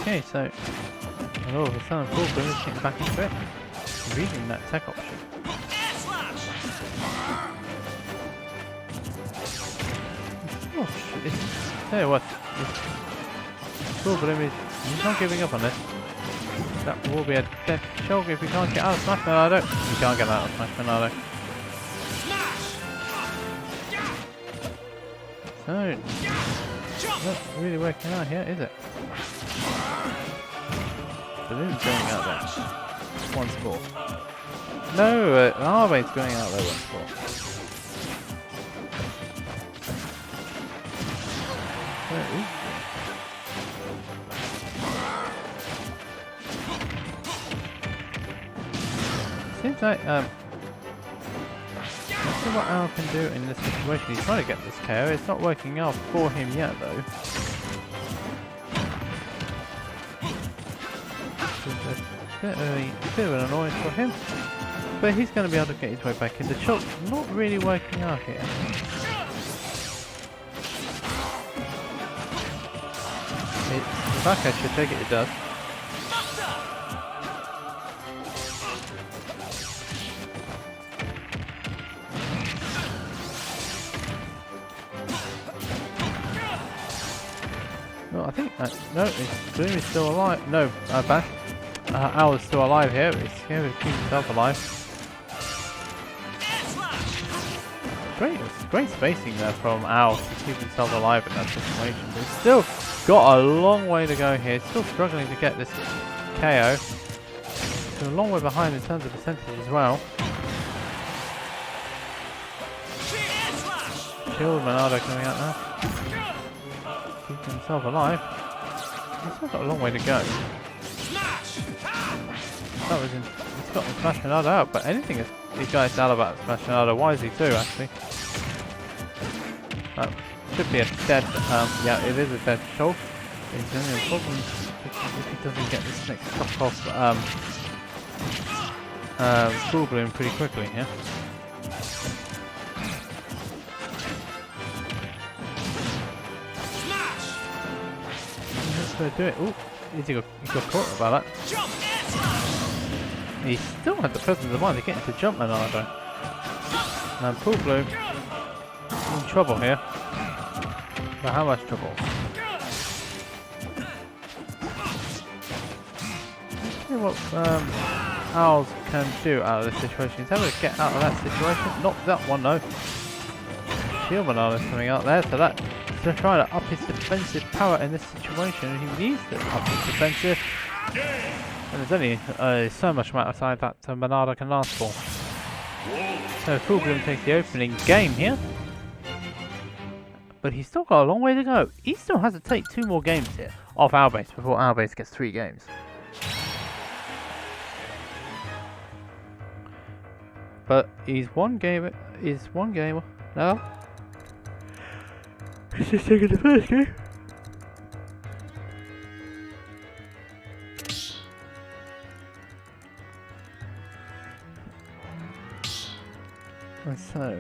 Okay, so all of a sudden FullBloom is getting back into it, reading that tech option. Oh shit, tell you what, FullBloom he's not giving up on this. That will be a dead Shulk if we can't get out of Smash Monado. We can't get out of Smash Monado. So, not really working out here, is it? Balloon's going out there. Once more. No, OwlBBs going out there once more. Seems like, let's see what Owl can do in this situation. He's trying to get this KO. It's not working out for him yet, though. Bit of an annoyance for him, but he's going to be able to get his way back in. The shot's not really working out here. In fact, I should take it does. No, I think no, Bloom is still alive. No, bad. Owl's still alive here. He's going to keep himself alive. Great spacing there from Owl to keep himself alive in that situation. But he's still got a long way to go here. Still struggling to get this KO. He's a long way behind in terms of percentage as well. Shield Monado coming out now. Keeping himself alive. He's still got a long way to go. He's got the Smash Monado out, but anything is these guys tell about Smash Monado wisely too, actually. Should be a dead, yeah, it is a dead Shulk. He's only a problem if he doesn't get this next stock off FullBloom pretty quickly here. Let's go do it. Ooh, he got caught about that. He still had the presence of mind to get into jump Monado. And FullBloom in trouble here. But how much trouble? Let's see what Owls can do out of this situation. He's able to get out of that situation. Not that one though. Shield Monado is coming out there, so that to try to up his defensive power in this situation. He needs to up his defensive. And there's only so much amount of time that Monado can last for. So FullBloom takes the opening game here. But he's still got a long way to go. He still has to take 2 more games here off OwlBBs before OwlBBs gets 3 games. But he's one game now. He's just taking the first game. And so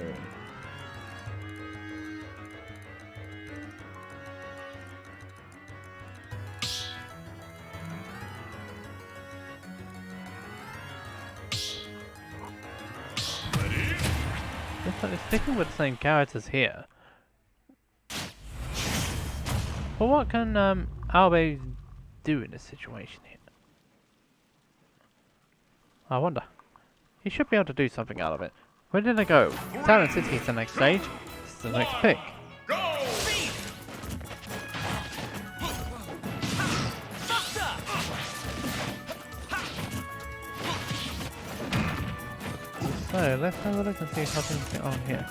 sticking with the same characters here. But what can OwlBBs do in this situation here? I wonder. He should be able to do something out of it. Where did I go? Talon City is the next stage. This is the next pick. So let's have a look and see how things get on here.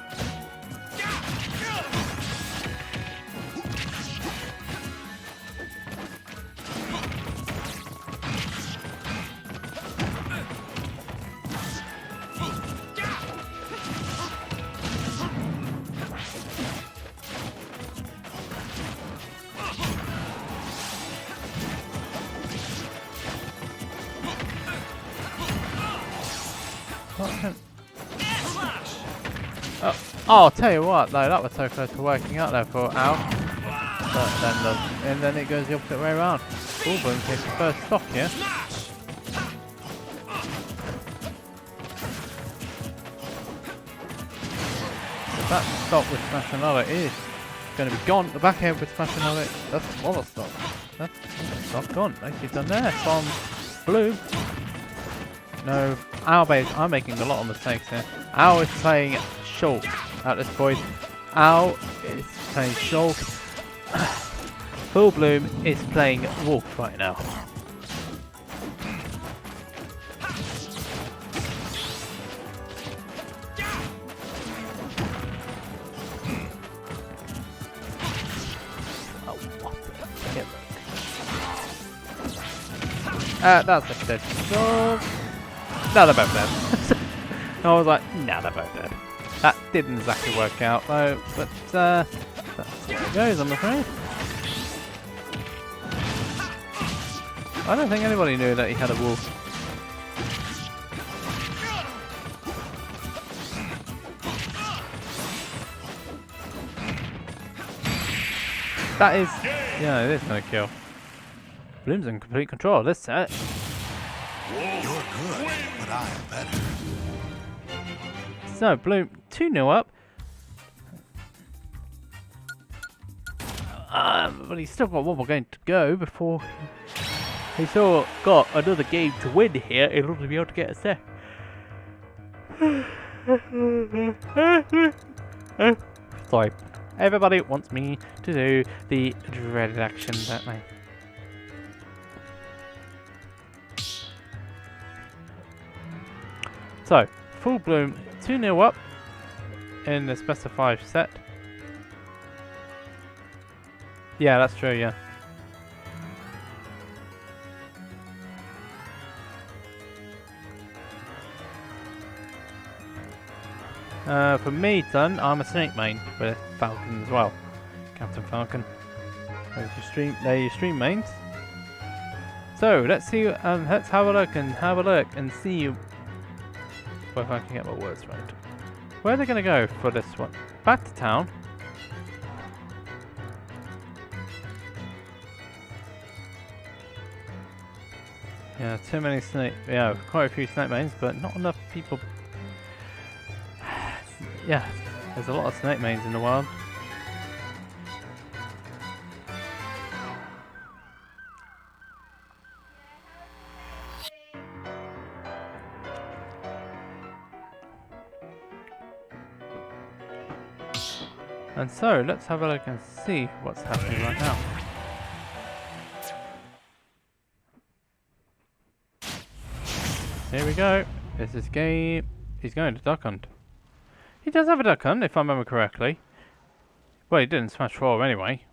Oh, I'll tell you what, though, that was so close to working out there for Owl. And then it goes the opposite way around. FullBloom takes the first stock here. So that stock with Smash Another is going to be gone. The back end with Smash Another, that's a lot of stock. That's stock gone. Nicely done there from Blue. No, OwlBBs, I'm making a lot of mistakes here. Owl is playing Shulk at this point. Owl is playing Shulk. FullBloom is playing Wolf right now. Oh, what? That's a dead job. No, they're both dead. I was like, nah, they're both dead. That didn't exactly work out though, but that's how it goes, I'm afraid. I don't think anybody knew that he had a wolf. That is, yeah, it is gonna kill. Bloom's in complete control of this set. You're good, but I'm better. So, Bloom 2-0 up. But he's still got one more game to go before he's still got another game to win here in order to be able to get a set. Sorry. Everybody wants me to do the dreaded action, don't they? So, FullBloom 2-0 up in the specified set. Yeah, that's true, yeah. For me, son, I'm a Snake main with Falcon as well. Captain Falcon. There's your stream mains. So let's see. Let's have a look and see But if I can get my words right. Where are they going to go for this one? Back to town. Yeah, too many snake. Yeah, quite a few snake mains, but not enough people. Yeah, there's a lot of snake mains in the wild. And so, let's have a look and see what's happening right now. Here we go. Is this game? He's going to duck hunt. He does have a duck hunt, if I remember correctly. Well, he didn't smash 4 anyway.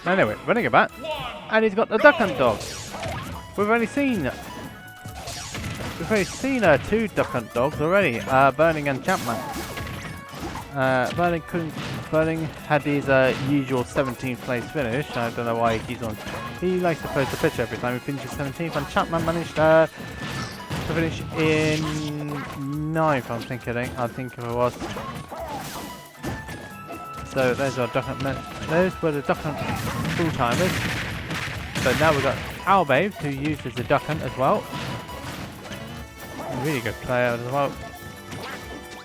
Anyway, running it back. And he's got the duck hunt dog. We've only seen 2 duck hunt dogs already. Burning and Chapman. Burning had his usual 17th place finish. I don't know why he's on. He likes to post a picture every time he finishes 17th, and Chapman managed to finish in 9th. I think it was. So those are duck hunt. Those were the duck hunt full timers. So now we've got OwlBBs, who uses the duck hunt as well. A really good player as well.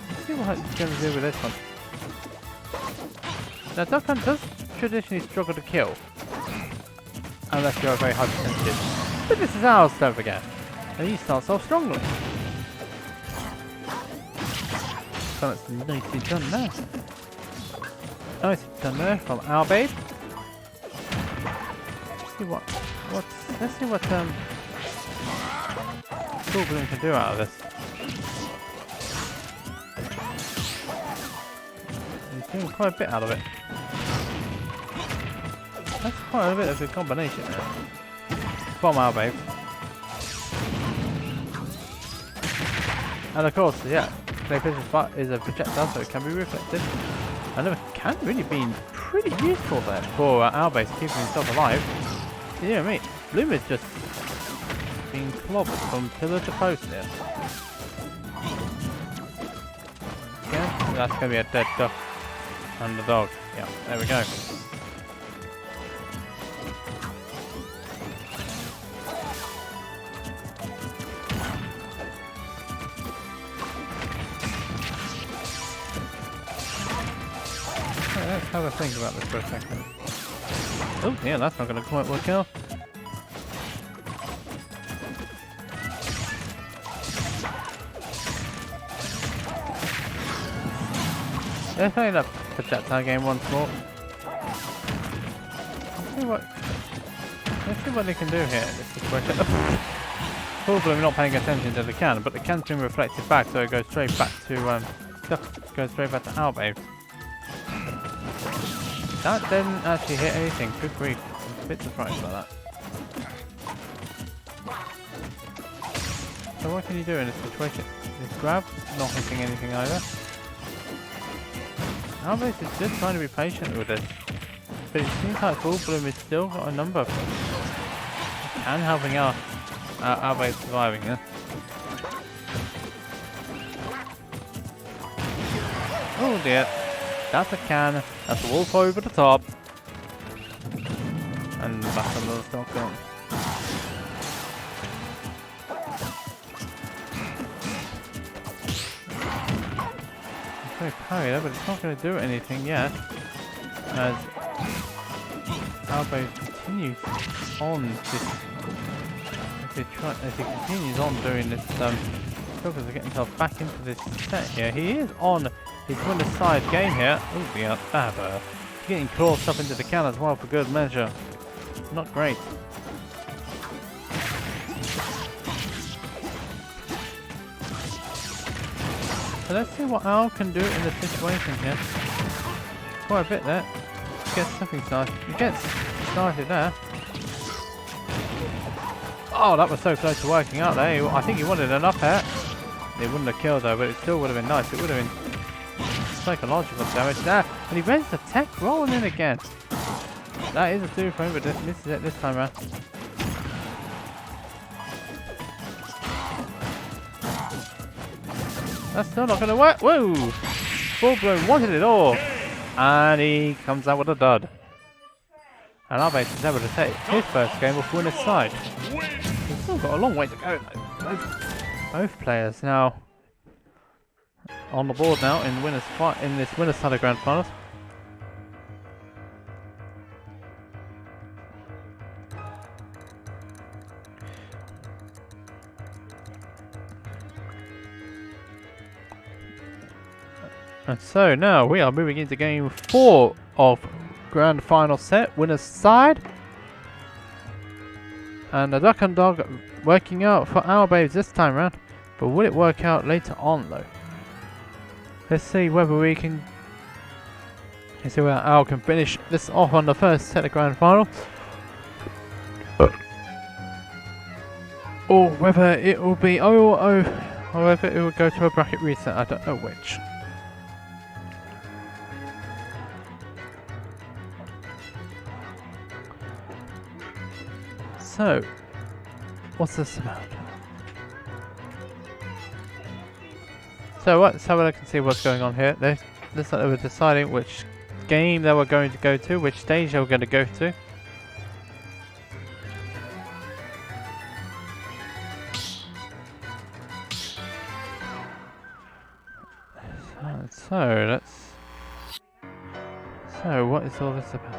Let's see what he's going to do with this one. Now, duck hunt does traditionally struggle to kill, unless you're a very high percentage. But this is Owl's turn again, and he starts off strongly. So that's nicely done there. Nicely done there from OwlBBs. Let's see what FullBloom can do out of this. He's doing quite a bit out of it. That's quite a bit of a combination there. From OwlBBs. And of course, yeah, Clayfish's butt is a projectile, so it can be reflected. And it can really be pretty useful there for OwlBBs keeping himself alive. You know what I mean? Bloom is just being clobbered from pillar to post here. Yeah, that's going to be a dead duck and the dog. Yeah, there we go. Let's have a think about this for a second. Oh, yeah, that's not going to quite work out. Let's play that projectile game once more. Let's see what they can do here in this situation. FullBloom not paying attention to the can, but the can's been reflected back, so it goes straight back to OwlBBs. That didn't actually hit anything. Good grief. I'm a bit surprised by that. So what can you do in this situation? This grab, not hitting anything either. OwlBBs is just trying to be patient with this. But it seems like FullBloom has still got a number and helping out OwlBBs surviving this. Oh dear. That's a can. That's a wolf over the top. And back another stock on. Very parry there, but it's not going to do anything yet. As OwlBBs continues on this. As he continues on doing this, struggles to get himself back into this set here. He is on. He's won the side game here. Oh yeah, getting caught up into the can as well for good measure. Not great. So let's see what Owl can do in this situation here. Quite a bit there. Gets something started. He gets started there. Oh, that was so close to working out there. I think he wanted enough here. It wouldn't have killed though, but it still would have been nice. It would have been psychological damage there, and he rents the tech rolling in again. That is a 2 for him, but misses it this time around. That's still not going to work. Whoa! FullBloom wanted it all. And he comes out with a dud. And OwlBBs is able to take his first game off winner's side. He's still got a long way to go though. Both players now on the board now in this winner's side of grand finals. And so now we are moving into game 4 of grand final set, winner's side. And the duck and dog working out for OwlBBs this time round. But will it work out later on though? Let's see whether we can... Let's see whether Owl can finish this off on the first set of grand final. Or whether it will be 0-0, or whether it will go to a bracket reset, I don't know which. So, what's this about? So let's have a look and see what's going on here. They were deciding which game they were going to go to, which stage they were going to go to. So what is all this about?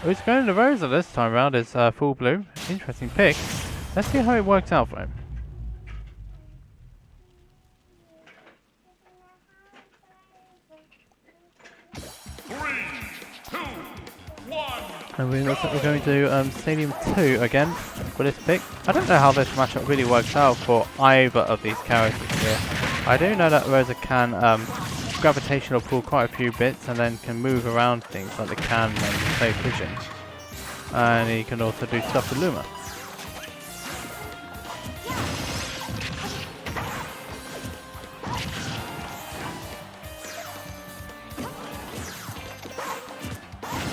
Who's going to Rosa this time round is FullBloom. Interesting pick. Let's see how it works out for him. 3, 2, 1. And we looks like we're going to Stadium 2 again for this pick. I don't know how this matchup really works out for either of these characters here. I do know that Rosa can gravitational pull quite a few bits and then can move around things like the can and play vision. And he can also do stuff with Luma.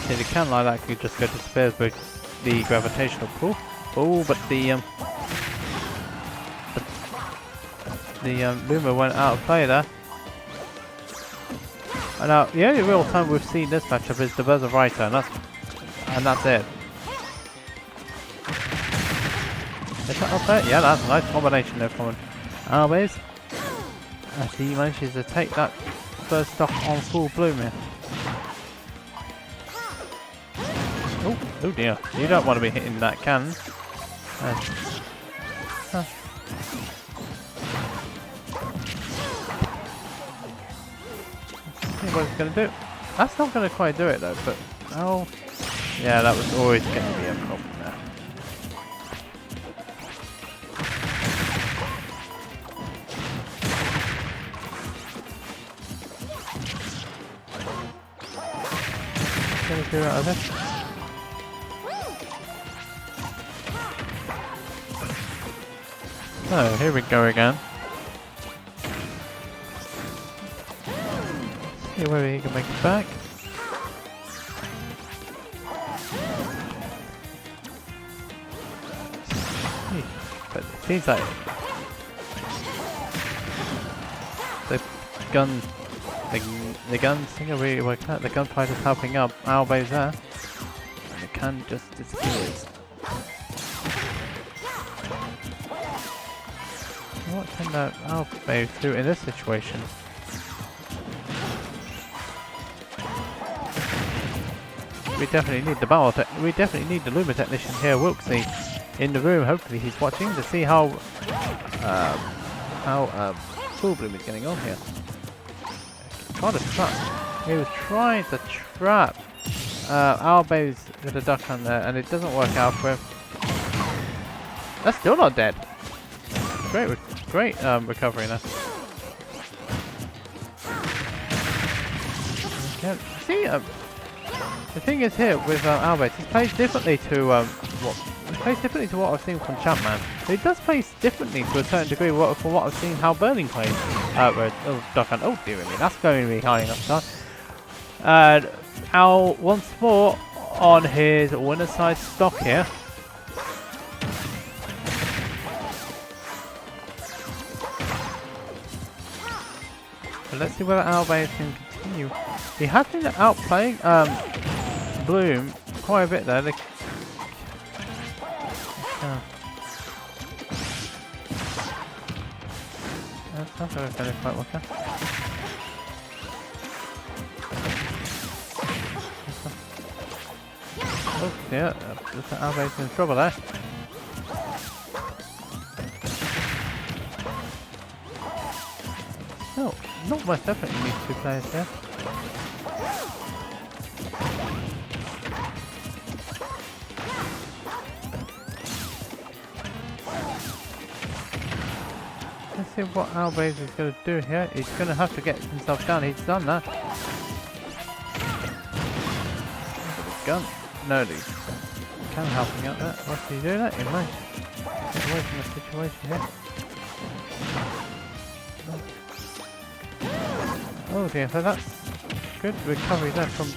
See, the can like that could just go to spares with the gravitational pull. Oh, but the Luma went out of play there. And now the only real time we've seen this matchup is the Berserk Writer, and that's it. Is that up there? Yeah, that's a nice combination there from OwlBBs. As he manages to take that first stock on FullBloom here. Oh dear, you don't want to be hitting that can. What it's going to do. That's not going to quite do it though, but oh, yeah, that was always going to be a problem there. Going to do out of this. So here we go again. See whether he can make it back. But it seems like the gun singer really worked out. The gunfighter's helping up OwlBBs there. And the can just disappears. What can that OwlBBs do in this situation? We definitely need the we definitely need the Luma technician here, Wilksy, in the room. Hopefully he's watching to see how FullBloom is getting on here. He was trying to trap OwlBBs with a duck on there, and it doesn't work out for him. That's still not dead. Great recovery there. Yeah, see, the thing is here with OwlBBs, he plays differently to what I've seen from Champman. He does play differently to a certain degree from what I've seen how Burning plays. Oh dear me, that's going to be high enough time. And Owl once more on his winner side stock here. But let's see whether OwlBBs can continue. He has been outplaying Bloom quite a bit there. That's not very quite working. Oh yeah, OwlBBs in trouble there. No, not most definitely these two players there. Let's see what OwlBBs is going to do here. He's going to have to get himself down. He's done that. Gun. No, he's kind of helping out there. What's he doing that? He might get away from the situation here. Oh dear, so that's good recovery there from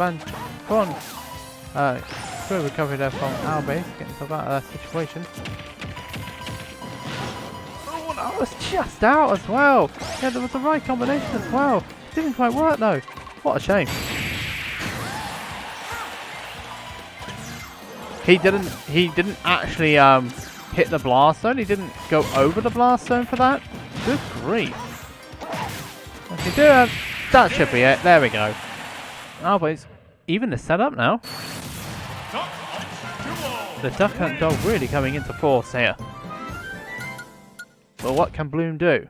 good recovery there from OwlBBs, getting himself out of that situation. Oh, that was just out as well! Yeah, there was the right combination as well. Didn't quite work though. What a shame. He didn't actually hit the blast zone. He didn't go over the blast zone for that. Good grief. If you do have, that should be it. There we go. OwlBBs, even the setup now. The Duck Hunt dog really coming into force here. But what can Bloom do?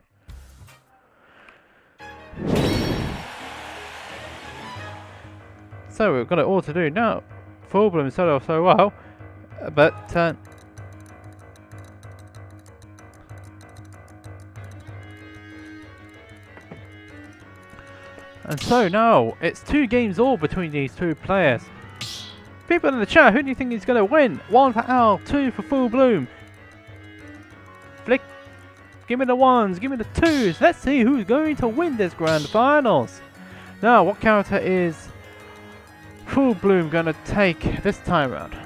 So we've got it all to do now. FullBloom started off so well, but and so now it's 2 games all between these 2 players. People in the chat, who do you think is going to win? 1 for Owl, 2 for FullBloom. Flick, give me the 1s, give me the 2s. Let's see who's going to win this grand finals. Now, what character is FullBloom going to take this time round?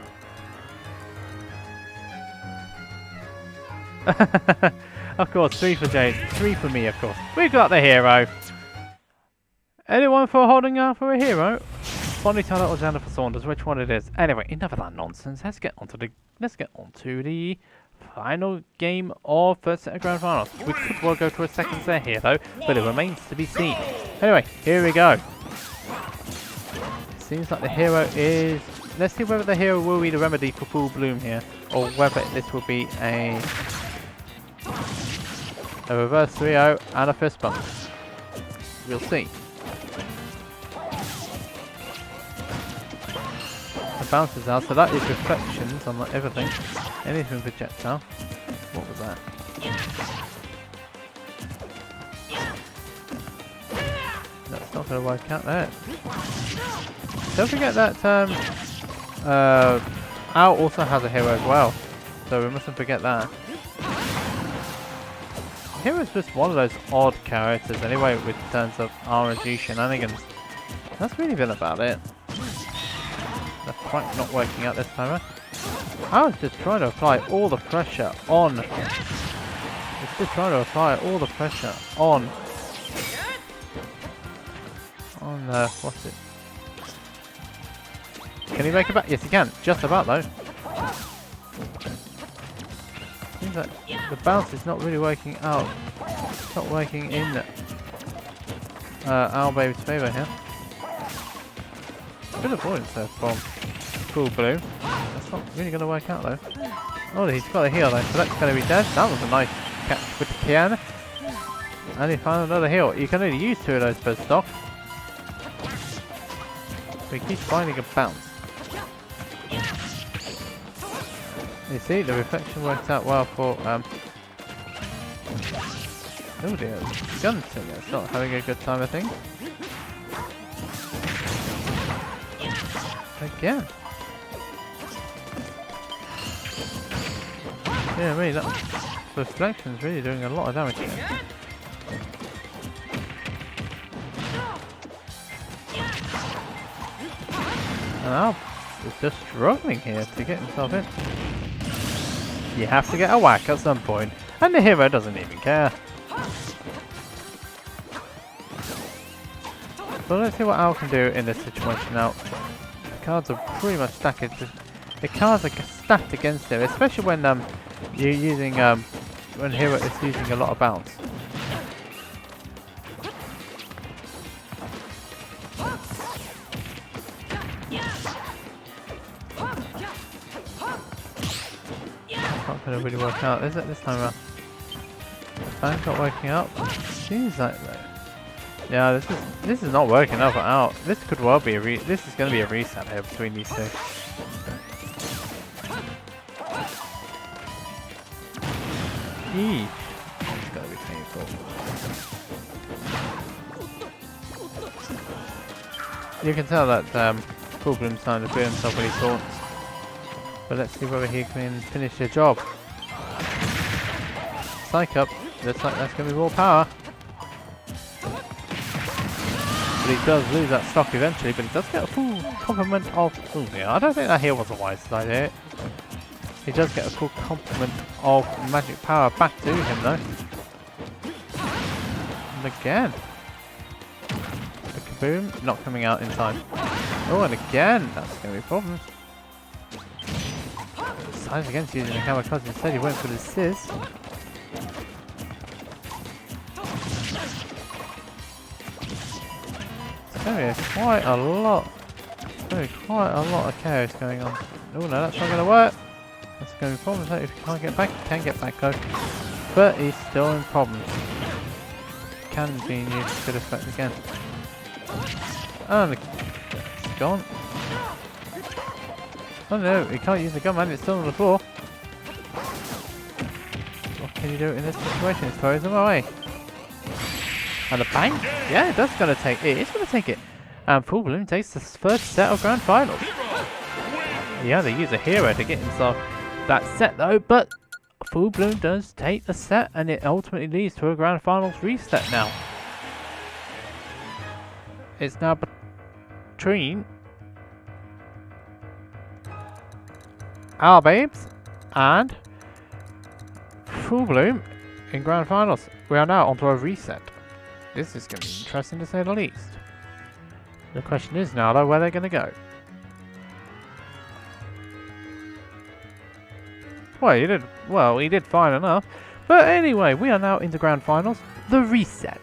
Of course, 3 for Jade, 3 for me, of course. We've got the hero. Anyone for holding out for a hero? Bonnie Tyler or Jennifer Saunders, which one it is? Anyway, enough of that nonsense. Let's get onto the final game of first set of grand finals. We could well go to a second set here though, but it remains to be seen. Anyway, here we go. Seems like the hero is. Let's see whether the hero will be the remedy for FullBloom here, or whether this will be a reverse 3-0 and a fist bump. We'll see. Bounces out, so that is reflections on everything. Anything projectile. What was that? That's not going to work out there. Don't forget that Owl also has a hero as well, so we mustn't forget that. Hero's just one of those odd characters anyway, with terms of RNG shenanigans. That's really been about it. That's quite not working out this time around. I was just trying to apply all the pressure on. It's just trying to apply all the pressure on. What's it? Can he make it back? Yes, he can. Just about though. Seems like the bounce is not really working out. It's not working in OwlBBs' favour here. Good avoidance there from FullBloom. That's not really going to work out though. Oh, he's got a heal though, so that's going to be dead. That was a nice catch with the Kiana. And he found another heal. You can only use 2 of those per stock. But he keeps finding a bounce. You see, the reflection works out well for oh dear, Gunslinger. It's not having a good time, I think. Again. Yeah, really, that reflection's really doing a lot of damage here. And is just struggling here to get himself in. You have to get a whack at some point, and the hero doesn't even care. So let's see what Owl can do in this situation now. The cards are pretty much stacked. The cards are stacked against him, especially when you're using when hero is using a lot of bounce. Not gonna really work out, is it, this time around? Bank's not working out. Seems like though. Yeah, this is not working out for Out. This could well be this is gonna be a reset here between these two. Eesh. It's gonna be painful. You can tell that FullBloom's starting to feel himself when he taunts. But let's see whether he can finish the job. Psych up. Looks like that's gonna be more power. But he does lose that stock eventually, but he does get a full complement of... Oh yeah, I don't think that here was a wise idea. He does get a full complement of magic power back to him though. And again. The kaboom, not coming out in time. Oh, and again, that's going to be a problem. Decided against using the kamikaze instead, he went for the Sizz. There is quite a lot. There is quite a lot of chaos going on. Oh no, that's not going to work. That's going to be problems. If you can't get back, you can get back though. But he's still in problems. Can be used to good effect again. And it's gone. Oh no, he can't use the gun man, it's still on the floor. What can you do in this situation? It throws him away. And a bang? Yeah, that's gonna take it. It's gonna take it. And FullBloom takes the first set of grand finals. Yeah, they use a hero to get himself that set though, but FullBloom does take the set and it ultimately leads to a grand finals reset now. It's now between OwlBBs and FullBloom in grand finals. We are now onto a reset. This is going to be interesting to say the least. The question is now though, where they're going to go. Well, he did fine enough. But anyway, we are now in the grand finals. The reset.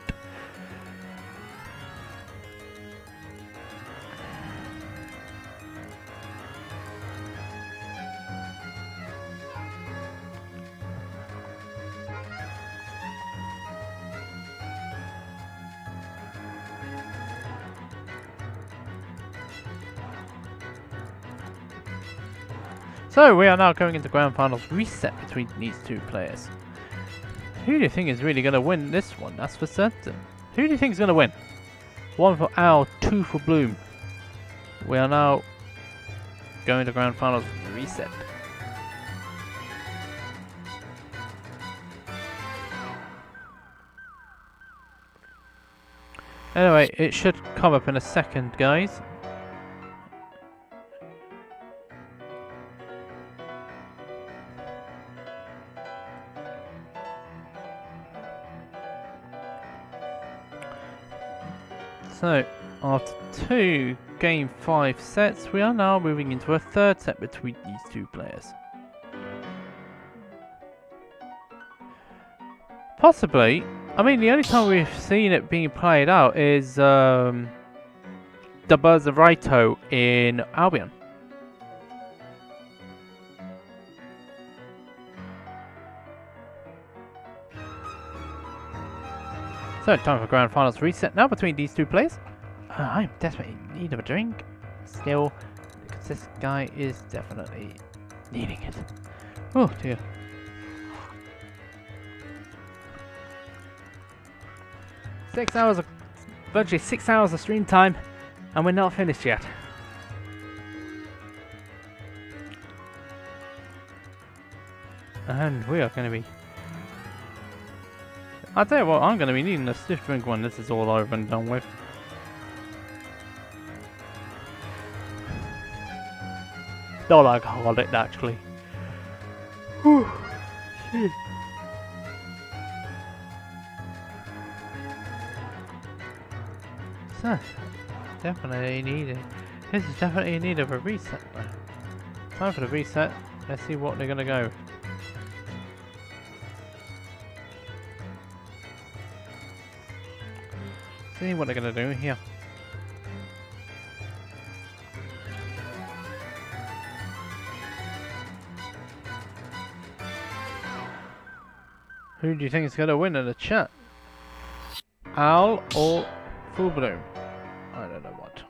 So we are now going into grand finals reset between these two players. Who do you think is really going to win this one? That's for certain. Who do you think is going to win? 1 for Owl, 2 for Bloom. We are now going to grand finals reset. Anyway, it should come up in a second, guys. So, after 2 Game 5 sets, we are now moving into a third set between these two players. Possibly. I mean, the only time we've seen it being played out is the Buzz of Raito in Albion. So, time for grand finals reset now between these two players. I'm desperately in need of a drink. Still, because this guy is definitely needing it. Oh dear. Virtually 6 hours of stream time, and we're not finished yet. And we are going to be... I'll tell you what, I'm going to be needing a stiff drink when this is all over and done with. Not alcoholic, actually. Whew. So, definitely needed. This is definitely in need of a reset though. Time for the reset. Let's see what they're gonna go. See what they're gonna do here. Who do you think is gonna win in the chat? Owl or FullBloom? I don't know what.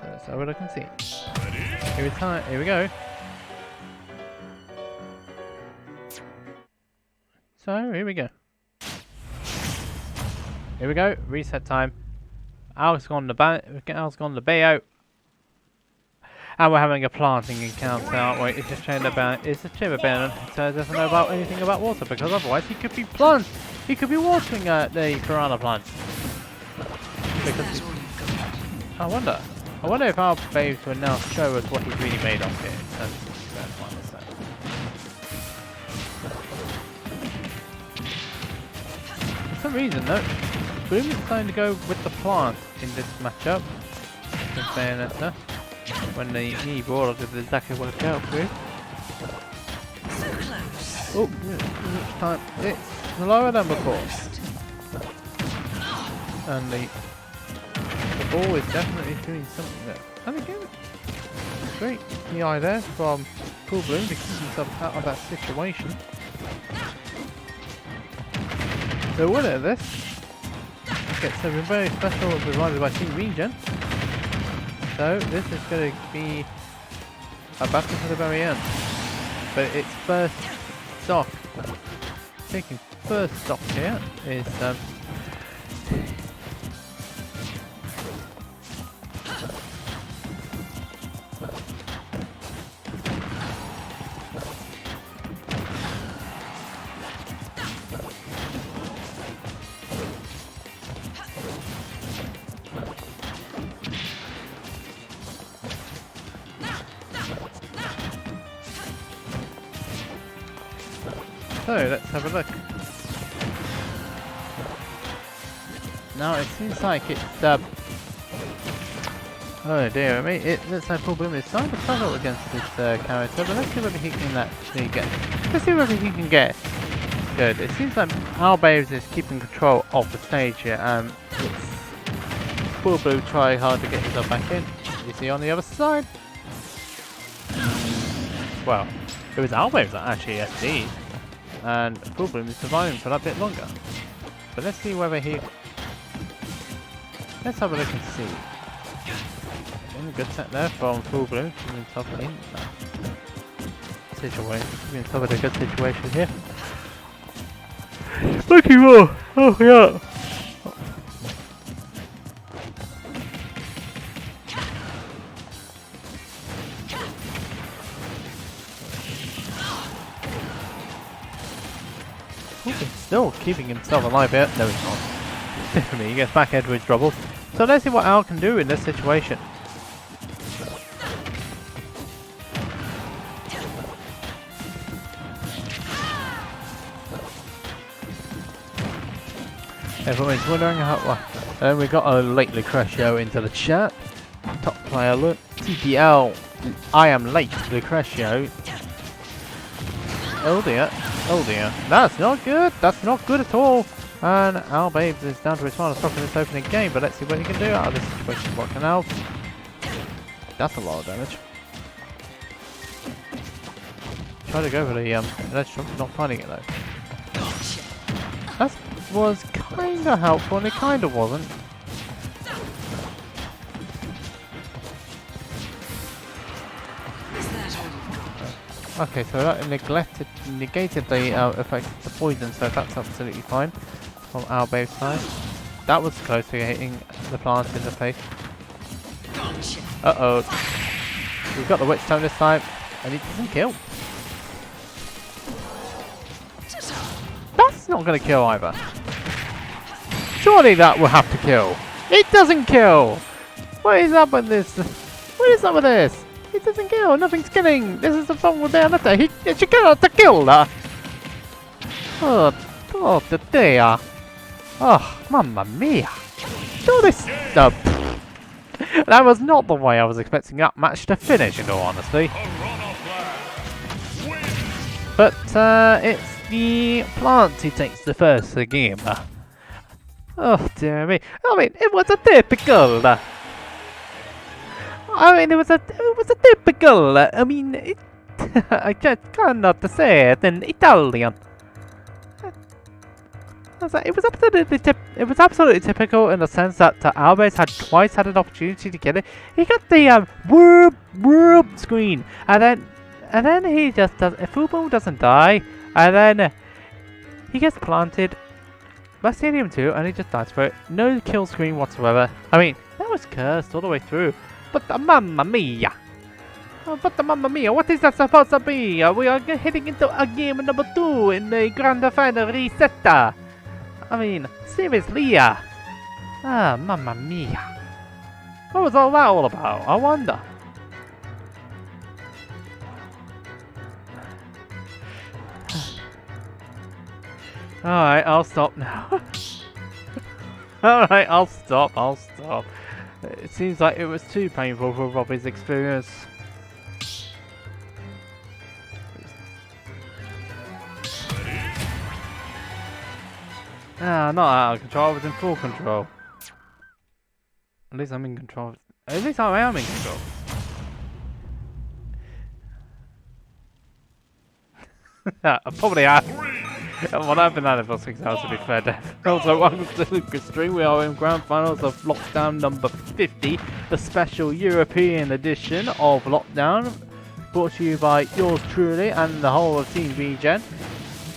So let's have a look and see. Here we go. So here we go. Here we go. Reset time. Owl's gone to BO. And we're having a planting encounter, aren't we? It's just it's a chamber banner, so he doesn't know about anything about water, because otherwise he could be he could be watering the piranha plants. Because I wonder if our babes will now show us what he's really made of here. For some reason though, Bloom is trying to go with the plant in this matchup. Bayonetta. When the keyboard is exactly what it out with. So close. Oh, each time it's lower than before. And the ball is definitely doing something there. And again, great PI there from FullBloom to keep himself out of that situation. The winner of this gets something very special provided by Team Regen. So this is going to be a battle to the very end. But its first stock, taking first stock here is so let's have a look. Now it seems like it's oh dear me, it looks like FullBloom is starting to struggle against this character, but let's see whether he can actually get. Let's see whether he can get good. It seems like OwlBBs is keeping control of the stage here, and it's FullBloom trying hard to get himself back in. You see on the other side. Well, it was OwlBBs that actually SD. And FullBloom is surviving for that bit longer. But let's see whether he... Let's have a look and see. A good set there from FullBloom, keeping himself in that situation. Keeping himself in a good situation here. Looking more! Oh yeah! Still keeping himself alive here. No, he's not. He gets back into his trouble. So let's see what Owl can do in this situation. Everyone's wondering how. We got a late Lucretio into the chat. Top player look. TPL. I am late Lucretio. Oh dear. Oh dear, that's not good. That's not good at all. And OwlBBs is down to his final stock in this opening game, but let's see what he can do out of this situation. What can Owl? That's a lot of damage. Try to go for the ledge jump, not finding it though. That was kinda helpful, and it kinda wasn't. Okay, so that negated the effect of the poison, so that's absolutely fine from OwlBBs' side. That was close to hitting the plant in the face. Uh-oh. We've got the witch tone this time, and it doesn't kill. That's not going to kill either. Surely that will have to kill. It doesn't kill! What is up with this? What is up with this? It doesn't kill. Nothing's killing. This is the problem with Bayonetta. It should kill to kill her. Oh, the dear. Oh, mamma mia. Do this. That was not the way I was expecting that match to finish, in all honesty. But it's the plant who takes the first game. Oh dear me! I mean, it was a typical. I mean, it, I just cannot say it in Italian. It was absolutely typical in the sense that OwlBBs had twice had an opportunity to get it. He got the whoop screen, and then he just does. If FullBloom doesn't die, and then he gets planted by Stadium 2, and he just dies for it. No kill screen whatsoever. I mean, that was cursed all the way through. But mamma mia! Oh, but mamma mia! What is that supposed to be? We are heading into a game number 2 in the Grand Final Reset. I mean, seriously, mamma mia. What was all that all about? I wonder. Alright, I'll stop now. Alright, I'll stop. It seems like it was too painful for Robbie's experience. Not out of control, I was in full control. At least I'm in control. At least I am in control. I probably have. Well, I've been at it for 6 hours to be fair, Dave. Also, welcome to Lucas Stream. We are in Grand Finals of Lockdown number 50, the special European edition of Lockdown, brought to you by yours truly and the whole of Team Regen.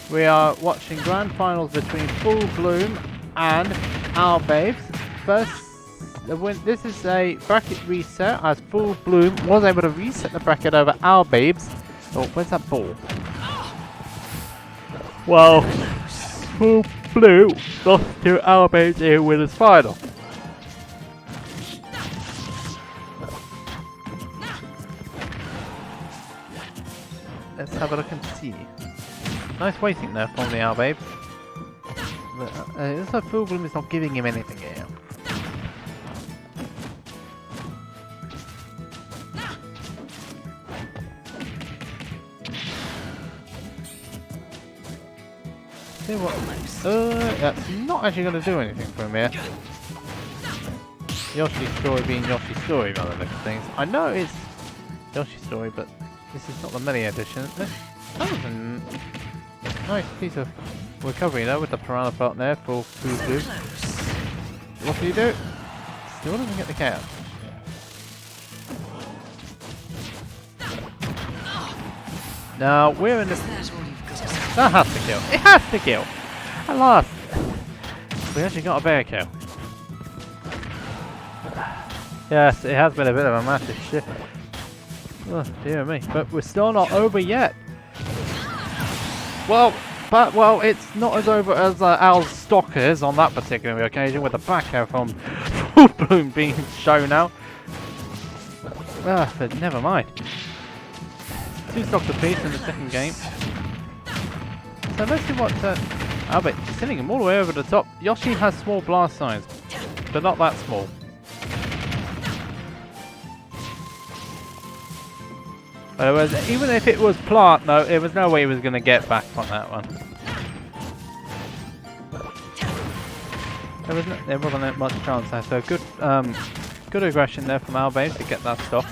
We are watching Grand Finals between FullBloom and OwlBBs. First, this is a bracket reset as FullBloom was able to reset the bracket over OwlBBs. Oh, where's that ball? Well, FullBloom lost to OwlBBs in winners final. Let's have a look and see. Nice waiting there from the OwlBBs. But it looks like FullBloom is not giving him anything here. See what? That's not actually going to do anything for him here. Yoshi's story being Yoshi's story by the look of things. I know it's Yoshi's story, but this is not the mini edition. That was a nice piece of recovery there with the piranha plant there for FullBloom. What do you do? Still doesn't get the KO. Now we're in this. That has to kill. It has to kill. At last, we actually got a bear kill. Yes, it has been a bit of a massive shift. Oh dear me, but we're still not over yet. Well, it's not as over as Al's stock is on that particular occasion with the back air from FullBloom being shown out. But never mind. 2 stocks apiece in the second game. So let's see what OwlBBs is sending him all the way over the top. Yoshi has small blast signs, but not that small. Whereas even if it was plant, no, there was no way he was going to get back on that one. There wasn't much chance there. So good aggression there from OwlBBs to get that stop.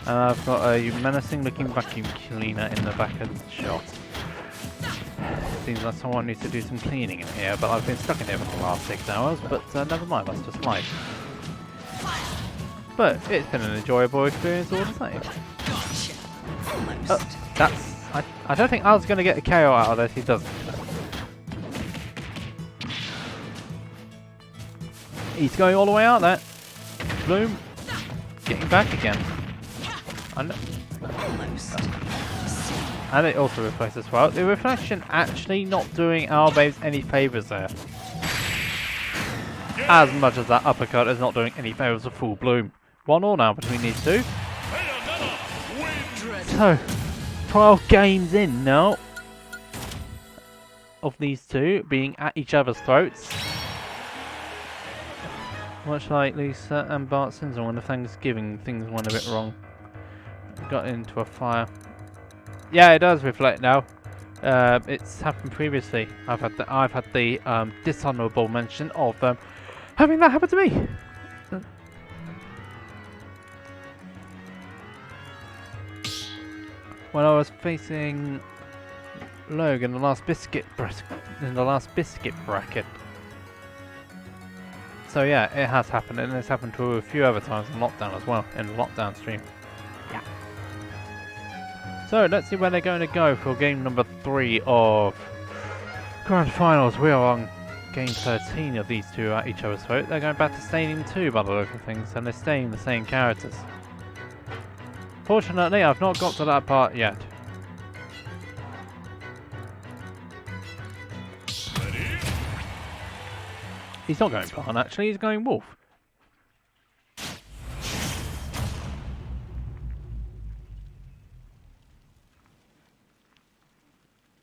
And I've got a menacing looking vacuum cleaner in the back of the shot. Seems like someone needs to do some cleaning in here, but I've been stuck in here for the last 6 hours, but never mind, that's just life. But it's been an enjoyable experience all the same. I don't think Al's going to get a KO out of this, he doesn't. He's going all the way out there. Bloom getting back again. Almost. And it also reflects as well. The reflection actually not doing OwlBBs any favours there. As much as that uppercut is not doing any favours of FullBloom. 1-1 now between these two. So, 12 games in now of these two being at each other's throats. Much like Lisa and Bart Simpson when the Thanksgiving things went a bit wrong. Got into a fire. Yeah, it does reflect now. It's happened previously. I've had the dishonourable mention of having that happen to me. When I was facing Logue in the last biscuit bracket. So yeah, it has happened, and it's happened to a few other times in lockdown as well, in the lockdown stream. Yeah. So let's see where they're going to go for game number 3 of Grand Finals. We are on game 13 of these two at each other's throat. They're going back to Stadium 2 by the look of things, and they're staying the same characters. Fortunately, I've not got to that part yet. He's not going Barn, actually, he's going Wolf.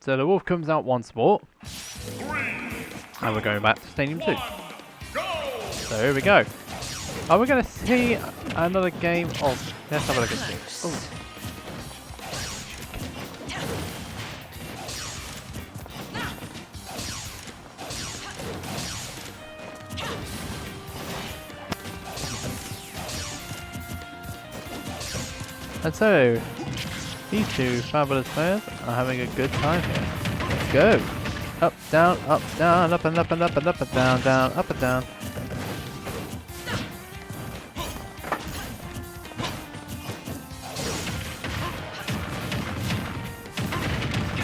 So the Wolf comes out once more. And we're going back to Stadium 2. So here we go. Are we going to see another game of... Let's have a look at this. Ooh. And so, these two fabulous players are having a good time here. Let's go! Up, down, up and up and up and up and down, down, up and down.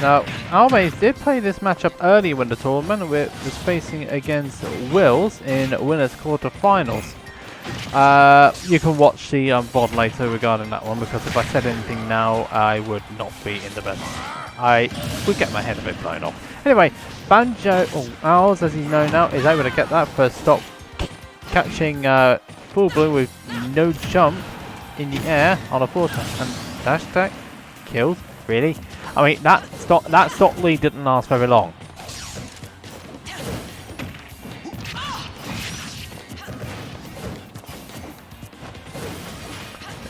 Now, OwlBBs did play this matchup earlier in the tournament. It was facing against Willz in winners quarterfinals. You can watch the VOD later regarding that one, because if I said anything now, I would not be in the best. I would get my head a bit blown off. Anyway, Banjo, or Owls as you know now, is able to get that first stop, catching FullBloom with no jump in the air on a 4-turn. And dash attack kills, really? I mean, that stock lead didn't last very long.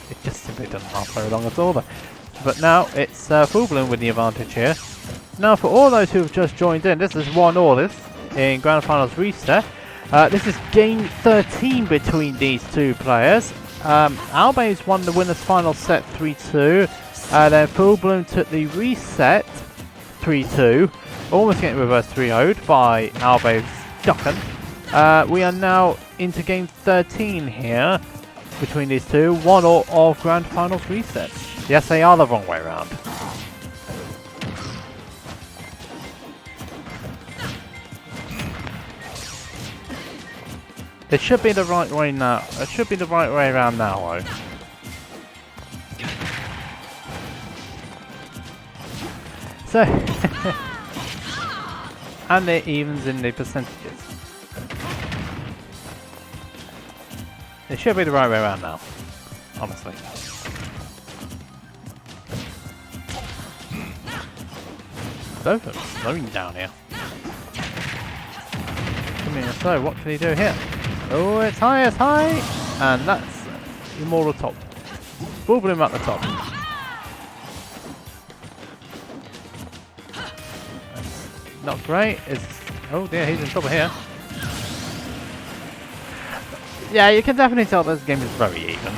It just simply doesn't last very long at all. But now it's FullBloom with the advantage here. Now for all those who have just joined in, this is 1-all this in Grand Finals reset. This is game 13 between these two players. OwlBBs won the winners final set 3-2. Then FullBloom took the reset 3-2, almost getting reverse 3-0'd by OwlBBs Ducken. We are now into game 13 here between these two, 1-all of Grand Finals resets. Yes, they are the wrong way around. It should be the right way now. It should be the right way around now, though. So, and it evens in the percentages. It should be the right way around now, honestly. Both of them slowing down here. Come here, so what can he do here? Oh, it's high, and that's Immortal top. FullBloom at the top. Not great. Oh dear, he's in trouble here. Yeah, you can definitely tell this game is very even.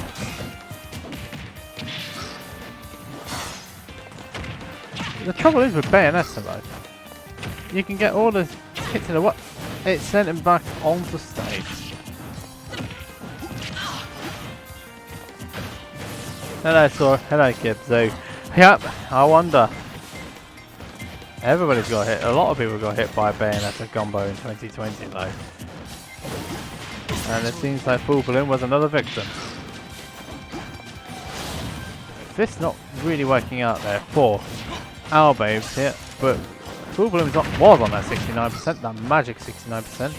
The trouble is with bayonets though. You can get all the hits in the what? It sent him back onto stage. Hello, Sor. Hello, Kibzo. Yep, I wonder. Everybody's got hit. A lot of people got hit by Bayonetta combo in 2020 though. And it seems like FullBloom was another victim. this is not really working out there for OwlBBs here, but FullBloom was on that 69%, that magic 69%.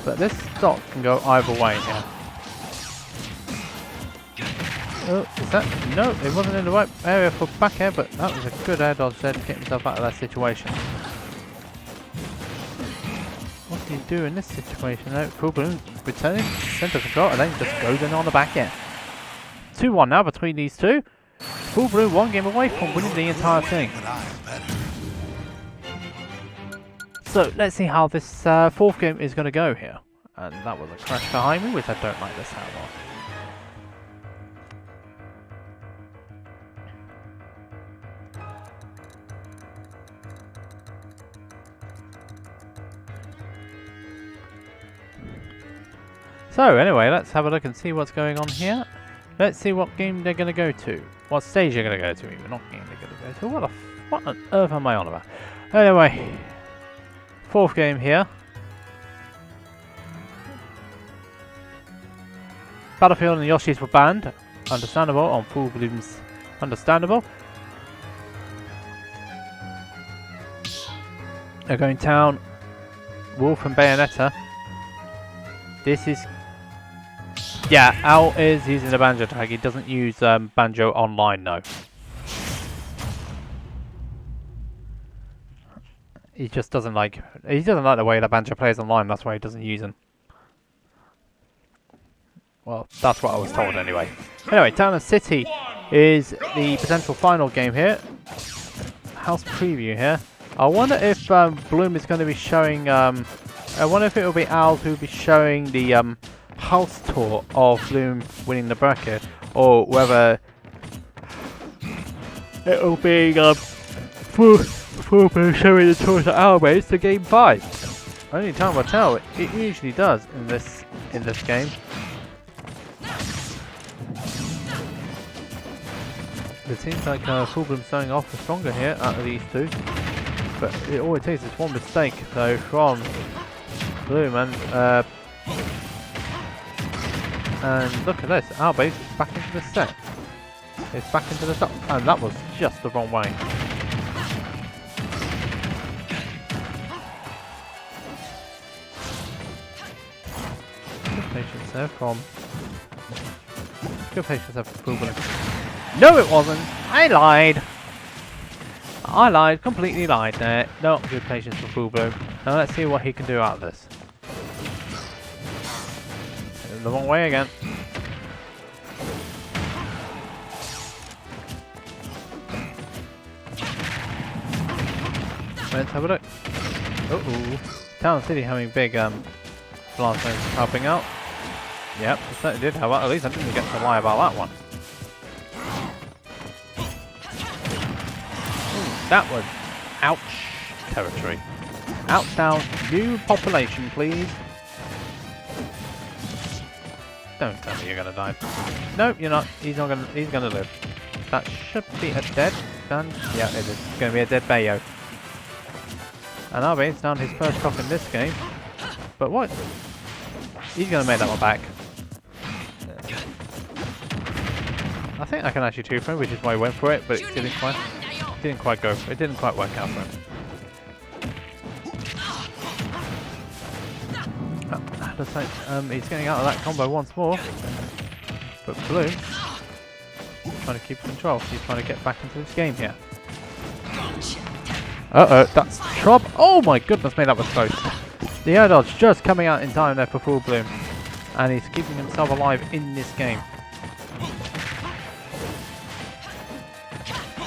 But this stock can go either way here. Oh, is that? No, it wasn't in the right area for back air, but that was a good air dodge there to get himself out of that situation. What do you do in this situation though? FullBloom returning centre control and then just goes in on the back end. 2-1 now between these two. FullBloom one game away from winning the entire thing. But I'm better. So let's see how this fourth game is going to go here. And that was a crash behind me, which I don't like this at all. So anyway, let's have a look and see what's going on here. Let's see what game they're going to go to. What stage they're going to go to even. Not game they're going to go to. What on earth am I on about? Anyway, fourth game here. Battlefield and Yoshis were banned. Understandable on FullBloom's. Understandable. They're going town. Wolf and Bayonetta. This is... Yeah, Owl is using the banjo tag. He doesn't use banjo online though. He just doesn't like... He doesn't like the way that banjo plays online. That's why he doesn't use them. Well, that's what I was told anyway. Anyway, Town and City is the potential final game here. House preview here. I wonder if Bloom is going to be showing... I wonder if it will be Owl who will be showing the house tour of Bloom winning the bracket, or whether it will be FullBloom showing the tour to OwlBBs to game 5. Only time will tell. It usually does in this game. It seems like FullBloom starting off stronger here out of these two, but all it takes is one mistake though from Bloom and look at this, OwlBBs is back into the set. It's back into the top, and that was just the wrong way. Good patience there from... Good patience there from FullBloom. No, it wasn't! I lied! I lied, completely lied there. Not good patience for FullBloom. Now let's see what he can do out of this. The wrong way again. Let's have a look. Uh-oh. Town City having big blast zones helping out. Yep, it certainly did help out. At least I didn't get to lie about that one. Ooh, that was ouch territory. Out down, new population please. Don't tell me you're gonna die. Nope, you're not. He's gonna live. That should be a dead gun. Yeah, it is. It's gonna be a dead Bayo. And OwlBBs down his first top in this game. But what? He's gonna make that one back. I think I can actually two for him, which is why he went for it, but it didn't quite go. It didn't quite work out for him. Looks like he's getting out of that combo once more, but Bloom trying to keep control. He's trying to get back into this game here. Uh-oh, that's Trob. Oh my goodness me, that was close. The air dodge just coming out in time there for FullBloom, and he's keeping himself alive in this game.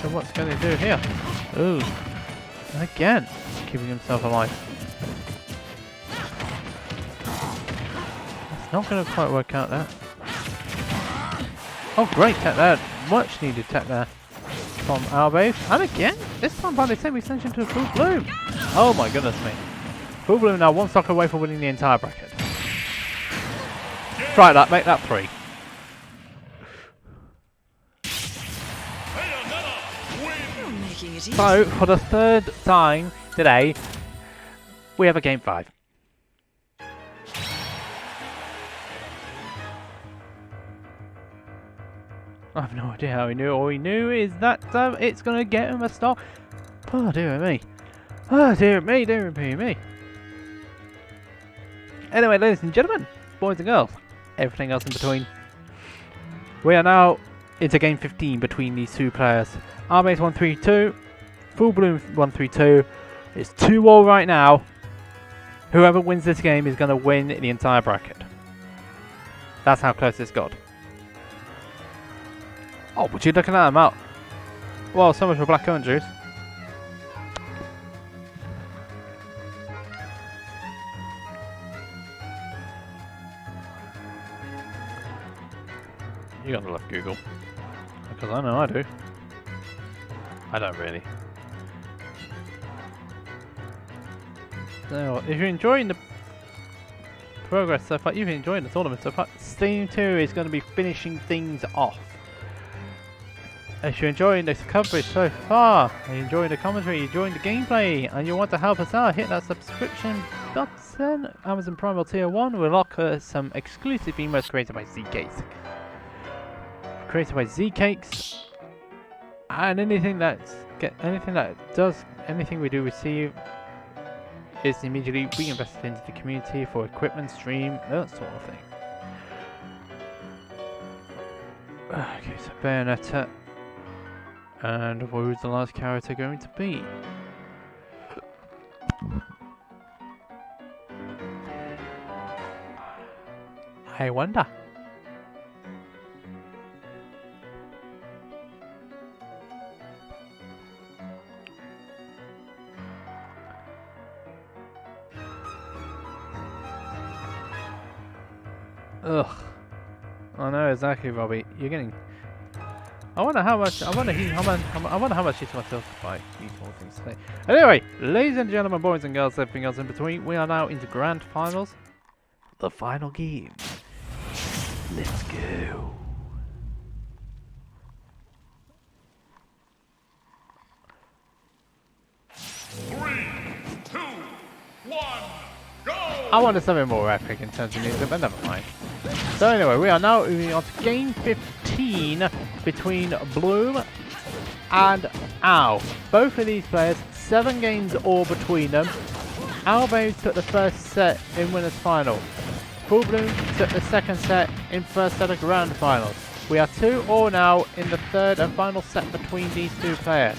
So what's going to do here? Ooh, again, keeping himself alive. Not going to quite work out there. Oh, great tech there. Much needed tech there from OwlBBs. And again, this time by the same extension to FullBloom. Oh my goodness me. FullBloom now one stock away from winning the entire bracket. Try that, make that 3. So, for the third time today, we have a game 5. I have no idea how he knew. All he knew is that it's going to get him a stop. Oh, dear me. Oh, dear me, dear me. Anyway, ladies and gentlemen, boys and girls, everything else in between. We are now into game 15 between these two players. OwlBBs 132, FullBloom 132. It's 2-all right now. Whoever wins this game is going to win the entire bracket. That's how close it's got. Oh, would you look at that amount? Well, so much for blackcurrant juice. You gotta love Google. Because I know I do. I don't really. So, if you're enjoying the progress so far, you've enjoyed the tournament so far, Steam 2 is going to be finishing things off. If you're enjoying this coverage so far, and you're enjoying the commentary, you're enjoying the gameplay, and you want to help us out, hit that subscription button. Amazon Prime or Tier 1 will offer some exclusive emotes created by ZCakes. And anything we do receive is immediately reinvested into the community for equipment, stream, that sort of thing. Okay, so Bayonetta. And who's the last character going to be? I wonder. Ugh. I know exactly, Robbie. You're getting. I wonder how much. I wonder how much he's myself to buy these small things today. Anyway, ladies and gentlemen, boys and girls, everything else in between, we are now into grand finals. The final game. Let's go. Three, two, one, go! I wanted something more epic in terms of music, but never mind. So anyway, we are now moving on to game 15 between Bloom and Owl. Both of these players, 7 games all between them. OwlBBs took the first set in winners final. FullBloom took the second set in first set of grand finals. We are 2-all now in the third and final set between these two players.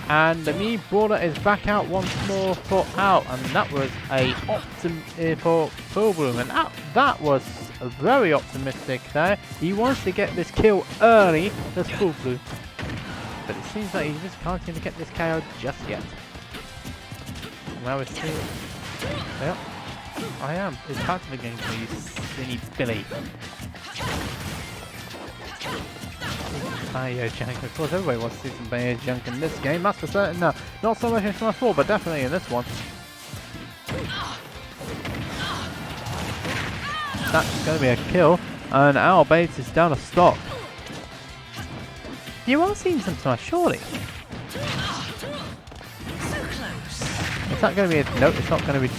And the new brawler is back out once more for Owl, and that was a for FullBloom, and that was very optimistic there. He wants to get this kill early, that's FullBloom, but it seems like he just can't seem to get this KO just yet. Now it's still. Yep, I am. It's part of the game for you, silly Billy. Bayo junk. Of course, everybody wants to see some Bayo junk in this game, that's for certain. No, not so much in Smash 4, but definitely in this one. That's going to be a kill, and OwlBBs is down a stock. You are seeing some Smash, surely. It's not going to be a. Nope, it's not going to be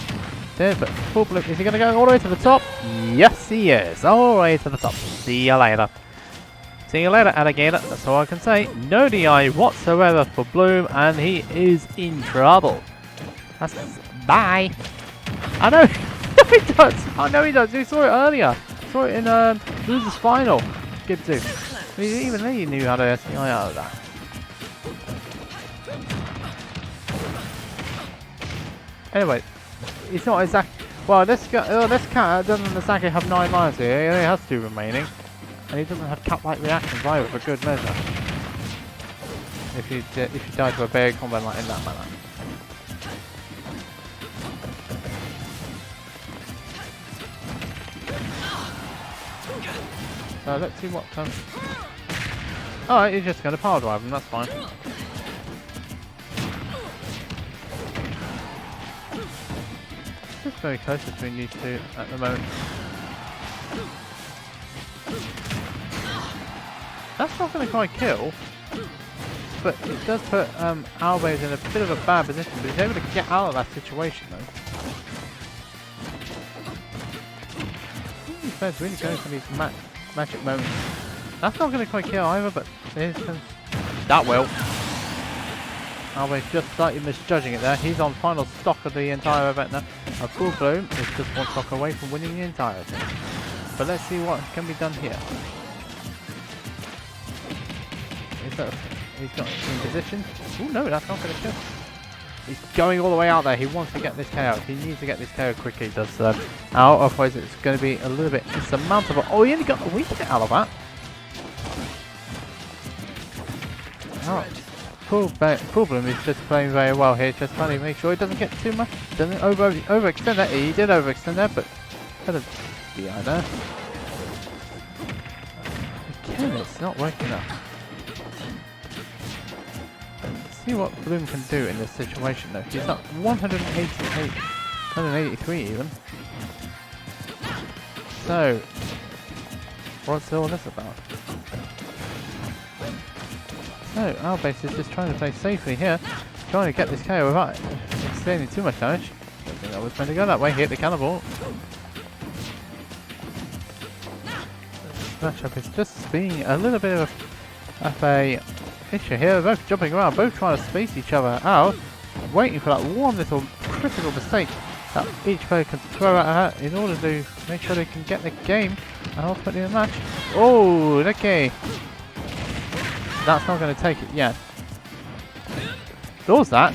there, but FullBloom, is he going to go all the way to the top? Yes, he is. All the way to the top. See you later. See you later, alligator. That's all I can say. No DI whatsoever for Bloom, and he is in trouble. That's bye. I know. He does. I know he does. We saw it earlier. Saw it in Losers Final. Skip 2. Even he knew how to SDI out of that. Anyway, it's not exactly. Well, this cat doesn't exactly have 9 lives here. He only has 2 remaining. And he doesn't have cat-like reactions either, for good measure. If you die to a big combo like in that manner. So let's see what comes. Alright, he's just going to power drive him, that's fine. Just very close between these two at the moment. That's not going to quite kill, but it does put OwlBBs in a bit of a bad position, but he's able to get out of that situation though. These players really going for these magic moments. That's not going to quite kill either, but that will. Always just slightly misjudging it there. He's on final stock of the entire event now. FullBloom is just one stock away from winning the entire thing. But let's see what can be done here. He's got in position. Oh no, that's not going to kill. He's going all the way out there. He wants to get this KO. He needs to get this KO quickly. Does out, otherwise it's going to be a little bit insurmountable. Oh, he only got a wee bit out of that. Alright. FullBloom is just playing very well here, just trying to make sure he doesn't get too much, doesn't overextend that. He did overextend that, but had a DI there. Again, it's not working out. Let's see what Bloom can do in this situation though. He's up 188, 183 even. So, what's all this about? So, OwlBBs is just trying to play safely here, trying to get this KO without extending too much damage. Don't think that was meant to go that way. Hit the cannonball. This matchup is just being a little bit of a issue here. Both jumping around, both trying to space each other out, waiting for that one little critical mistake that each player can throw at her in order to make sure they can get the game and ultimately the match. Oh, okay. That's not going to take it yet. Does that?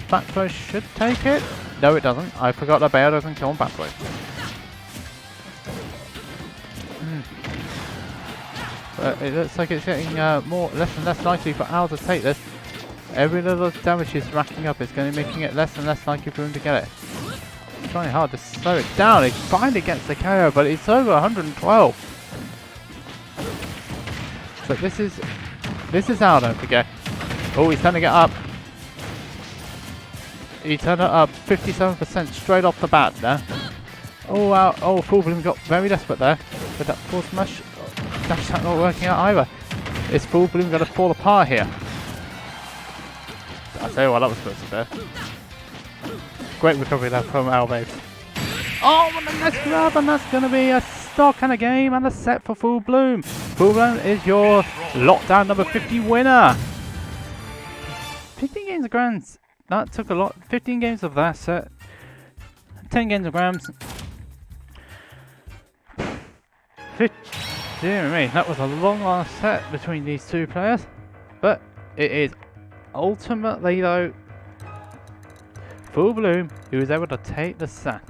Back throw should take it. No, it doesn't. I forgot that Bayo doesn't kill on back throw. It looks like it's getting less and less likely for Owl to take this. Every little damage he's racking up is going to be making it less and less likely for him to get it. He's trying hard to slow it down. He finally gets the KO, but it's over 112. But this is Owl, don't forget. Oh, he's turning it up. He turned it up 57% straight off the bat there. Oh wow, oh FullBloom got very desperate there. With that force smash. Dash attack not working out either. Is FullBloom going to fall apart here? I'll tell you what, that was close there. Great recovery there from OwlBBs. Oh, and the next grab, and that's going to be a stock and a game and a set for FullBloom. FullBloom is your lockdown number 50 winner. 15 games of grands. That took a lot. 15 games of that set. 10 games of grams. Dear me, that was a long last set between these two players. But it is ultimately though FullBloom who is able to take the set.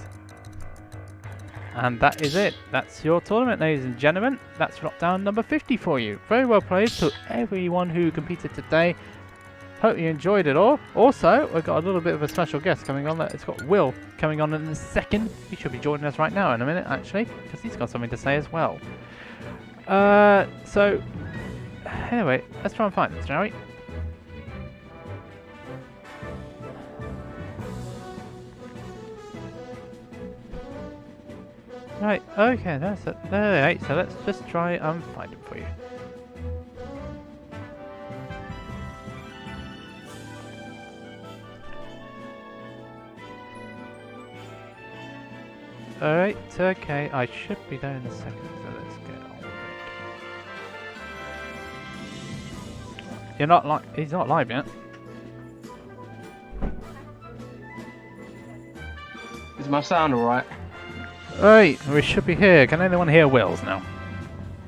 And that is it. That's your tournament, ladies and gentlemen. That's lockdown number 50 for you. Very well played to everyone who competed today. Hope you enjoyed it all. Also, we've got a little bit of a special guest coming on. It's got Will coming on in a second. He should be joining us right now in a minute, actually, because he's got something to say as well. So, anyway, let's try and find this, shall we? Right, okay, that's it. Alright, so let's just try and find him for you. Alright, okay, I should be there in a second, so let's get on with it. You're not he's not live yet. Is my sound alright? Right, we should be here. Can anyone hear Willz now?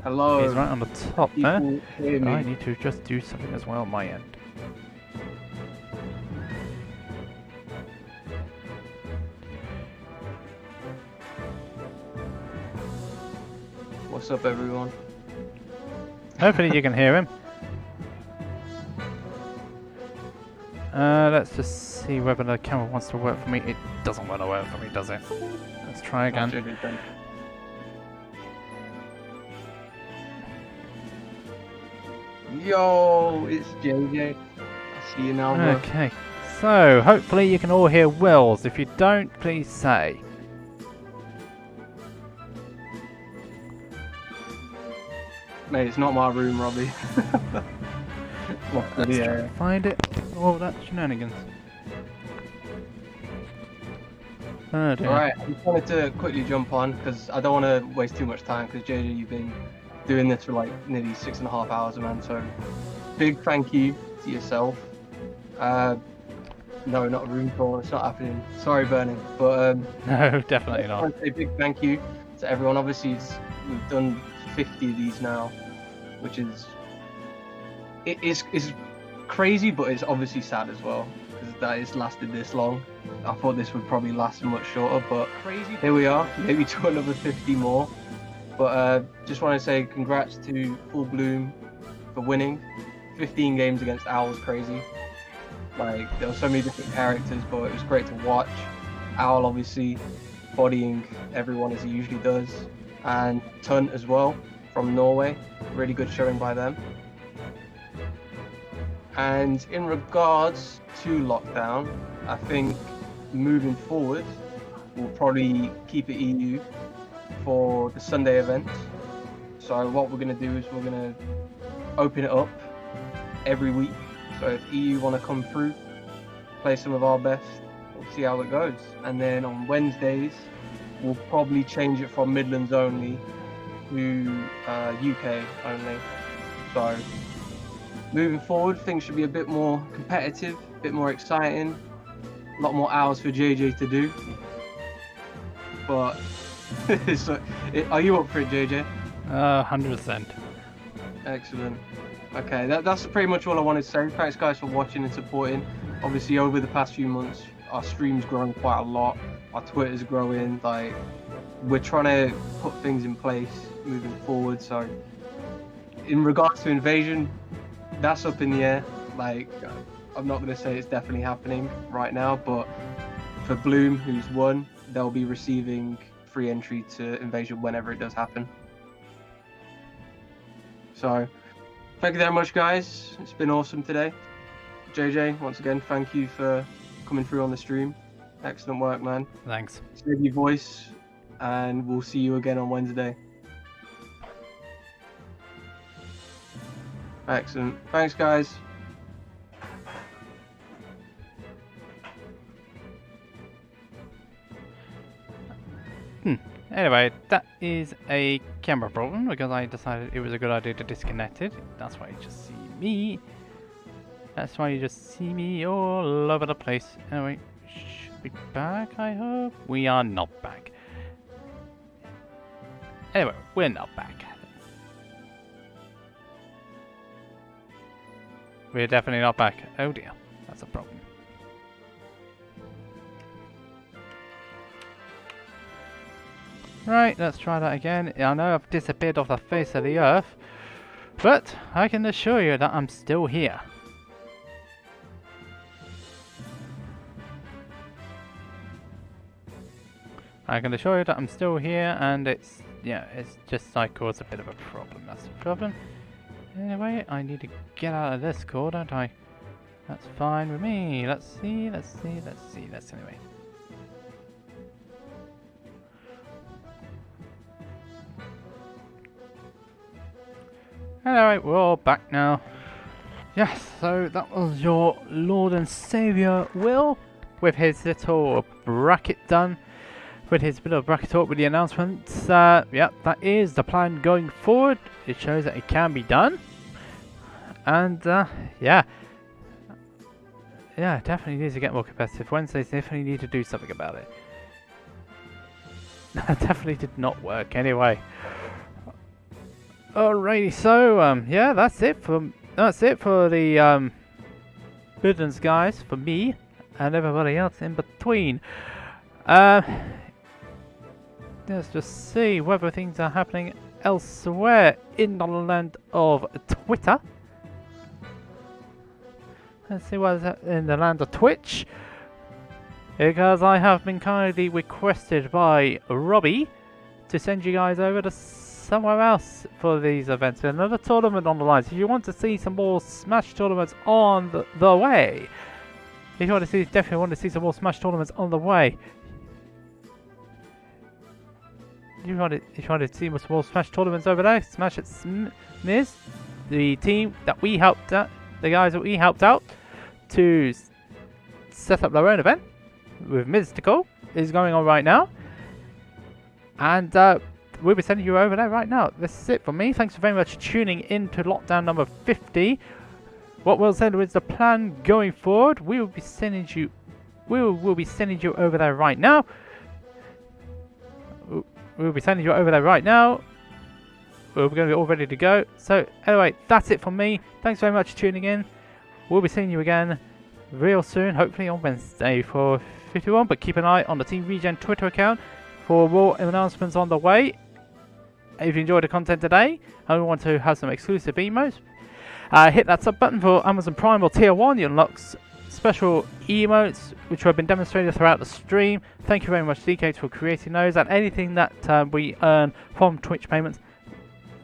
Hello. He's right on the top there. Hear me. I need to just do something as well on my end. What's up, everyone? Hopefully you can hear him. Let's just see whether the camera wants to work for me. It doesn't want to work for me, does it? Let's try again. Yo, it's JJ. I see you now, bro. Okay, so hopefully you can all hear Willz. If you don't, please say. Mate, it's not my room, Robbie. Let's try and find it. Oh, that's shenanigans. Oh dear. Alright, I just wanted to quickly jump on because I don't want to waste too much time because JJ, you've been doing this for like nearly 6.5 hours, man. So big thank you to yourself. No, not a room tour. It's not happening. Sorry, Burning. But No, definitely I not. want to say a big thank you to everyone. Obviously, we've done 50 of these now, which is it's crazy, but it's obviously sad as well because that it's lasted this long. I thought this would probably last much shorter, but here we are, maybe to another 50 more. But just want to say congrats to FullBloom for winning. 15 games against Owl's crazy. Like, there were so many different characters, but it was great to watch. Owl obviously bodying everyone as he usually does, and Tunt as well from Norway. Really good showing by them. And in regards to lockdown, I think moving forward, we'll probably keep it EU for the Sunday events. So what we're going to do is we're going to open it up every week. So if EU want to come through, play some of our best, we'll see how it goes. And then on Wednesdays, we'll probably change it from Midlands only to UK only. So moving forward, things should be a bit more competitive, a bit more exciting, a lot more hours for JJ to do. But so, are you up for it, JJ? 100%. Excellent. Okay, that's pretty much all I wanted to say. Thanks guys for watching and supporting. Obviously over the past few months, our stream's grown quite a lot. Our Twitter's growing. Like, we're trying to put things in place moving forward. So in regards to Invasion, that's up in the air. Like, I'm not going to say it's definitely happening right now, but for Bloom, who's won, they'll be receiving free entry to Invasion whenever it does happen. So thank you very much, guys. It's been awesome today. JJ, once again, thank you for coming through on the stream. Excellent work, man. Thanks. Save your voice, and we'll see you again on Wednesday. Excellent. Thanks, guys. Anyway, that is a camera problem because I decided it was a good idea to disconnect it. That's why you just see me. That's why you just see me all over the place. Anyway, should be back, I hope. We are not back. Anyway, we're not back. We're definitely not back. Oh dear, that's a problem. Right, let's try that again. I know I've disappeared off the face of the earth, but I can assure you that I'm still here. I can assure you that I'm still here, and it's just I caused a bit of a problem. That's the problem. Anyway, I need to get out of this core, don't I? That's fine with me. Let's see. Anyway. Alright, we're all back now. Yes, so that was your Lord and Saviour Will with his little bracket done. With his little bracket talk with the announcements. Yeah, that is the plan going forward. It shows that it can be done. And yeah, definitely needs to get more competitive. Wednesdays definitely need to do something about it. That definitely did not work anyway. Alrighty, so yeah, that's it for the Midlands guys, for me and everybody else in between. Let's just see whether things are happening elsewhere in the land of Twitter. Let's see what's in the land of Twitch, because I have been kindly requested by Robbie to send you guys over to somewhere else for these events. Another tournament on the line. So if you want to see some more Smash tournaments on the way, if you want to see, definitely want to see some more Smash tournaments on the way. If you want to see some more Smash tournaments over there, Smash at Smiz, the team that we helped out, the guys that we helped out to set up their own event with Mystical is going on right now, and we'll be sending you over there right now. This is it for me. Thanks very much for tuning in to lockdown number 50. What we'll say is the plan going forward. We will be sending you over there right now. We'll be sending you over there right now. We're going to be all ready to go. So anyway, that's it from me. Thanks very much for tuning in. We'll be seeing you again real soon, hopefully on Wednesday for 51. But keep an eye on the Team Regen Twitter account for more announcements on the way. If you enjoyed the content today and want to have some exclusive emotes, hit that sub button for Amazon Prime or Tier 1. You unlock special emotes which have been demonstrated throughout the stream. Thank you very much, DK, for creating those. And anything that we earn from Twitch payments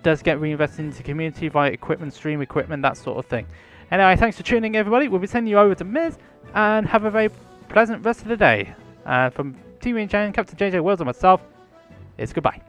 does get reinvested into the community via equipment, stream equipment, that sort of thing. Anyway, thanks for tuning in, everybody. We'll be sending you over to Miz, and have a very pleasant rest of the day. From Team Regen, Captain JJ, Willz, and myself, it's goodbye.